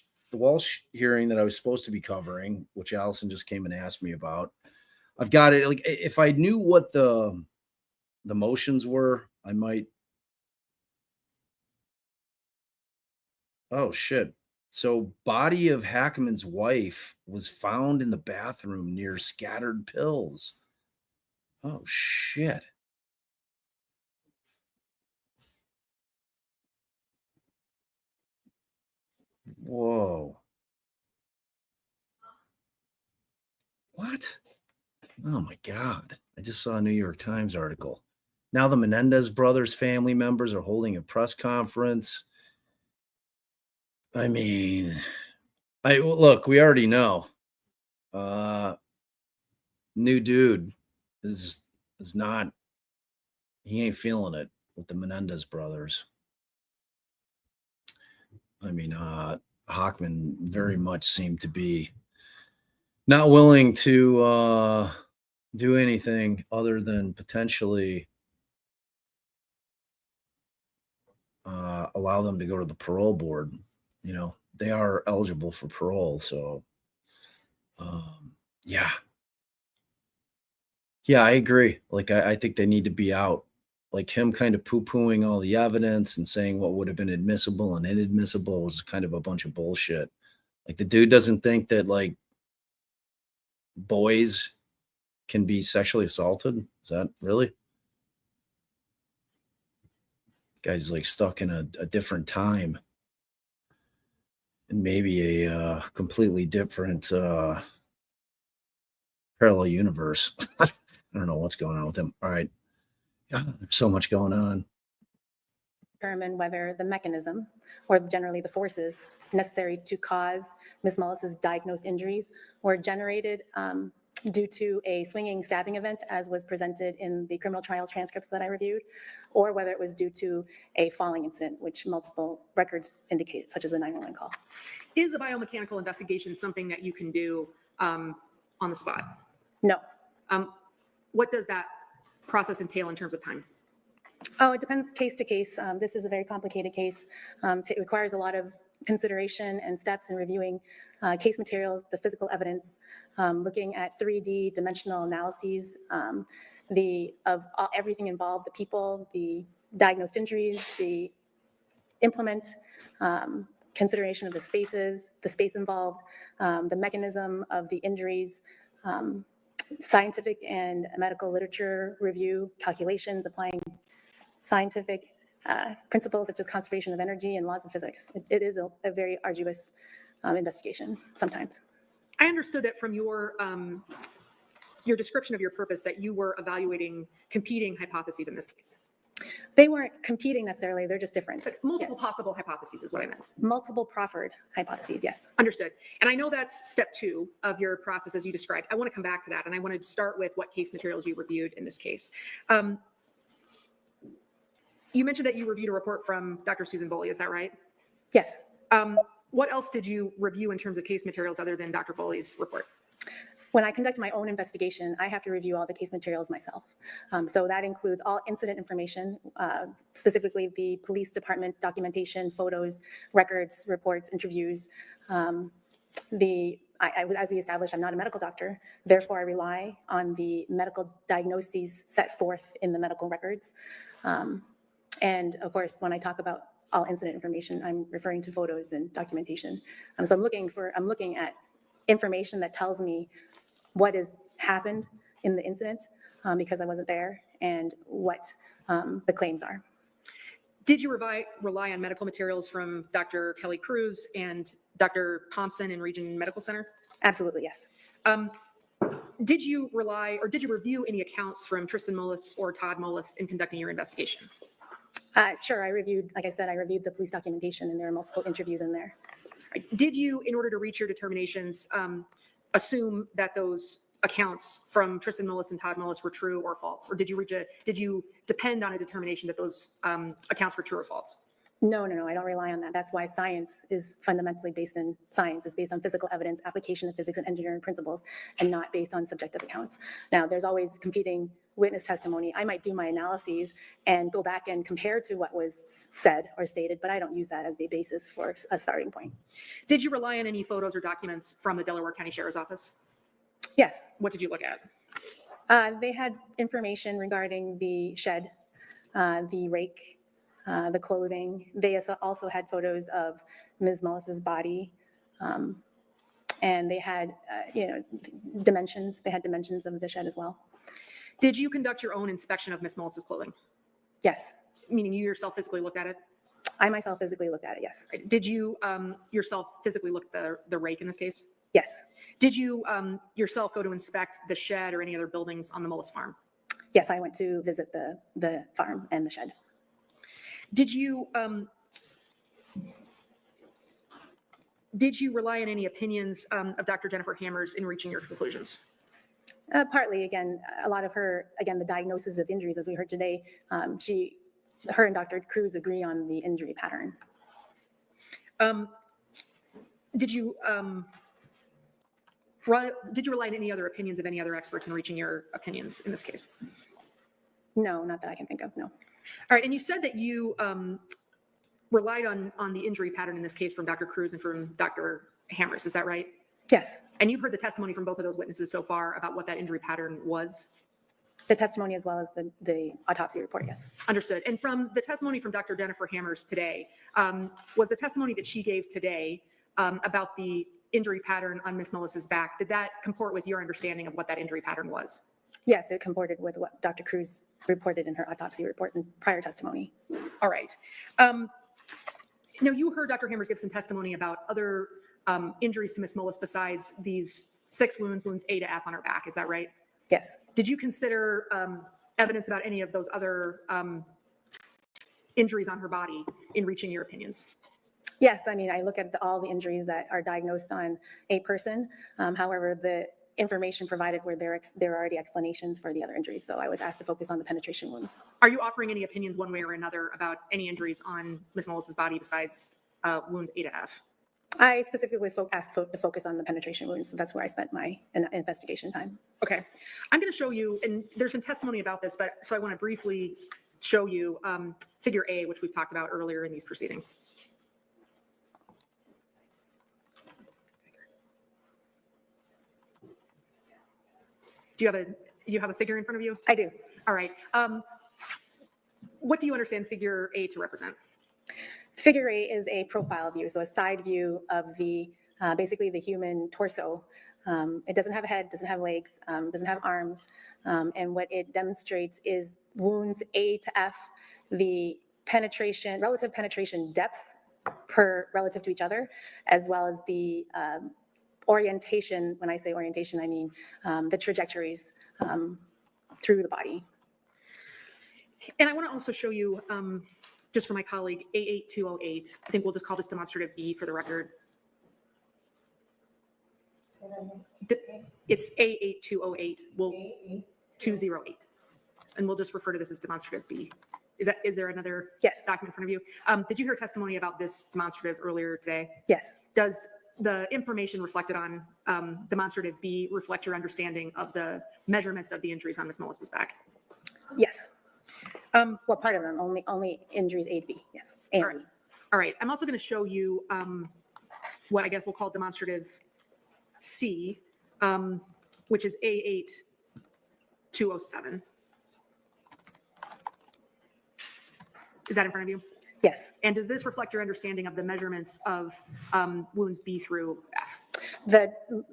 hearing that I was supposed to be covering, which Allison just came and asked me about. I've got it. Like, if I knew what the motions were, I might. Oh shit. So body of Hackman's wife was found in the bathroom near scattered pills. Oh shit. Whoa. What? Oh my God. I just saw a New York Times article. Now the Menendez brothers family members are holding a press conference. I mean, look, we already know. New dude is not, he ain't feeling it with the Menendez brothers. I mean, Hockman very much seemed to be not willing to do anything other than potentially allow them to go to the parole board. You know, they are eligible for parole. So, Yeah. Yeah, I agree. Like, I think they need to be out. Like him kind of poo-pooing all the evidence and saying what would have been admissible and inadmissible was kind of a bunch of bullshit. Like the dude doesn't think that like boys can be sexually assaulted. Is that really? Guy's like stuck in a different time and maybe a completely different parallel universe. I don't know what's going on with him. All right. God, there's so much going on. Determine whether the mechanism or generally the forces necessary to cause Ms. Mullis's diagnosed injuries were generated due to a swinging stabbing event as was presented in the criminal trial transcripts that I reviewed, or whether it was due to a falling incident, which multiple records indicate, such as a 911 call. Is a biomechanical investigation something that you can do on the spot? No. What does that process entail in terms of time? Oh, it depends case to case. This is a very complicated case. It requires a lot of consideration and steps in reviewing case materials, the physical evidence, looking at 3D dimensional analyses, everything involved, the people, the diagnosed injuries, the implement, consideration of the spaces, the space involved, the mechanism of the injuries, scientific and medical literature review, calculations, applying scientific principles such as conservation of energy and laws of physics. It is a very arduous investigation sometimes. I understood that from your description of your purpose that you were evaluating competing hypotheses in this case. They weren't competing necessarily, they're just different. But multiple possible hypotheses is what I meant. Multiple proffered hypotheses, yes. Understood. And I know that's step 2 of your process as you described. I want to come back to that, and I want to start with what case materials you reviewed in this case. You mentioned that you reviewed a report from Dr. Susan Boley, is that right? Yes. What else did you review in terms of case materials other than Dr. Boley's report? When I conduct my own investigation, I have to review all the case materials myself. So that includes all incident information, specifically the police department documentation, photos, records, reports, interviews. As we established, I'm not a medical doctor. Therefore, I rely on the medical diagnoses set forth in the medical records. And of course, when I talk about all incident information, I'm referring to photos and documentation. So I'm looking at information that tells me what has happened in the incident because I wasn't there and what the claims are. Did you rely on medical materials from Dr. Kelly Cruz and Dr. Thompson in Region Medical Center? Absolutely, yes. Did you review any accounts from Tristan Mullis or Todd Mullis in conducting your investigation? Sure, I reviewed the police documentation and there are multiple interviews in there. Did you, in order to reach your determinations, assume that those accounts from Tristan Mullis and Todd Mullis were true or false? Or did you depend on a determination that those accounts were true or false? No, I don't rely on that. That's why science is fundamentally based in science. It's based on physical evidence, application of physics and engineering principles, and not based on subjective accounts. Now, there's always competing witness testimony. I might do my analyses and go back and compare to what was said or stated, but I don't use that as the basis for a starting point. Did you rely on any photos or documents from the Delaware County Sheriff's Office? Yes. What did you look at? They had information regarding the shed, the rake, the clothing. They also had photos of Ms. Mullis's body, and they had, dimensions. They had dimensions of the shed as well. Did you conduct your own inspection of Ms. Mullis's clothing? Yes. Meaning you yourself physically looked at it? I myself physically looked at it, yes. Did you yourself physically look at the rake in this case? Yes. Did you yourself go to inspect the shed or any other buildings on the Mullis farm? Yes, I went to visit the farm and the shed. Did you rely on any opinions of Dr. Jennifer Hammers in reaching your conclusions? Partly, again, a lot of her, the diagnosis of injuries, as we heard today, her and Dr. Cruz agree on the injury pattern. Did you rely on any other opinions of any other experts in reaching your opinions in this case? No, not that I can think of, no. All right, and you said that you relied on the injury pattern in this case from Dr. Cruz and from Dr. Hammers, is that right? Yes, And you've heard the testimony from both of those witnesses so far about what that injury pattern was? the testimony as well as the autopsy report, yes. Understood. And from the testimony from Dr. Jennifer Hammers today, was the testimony that she gave today about the injury pattern on Ms. Mullis's back, did that comport with your understanding of what that injury pattern was? Yes, it comported with what Dr. Cruz reported in her autopsy report and prior testimony. All right. Now, you heard Dr. Hammers give some testimony about other injuries to Ms. Mullis besides these 6 wounds, wounds A to F on her back. Is that right? Yes, Did you consider evidence about any of those other injuries on her body in reaching your opinions? yes, I mean, I look at all the injuries that are diagnosed on a person. However, the information provided were there are already explanations for the other injuries. So I was asked to focus on the penetration wounds. Are you offering any opinions one way or another about any injuries on Ms. Mullis's body besides wounds A to F? I specifically was asked to focus on the penetration wounds. So that's where I spent my investigation time. Okay. I'm going to show you, and there's been testimony about this, but so I want to briefly show you figure A, which we've talked about earlier in these proceedings. Do you have a figure in front of you? I do. All right. What do you understand figure A to represent? Figure eight is a profile view, so a side view of the basically the human torso. It doesn't have a head, doesn't have legs, doesn't have arms, and what it demonstrates is wounds A to F, the penetration, relative penetration depth relative to each other, as well as the orientation. When I say orientation, I mean the trajectories through the body. And I want to also show you, just for my colleague, A8208. I think we'll just call this demonstrative B for the record. It's A8208. We'll 208. And we'll just refer to this as demonstrative B. Is there another Yes. document in front of you? Did you hear testimony about this demonstrative earlier today? Yes. Does the information reflected on demonstrative B reflect your understanding of the measurements of the injuries on Ms. Mullis's back? Yes. Well, part of them, only injuries A to B, yes. A All and right. B. All right, I'm also going to show you what I guess we'll call demonstrative C, which is A8207. Is that in front of you? Yes. And does this reflect your understanding of the measurements of wounds B through F?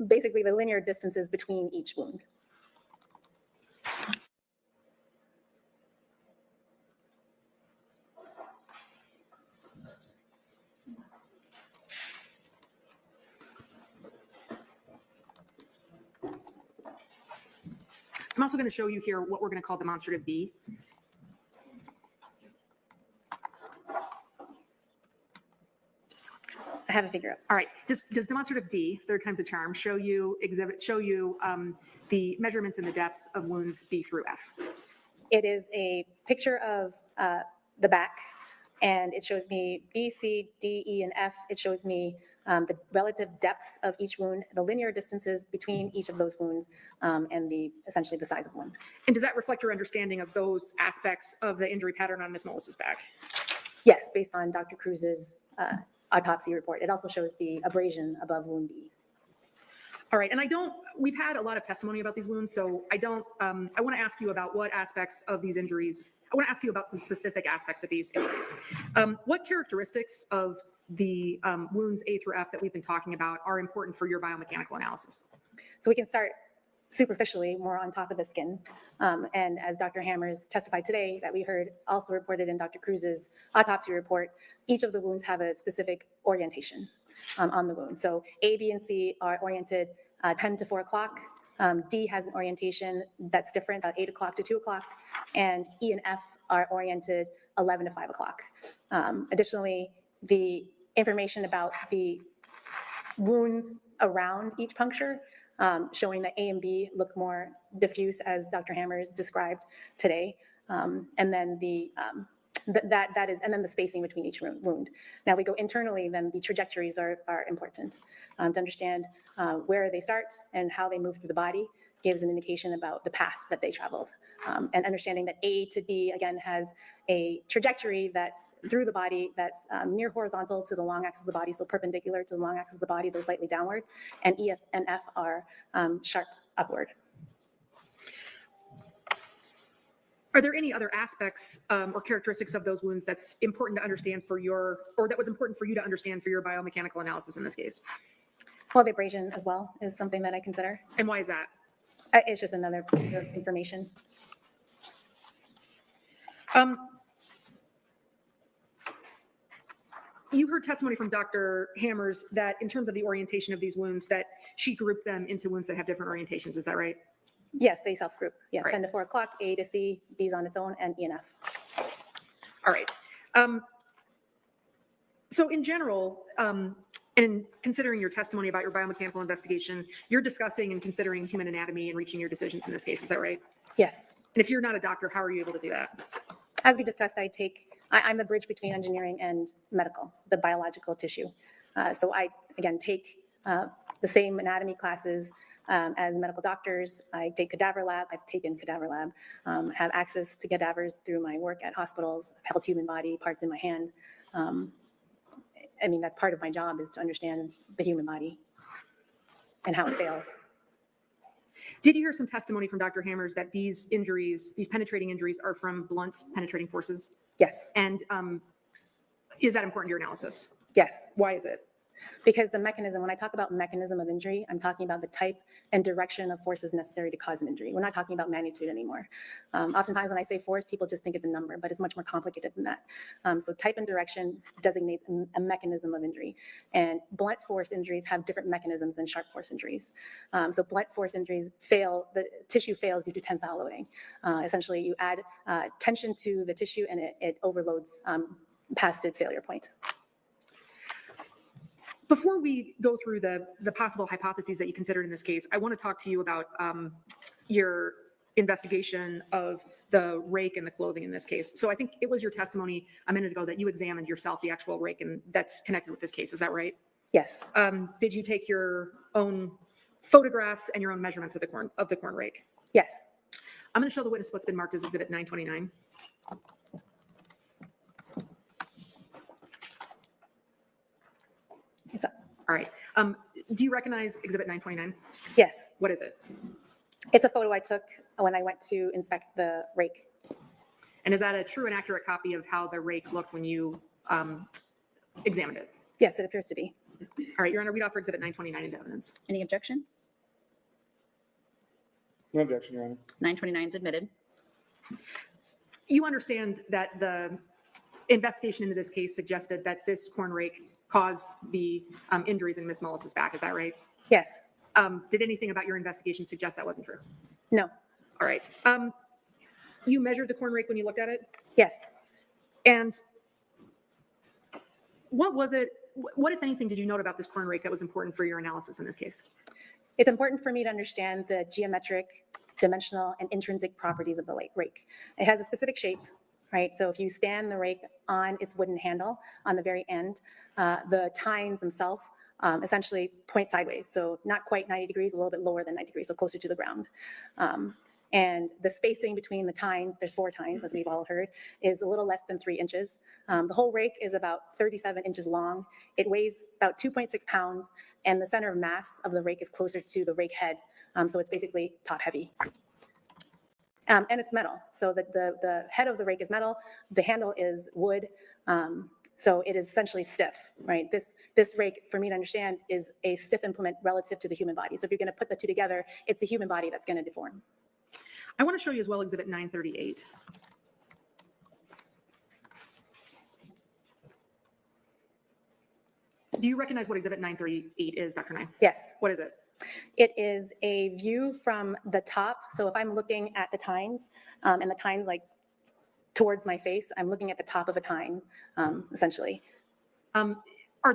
Basically the linear distances between each wound. I'm also going to show you here what we're going to call demonstrative B. I have a figure up. All right, does demonstrative D, third time's a charm, show you the measurements and the depths of wounds B through F? It is a picture of the back, and it shows me B, C, D, E, and F. It shows me the relative depths of each wound, the linear distances between each of those wounds, and essentially the size of one. And does that reflect your understanding of those aspects of the injury pattern on Ms. Mullis's back? Yes, based on Dr. Cruz's autopsy report. It also shows the abrasion above wound D. All right, and we've had a lot of testimony about these wounds, so I want to ask you about what aspects of these injuries, I want to ask you about some specific aspects of these injuries. What characteristics of the wounds A through F that we've been talking about are important for your biomechanical analysis? So we can start superficially, more on top of the skin. And as Dr. Hammers testified today, that we heard also reported in Dr. Cruz's autopsy report, each of the wounds have a specific orientation on the wound. So A, B, and C are oriented 10 to 4 o'clock. D has an orientation that's different, about 8 o'clock to 2 o'clock. And E and F are oriented 11 to 5 o'clock. Additionally, the information about the wounds around each puncture, showing that A and B look more diffuse, as Dr. Hammers described today. And then and then the spacing between each wound. Now we go internally, then the trajectories are important to understand where they start and how they move through the body, gives an indication about the path that they traveled. And understanding that A to D, again, has a trajectory that's through the body that's near horizontal to the long axis of the body, so perpendicular to the long axis of the body, though slightly downward, and E and F are sharp upward. Are there any other aspects or characteristics of those wounds that's important to understand for your, or that was important for you to understand for your biomechanical analysis in this case? Well, the abrasion as well is something that I consider. And why is that? It's just another piece of information. You heard testimony from Dr. Hammers that in terms of the orientation of these wounds, that she grouped them into wounds that have different orientations. Is that right? Yes, they self-group. Yeah, Right. 10 to 4 o'clock, A to C, D's on its own, and E and F. All right. So in general, and considering your testimony about your biomechanical investigation, you're discussing and considering human anatomy and reaching your decisions in this case. Is that right? Yes. And if you're not a doctor, how are you able to do that? As we discussed, I'm the bridge between engineering and medical, the biological tissue. So I, again, take the same anatomy classes as medical doctors. I take cadaver lab. I've taken cadaver lab, have access to cadavers through my work at hospitals, held human body parts in my hand. I mean, that's part of my job, is to understand the human body and how it fails. Did you hear some testimony from Dr. Hammers that these injuries, these penetrating injuries, are from blunt penetrating forces? Yes. And is that important to your analysis? Yes. Why is it? Because the mechanism, when I talk about mechanism of injury, I'm talking about the type and direction of forces necessary to cause an injury. We're not talking about magnitude anymore. Oftentimes when I say force, people just think it's a number, but it's much more complicated than that. So type and direction designates a mechanism of injury. And blunt force injuries have different mechanisms than sharp force injuries. So blunt force injuries fail, the tissue fails due to tensile loading. Essentially, you add tension to the tissue and it overloads past its failure point. Before we go through the possible hypotheses that you considered in this case, I want to talk to you about your investigation of the rake and the clothing in this case. So I think it was your testimony a minute ago that you examined yourself, the actual rake, and that's connected with this case. Is that right? Yes. Did you take your own photographs and your own measurements of the corn rake? Yes. I'm going to show the witness what's been marked as Exhibit 929. It's up. All right. Do you recognize Exhibit 929? Yes. What is it? It's a photo I took when I went to inspect the rake. And is that a true and accurate copy of how the rake looked when you examined it? Yes, it appears to be. All right, Your Honor, we'd offer Exhibit 929 into evidence. Any objection? No objection, Your Honor. 929 is admitted. You understand that the investigation into this case suggested that this corn rake caused the injuries in Ms. Mullis's back. Is that right? Yes. Did anything about your investigation suggest that wasn't true? No. All right. You measured the corn rake when you looked at it? Yes. And what was it, what, if anything, did you note about this corn rake that was important for your analysis in this case? It's important for me to understand the geometric, dimensional, and intrinsic properties of the rake. It has a specific shape, right? So if you stand the rake on its wooden handle on the very end, the tines themselves essentially point sideways. So not quite 90 degrees, a little bit lower than 90 degrees, so closer to the ground. And the spacing between the tines, there's 4 tines, as we've all heard, is a little less than 3 inches. The whole rake is about 37 inches long. It weighs about 2.6 pounds, and the center of mass of the rake is closer to the rake head. So it's basically top heavy. And it's metal. So the head of the rake is metal. The handle is wood. So it is essentially stiff, right? This rake, for me to understand, is a stiff implement relative to the human body. So if you're going to put the two together, it's the human body that's going to deform. I want to show you as well Exhibit 938. Do you recognize what Exhibit 938 is, Dr. Nye? Yes. What is it? It is a view from the top. So if I'm looking at the tines, and the tines like towards my face, I'm looking at the top of a tine, essentially. Is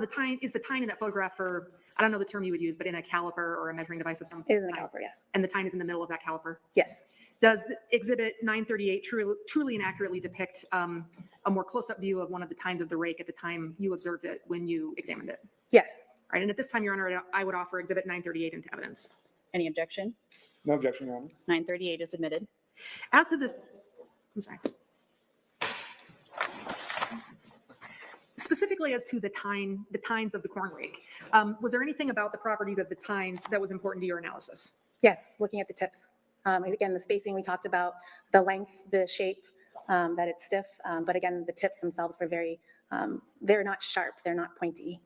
the tine in that photograph for, I don't know the term you would use, but in a caliper or a measuring device of some It is in a type? caliper, yes. And the tine is in the middle of that caliper? Yes. Does Exhibit 938 truly and accurately depict a more close-up view of one of the tines of the rake at the time you observed it when you examined it? Yes. All right, and at this time, Your Honor, I would offer Exhibit 938 into evidence. Any objection? No objection, Your Honor. 938 is admitted. As to this, I'm sorry. Specifically as to the tines of the corn rake, was there anything about the properties of the tines that was important to your analysis? Yes, looking at the tips. Again, the spacing we talked about, the length, the shape, that it's stiff. But again, the tips themselves were very, they're not sharp, they're not pointy.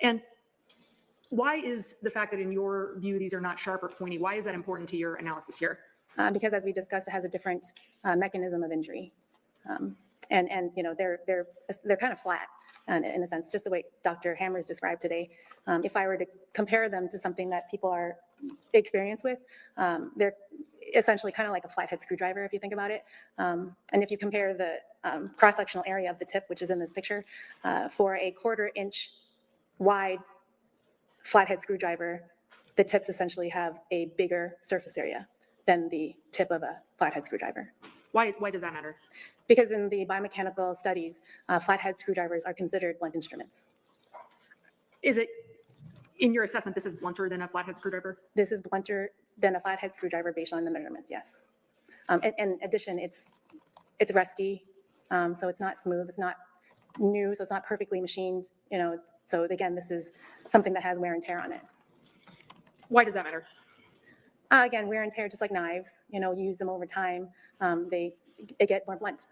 And why is the fact that in your view these are not sharp or pointy, why is that important to your analysis here? Because as we discussed, it has a different mechanism of injury. And you know, they're kind of flat in a sense, just the way Dr. Hammers described today. If I were to compare them to something that people are experienced with, they're essentially kind of like a flathead screwdriver, if you think about it. And if you compare the cross-sectional area of the tip, which is in this picture, for a 1/4 inch wide flathead screwdriver, the tips essentially have a bigger surface area than the tip of a flathead screwdriver. Why does that matter? Because in the biomechanical studies, flathead screwdrivers are considered blunt instruments. Is it, in your assessment, this is blunter than a flathead screwdriver? This is blunter than a flathead screwdriver based on the measurements, yes. And in addition, it's rusty, so it's not smooth, it's not new, so it's not perfectly machined, you know. So again, this is something that has wear and tear on it. Why does that matter? Again, wear and tear, just like knives, you know, you use them over time, they get more blunt.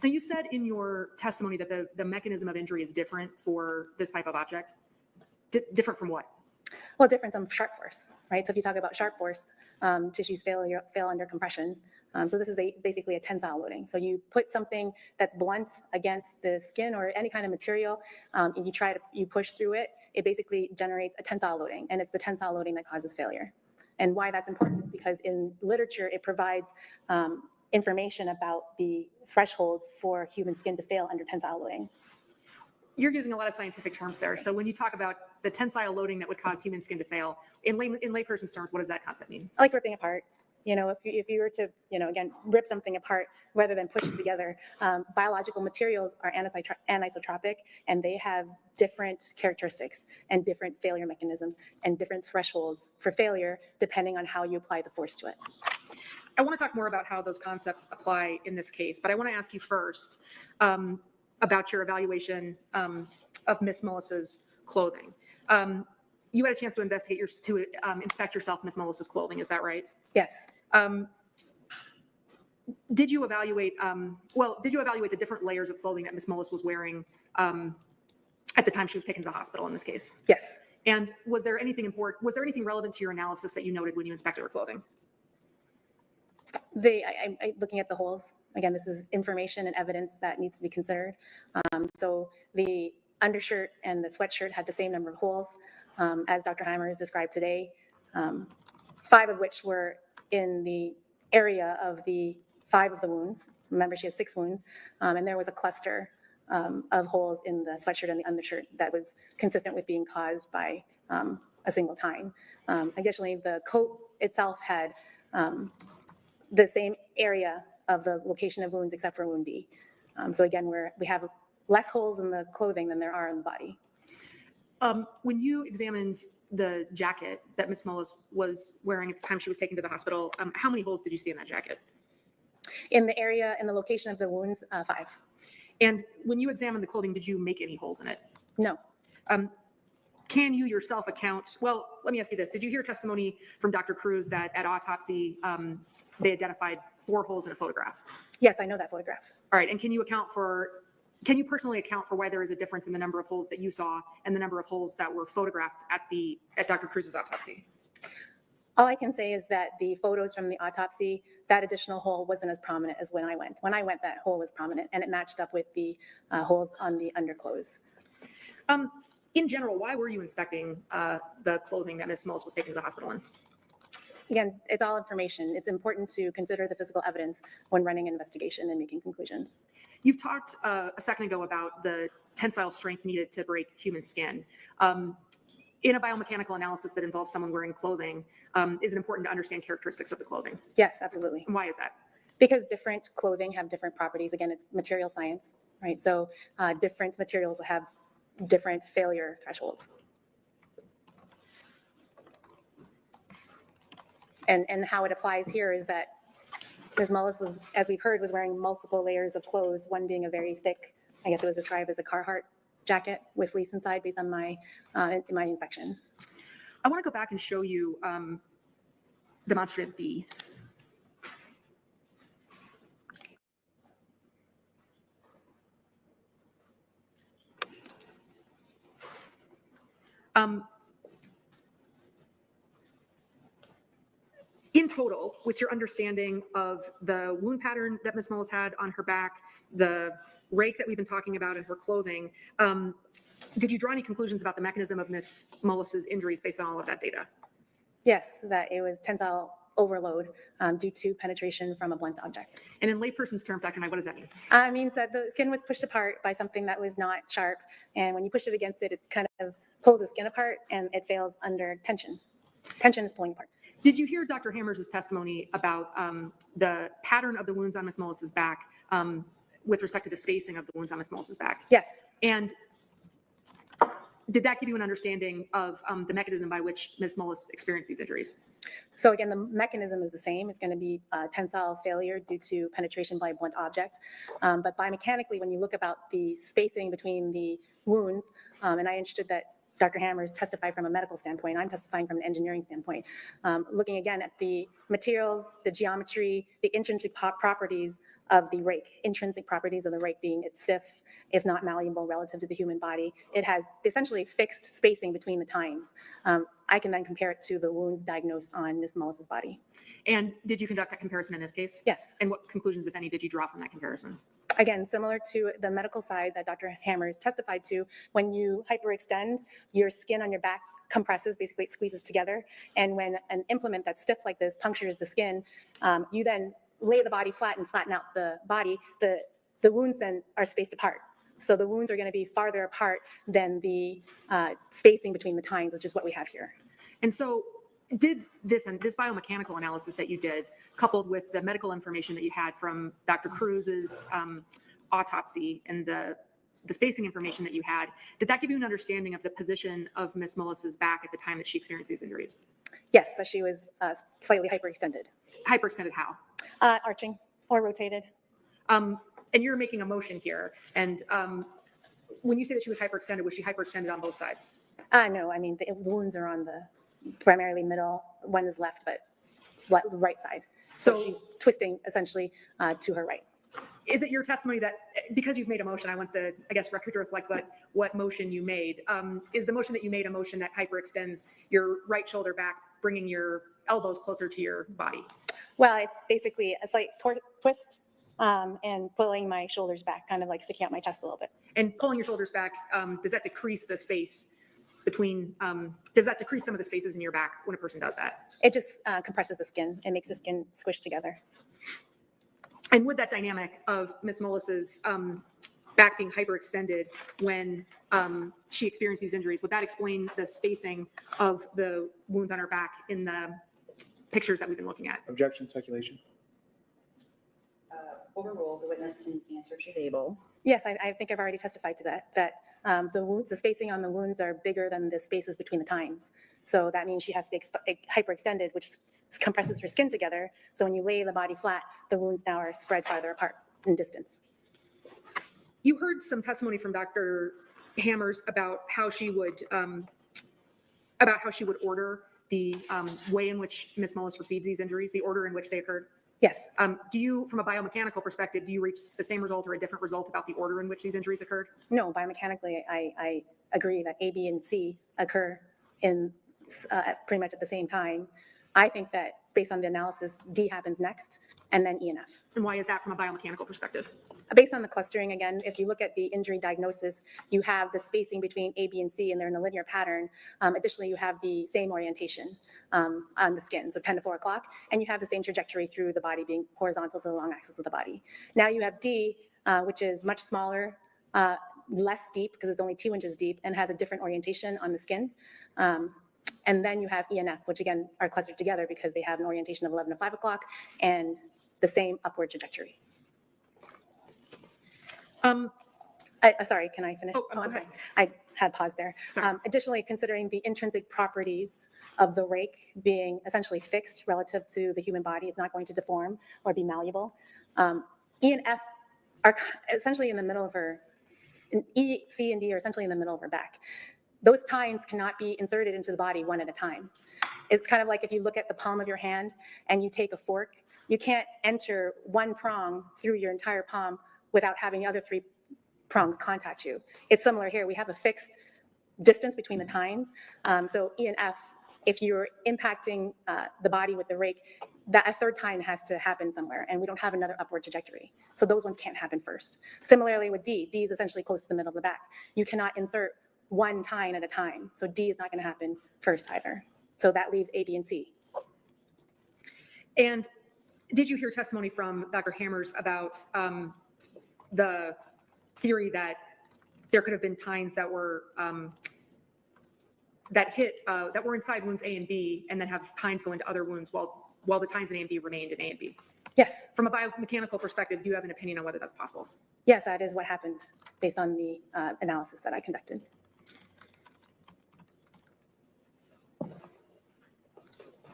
Now, you said in your testimony that the mechanism of injury is different for this type of object. Different from what? Well, different from sharp force, right? So if you talk about sharp force, tissues fail under compression. So this is basically a tensile loading. So you put something that's blunt against the skin or any kind of material, and you push through it, it basically generates a tensile loading, and it's the tensile loading that causes failure. And why that's important is because in literature, it provides information about the thresholds for human skin to fail under tensile loading. You're using a lot of scientific terms there. So when you talk about the tensile loading that would cause human skin to fail, in layperson's terms, what does that concept mean? Like ripping apart. You know, if you were to, you know, again, rip something apart rather than push it together, biological materials are anisotropic, and they have different characteristics and different failure mechanisms and different thresholds for failure depending on how you apply the force to it. I want to talk more about how those concepts apply in this case, but I want to ask you first about your evaluation of Miss Mullis's clothing. You had a chance to inspect yourself Miss Mullis's clothing, is that right? Yes. Did you evaluate the different layers of clothing that Miss Mullis was wearing at the time she was taken to the hospital in this case? Yes. And was there anything relevant to your analysis that you noted when you inspected her clothing? Looking at the holes, again, this is information and evidence that needs to be considered. So the undershirt and the sweatshirt had the same number of holes as Dr. Heimer has described today, 5 of which were in the area of the 5 of the wounds. Remember, she has 6 wounds, and there was a cluster of holes in the sweatshirt and the undershirt that was consistent with being caused by a single tine. Additionally, the coat itself had the same area of the location of wounds except for wound D. So again, we have less holes in the clothing than there are in the body. When you examined the jacket that Miss Mullis was wearing at the time she was taken to the hospital, how many holes did you see in that jacket? In the location of the wounds, 5. And when you examined the clothing, did you make any holes in it? No. Can you yourself account, well, let me ask you this. Did you hear testimony from Dr. Cruz that at autopsy, they identified 4 holes in a photograph? Yes, I know that photograph. All right, and can you personally account for why there is a difference in the number of holes that you saw and the number of holes that were photographed at Dr. Cruz's autopsy? All I can say is that the photos from the autopsy, that additional hole wasn't as prominent as when I went. When I went, that hole was prominent, and it matched up with the holes on the underclothes. In general, why were you inspecting the clothing that Ms. Mullis was taken to the hospital in? Again, it's all information. It's important to consider the physical evidence when running an investigation and making conclusions. You've talked a second ago about the tensile strength needed to break human skin. In a biomechanical analysis that involves someone wearing clothing, is it important to understand characteristics of the clothing? Yes, absolutely. And why is that? Because different clothing have different properties. Again, it's material science, right? So different materials will have different failure thresholds. And how it applies here is that Ms. Mullis was, as we've heard, was wearing multiple layers of clothes, one being a very thick, I guess it was described as a Carhartt jacket with fleece inside based on my inspection. I want to go back and show you demonstrative D. In total, with your understanding of the wound pattern that Ms. Mullis had on her back, the rake that we've been talking about in her clothing, did you draw any conclusions about the mechanism of Ms. Mullis's injuries based on all of that data? Yes, that it was tensile overload due to penetration from a blunt object. And in layperson's terms, Dr. Knight, what does that mean? It means that the skin was pushed apart by something that was not sharp, and when you push it against it, it kind of pulls the skin apart, and it fails under tension. Tension is pulling apart. Did you hear Dr. Hammers' testimony about the pattern of the wounds on Ms. Mullis's back with respect to the spacing of the wounds on Ms. Mullis's back? Yes. And did that give you an understanding of the mechanism by which Ms. Mullis experienced these injuries? So again, the mechanism is the same. It's going to be tensile failure due to penetration by a blunt object. But biomechanically, when you look about the spacing between the wounds, and I understood that Dr. Hammers testified from a medical standpoint, I'm testifying from an engineering standpoint, looking again at the materials, the geometry, the intrinsic properties of the rake, intrinsic properties of the rake being it's stiff, it's not malleable relative to the human body. It has essentially fixed spacing between the tines. I can then compare it to the wounds diagnosed on Ms. Mullis's body. And did you conduct that comparison in this case? Yes. And what conclusions, if any, did you draw from that comparison? Again, similar to the medical side that Dr. Hammers testified to, when you hyperextend, your skin on your back compresses, basically it squeezes together. And when an implement that's stiff like this punctures the skin, you then lay the body flat and flatten out the body. The wounds then are spaced apart. So the wounds are going to be farther apart than the spacing between the tines, which is what we have here. And so did this biomechanical analysis that you did, coupled with the medical information that you had from Dr. Cruz's autopsy and the spacing information that you had, did that give you an understanding of the position of Ms. Mullis's back at the time that she experienced these injuries? Yes, that she was slightly hyperextended. Hyperextended how? Arching or rotated. And you're making a motion here. And when you say that she was hyperextended, was she hyperextended on both sides? No, I mean, the wounds are on the primarily middle, one is left, but right side. So she's twisting essentially to her right. Is it your testimony that, because you've made a motion, I want the, I guess, record to reflect what motion you made. Is the motion that you made a motion that hyperextends your right shoulder back, bringing your elbows closer to your body? Well, it's basically a slight twist and pulling my shoulders back, kind of like sticking out my chest a little bit. And pulling your shoulders back, does that decrease the space between, does that decrease some of the spaces in your back when a person does that? It just compresses the skin and makes the skin squish together. And would that dynamic of Ms. Mullis's back being hyperextended when she experienced these injuries, would that explain the spacing of the wounds on her back in the pictures that we've been looking at? Objection, speculation. Overruled, the witness can answer if she's able. Yes, I think I've already testified to that the wounds, the spacing on the wounds are bigger than the spaces between the tines. So that means she has to be hyperextended, which compresses her skin together. So when you lay the body flat, the wounds now are spread farther apart in distance. You heard some testimony from Dr. Hammers about how she would order the way in which Ms. Mullis received these injuries, the order in which they occurred. Yes. Do you, from a biomechanical perspective, do you reach the same result or a different result about the order in which these injuries occurred? No, biomechanically, I agree that A, B, and C occur in pretty much at the same time. I think that based on the analysis, D happens next, and then E and F. And why is that from a biomechanical perspective? Based on the clustering, again, if you look at the injury diagnosis, you have the spacing between A, B, and C, and they're in a linear pattern. Additionally, you have the same orientation on the skin, so 10 to 4 o'clock, and you have the same trajectory through the body being horizontal to the long axis of the body. Now you have D, which is much smaller, less deep because it's only 2 inches deep, and has a different orientation on the skin. And then you have E and F, which again are clustered together because they have an orientation of 11 to 5 o'clock and the same upward trajectory. Sorry, can I finish? I'm sorry. I had paused there. Sorry. Additionally, considering the intrinsic properties of the rake being essentially fixed relative to the human body, it's not going to deform or be malleable. E and F are essentially in the middle of her, and E, C, and D are essentially in the middle of her back. Those tines cannot be inserted into the body one at a time. It's kind of like if you look at the palm of your hand and you take a fork, you can't enter one prong through your entire palm without having the other three prongs contact you. It's similar here. We have a fixed distance between the tines. So E and F, if you're impacting the body with the rake, that a third tine has to happen somewhere, and we don't have another upward trajectory. So those ones can't happen first. Similarly with D, D is essentially close to the middle of the back. You cannot insert one tine at a time. So D is not going to happen first either. So that leaves A, B, and C. And did you hear testimony from Dr. Hammers about the theory that there could have been tines that were that were inside wounds A and B, and then have tines go into other wounds while the tines in A and B remained in A and B? Yes. From a biomechanical perspective, do you have an opinion on whether that's possible? Yes, that is what happened based on the analysis that I conducted.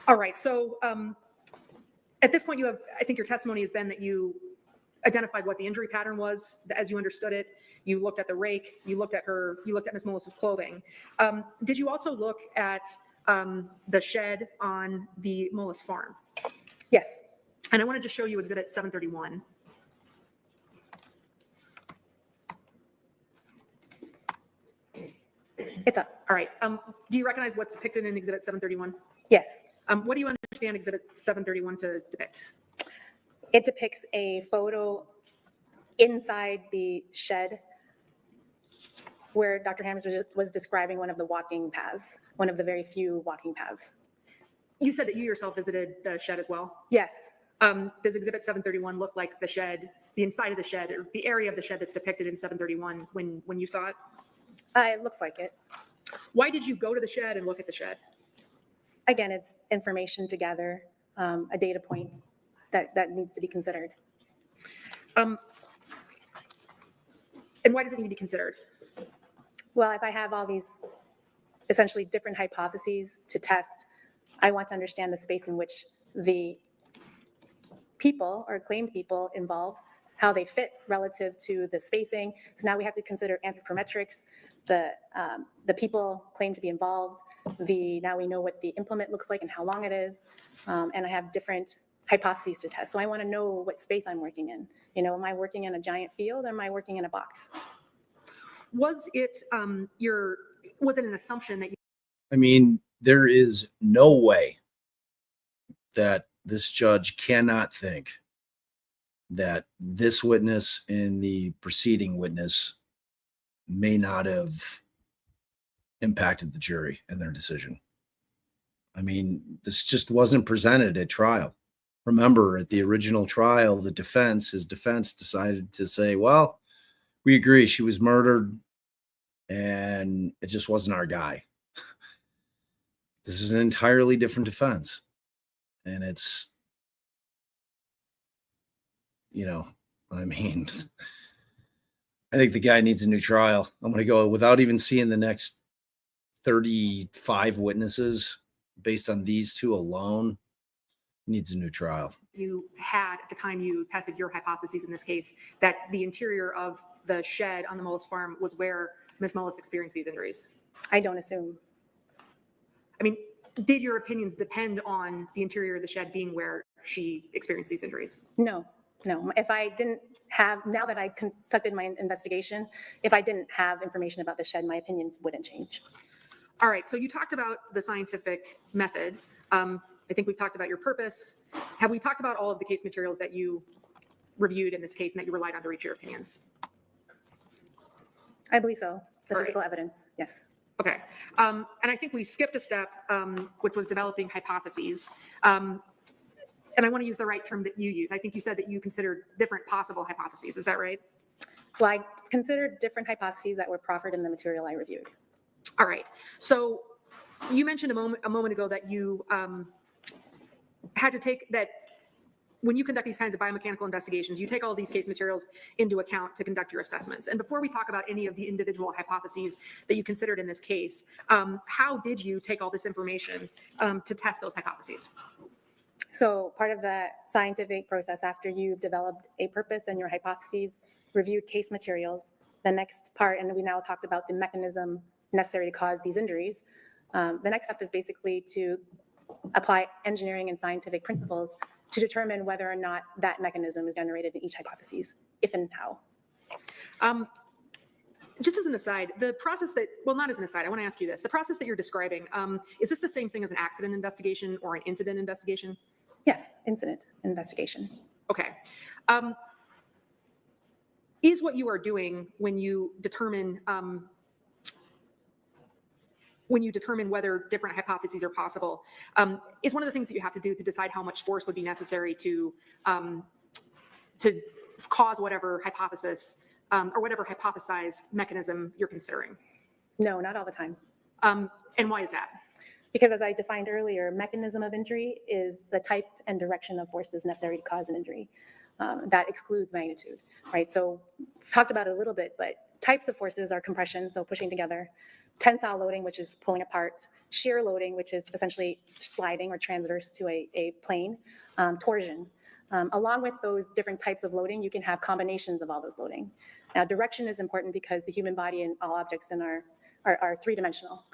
All right. So at this point, I think your testimony has been that you identified what the injury pattern was as you understood it. You looked at the rake. You looked at Ms. Mullis's clothing. Did you also look at the shed on the Mullis farm? Yes. And I want to just show you Exhibit 731. It's up. All right. Do you recognize what's depicted in Exhibit 731? Yes. What do you understand Exhibit 731 to depict? It depicts a photo inside the shed where Dr. Hammers was describing one of the walking paths, one of the very few walking paths. You said that you yourself visited the shed as well. Yes. Does Exhibit 731 look like the shed, the inside of the shed, or the area of the shed that's depicted in 731 when you saw it? It looks like it. Why did you go to the shed and look at the shed? Again, it's information to gather, a data point that needs to be considered. And why does it need to be considered? Well, if I have all these essentially different hypotheses to test, I want to understand the space in which the people or claimed people involved, how they fit relative to the spacing. So now we have to consider anthropometrics, the people claimed to be involved, now we know what the implement looks like and how long it is, and I have different hypotheses to test. So I want to know what space I'm working in. You know, am I working in a giant field or am I working in a box? Was it an assumption that you? I mean, there is no way that this judge cannot think that this witness and the preceding witness may not have impacted the jury and their decision. I mean, this just wasn't presented at trial. Remember, at the original trial, his defense decided to say, well, we agree she was murdered and it just wasn't our guy. This is an entirely different defense. And it's, I mean, I think the guy needs a new trial. I'm going to go without even seeing the next 35 witnesses based on these two alone. Needs a new trial. You had at the time you tested your hypotheses in this case that the interior of the shed on the Mullis farm was where Ms. Mullis experienced these injuries? I don't assume. I mean, did your opinions depend on the interior of the shed being where she experienced these injuries? No. If I didn't have, now that I conducted my investigation, if I didn't have information about the shed, my opinions wouldn't change. All right. So you talked about the scientific method. I think we've talked about your purpose. Have we talked about all of the case materials that you reviewed in this case and that you relied on to reach your opinions? I believe so. The All right. physical evidence, yes. Okay. And I think we skipped a step, which was developing hypotheses. And I want to use the right term that you use. I think you said that you considered different possible hypotheses. Is that right? Well, I considered different hypotheses that were proffered in the material I reviewed. All right. So you mentioned a moment ago that you had to take that when you conduct these kinds of biomechanical investigations, you take all these case materials into account to conduct your assessments. And before we talk about any of the individual hypotheses that you considered in this case, how did you take all this information to test those hypotheses? So part of the scientific process, after you've developed a purpose and your hypotheses, reviewed case materials, the next part, and we now talked about the mechanism necessary to cause these injuries, the next step is basically to apply engineering and scientific principles to determine whether or not that mechanism is generated in each hypothesis, if and how. Just as an aside, the process that, well, not as an aside, I want to ask you this. The process that you're describing, is this the same thing as an accident investigation or an incident investigation? Yes, incident investigation. Okay. Is what you are doing when you determine whether different hypotheses are possible, is one of the things that you have to do to decide how much force would be necessary to cause whatever hypothesis or whatever hypothesized mechanism you're considering? No, not all the time. And why is that? Because as I defined earlier, mechanism of injury is the type and direction of forces necessary to cause an injury. That excludes magnitude, right? So we've talked about it a little bit, but types of forces are compression, so pushing together, tensile loading, which is pulling apart, shear loading, which is essentially sliding or transverse to a plane, torsion. Along with those different types of loading, you can have combinations of all those loading. Now, direction is important because the human body and all objects in are three-dimensional.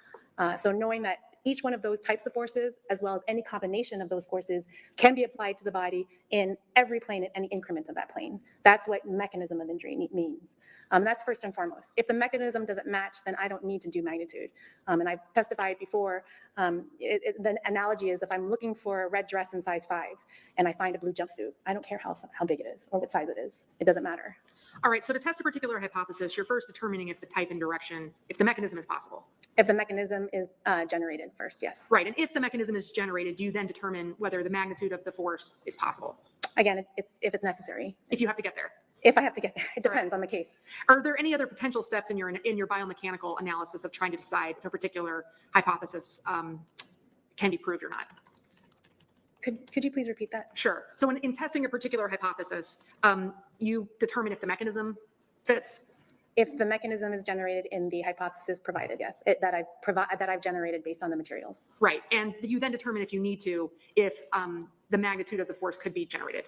So knowing that each one of those types of forces, as well as any combination of those forces, can be applied to the body in every plane, at any increment of that plane. That's what mechanism of injury means. That's first and foremost. If the mechanism doesn't match, then I don't need to do magnitude. And I've testified before, the analogy is if I'm looking for a red dress in size 5 and I find a blue jumpsuit, I don't care how big it is or what size it is. It doesn't matter. All right, so to test a particular hypothesis, you're first determining if the type and direction, if the mechanism is possible. If the mechanism is generated first, yes. Right, and if the mechanism is generated, do you then determine whether the magnitude of the force is possible? Again, if it's necessary. If you have to get there. If I have to get there, it depends on the case. Are there any other potential steps in your biomechanical analysis of trying to decide if a particular hypothesis can be proved or not? Could you please repeat that? Sure. So in testing a particular hypothesis, you determine if the mechanism fits? If the mechanism is generated in the hypothesis provided, yes, that I've generated based on the materials. Right, and you then determine if you need to, if the magnitude of the force could be generated.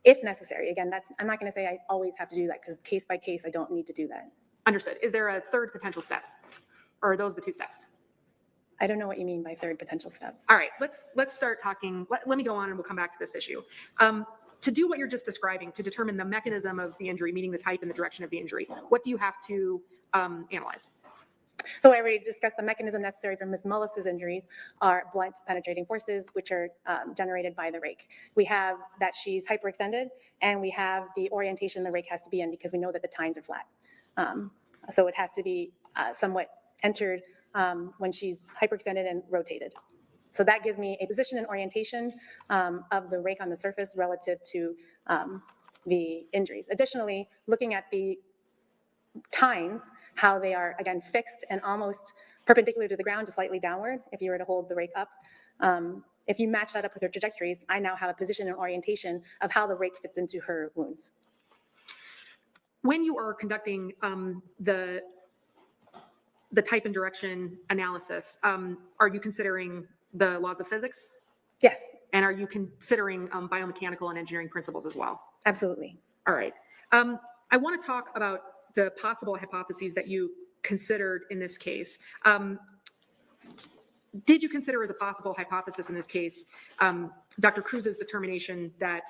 If necessary. Again, I'm not going to say I always have to do that because case by case, I don't need to do that. Understood. Is there a third potential step? Or are those the two steps? I don't know what you mean by third potential step. All right, let's start talking. Let me go on and we'll come back to this issue. To do what you're just describing, to determine the mechanism of the injury, meaning the type and the direction of the injury, what do you have to analyze? So I already discussed the mechanism necessary for Ms. Mullis's injuries are blunt penetrating forces, which are generated by the rake. We have that she's hyperextended, and we have the orientation the rake has to be in because we know that the tines are flat. So it has to be somewhat entered when she's hyperextended and rotated. So that gives me a position and orientation of the rake on the surface relative to the injuries. Additionally, looking at the tines, how they are, again, fixed and almost perpendicular to the ground, just slightly downward, if you were to hold the rake up. If you match that up with her trajectories, I now have a position and orientation of how the rake fits into her wounds. When you are conducting the type and direction analysis, are you considering the laws of physics? Yes. And are you considering biomechanical and engineering principles as well? Absolutely. All right. I want to talk about the possible hypotheses that you considered in this case. Did you consider as a possible hypothesis in this case, Dr. Cruz's determination that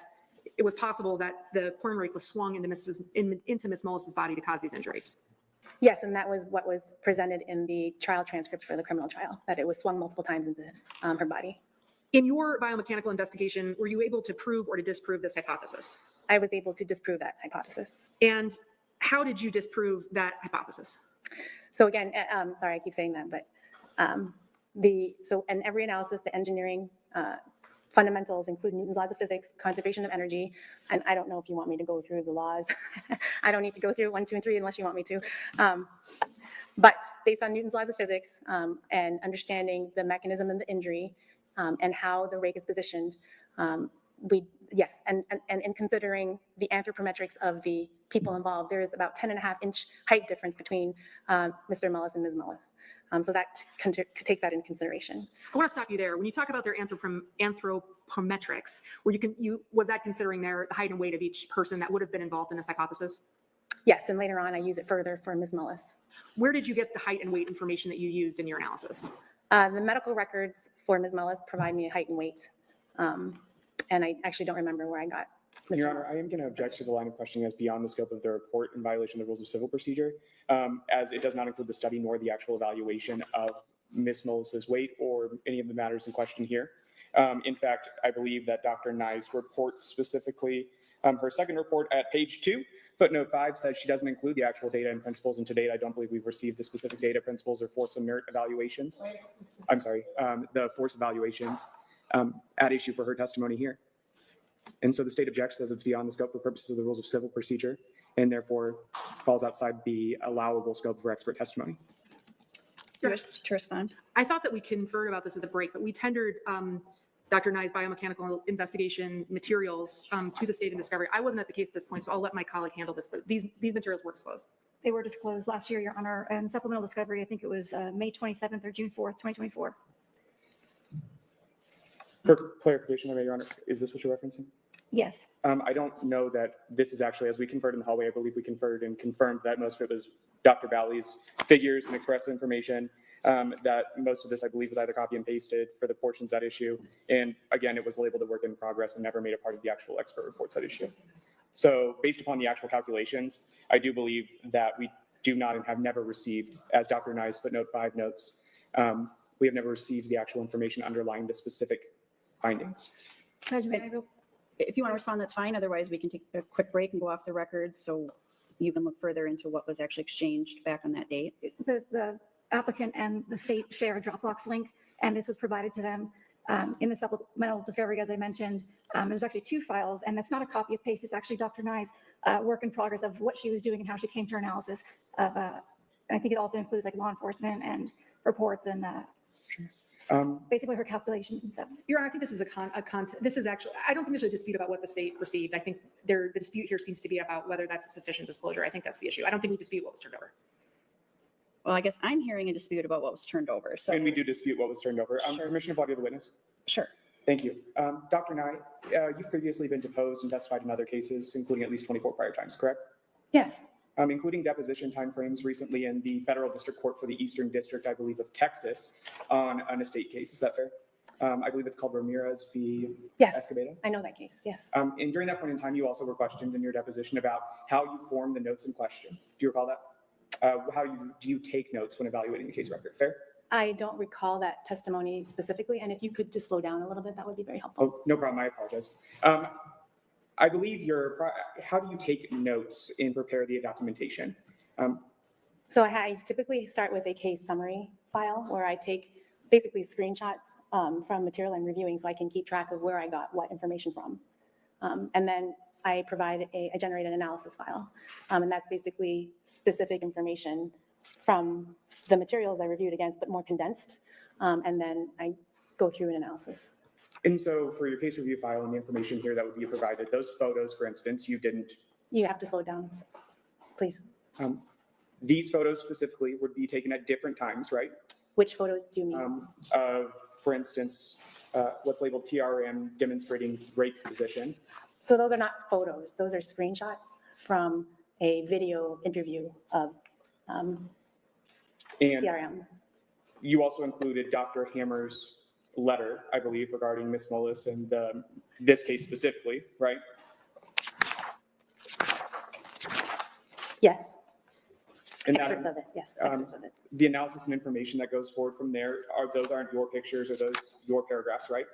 it was possible that the corn rake was swung into Ms. Mullis's body to cause these injuries? Yes, and that was what was presented in the trial transcripts for the criminal trial, that it was swung multiple times into her body. In your biomechanical investigation, were you able to prove or to disprove this hypothesis? I was able to disprove that hypothesis. And how did you disprove that hypothesis? So again, sorry, I keep saying that, but so in every analysis, the engineering fundamentals include Newton's laws of physics, conservation of energy, and I don't know if you want me to go through the laws. I don't need to go through 1, 2, and 3 unless you want me to. But based on Newton's laws of physics and understanding the mechanism of the injury and how the rake is positioned, Yes, and in considering the anthropometrics of the people involved, there is about 10.5-inch height difference between Mr. Mullis and Ms. Mullis. So that takes that into consideration. I want to stop you there. When you talk about their anthropometrics, was that considering the height and weight of each person that would have been involved in this hypothesis? Yes, and later on I use it further for Ms. Mullis. Where did you get the height and weight information that you used in your analysis? The medical records for Ms. Mullis provide me a height and weight. And I actually don't remember where I got Mr. Your Honor, Mullis. I am going to object to the line of questioning as beyond the scope of the report in violation of the rules of civil procedure, as it does not include the study nor the actual evaluation of Ms. Mullis's weight or any of the matters in question here. In fact, I believe that Dr. Nye's report specifically, her second report at page 2, footnote 5 says she doesn't include the actual data and principles, and to date, I don't believe we've received the specific data, principles, or force and merit evaluations. I'm sorry, the force evaluations at issue for her testimony here. And so the state objects, says it's beyond the scope for purposes of the rules of civil procedure, and therefore falls outside the allowable scope for expert testimony. Do you wish to respond? I thought that we conferred about this at the break, but we tendered Dr. Nye's biomechanical investigation materials to the state in discovery. I wasn't at the case at this point, so I'll let my colleague handle this, but these materials were disclosed. They were disclosed last year, Your Honor, and supplemental discovery, I think it was May 27th or June 4th, 2024. For clarification, Your Honor, is this what you're referencing? Yes. I don't know that this is actually, as we conferred in the hallway, I believe we conferred and confirmed that most of it was Dr. Balley's figures and express information. That most of this, I believe, was either copy and pasted for the portions at issue. And again, it was labeled a work in progress and never made a part of the actual expert reports at issue. So based upon the actual calculations, I do believe that we do not and have never received, as Dr. Nye's footnote 5 notes, we have never received the actual information underlying the specific findings. Judge, may I If you want to respond, that's fine. Otherwise, we can take a quick break and go off the record so you can look further into what was actually exchanged back on that date. the applicant and the state share a Dropbox link, and this was provided to them in the supplemental discovery, as I mentioned. There's actually 2 files, and that's not a copy and paste. It's actually Dr. Nye's work in progress of what she was doing and how she came to her analysis of, and I think it also includes like law enforcement and reports and basically her calculations and stuff. Your Honor, I think this is this is actually, I don't think there's a dispute about what the state received. I think the dispute here seems to be about whether that's a sufficient disclosure. I think that's the issue. I don't think we dispute what was turned over. Well, I guess I'm hearing a dispute about what was turned over. So, And we do dispute what was turned over. Sure. Permission of body of the witness. sure. Thank you. Dr. Nye, you've previously been deposed and testified in other cases, including at least 24 prior times, correct? Yes. Including deposition timeframes recently in the Federal District Court for the Eastern District, I believe, of Texas on an estate case. Is that fair? I believe it's called Ramirez v. Yes. Escobedo. I know that case. Yes. And during that point in time, you also were questioned in your deposition about how you form the notes in question. Do you recall that? Do you take notes when evaluating the case record? Fair? I don't recall that testimony specifically, and if you could just slow down a little bit, that would be very helpful. Oh, no problem. I apologize. I believe how do you take notes and prepare the documentation? So I typically start with a case summary file where I take basically screenshots from material I'm reviewing so I can keep track of where I got what information from. And then I generate an analysis file. And that's basically specific information from the materials I reviewed against, but more condensed. And then I go through an analysis. And so for your case review file and the information here that would be provided, those photos, for instance, you didn't. You have to slow down, please. These photos specifically would be taken at different times, right? Which photos do you mean? For instance, what's labeled TRM demonstrating Rake position. So those are not photos. Those are screenshots from a video interview of And TRM. you also included Dr. Hammer's letter, I believe, regarding Ms. Mullis and this case specifically, right? Yes. And Excerpts of it. Yes, excerpts of it. The analysis and information that goes forward from there, aren't your pictures or those your paragraphs, right?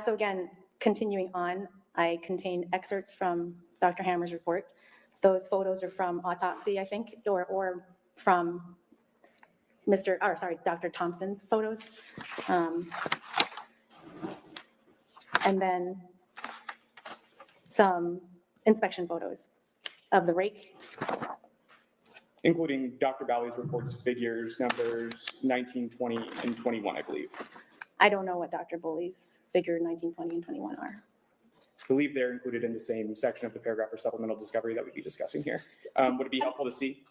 So again, continuing on, I contain excerpts from Dr. Hammer's report. Those photos are from autopsy, I think, or from Dr. Thompson's photos. And then some inspection photos of the rake. Including Dr. Balley's reports, figures, numbers 19, 20, and 21, I believe. I don't know what Dr. Bully's figure 19, 20, and 21 are. believe they're included in the same section of the paragraph or supplemental discovery that we'd be discussing here. Would it be helpful to see?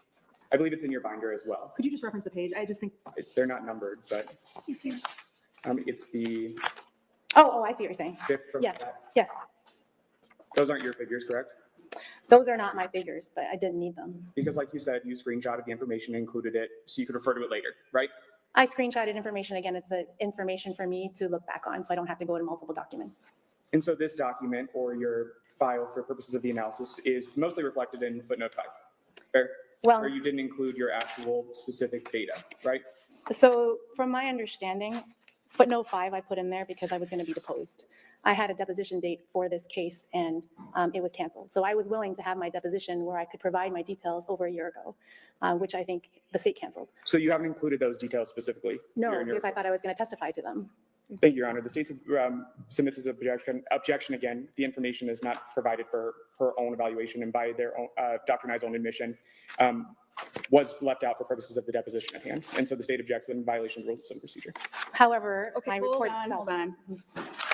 I believe it's in your binder as well. Could you just reference the page? I just think. They're not numbered, but it's the Oh, I see what you're saying. fifth from Yeah. that. Yes, Those aren't your figures, correct? those are not my figures, but I didn't need them. Because like you said, you screenshotted the information, included it, so you could refer to it later, right? I screenshotted information. Again, it's the information for me to look back on, so I don't have to go to multiple documents. And so this document or your file for purposes of the analysis is mostly reflected in footnote 5, fair? Well, Where you didn't include your actual specific data, right? so from my understanding, footnote 5 I put in there because I was going to be deposed. I had a deposition date for this case and it was canceled. So I was willing to have my deposition where I could provide my details over a year ago, which I think the state canceled. So you haven't included those details specifically? No, here in your because I report? thought I was going to testify to them. Thank you, Your Honor. The state submits its objection again. The information is not provided for her own evaluation and by their own, Dr. Nye's own admission, was left out for purposes of the deposition at hand. And so the state objects in violation of the rules of civil procedure. However, Okay, my hold report on, itself. hold on.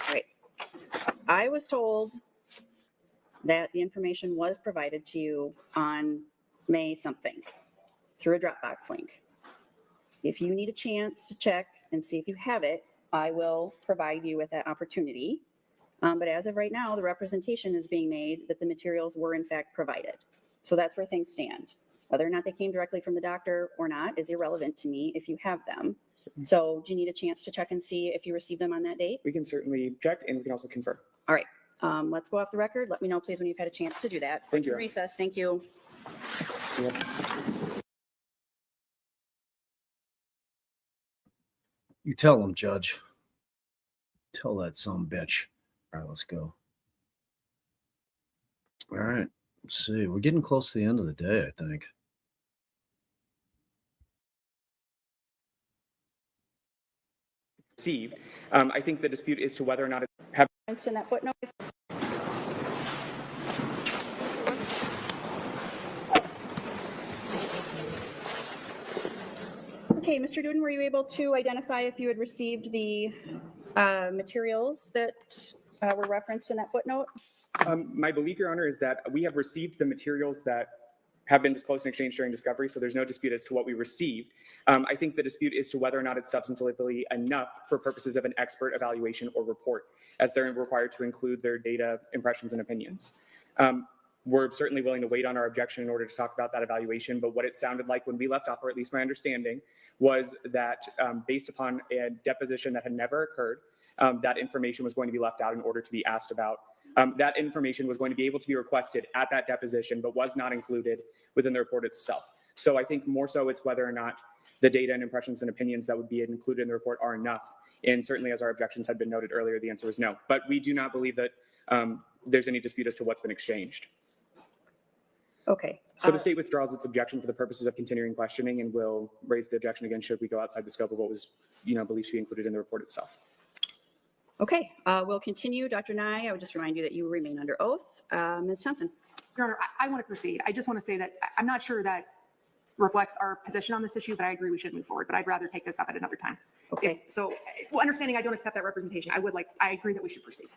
Right. I was told that the information was provided to you on May something through a Dropbox link. If you need a chance to check and see if you have it, I will provide you with that opportunity. But as of right now, the representation is being made that the materials were in fact provided. So that's where things stand. Whether or not they came directly from the doctor or not is irrelevant to me if you have them. So do you need a chance to check and see if you received them on that date? We can certainly check and we can also confirm. All right. Let's go off the record. Let me know, please, when you've had a chance to do that. Thank you. Recess. Thank you. Yep. You tell him, Judge. Tell that son bitch. All right, let's go. All right. Let's see. We're getting close to the end of the day, I think. Received. I think the dispute is to whether or not it have. In that footnote. Okay, Mr. Duden, were you able to identify if you had received the materials that were referenced in that footnote? My belief, Your Honor, is that we have received the materials that have been disclosed and exchanged during discovery, so there's no dispute as to what we received. I think the dispute is to whether or not it's substantively enough for purposes of an expert evaluation or report, as they're required to include their data, impressions, and opinions. We're certainly willing to wait on our objection in order to talk about that evaluation, but what it sounded like when we left off, or at least my understanding, was that based upon a deposition that had never occurred, that information was going to be left out in order to be asked about. That information was going to be able to be requested at that deposition, but was not included within the report itself. So I think more so it's whether or not the data and impressions and opinions that would be included in the report are enough. And certainly, as our objections had been noted earlier, the answer was no. But we do not believe that there's any dispute as to what's been exchanged. Okay. So the state withdraws its objection for the purposes of continuing questioning and will raise the objection again should we go outside the scope of what was, believed to be included in the report itself. Okay, we'll continue. Dr. Nye, I would just remind you that you remain under oath. Ms. Johnson. Your Honor, I want to proceed. I just want to say that I'm not sure that reflects our position on this issue, but I agree we should move forward. But I'd rather take this up at another time. Okay. Understanding I don't accept that representation, I agree that we should proceed.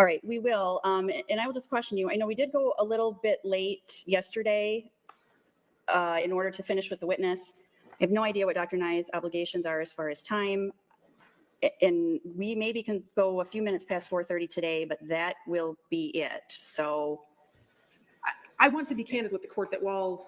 All right, we will. And I will just question you. I know we did go a little bit late yesterday in order to finish with the witness. I have no idea what Dr. Nye's obligations are as far as time. And we maybe can go a few minutes past 4:30 today, but that will be it. So I want to be candid with the court that while,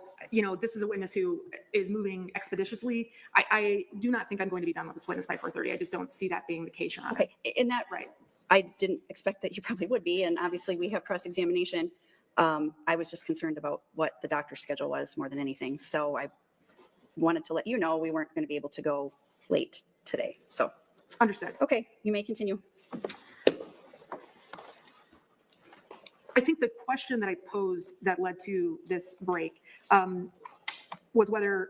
this is a witness who is moving expeditiously, I do not think I'm going to be done with this witness by 4:30. I just don't see that being the case, Your Honor. okay, in that Right. I didn't expect that you probably would be, and obviously we have cross-examination. I was just concerned about what the doctor's schedule was more than anything. So I wanted to let you know we weren't going to be able to go late today. So Understood. okay, you may continue. I think the question that I posed that led to this break was whether,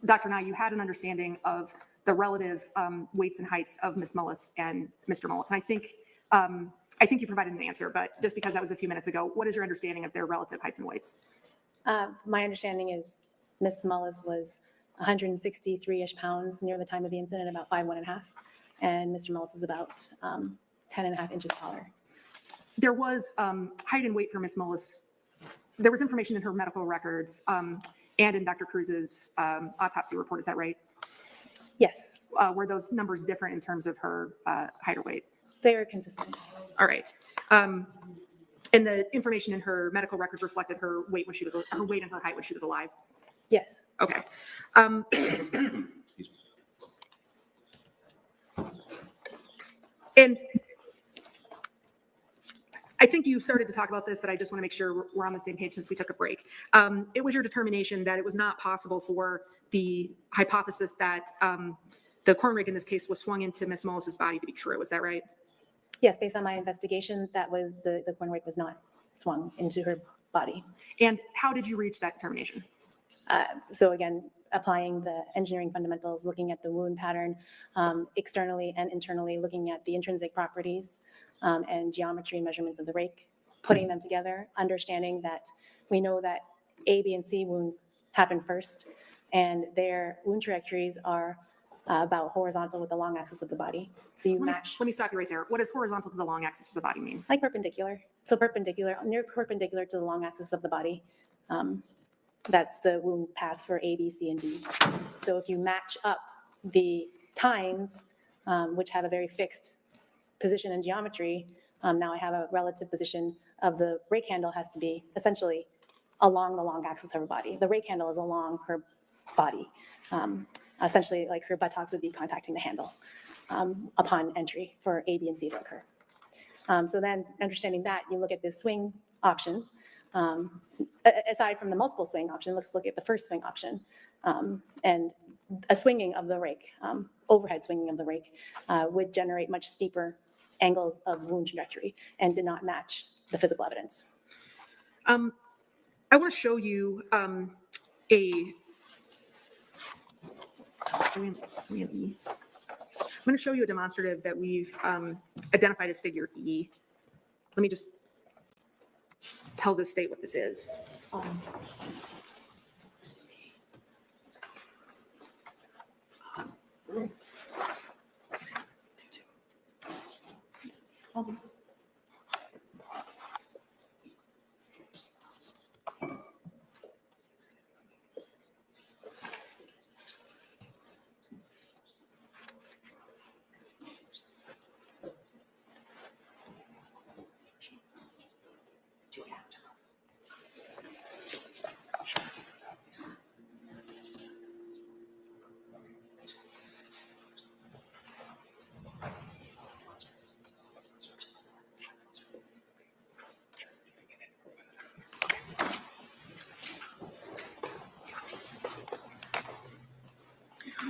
Dr. Nye, you had an understanding of the relative weights and heights of Ms. Mullis and Mr. Mullis. And I think you provided an answer, but just because that was a few minutes ago, what is your understanding of their relative heights and weights? My understanding is Ms. Mullis was 163-ish pounds near the time of the incident, about 5'1.5", and Mr. Mullis is about 10.5 inches taller. there was height and weight for Miss Mullis. There was information in her medical records and in Dr. Cruz's autopsy report. Is that right? Yes, Were those numbers different in terms of her height or weight? they are consistent. All right. And the information in her medical records reflected her weight when she was her weight and her height when she was alive. Yes. Okay. And I think you started to talk about this, but I just want to make sure we're on the same page since we took a break. It was your determination that it was not possible for the hypothesis that the corn rake in this case was swung into Miss Mullis's body to be true. Is that right? Yes, based on my investigation, that was the corn rake was not swung into her body. And how did you reach that determination? So again, applying the engineering fundamentals, looking at the wound pattern externally and internally, looking at the intrinsic properties and geometry measurements of the rake, putting them together, understanding that we know that A, B, and C wounds happen first, and their wound trajectories are about horizontal with the long axis of the body. So you match. Let me stop you right there. What does horizontal to the long axis of the body mean? Like perpendicular. So perpendicular, near perpendicular to the long axis of the body. That's the wound path for A, B, C, and D. So if you match up the tines, which have a very fixed position and geometry, now I have a relative position of the rake handle has to be essentially along the long axis of her body. The rake handle is along her body. Essentially, like her buttocks would be contacting the handle upon entry for A, B, and C to occur. So then understanding that, you look at the swing options. Aside from the multiple swing option, let's look at the first swing option. And a swinging of the rake, overhead swinging of the rake, would generate much steeper angles of wound trajectory and did not match the physical evidence. I want to show you I'm going to show you a demonstrative that we've identified as figure E. Let me just tell the state what this is.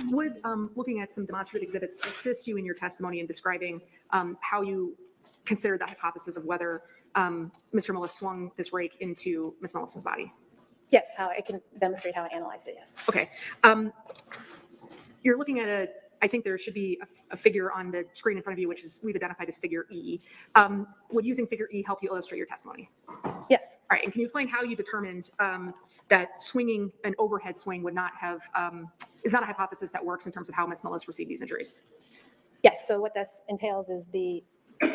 Would looking at some demonstrative exhibits assist you in your testimony in describing how you considered the hypothesis of whether Mr. Mullis swung this rake into Ms. Mullis's body? Yes, how I can demonstrate how I analyzed it, yes. Okay. You're looking at I think there should be a figure on the screen in front of you, which is we've identified as figure E. Would using figure E help you illustrate your testimony? Yes. All right, and can you explain how you determined that swinging an overhead swing would not have, is not a hypothesis that works in terms of how Ms. Mullis received these injuries? Yes, so what this entails is the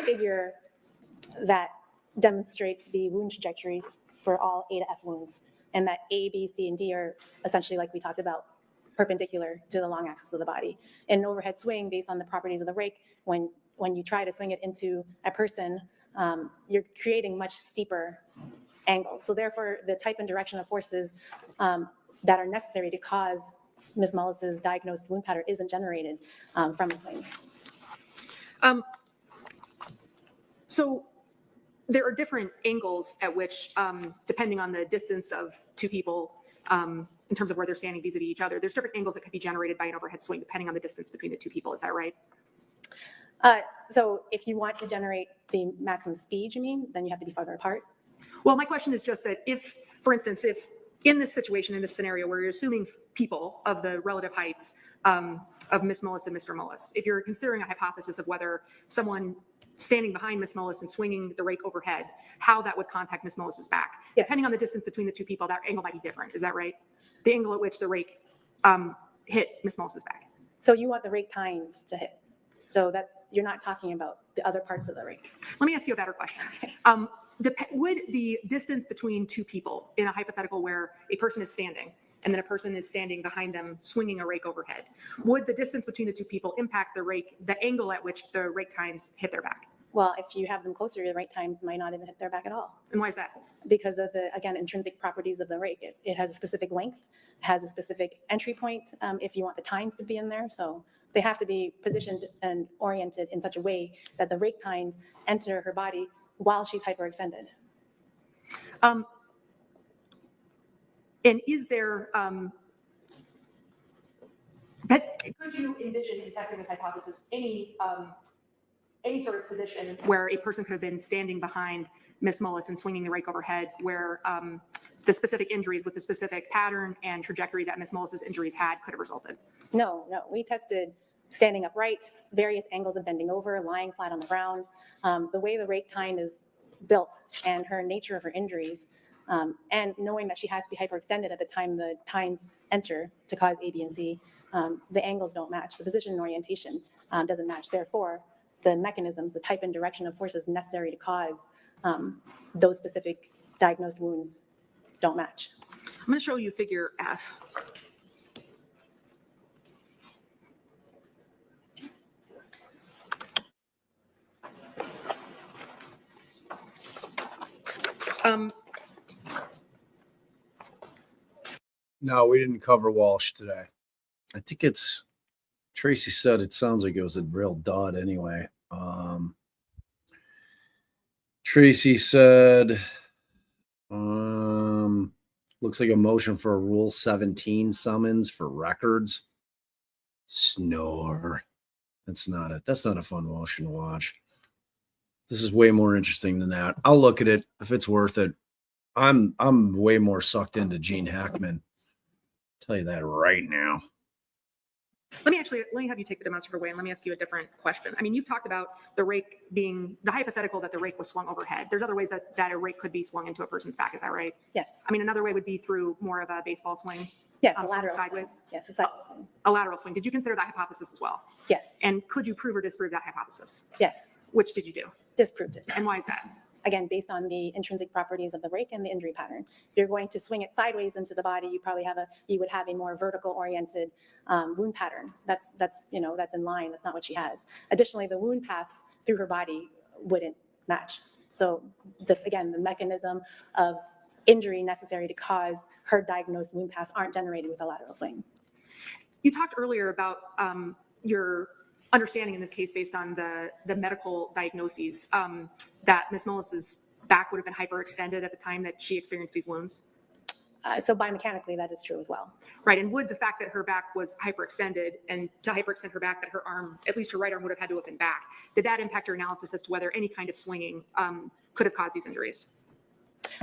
figure that demonstrates the wound trajectories for all A to F wounds, and that A, B, C, and D are essentially, like we talked about, perpendicular to the long axis of the body. In an overhead swing, based on the properties of the rake, when you try to swing it into a person, you're creating much steeper angles. So therefore, the type and direction of forces that are necessary to cause Ms. Mullis's diagnosed wound pattern isn't generated from the swing. So there are different angles at which, depending on the distance of two people, in terms of where they're standing vis-a-vis each other, there's different angles that could be generated by an overhead swing depending on the distance between the two people. Is that right? So if you want to generate the maximum speed, you mean, then you have to be farther apart? Well, my question is just that if, for instance, if in this situation, in this scenario where you're assuming people of the relative heights of Ms. Mullis and Mr. Mullis, if you're considering a hypothesis of whether someone standing behind Ms. Mullis and swinging the rake overhead, how that would contact Ms. Mullis's back. Yeah. Depending on the distance between the two people, that angle might be different. Is that right? The angle at which the rake hit Ms. Mullis's back. So you want the rake tines to hit. So you're not talking about the other parts of the rake. Let me ask you a better question. Would the distance between two people in a hypothetical where a person is standing and then a person is standing behind them swinging a rake overhead, would the distance between the two people impact the angle at which the rake tines hit their back? Well, if you have them closer, the rake tines might not even hit their back at all. And why is that? Because of the, again, intrinsic properties of the rake. It has a specific length, has a specific entry point if you want the tines to be in there. So they have to be positioned and oriented in such a way that the rake tines enter her body while she's hyperextended. And is there, but could you envision in testing this hypothesis any sort of position where a person could have been standing behind Ms. Mullis and swinging the rake overhead, where the specific injuries with the specific pattern and trajectory that Ms. Mullis's injuries had could have resulted? No. We tested standing upright, various angles of bending over, lying flat on the ground. The way the rake tine is built and her nature of her injuries, and knowing that she has to be hyperextended at the time the tines enter to cause A, B, and C, the angles don't match. The position and orientation doesn't match. Therefore, the mechanisms, the type and direction of forces necessary to cause those specific diagnosed wounds don't match. I'm going to show you figure F. No, we didn't cover Walsh today. I think Tracy said it sounds like it was a real dud anyway. Tracy said, looks like a motion for a Rule 17 summons for records. Snore. That's not a fun motion to watch. This is way more interesting than that. I'll look at it if it's worth it. I'm way more sucked into Gene Hackman. Tell you that right now. Let me have you take the demonstrative away and let me ask you a different question. I mean, you've talked about the rake being the hypothetical that the rake was swung overhead. There's other ways that a rake could be swung into a person's back. Is that right? Yes. I mean, another way would be through more of a baseball swing. Yes, a lateral sideways. swing. Yes, a sideways swing. A lateral swing. Did you consider that hypothesis as well? Yes. And could you prove or disprove that hypothesis? Yes. Which did you do? Disproved it. And why is that? Again, based on the intrinsic properties of the rake and the injury pattern. If you're going to swing it sideways into the body, you would have a more vertical oriented wound pattern. That's in line. That's not what she has. Additionally, the wound paths through her body wouldn't match. So the mechanism of injury necessary to cause her diagnosed wound paths aren't generated with a lateral swing. You talked earlier about your understanding in this case based on the medical diagnoses that Ms. Mullis's back would have been hyperextended at the time that she experienced these wounds. So biomechanically, that is true as well. Right, and would the fact that her back was hyperextended and to hyperextend her back, that her arm, at least her right arm, would have had to have been back, did that impact your analysis as to whether any kind of swinging could have caused these injuries?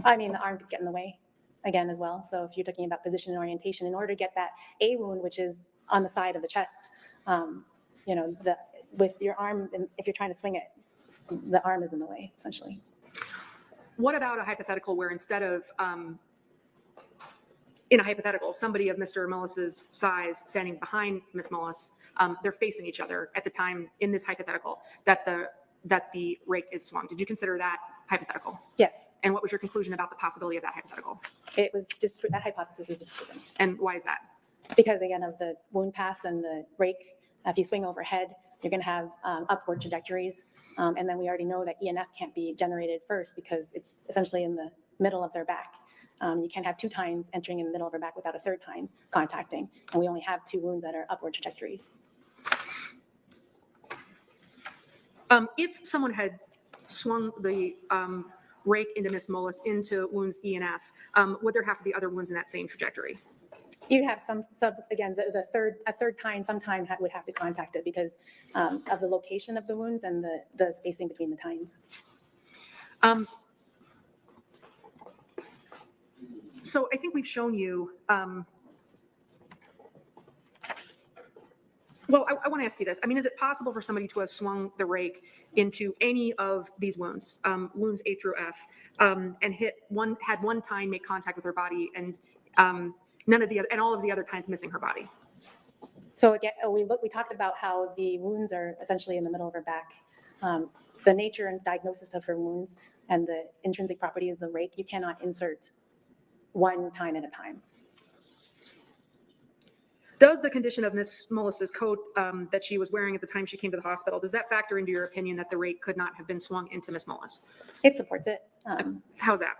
I mean, the arm could get in the way again as well. So if you're talking about position and orientation, in order to get that A wound, which is on the side of the chest, with your arm, if you're trying to swing it, the arm is in the way, essentially. What about a hypothetical where instead of, in a hypothetical, somebody of Mr. Mullis's size standing behind Ms. Mullis, they're facing each other at the time in this hypothetical that the rake is swung? Did you consider that hypothetical? Yes. And what was your conclusion about the possibility of that hypothetical? It was that hypothesis is disproven. And why is that? Because again, of the wound paths and the rake, if you swing overhead, you're going to have upward trajectories. And then we already know that ENF can't be generated first because it's essentially in the middle of their back. You can't have two tines entering in the middle of her back without a third tine contacting. And we only have two wounds that are upward trajectories. If someone had swung the rake into Ms. Mullis into wounds E and F, would there have to be other wounds in that same trajectory? You'd have a third tine sometime would have to contact it because of the location of the wounds and the spacing between the tines. So I think we've shown you, well, I want to ask you this. I mean, is it possible for somebody to have swung the rake into any of these wounds, wounds A through F, and had one tine make contact with her body and all of the other tines missing her body? So again, we talked about how the wounds are essentially in the middle of her back. The nature and diagnosis of her wounds and the intrinsic properties of the rake, you cannot insert one tine at a time. Does the condition of Ms. Mullis's coat that she was wearing at the time she came to the hospital, does that factor into your opinion that the rake could not have been swung into Ms. Mullis? It supports it. How's that?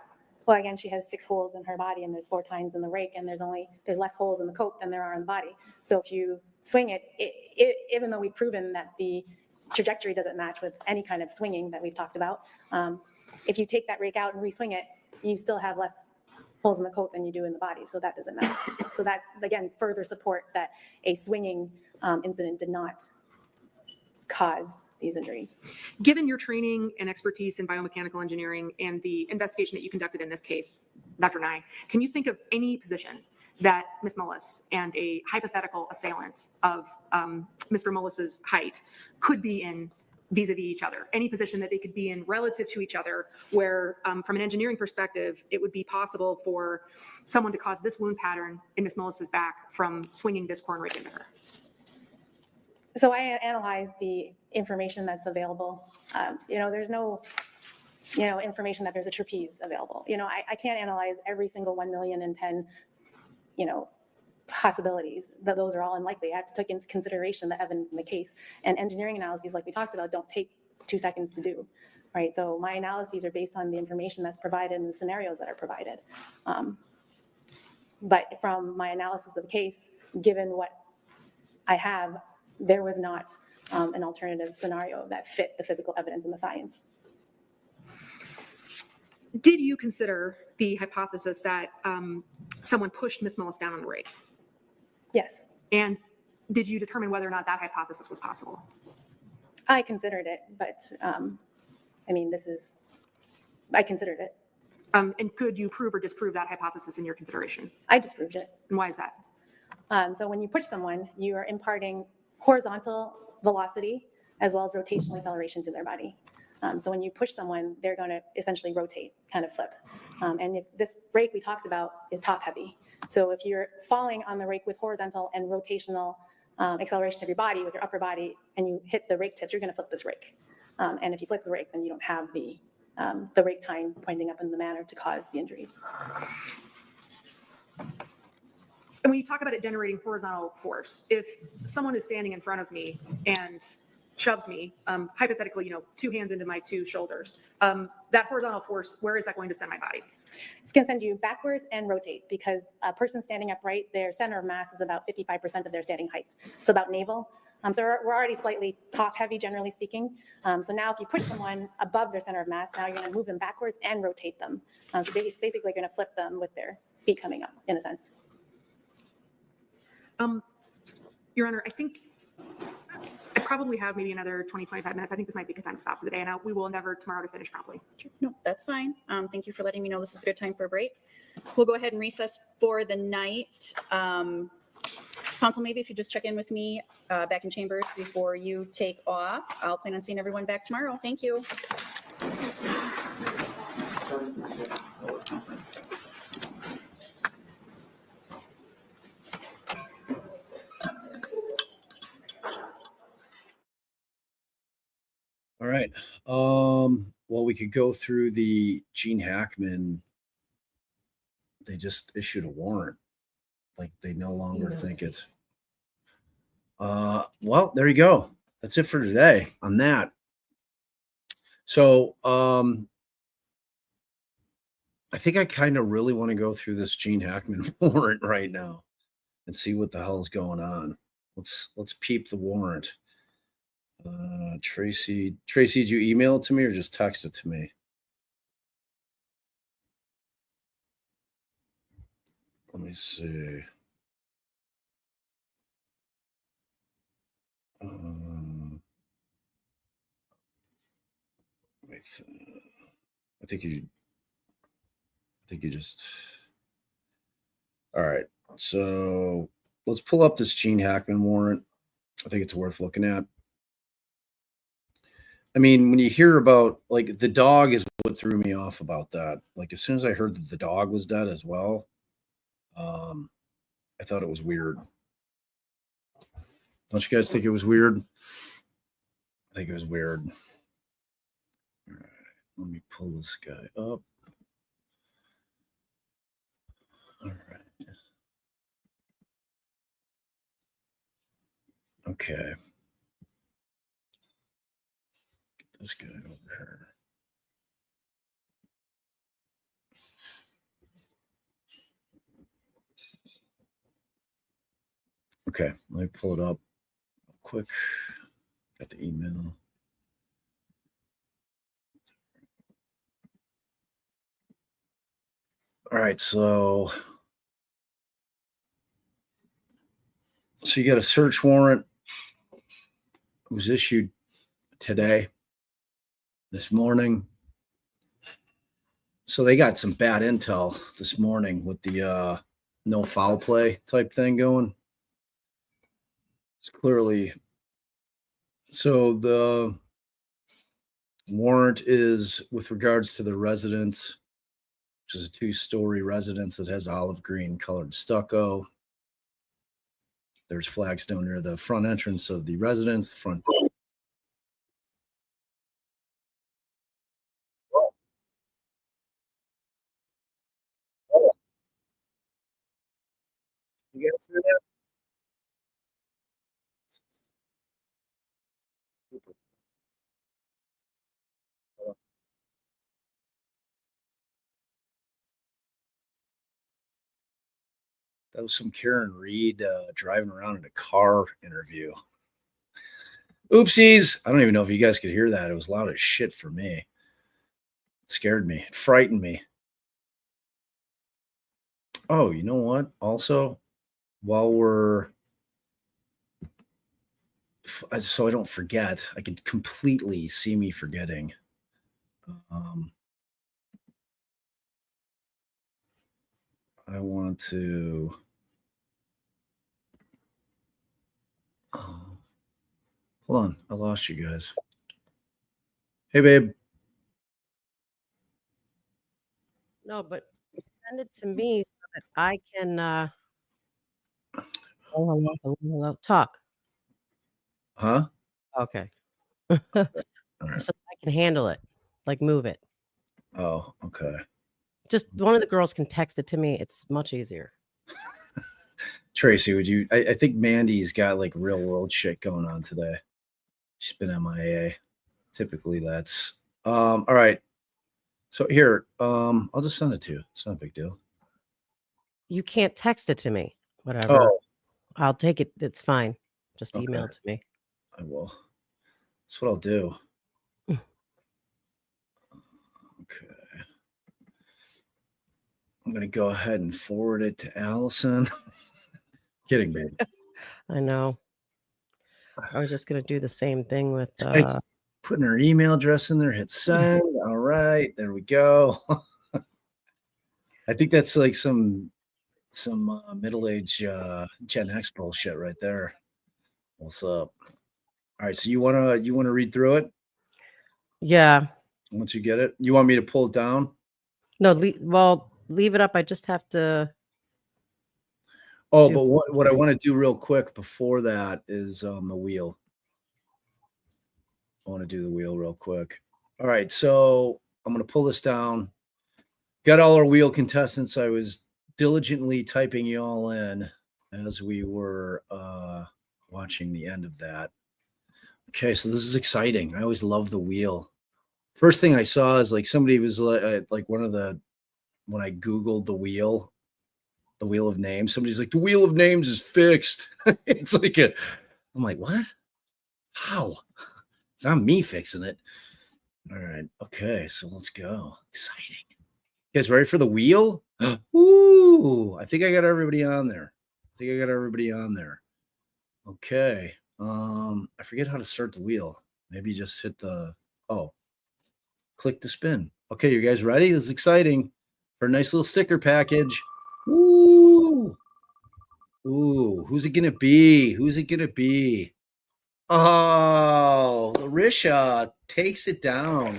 Well, again, she has 6 holes in her body and there's 4 tines in the rake, and there's less holes in the coat than there are in the body. So if you swing it, even though we've proven that the trajectory doesn't match with any kind of swinging that we've talked about, if you take that rake out and re-swing it, you still have less holes in the coat than you do in the body, so that doesn't matter. So that's, again, further support that a swinging incident did not cause these injuries. Given your training and expertise in biomechanical engineering and the investigation that you conducted in this case, Dr. Nye, can you think of any position that Ms. Mullis and a hypothetical assailant of Mr. Mullis's height could be in vis-a-vis each other? Any position that they could be in relative to each other where, from an engineering perspective, it would be possible for someone to cause this wound pattern in Ms. Mullis's back from swinging this corn rake into her? So I analyzed the information that's available. There's no, information that there's a trapeze available. I can't analyze every single 1,000,010, possibilities, but those are all unlikely. I have to take into consideration the evidence in the case. And engineering analyses, like we talked about, don't take 2 seconds to do, right? So my analyses are based on the information that's provided and the scenarios that are provided. But from my analysis of the case, given what I have, there was not an alternative scenario that fit the physical evidence and the science. Did you consider the hypothesis that someone pushed Ms. Mullis down on the rake? Yes. And did you determine whether or not that hypothesis was possible? I considered it, but I considered it. And could you prove or disprove that hypothesis in your consideration? I disproved it. And why is that? So when you push someone, you are imparting horizontal velocity as well as rotational acceleration to their body. So when you push someone, they're going to essentially rotate, kind of flip. And if this rake we talked about is top heavy. So if you're falling on the rake with horizontal and rotational acceleration of your body with your upper body, and you hit the rake tips, you're going to flip this rake. And if you flip the rake, then you don't have the rake tines pointing up in the manner to cause the injuries. And when you talk about it generating horizontal force, if someone is standing in front of me and shoves me, hypothetically, 2 hands into my 2 shoulders, that horizontal force, where is that going to send my body? It's going to send you backwards and rotate, because a person standing upright, their center of mass is about 55% of their standing height. So about navel. So we're already slightly top heavy, generally speaking. So now if you push someone above their center of mass, now you're going to move them backwards and rotate them. So basically you're going to flip them with their feet coming up, in a sense. Your Honor, I think I probably have maybe another 20, 25 minutes. I think this might be a good time to stop for the day, and we will endeavor tomorrow to finish promptly. Sure. No, that's fine. Thank you for letting me know this is a good time for a break. We'll go ahead and recess for the night. Council, maybe if you just check in with me back in chambers before you take off. I'll plan on seeing everyone back tomorrow. Thank you. All right. Well, we could go through the Gene Hackman. They just issued a warrant. Like they no longer think it. Well, there you go. That's it for today on that. So, I think I kind of really want to go through this Gene Hackman warrant right now and see what the hell is going on. Let's peep the warrant. Tracy, did you email it to me or just text it to me? Let me see. I think you just. All right. So let's pull up this Gene Hackman warrant. I think it's worth looking at. I mean, when you hear about, like, the dog is what threw me off about that. Like, as soon as I heard that the dog was dead as well, I thought it was weird. Don't you guys think it was weird? I think it was weird. All right, let me pull this guy up. All right. Okay. Get this guy over here. Okay, let me pull it up quick. Got the email. All right, so you got a search warrant. It was issued today, this morning. So they got some bad intel this morning with the no foul play type thing going. It's clearly. So the warrant is with regards to the residence, which is a 2-story residence that has olive green colored stucco. There's flagstone near the front entrance of the residence, the front. You guys hear that? That was some Karen Reed driving around in a car interview. Oopsies. I don't even know if you guys could hear that. It was loud as shit for me. It scared me. It frightened me. Oh, you know what? Also, while we're, so I don't forget, I could completely see me forgetting. I want to. Hold on. I lost you guys. Hey, babe. No, but send it to me so that I can hello, talk. Huh? Okay. All right. So I can handle it, like move it. Oh, okay. Just one of the girls can text it to me. It's much easier. Tracy, would you? I think Mandy's got like real world shit going on today. She's been MIA. Typically, that's all right. So here, I'll just send it to you. It's not a big deal. You can't text it to me. Whatever. Oh, I'll take it. It's fine. Just Okay. email it to me. I will. That's what I'll do. Okay. I'm gonna go ahead and forward it to Allison. Kidding, baby. I know. I was just gonna do the same thing with Putting her email address in there, hit send. All right, there we go. I think that's like some middle-aged Gen X bullshit right there. What's up? All right, so you wanna read through it? yeah. Once you get it, you want me to pull it down? No, leave it up. I just have to. Oh, do- but what I want to do real quick before that is the wheel. I want to do the wheel real quick. All right, so I'm going to pull this down. Got all our wheel contestants. I was diligently typing you all in as we were watching the end of that. Okay, so this is exciting. I always love the wheel. First thing I saw is like somebody was like one of the, when I Googled the wheel of names, somebody's like, the wheel of names is fixed. It's like I'm like, what? How? It's not me fixing it. All right. Okay. So let's go. Exciting. You guys ready for the wheel? Ooh, I think I got everybody on there. Okay. I forget how to start the wheel. Maybe just hit click the spin. Okay, you guys ready? This is exciting for a nice little sticker package. Ooh. Ooh, who's it gonna be? Oh, Larisha takes it down.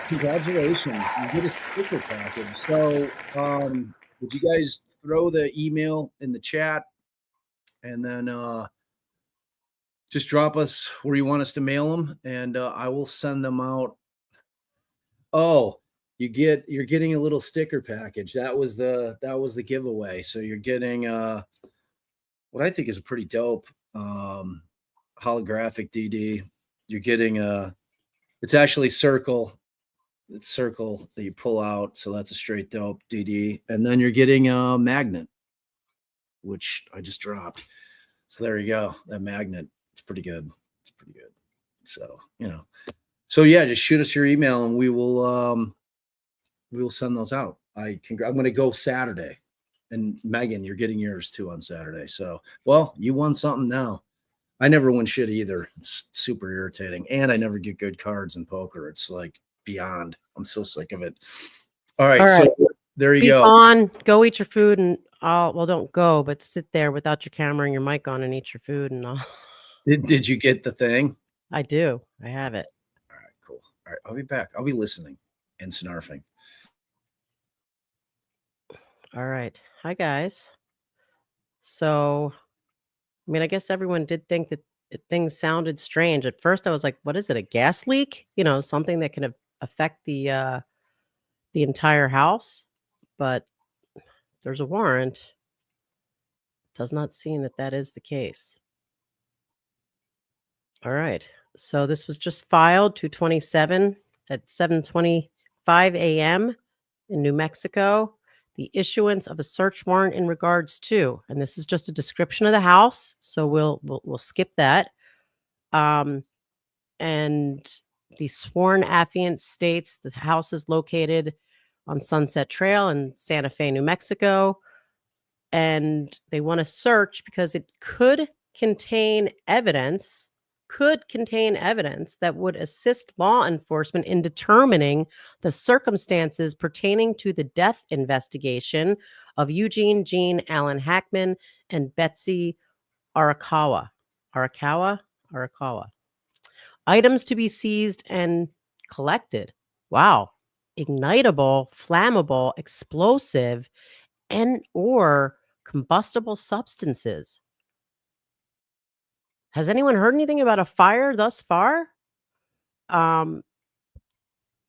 Congratulations. You get a sticker package. So would you guys throw the email in the chat? And then just drop us where you want us to mail them, and I will send them out. Oh, you're getting a little sticker package. That was the giveaway. So you're getting what I think is a pretty dope holographic DD. You're getting it's actually circle. It's circle that you pull out. So that's a straight dope DD. And then you're getting a magnet, which I just dropped. So there you go. That magnet. It's pretty good. It's pretty good. So, so yeah, just shoot us your email and we will send those out. I'm going to go Saturday, and Megan, you're getting yours too on Saturday. So, well, you won something now. I never win shit either. It's super irritating. And I never get good cards in poker. It's like beyond. I'm so sick of it. All right. So there you go. Go eat your food, and don't go, but sit there without your camera and your mic on and eat your food. And all. Did you get the thing? I do. I have it. All right, cool. All right. I'll be back. I'll be listening and snarfing. All right. Hi, guys. So, I mean, I guess everyone did think that things sounded strange. At first, I was like, what is it? A gas leak? Something that can affect the entire house. But there's a warrant. Does not seem that is the case. All right. So this was just filed 2/27 at 7:25 a.m. in New Mexico. The issuance of a search warrant in regards to, and this is just a description of the house, so we'll skip that. And the sworn affiant states the house is located on Sunset Trail in Santa Fe, New Mexico, and they want to search because it could contain evidence that would assist law enforcement in determining the circumstances pertaining to the death investigation of Eugene Jean Allen Hackman and Betsy Arakawa. Items to be seized and collected. Wow. Ignitable, flammable, explosive, and or combustible substances. Has anyone heard anything about a fire thus far?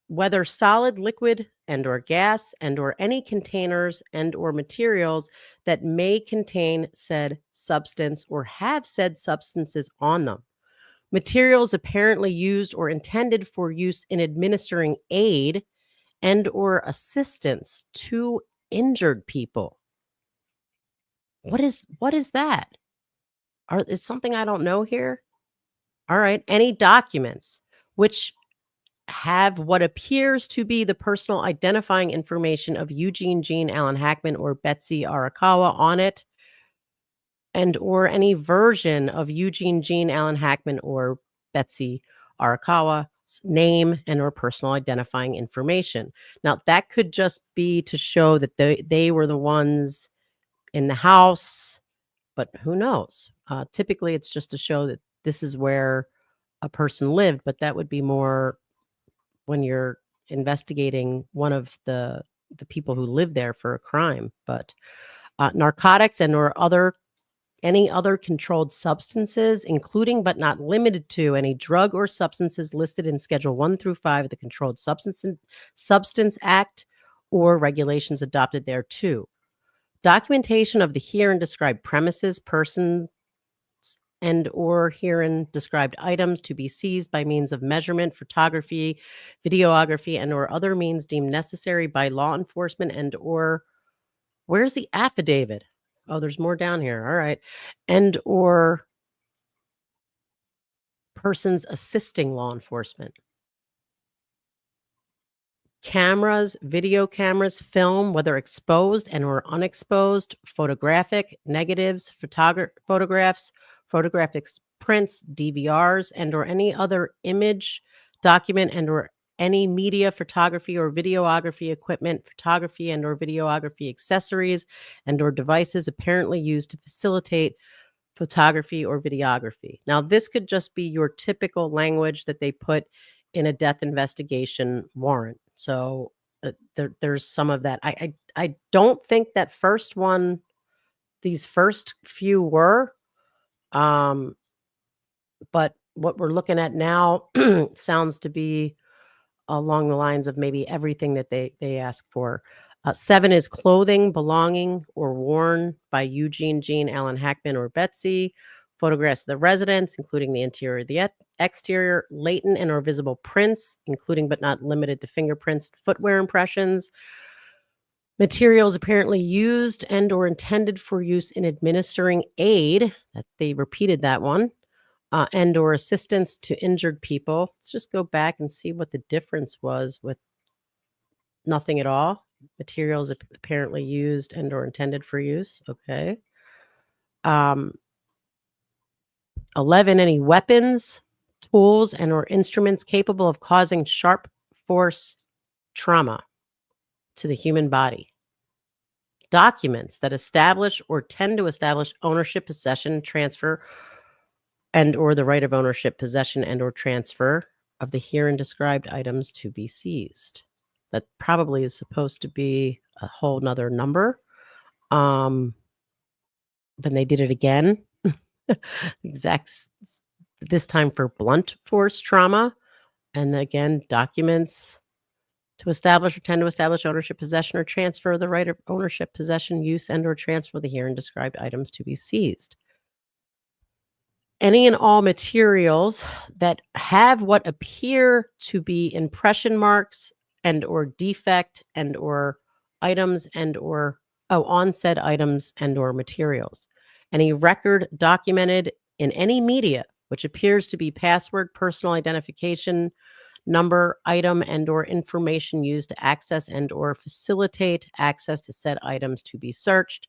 Whether solid, liquid, and or gas, and or any containers and or materials that may contain said substance or have said substances on them. Materials apparently used or intended for use in administering aid and or assistance to injured people. What is that? Is something I don't know here? All right. Any documents which have what appears to be the personal identifying information of Eugene Jean Allen Hackman or Betsy Arakawa on it, and or any version of Eugene Jean Allen Hackman or Betsy Arakawa's name and or personal identifying information. Now, that could just be to show that they were the ones in the house, but who knows? Typically, it's just to show that this is where a person lived, but that would be more when you're investigating one of the people who live there for a crime. But narcotics and or any other controlled substances, including but not limited to any drug or substances listed in Schedule 1 through 5 of the Controlled Substance Act or regulations adopted thereto. Documentation of the herein described premises, persons, and or herein described items to be seized by means of measurement, photography, videography, and or other means deemed necessary by law enforcement and or where's the affidavit? Oh, there's more down here. All right. And or persons assisting law enforcement. Cameras, video cameras, film, whether exposed and or unexposed, photographic, negatives, photographs, photographic prints, DVRs, and or any other image, document, and or any media, photography or videography equipment, photography and or videography accessories, and or devices apparently used to facilitate photography or videography. Now, this could just be your typical language that they put in a death investigation warrant. So there's some of that. I don't think that first one, these first few were. But what we're looking at now sounds to be along the lines of maybe everything that they ask for. 7 is clothing belonging or worn by Eugene, Jean, Alan Hackman, or Betsy. Photographs of the residence, including the interior, the exterior, latent and or visible prints, including but not limited to fingerprints, footwear impressions. Materials apparently used and or intended for use in administering aid. That they repeated that one. And or assistance to injured people. Let's just go back and see what the difference was with nothing at all. Materials apparently used and or intended for use. Okay. 11, any weapons, tools, and or instruments capable of causing sharp force trauma to the human body. Documents that establish or tend to establish ownership, possession, transfer, and or the right of ownership, possession, and or transfer of the herein described items to be seized. That probably is supposed to be a whole nother number. Then they did it again. This time for blunt force trauma. And again, documents to establish or tend to establish ownership, possession, or transfer of the right of ownership, possession, use, and or transfer of the herein described items to be seized. Any and all materials that have what appear to be impression marks and or defect and or items and or on said items and or materials. Any record documented in any media which appears to be password, personal identification number, item, and or information used to access and or facilitate access to said items to be searched.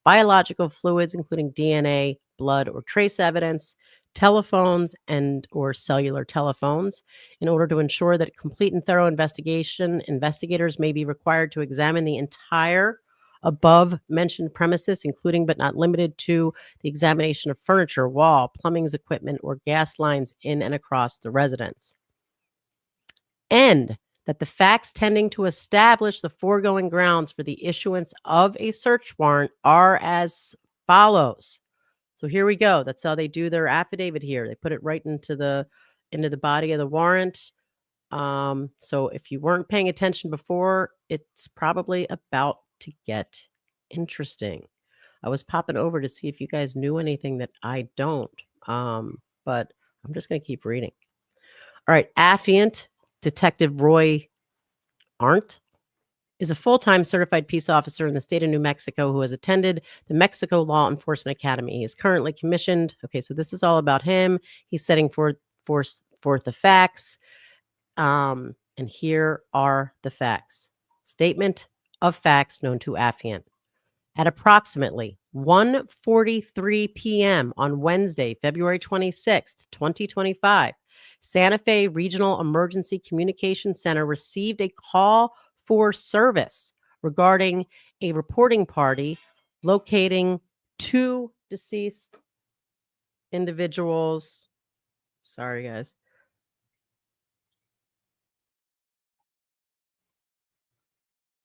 Biological fluids, including DNA, blood, or trace evidence, telephones and or cellular telephones. In order to ensure that complete and thorough investigation, investigators may be required to examine the entire above mentioned premises, including but not limited to the examination of furniture, wall, plumbing equipment, or gas lines in and across the residence. And that the facts tending to establish the foregoing grounds for the issuance of a search warrant are as follows. So here we go. That's how they do their affidavit here. They put it right into the body of the warrant. So if you weren't paying attention before, it's probably about to get interesting. I was popping over to see if you guys knew anything that I don't, but I'm just going to keep reading. All right, affiant Detective Roy Arndt is a full-time certified peace officer in the state of New Mexico who has attended the Mexico Law Enforcement Academy. He is currently commissioned. Okay, so this is all about him. He's setting forth the facts. And here are the facts. Statement of facts known to affiant. At approximately 1:43 p.m. on Wednesday, February 26th, 2025, Santa Fe Regional Emergency Communications Center received a call for service regarding a reporting party locating two deceased individuals. Sorry, guys.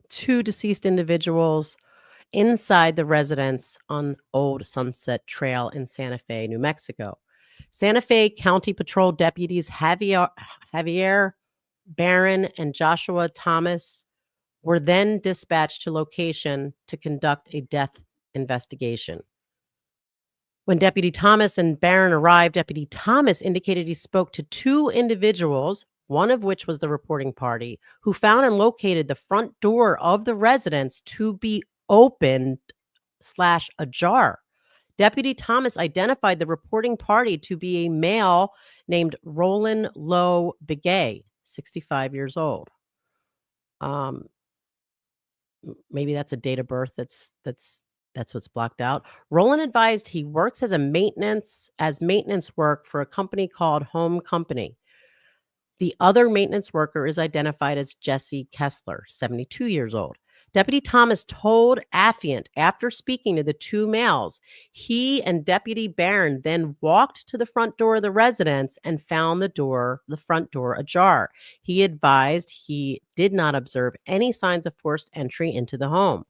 Two deceased individuals inside the residence on Old Sunset Trail in Santa Fe, New Mexico. Santa Fe County Patrol deputies Javier Barron and Joshua Thomas were then dispatched to location to conduct a death investigation. When Deputy Thomas and Barron arrived, Deputy Thomas indicated he spoke to two individuals, one of which was the reporting party, who found and located the front door of the residence to be opened/ajar. Deputy Thomas identified the reporting party to be a male named Roland Lowe Begay, 65 years old. Maybe that's a date of birth that's what's blocked out. Roland advised he works as maintenance work for a company called Home Company. The other maintenance worker is identified as Jesse Kessler, 72 years old. Deputy Thomas told affiant after speaking to the two males, he and Deputy Barron then walked to the front door of the residence and found the front door ajar. He advised he did not observe any signs of forced entry into the home.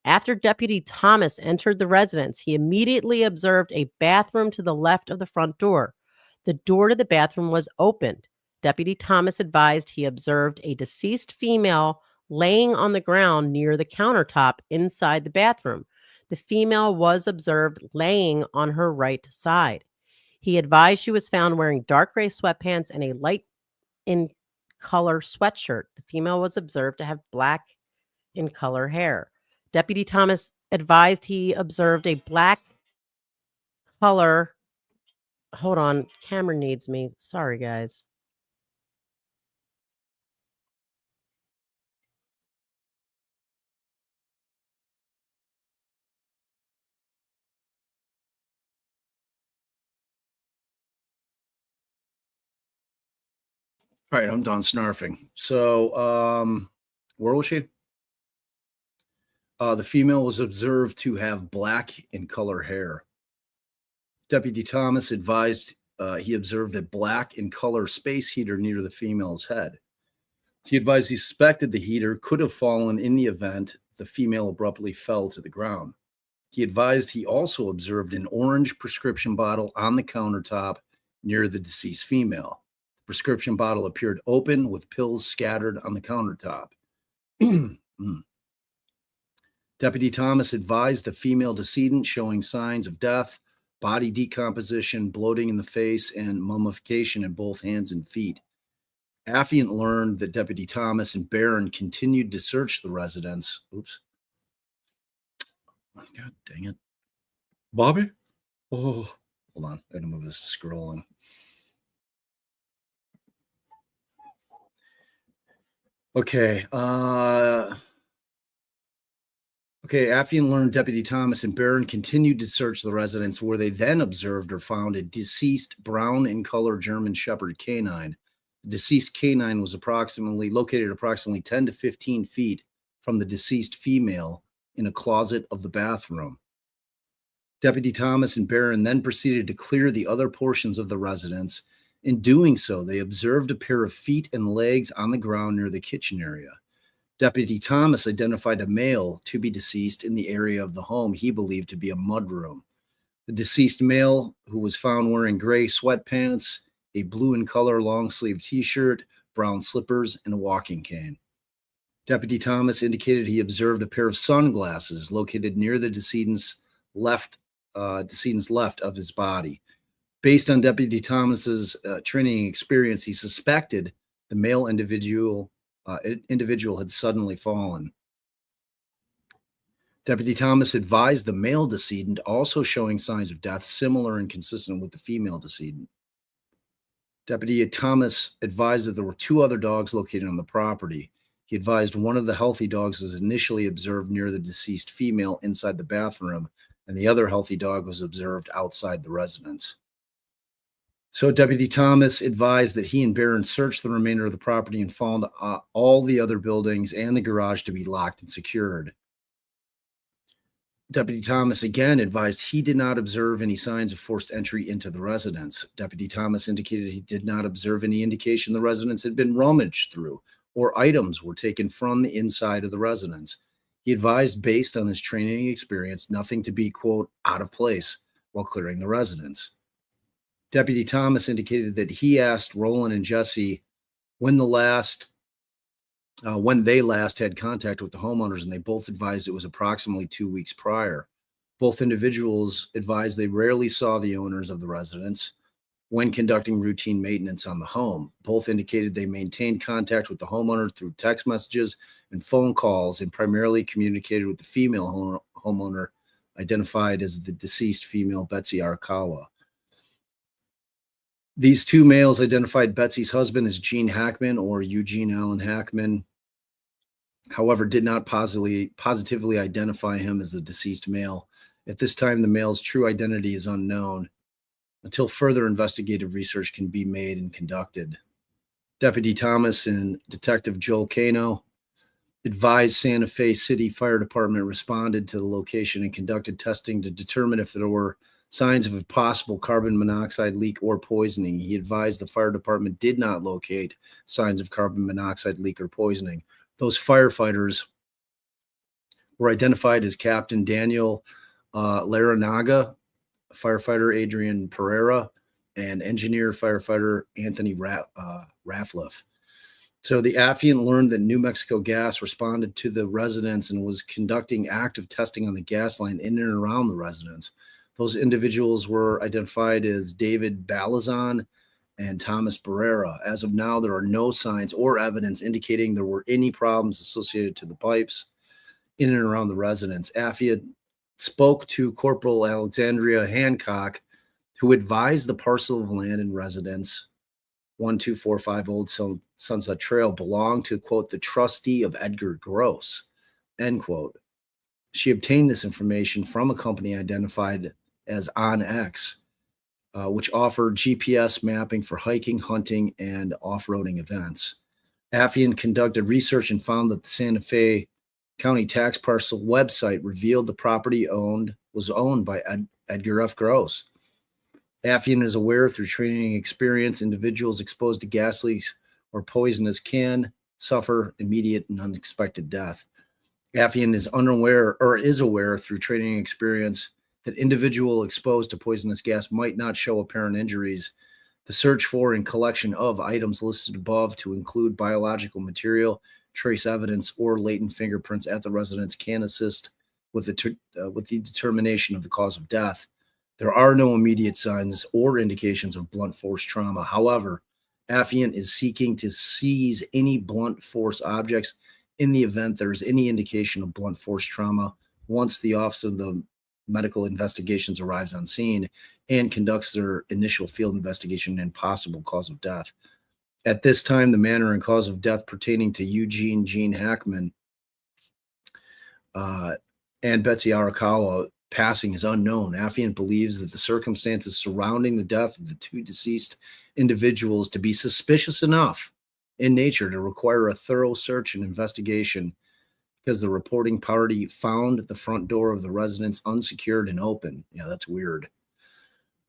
After Deputy Thomas entered the residence, he immediately observed a bathroom to the left of the front door. The door to the bathroom was opened. Deputy Thomas advised he observed a deceased female laying on the ground near the countertop inside the bathroom. The female was observed laying on her right side. He advised she was found wearing dark gray sweatpants and a light in color sweatshirt. The female was observed to have black in color hair. Deputy Thomas advised he observed a black color. Hold on, camera needs me. Sorry, guys. All right, I'm done snarfing. So, where was she? The female was observed to have black in color hair. Deputy Thomas advised he observed a black in color space heater near the female's head. He advised he suspected the heater could have fallen in the event the female abruptly fell to the ground. He advised he also observed an orange prescription bottle on the countertop near the deceased female. The prescription bottle appeared open with pills scattered on the countertop. Deputy Thomas advised the female decedent showing signs of death, body decomposition, bloating in the face, and mummification in both hands and feet. Affiant learned that Deputy Thomas and Barron continued to search the residence. Oops. God dang it. Bobby? Oh, hold on. I gotta move this to scrolling. Okay. Affiant learned Deputy Thomas and Barron continued to search the residence, where they then observed or found a deceased brown in color German Shepherd canine. The deceased canine was located approximately 10 to 15 feet from the deceased female in a closet of the bathroom. Deputy Thomas and Barron then proceeded to clear the other portions of the residence. In doing so, they observed a pair of feet and legs on the ground near the kitchen area. Deputy Thomas identified a male to be deceased in the area of the home he believed to be a mudroom. The deceased male, who was found wearing gray sweatpants, a blue in color long-sleeve t-shirt, brown slippers, and a walking cane. Deputy Thomas indicated he observed a pair of sunglasses located near the decedent's left of his body. Based on Deputy Thomas's training experience, he suspected the male individual had suddenly fallen. Deputy Thomas advised the male decedent, also showing signs of death similar and consistent with the female decedent. Deputy Thomas advised that there were two other dogs located on the property. He advised one of the healthy dogs was initially observed near the deceased female inside the bathroom, and the other healthy dog was observed outside the residence. So Deputy Thomas advised that he and Barron searched the remainder of the property and found all the other buildings and the garage to be locked and secured. Deputy Thomas again advised he did not observe any signs of forced entry into the residence. Deputy Thomas indicated he did not observe any indication the residence had been rummaged through or items were taken from the inside of the residence. He advised, based on his training experience, nothing to be, quote, out of place while clearing the residence. Deputy Thomas indicated that he asked Roland and Jesse when they last had contact with the homeowners, and they both advised it was approximately 2 weeks prior. Both individuals advised they rarely saw the owners of the residence when conducting routine maintenance on the home. Both indicated they maintained contact with the homeowner through text messages and phone calls, and primarily communicated with the female homeowner, identified as the deceased female Betsy Arakawa. These two males identified Betsy's husband as Gene Hackman, or Eugene Allen Hackman, however, did not positively identify him as the deceased male. At this time, the male's true identity is unknown until further investigative research can be made and conducted. Deputy Thomas and Detective Joel Cano advised Santa Fe City Fire Department responded to the location and conducted testing to determine if there were signs of a possible carbon monoxide leak or poisoning. He advised the fire department did not locate signs of carbon monoxide leak or poisoning. Those firefighters were identified as Captain Daniel Laranaga, firefighter Adrian Pereira, and engineer firefighter Anthony Ratliff. So the affiant learned that New Mexico Gas responded to the residence and was conducting active testing on the gas line in and around the residence. Those individuals were identified as David Balazan and Thomas Barrera. As of now, there are no signs or evidence indicating there were any problems associated to the pipes in and around the residence. Affiant spoke to Corporal Alexandria Hancock, who advised the parcel of land and residence 1245 Old Sunset Trail belonged to, quote, the trustee of Edgar Gross, end quote. She obtained this information from a company identified as OnX, which offered GPS mapping for hiking, hunting, and off-roading events. Affiant conducted research and found that the Santa Fe County tax parcel website revealed the property was owned by Edgar F. Gross. Affiant is aware through training and experience individuals exposed to gas leaks or poisonous can suffer immediate and unexpected death. Affiant is aware through training and experience that individual exposed to poisonous gas might not show apparent injuries. The search for and collection of items listed above to include biological material, trace evidence, or latent fingerprints at the residence can assist with the determination of the cause of death. There are no immediate signs or indications of blunt force trauma. However, Affiant is seeking to seize any blunt force objects in the event there is any indication of blunt force trauma once the Office of the Medical Investigations arrives on scene and conducts their initial field investigation and possible cause of death. At this time, the manner and cause of death pertaining to Eugene Gene Hackman and Betsy Arakawa passing is unknown. Affiant believes that the circumstances surrounding the death of the two deceased individuals to be suspicious enough in nature to require a thorough search and investigation because the reporting party found the front door of the residence unsecured and open. Yeah, that's weird.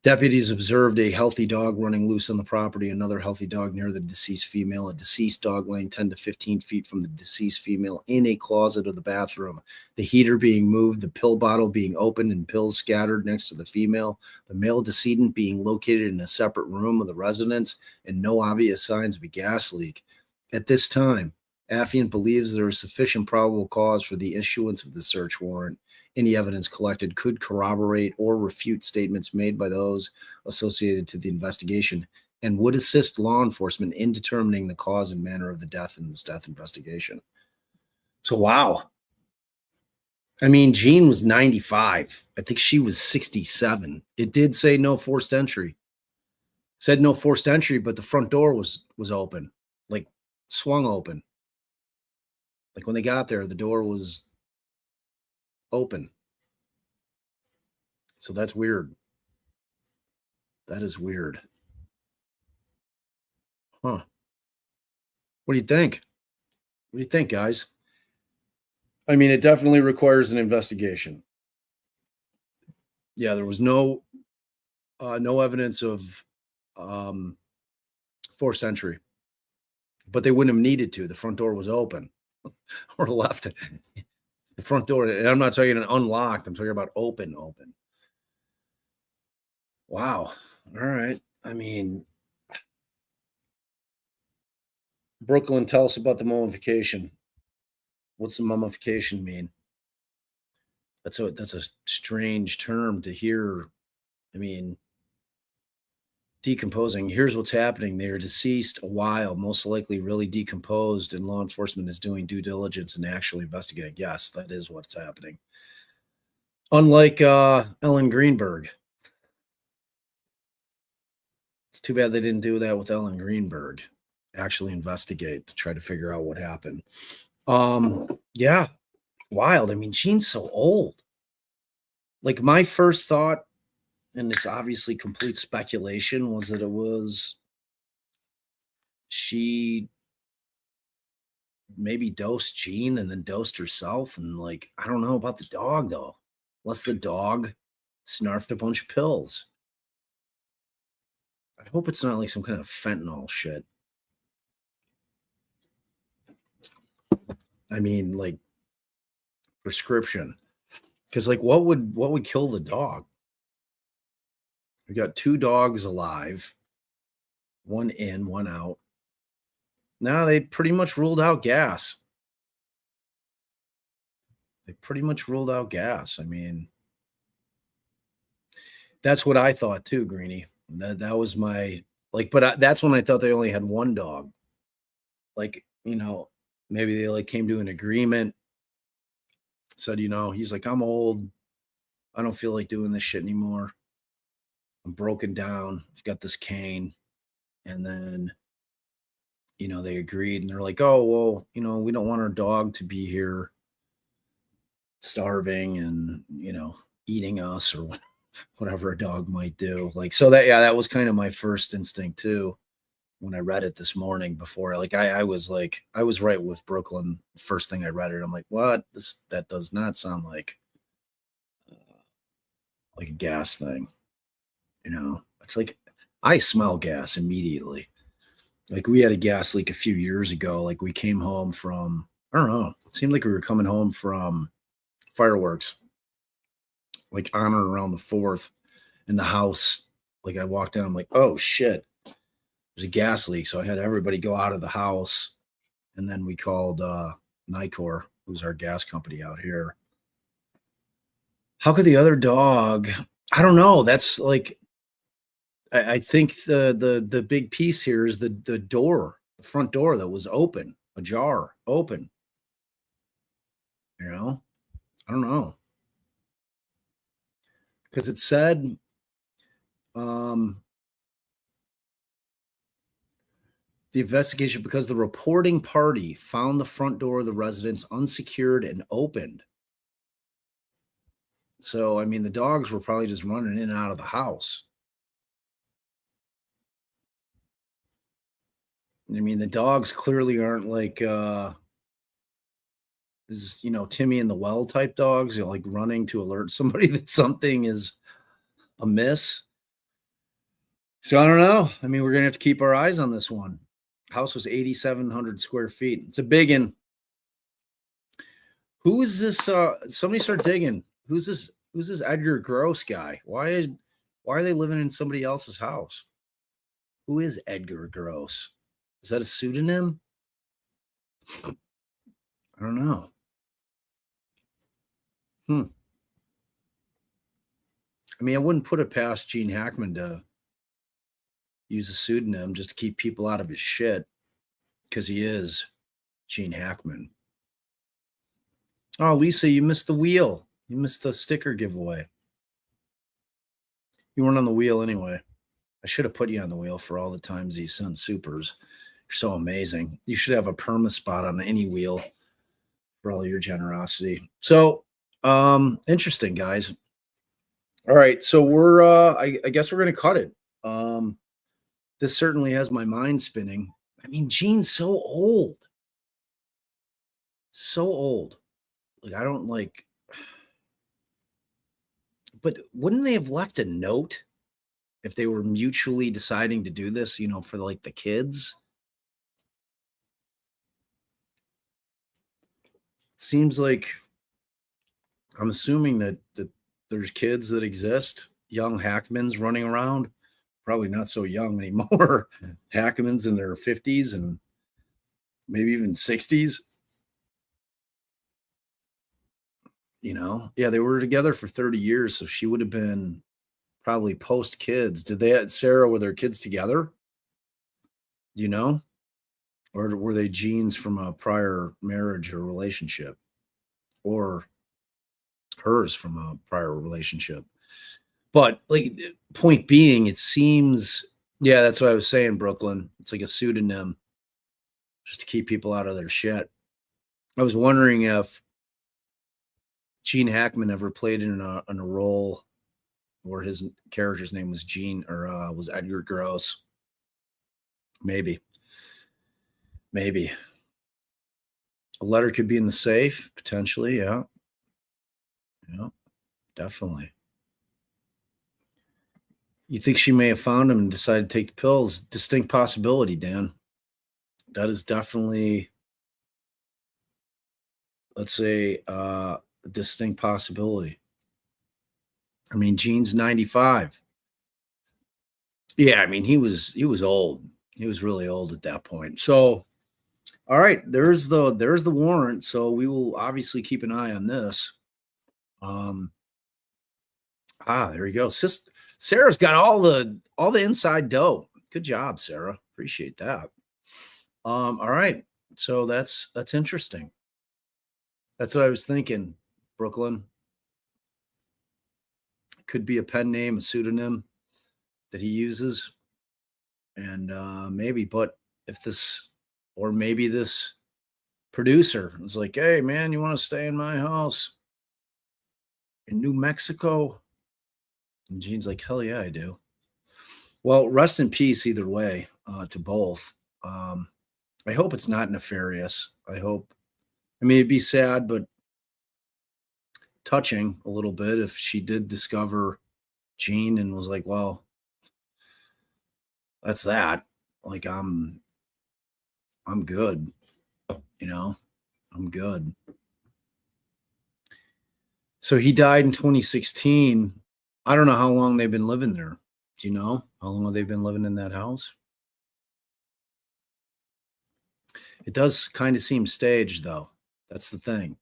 Deputies observed a healthy dog running loose on the property, another healthy dog near the deceased female, a deceased dog laying 10 to 15 feet from the deceased female in a closet of the bathroom, the heater being moved, the pill bottle being opened and pills scattered next to the female, the male decedent being located in a separate room of the residence, and no obvious signs of a gas leak. At this time, Affiant believes there is sufficient probable cause for the issuance of the search warrant. Any evidence collected could corroborate or refute statements made by those associated to the investigation and would assist law enforcement in determining the cause and manner of the death in this death investigation. So, wow. I mean, Jean was 95. I think she was 67. It did say no forced entry. It said no forced entry, but the front door was open, like swung open. Like when they got there, the door was open. So that's weird. That is weird. Huh. What do you think? What do you think, guys? I mean, it definitely requires an investigation. Yeah, there was no evidence of forced entry, but they wouldn't have needed to. The front door was open or left. The front door, and I'm not talking unlocked. I'm talking about open. Wow. All right. I mean, Brooklyn, tell us about the mummification. What's the mummification mean? That's a strange term to hear. I mean, decomposing. Here's what's happening. They are deceased a while, most likely really decomposed, and law enforcement is doing due diligence and actually investigating. Yes, that is what's happening. Unlike Ellen Greenberg. It's too bad they didn't do that with Ellen Greenberg. Actually investigate to try to figure out what happened. Yeah, wild. I mean, Jean's so old. Like my first thought, and it's obviously complete speculation, was that she maybe dosed Jean and then dosed herself. And like, I don't know about the dog though. Unless the dog snarfed a bunch of pills. I hope it's not like some kind of fentanyl shit. I mean, like prescription. Because like what would kill the dog? We got 2 dogs alive, 1 in, 1 out. Now they pretty much ruled out gas. They pretty much ruled out gas. I mean, that's what I thought too, Greenie. That was my like, but that's when I thought they only had 1 dog. Like, maybe they like came to an agreement. Said, he's like, I'm old. I don't feel like doing this shit anymore. I'm broken down. I've got this cane. And then, they agreed and they're like, oh, well, we don't want our dog to be here starving and, eating us or whatever a dog might do. Like, so that was kind of my first instinct too. When I read it this morning before, like, I was right with Brooklyn. First thing I read it, I'm like, what? That does not sound like a gas thing. It's like, I smell gas immediately. Like, we had a gas leak a few years ago. Like, we came home from, I don't know, it seemed like we were coming home from fireworks, like on or around the 4th, in the house. Like, I walked in, I'm like, oh shit, there's a gas leak. So I had everybody go out of the house. And then we called Nicor, who's our gas company out here. How could the other dog? I don't know. That's like, I think the big piece here is the door, the front door that was open, ajar, open. I don't know. Because it said, the investigation, because the reporting party found the front door of the residence unsecured and opened. So, I mean, the dogs were probably just running in and out of the house. I mean, the dogs clearly aren't like, this, Timmy and the well type dogs, like running to alert somebody that something is amiss. So I don't know. I mean, we're going to have to keep our eyes on this one. House was 8,700 square feet. It's a big one. Who is this? Somebody start digging. Who's this Edgar Gross guy? Why are they living in somebody else's house? Who is Edgar Gross? Is that a pseudonym? I don't know. I mean, I wouldn't put it past Gene Hackman to use a pseudonym just to keep people out of his shit, because he is Gene Hackman. Oh, Lisa, you missed the wheel. You missed the sticker giveaway. You weren't on the wheel anyway. I should have put you on the wheel for all the times you sent supers. You're so amazing. You should have a perma spot on any wheel for all your generosity. So, interesting, guys. All right, so we're I guess we're gonna cut it. This certainly has my mind spinning. I mean, Gene's so old. So old. Like, I don't like, but wouldn't they have left a note if they were mutually deciding to do this, for like the kids? It seems like, I'm assuming that there's kids that exist, young Hackmans running around, probably not so young anymore. Hackmans in their 50s and maybe even 60s. Yeah, they were together for 30 years. So she would have been probably post kids. Did they had Sarah with their kids together? Do you know? Or were they genes from a prior marriage or relationship? Or hers from a prior relationship? But like, point being, it seems, yeah, that's what I was saying, Brooklyn. It's like a pseudonym just to keep people out of their shit. I was wondering if Gene Hackman ever played in a role where his character's name was Gene or was Edgar Gross. Maybe. A letter could be in the safe, potentially. Yeah, definitely. You think she may have found him and decided to take the pills? Distinct possibility, Dan. That is definitely, let's say, a distinct possibility. I mean, Gene's 95. Yeah, I mean, he was old. He was really old at that point. So, all right, there's the warrant. So we will obviously keep an eye on this. There you go. Sarah's got all the inside dope. Good job, Sarah. Appreciate that. All right. So that's interesting. That's what I was thinking. Brooklyn could be a pen name, a pseudonym that he uses. And maybe, but if this, or maybe this producer is like, hey, man, you want to stay in my house in New Mexico? And Gene's like, hell yeah, I do. Well, rest in peace either way to both. I hope it's not nefarious. I mean, it'd be sad, but touching a little bit if she did discover Gene and was like, well, that's that. Like, I'm good. I'm good. So he died in 2016. I don't know how long they've been living there. Do you know how long have they been living in that house? It does kind of seem staged, though. That's the thing.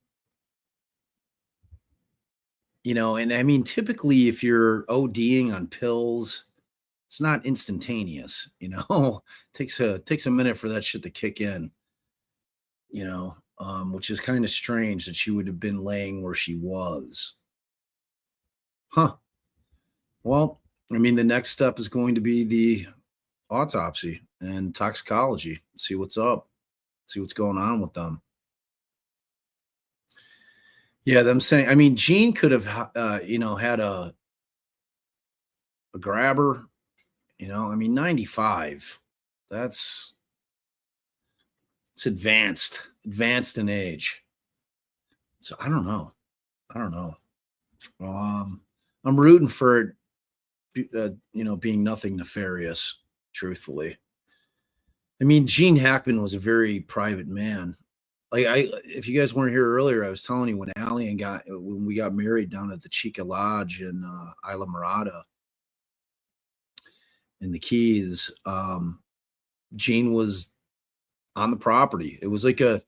And I mean, typically, if you're ODing on pills, it's not instantaneous. It takes a minute for that shit to kick in. Which is kind of strange that she would have been laying where she was. Huh. Well, I mean, the next step is going to be the autopsy and toxicology. See what's up. See what's going on with them. Yeah, them saying. I mean, Gene could have, had a grabber. I mean, 95. It's advanced in age. So I don't know. I'm rooting for it, being nothing nefarious, truthfully. I mean, Gene Hackman was a very private man. Like if you guys weren't here earlier, I was telling you when we got married down at the Chica Lodge in Isla Morada in the Keys, Gene was on the property. It's like a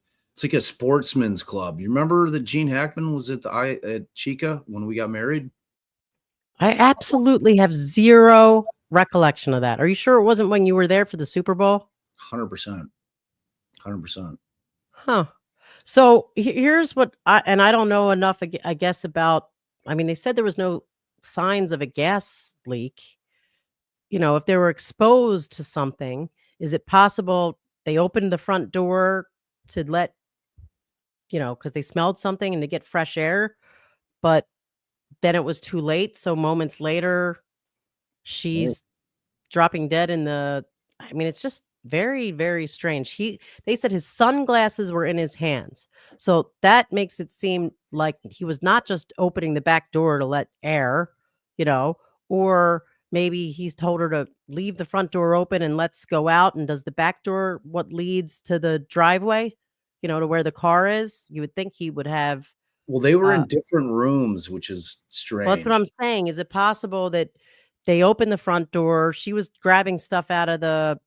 sportsman's club. You remember that Gene Hackman was at Chica when we got married? I absolutely have zero recollection of that. Are you sure it wasn't when you were there for the Super Bowl? 100%. Huh. So here's what I don't know enough, I guess, about, I mean, they said there was no signs of a gas leak. If they were exposed to something, is it possible they opened the front door to let, because they smelled something and to get fresh air, but then it was too late. So moments later, she's dropping dead I mean, it's just very, very strange. They said his sunglasses were in his hands. So that makes it seem like he was not just opening the back door to let air, or maybe he's told her to leave the front door open and let's go out. And does the back door what leads to the driveway, to where the car is? You would think he would have. Well, they were in different rooms, which is strange. Well, that's what I'm saying. Is it possible that they opened the front door? She was grabbing stuff out of the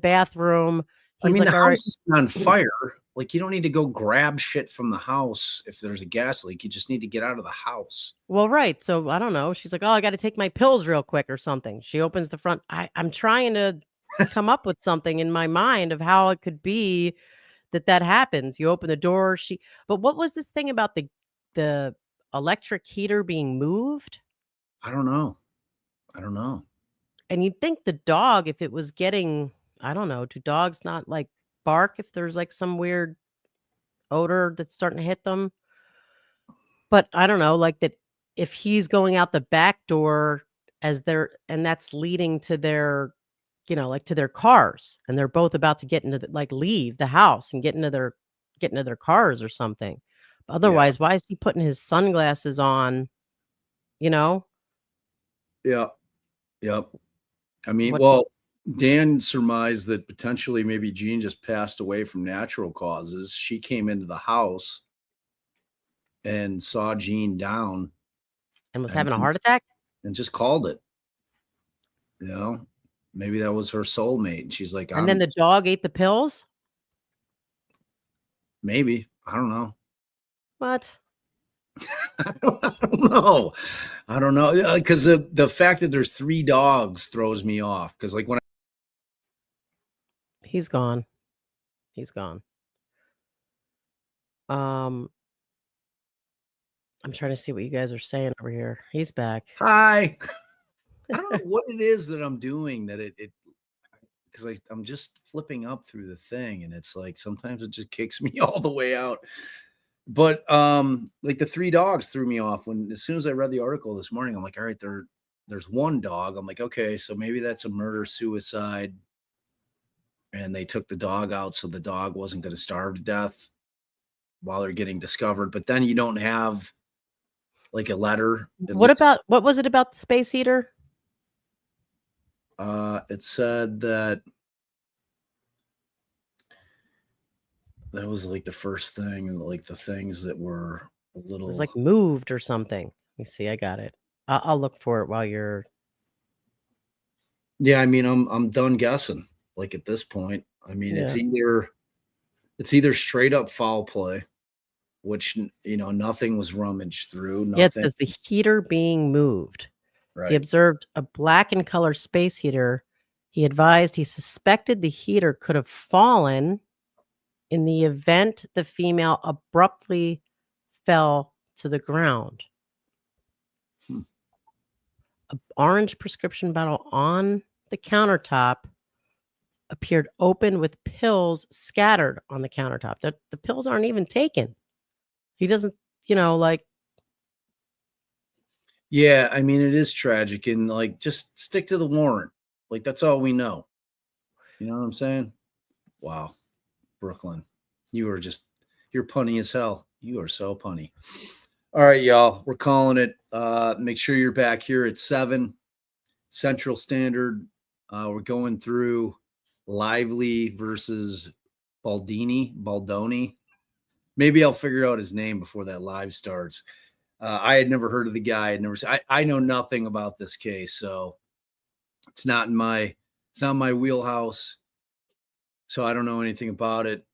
bathroom. I mean, the house is on fire. Like, you don't need to go grab shit from the house if there's a gas leak. You just need to get out of the house. Well, right. So I don't know. She's like, oh, I got to take my pills real quick or something. She opens the front. I'm trying to come up with something in my mind of how it could be that happens. You open the door. But what was this thing about the electric heater being moved? I don't know. And you'd think the dog, if it was getting, I don't know, do dogs not like bark if there's like some weird odor that's starting to hit them? But I don't know, like that if he's going out the back door and that's leading to their, like to their cars, and they're both about to get into leave the house and get into their cars or something. But otherwise, why is he putting his sunglasses on? Yeah. Yep. I mean, Dan surmised that potentially maybe Jean just passed away from natural causes. She came into the house and saw Jean down and was having a heart attack and just called it. You know, maybe that was her soulmate. And she's like, And then I'm the dog ate the pills? maybe, I don't know. What? I don't know. I don't know. Because the fact that there's 3 dogs throws me off. Because like when He's gone. He's gone. I'm trying to see what you guys are saying over here. He's back. hi, I don't know what it is that I'm doing that it because I'm just flipping up through the thing and it's like sometimes it just kicks me all the way out. But like the 3 dogs threw me off when as soon as I read the article this morning, I'm like, all right, there's 1 dog. I'm like, okay, so maybe that's a murder suicide. And they took the dog out so the dog wasn't going to starve to death while they're getting discovered. But then you don't have like a letter. What was it about the space heater? It said that was like the first thing, like the things that were a It little was like moved or something. Let me see. I got it. I'll look for it while you're. Yeah, I mean, I'm done guessing. Like at this point, I mean, Yeah. it's either straight up foul play, which nothing was rummaged through. Yeah, it Nothing. says the heater being moved. He Right. observed a black in color space heater. He advised he suspected the heater could have fallen in the event the female abruptly fell to the ground. Hmm. An orange prescription bottle on the countertop appeared open with pills scattered on the countertop. The pills aren't even taken. He doesn't, like. Yeah, I mean, it is tragic, and like, just stick to the warrant. Like, that's all we know. You know what I'm saying? Wow, Brooklyn, you're punny as hell. You are so punny. All right, y'all, we're calling it. Make sure you're back here at 7 Central Standard. We're going through Lively versus Baldoni. Maybe I'll figure out his name before that live starts. I had never heard of the guy. I know nothing about this case, so it's not my wheelhouse. So I don't know anything about it.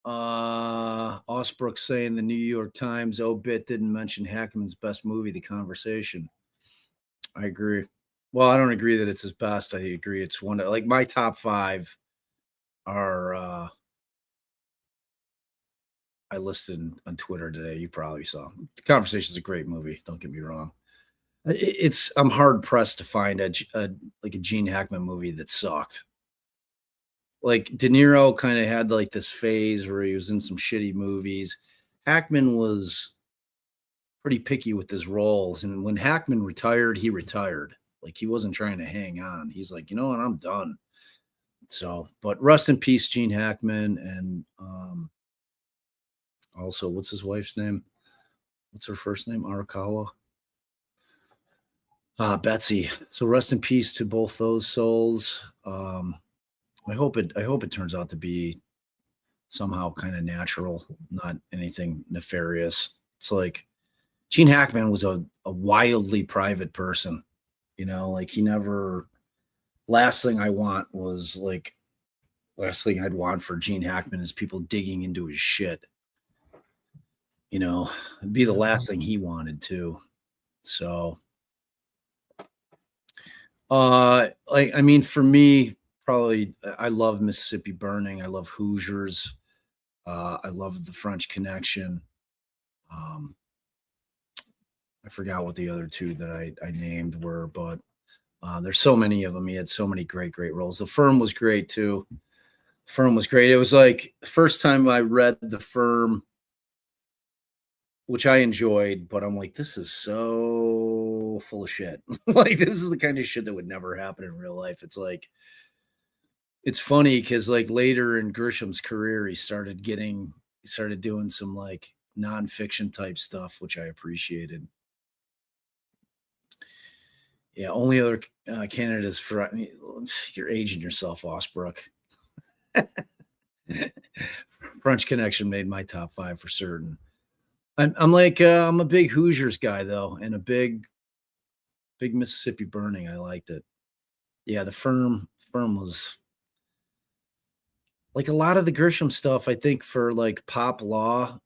Osbrook saying the New York Times obit didn't mention Hackman's best movie, The Conversation. I agree. Well, I don't agree that it's his best. I agree it's one of, like, my top 5 are I listed on Twitter today. You probably saw. The Conversation is a great movie. Don't get me wrong. I'm hard pressed to find a Gene Hackman movie that sucked. Like De Niro kind of had like this phase where he was in some shitty movies. Hackman was pretty picky with his roles, and when Hackman retired, he retired. Like he wasn't trying to hang on. He's like, you know what, I'm done. So, but rest in peace, Gene Hackman, and also, what's his wife's name? What's her first name? Arakawa. Betsy. So rest in peace to both those souls. I hope it turns out to be somehow kind of natural, not anything nefarious. It's like Gene Hackman was a wildly private person, like he never. Last thing I'd want for Gene Hackman is people digging into his shit. It'd be the last thing he wanted to. So, I mean, for me, probably, I love Mississippi Burning. I love Hoosiers. I love The French Connection. I forgot what the other 2 that I named were, but there's so many of them. He had so many great roles. The Firm was great too. Firm was great. It was like the first time I read The Firm, which I enjoyed, but I'm like, this is so full of shit. Like, this is the kind of shit that would never happen in real life. It's like, it's funny because like later in Grisham's career, he started doing some like nonfiction type stuff, which I appreciated. Yeah, only other candidates for you're aging yourself, Osbrook. French Connection made my top 5 for certain. I'm like I'm a big Hoosiers guy though, and a big Mississippi Burning. I liked it. yeah, the firm was like a lot of the Grisham stuff. I think for like pop law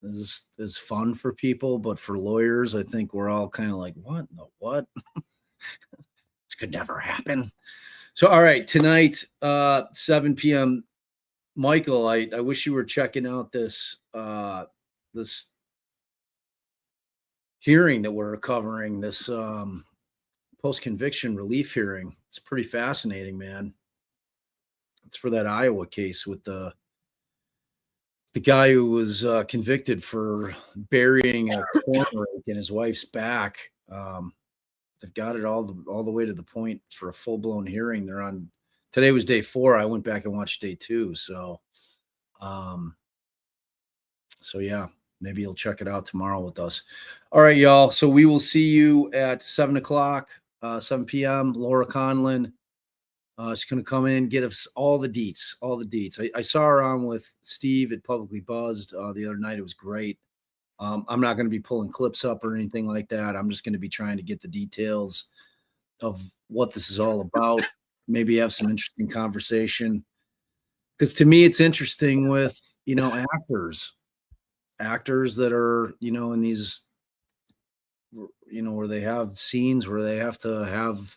is fun for people, but for lawyers, I think we're all kind of like, what in the what? This could never happen. So, all right, tonight, 7 p.m. Michael, I wish you were checking out this this hearing that we're covering, this post-conviction relief hearing. It's pretty fascinating, man. It's for that Iowa case with the guy who was convicted for burying a corn rake in his wife's back. They've got it all the way to the point for a full-blown hearing. They're on today was day 4. I went back and watched day 2. So yeah, maybe you'll check it out tomorrow with us. All right, y'all. So we will see you at 7 o'clock, 7 p.m. Laura Conlin. She's going to come in, get us all the deets. I saw her on with Steve at Publicly Buzzed the other night. It was great. I'm not going to be pulling clips up or anything like that. I'm just going to be trying to get the details of what this is all about. Maybe have some interesting conversation. Because to me, it's interesting with, actors that are, in these, where they have scenes where they have to have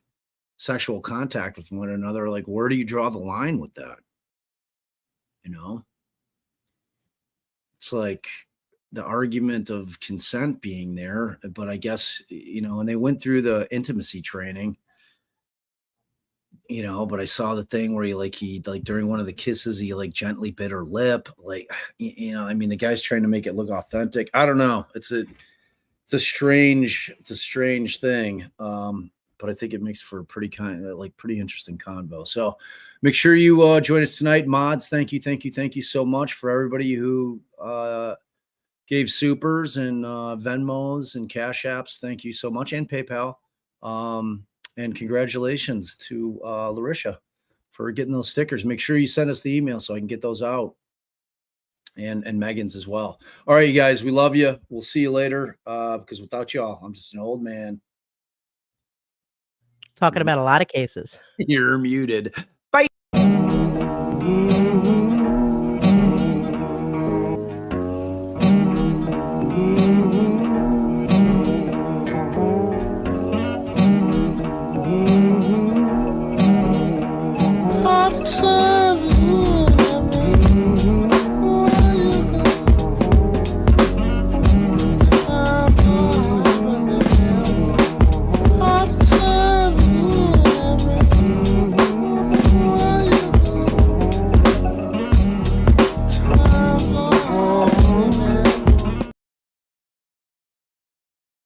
sexual contact with one another. Like, where do you draw the line with that? It's like the argument of consent being there, but I guess, and they went through the intimacy training, but I saw the thing where he during one of the kisses, he gently bit her lip. I mean, the guy's trying to make it look authentic. I don't know. It's a strange thing. But I think it makes for a pretty interesting convo. So make sure you join us tonight. Mods, thank you so much for everybody who gave supers and Venmos and Cash Apps. Thank you so much, and PayPal. And congratulations to Larisha for getting those stickers. Make sure you send us the email so I can get those out. And Megan's as well. All right, you guys, we love you. We'll see you later because without y'all, I'm just an old man. Talking about a lot of cases. You're muted.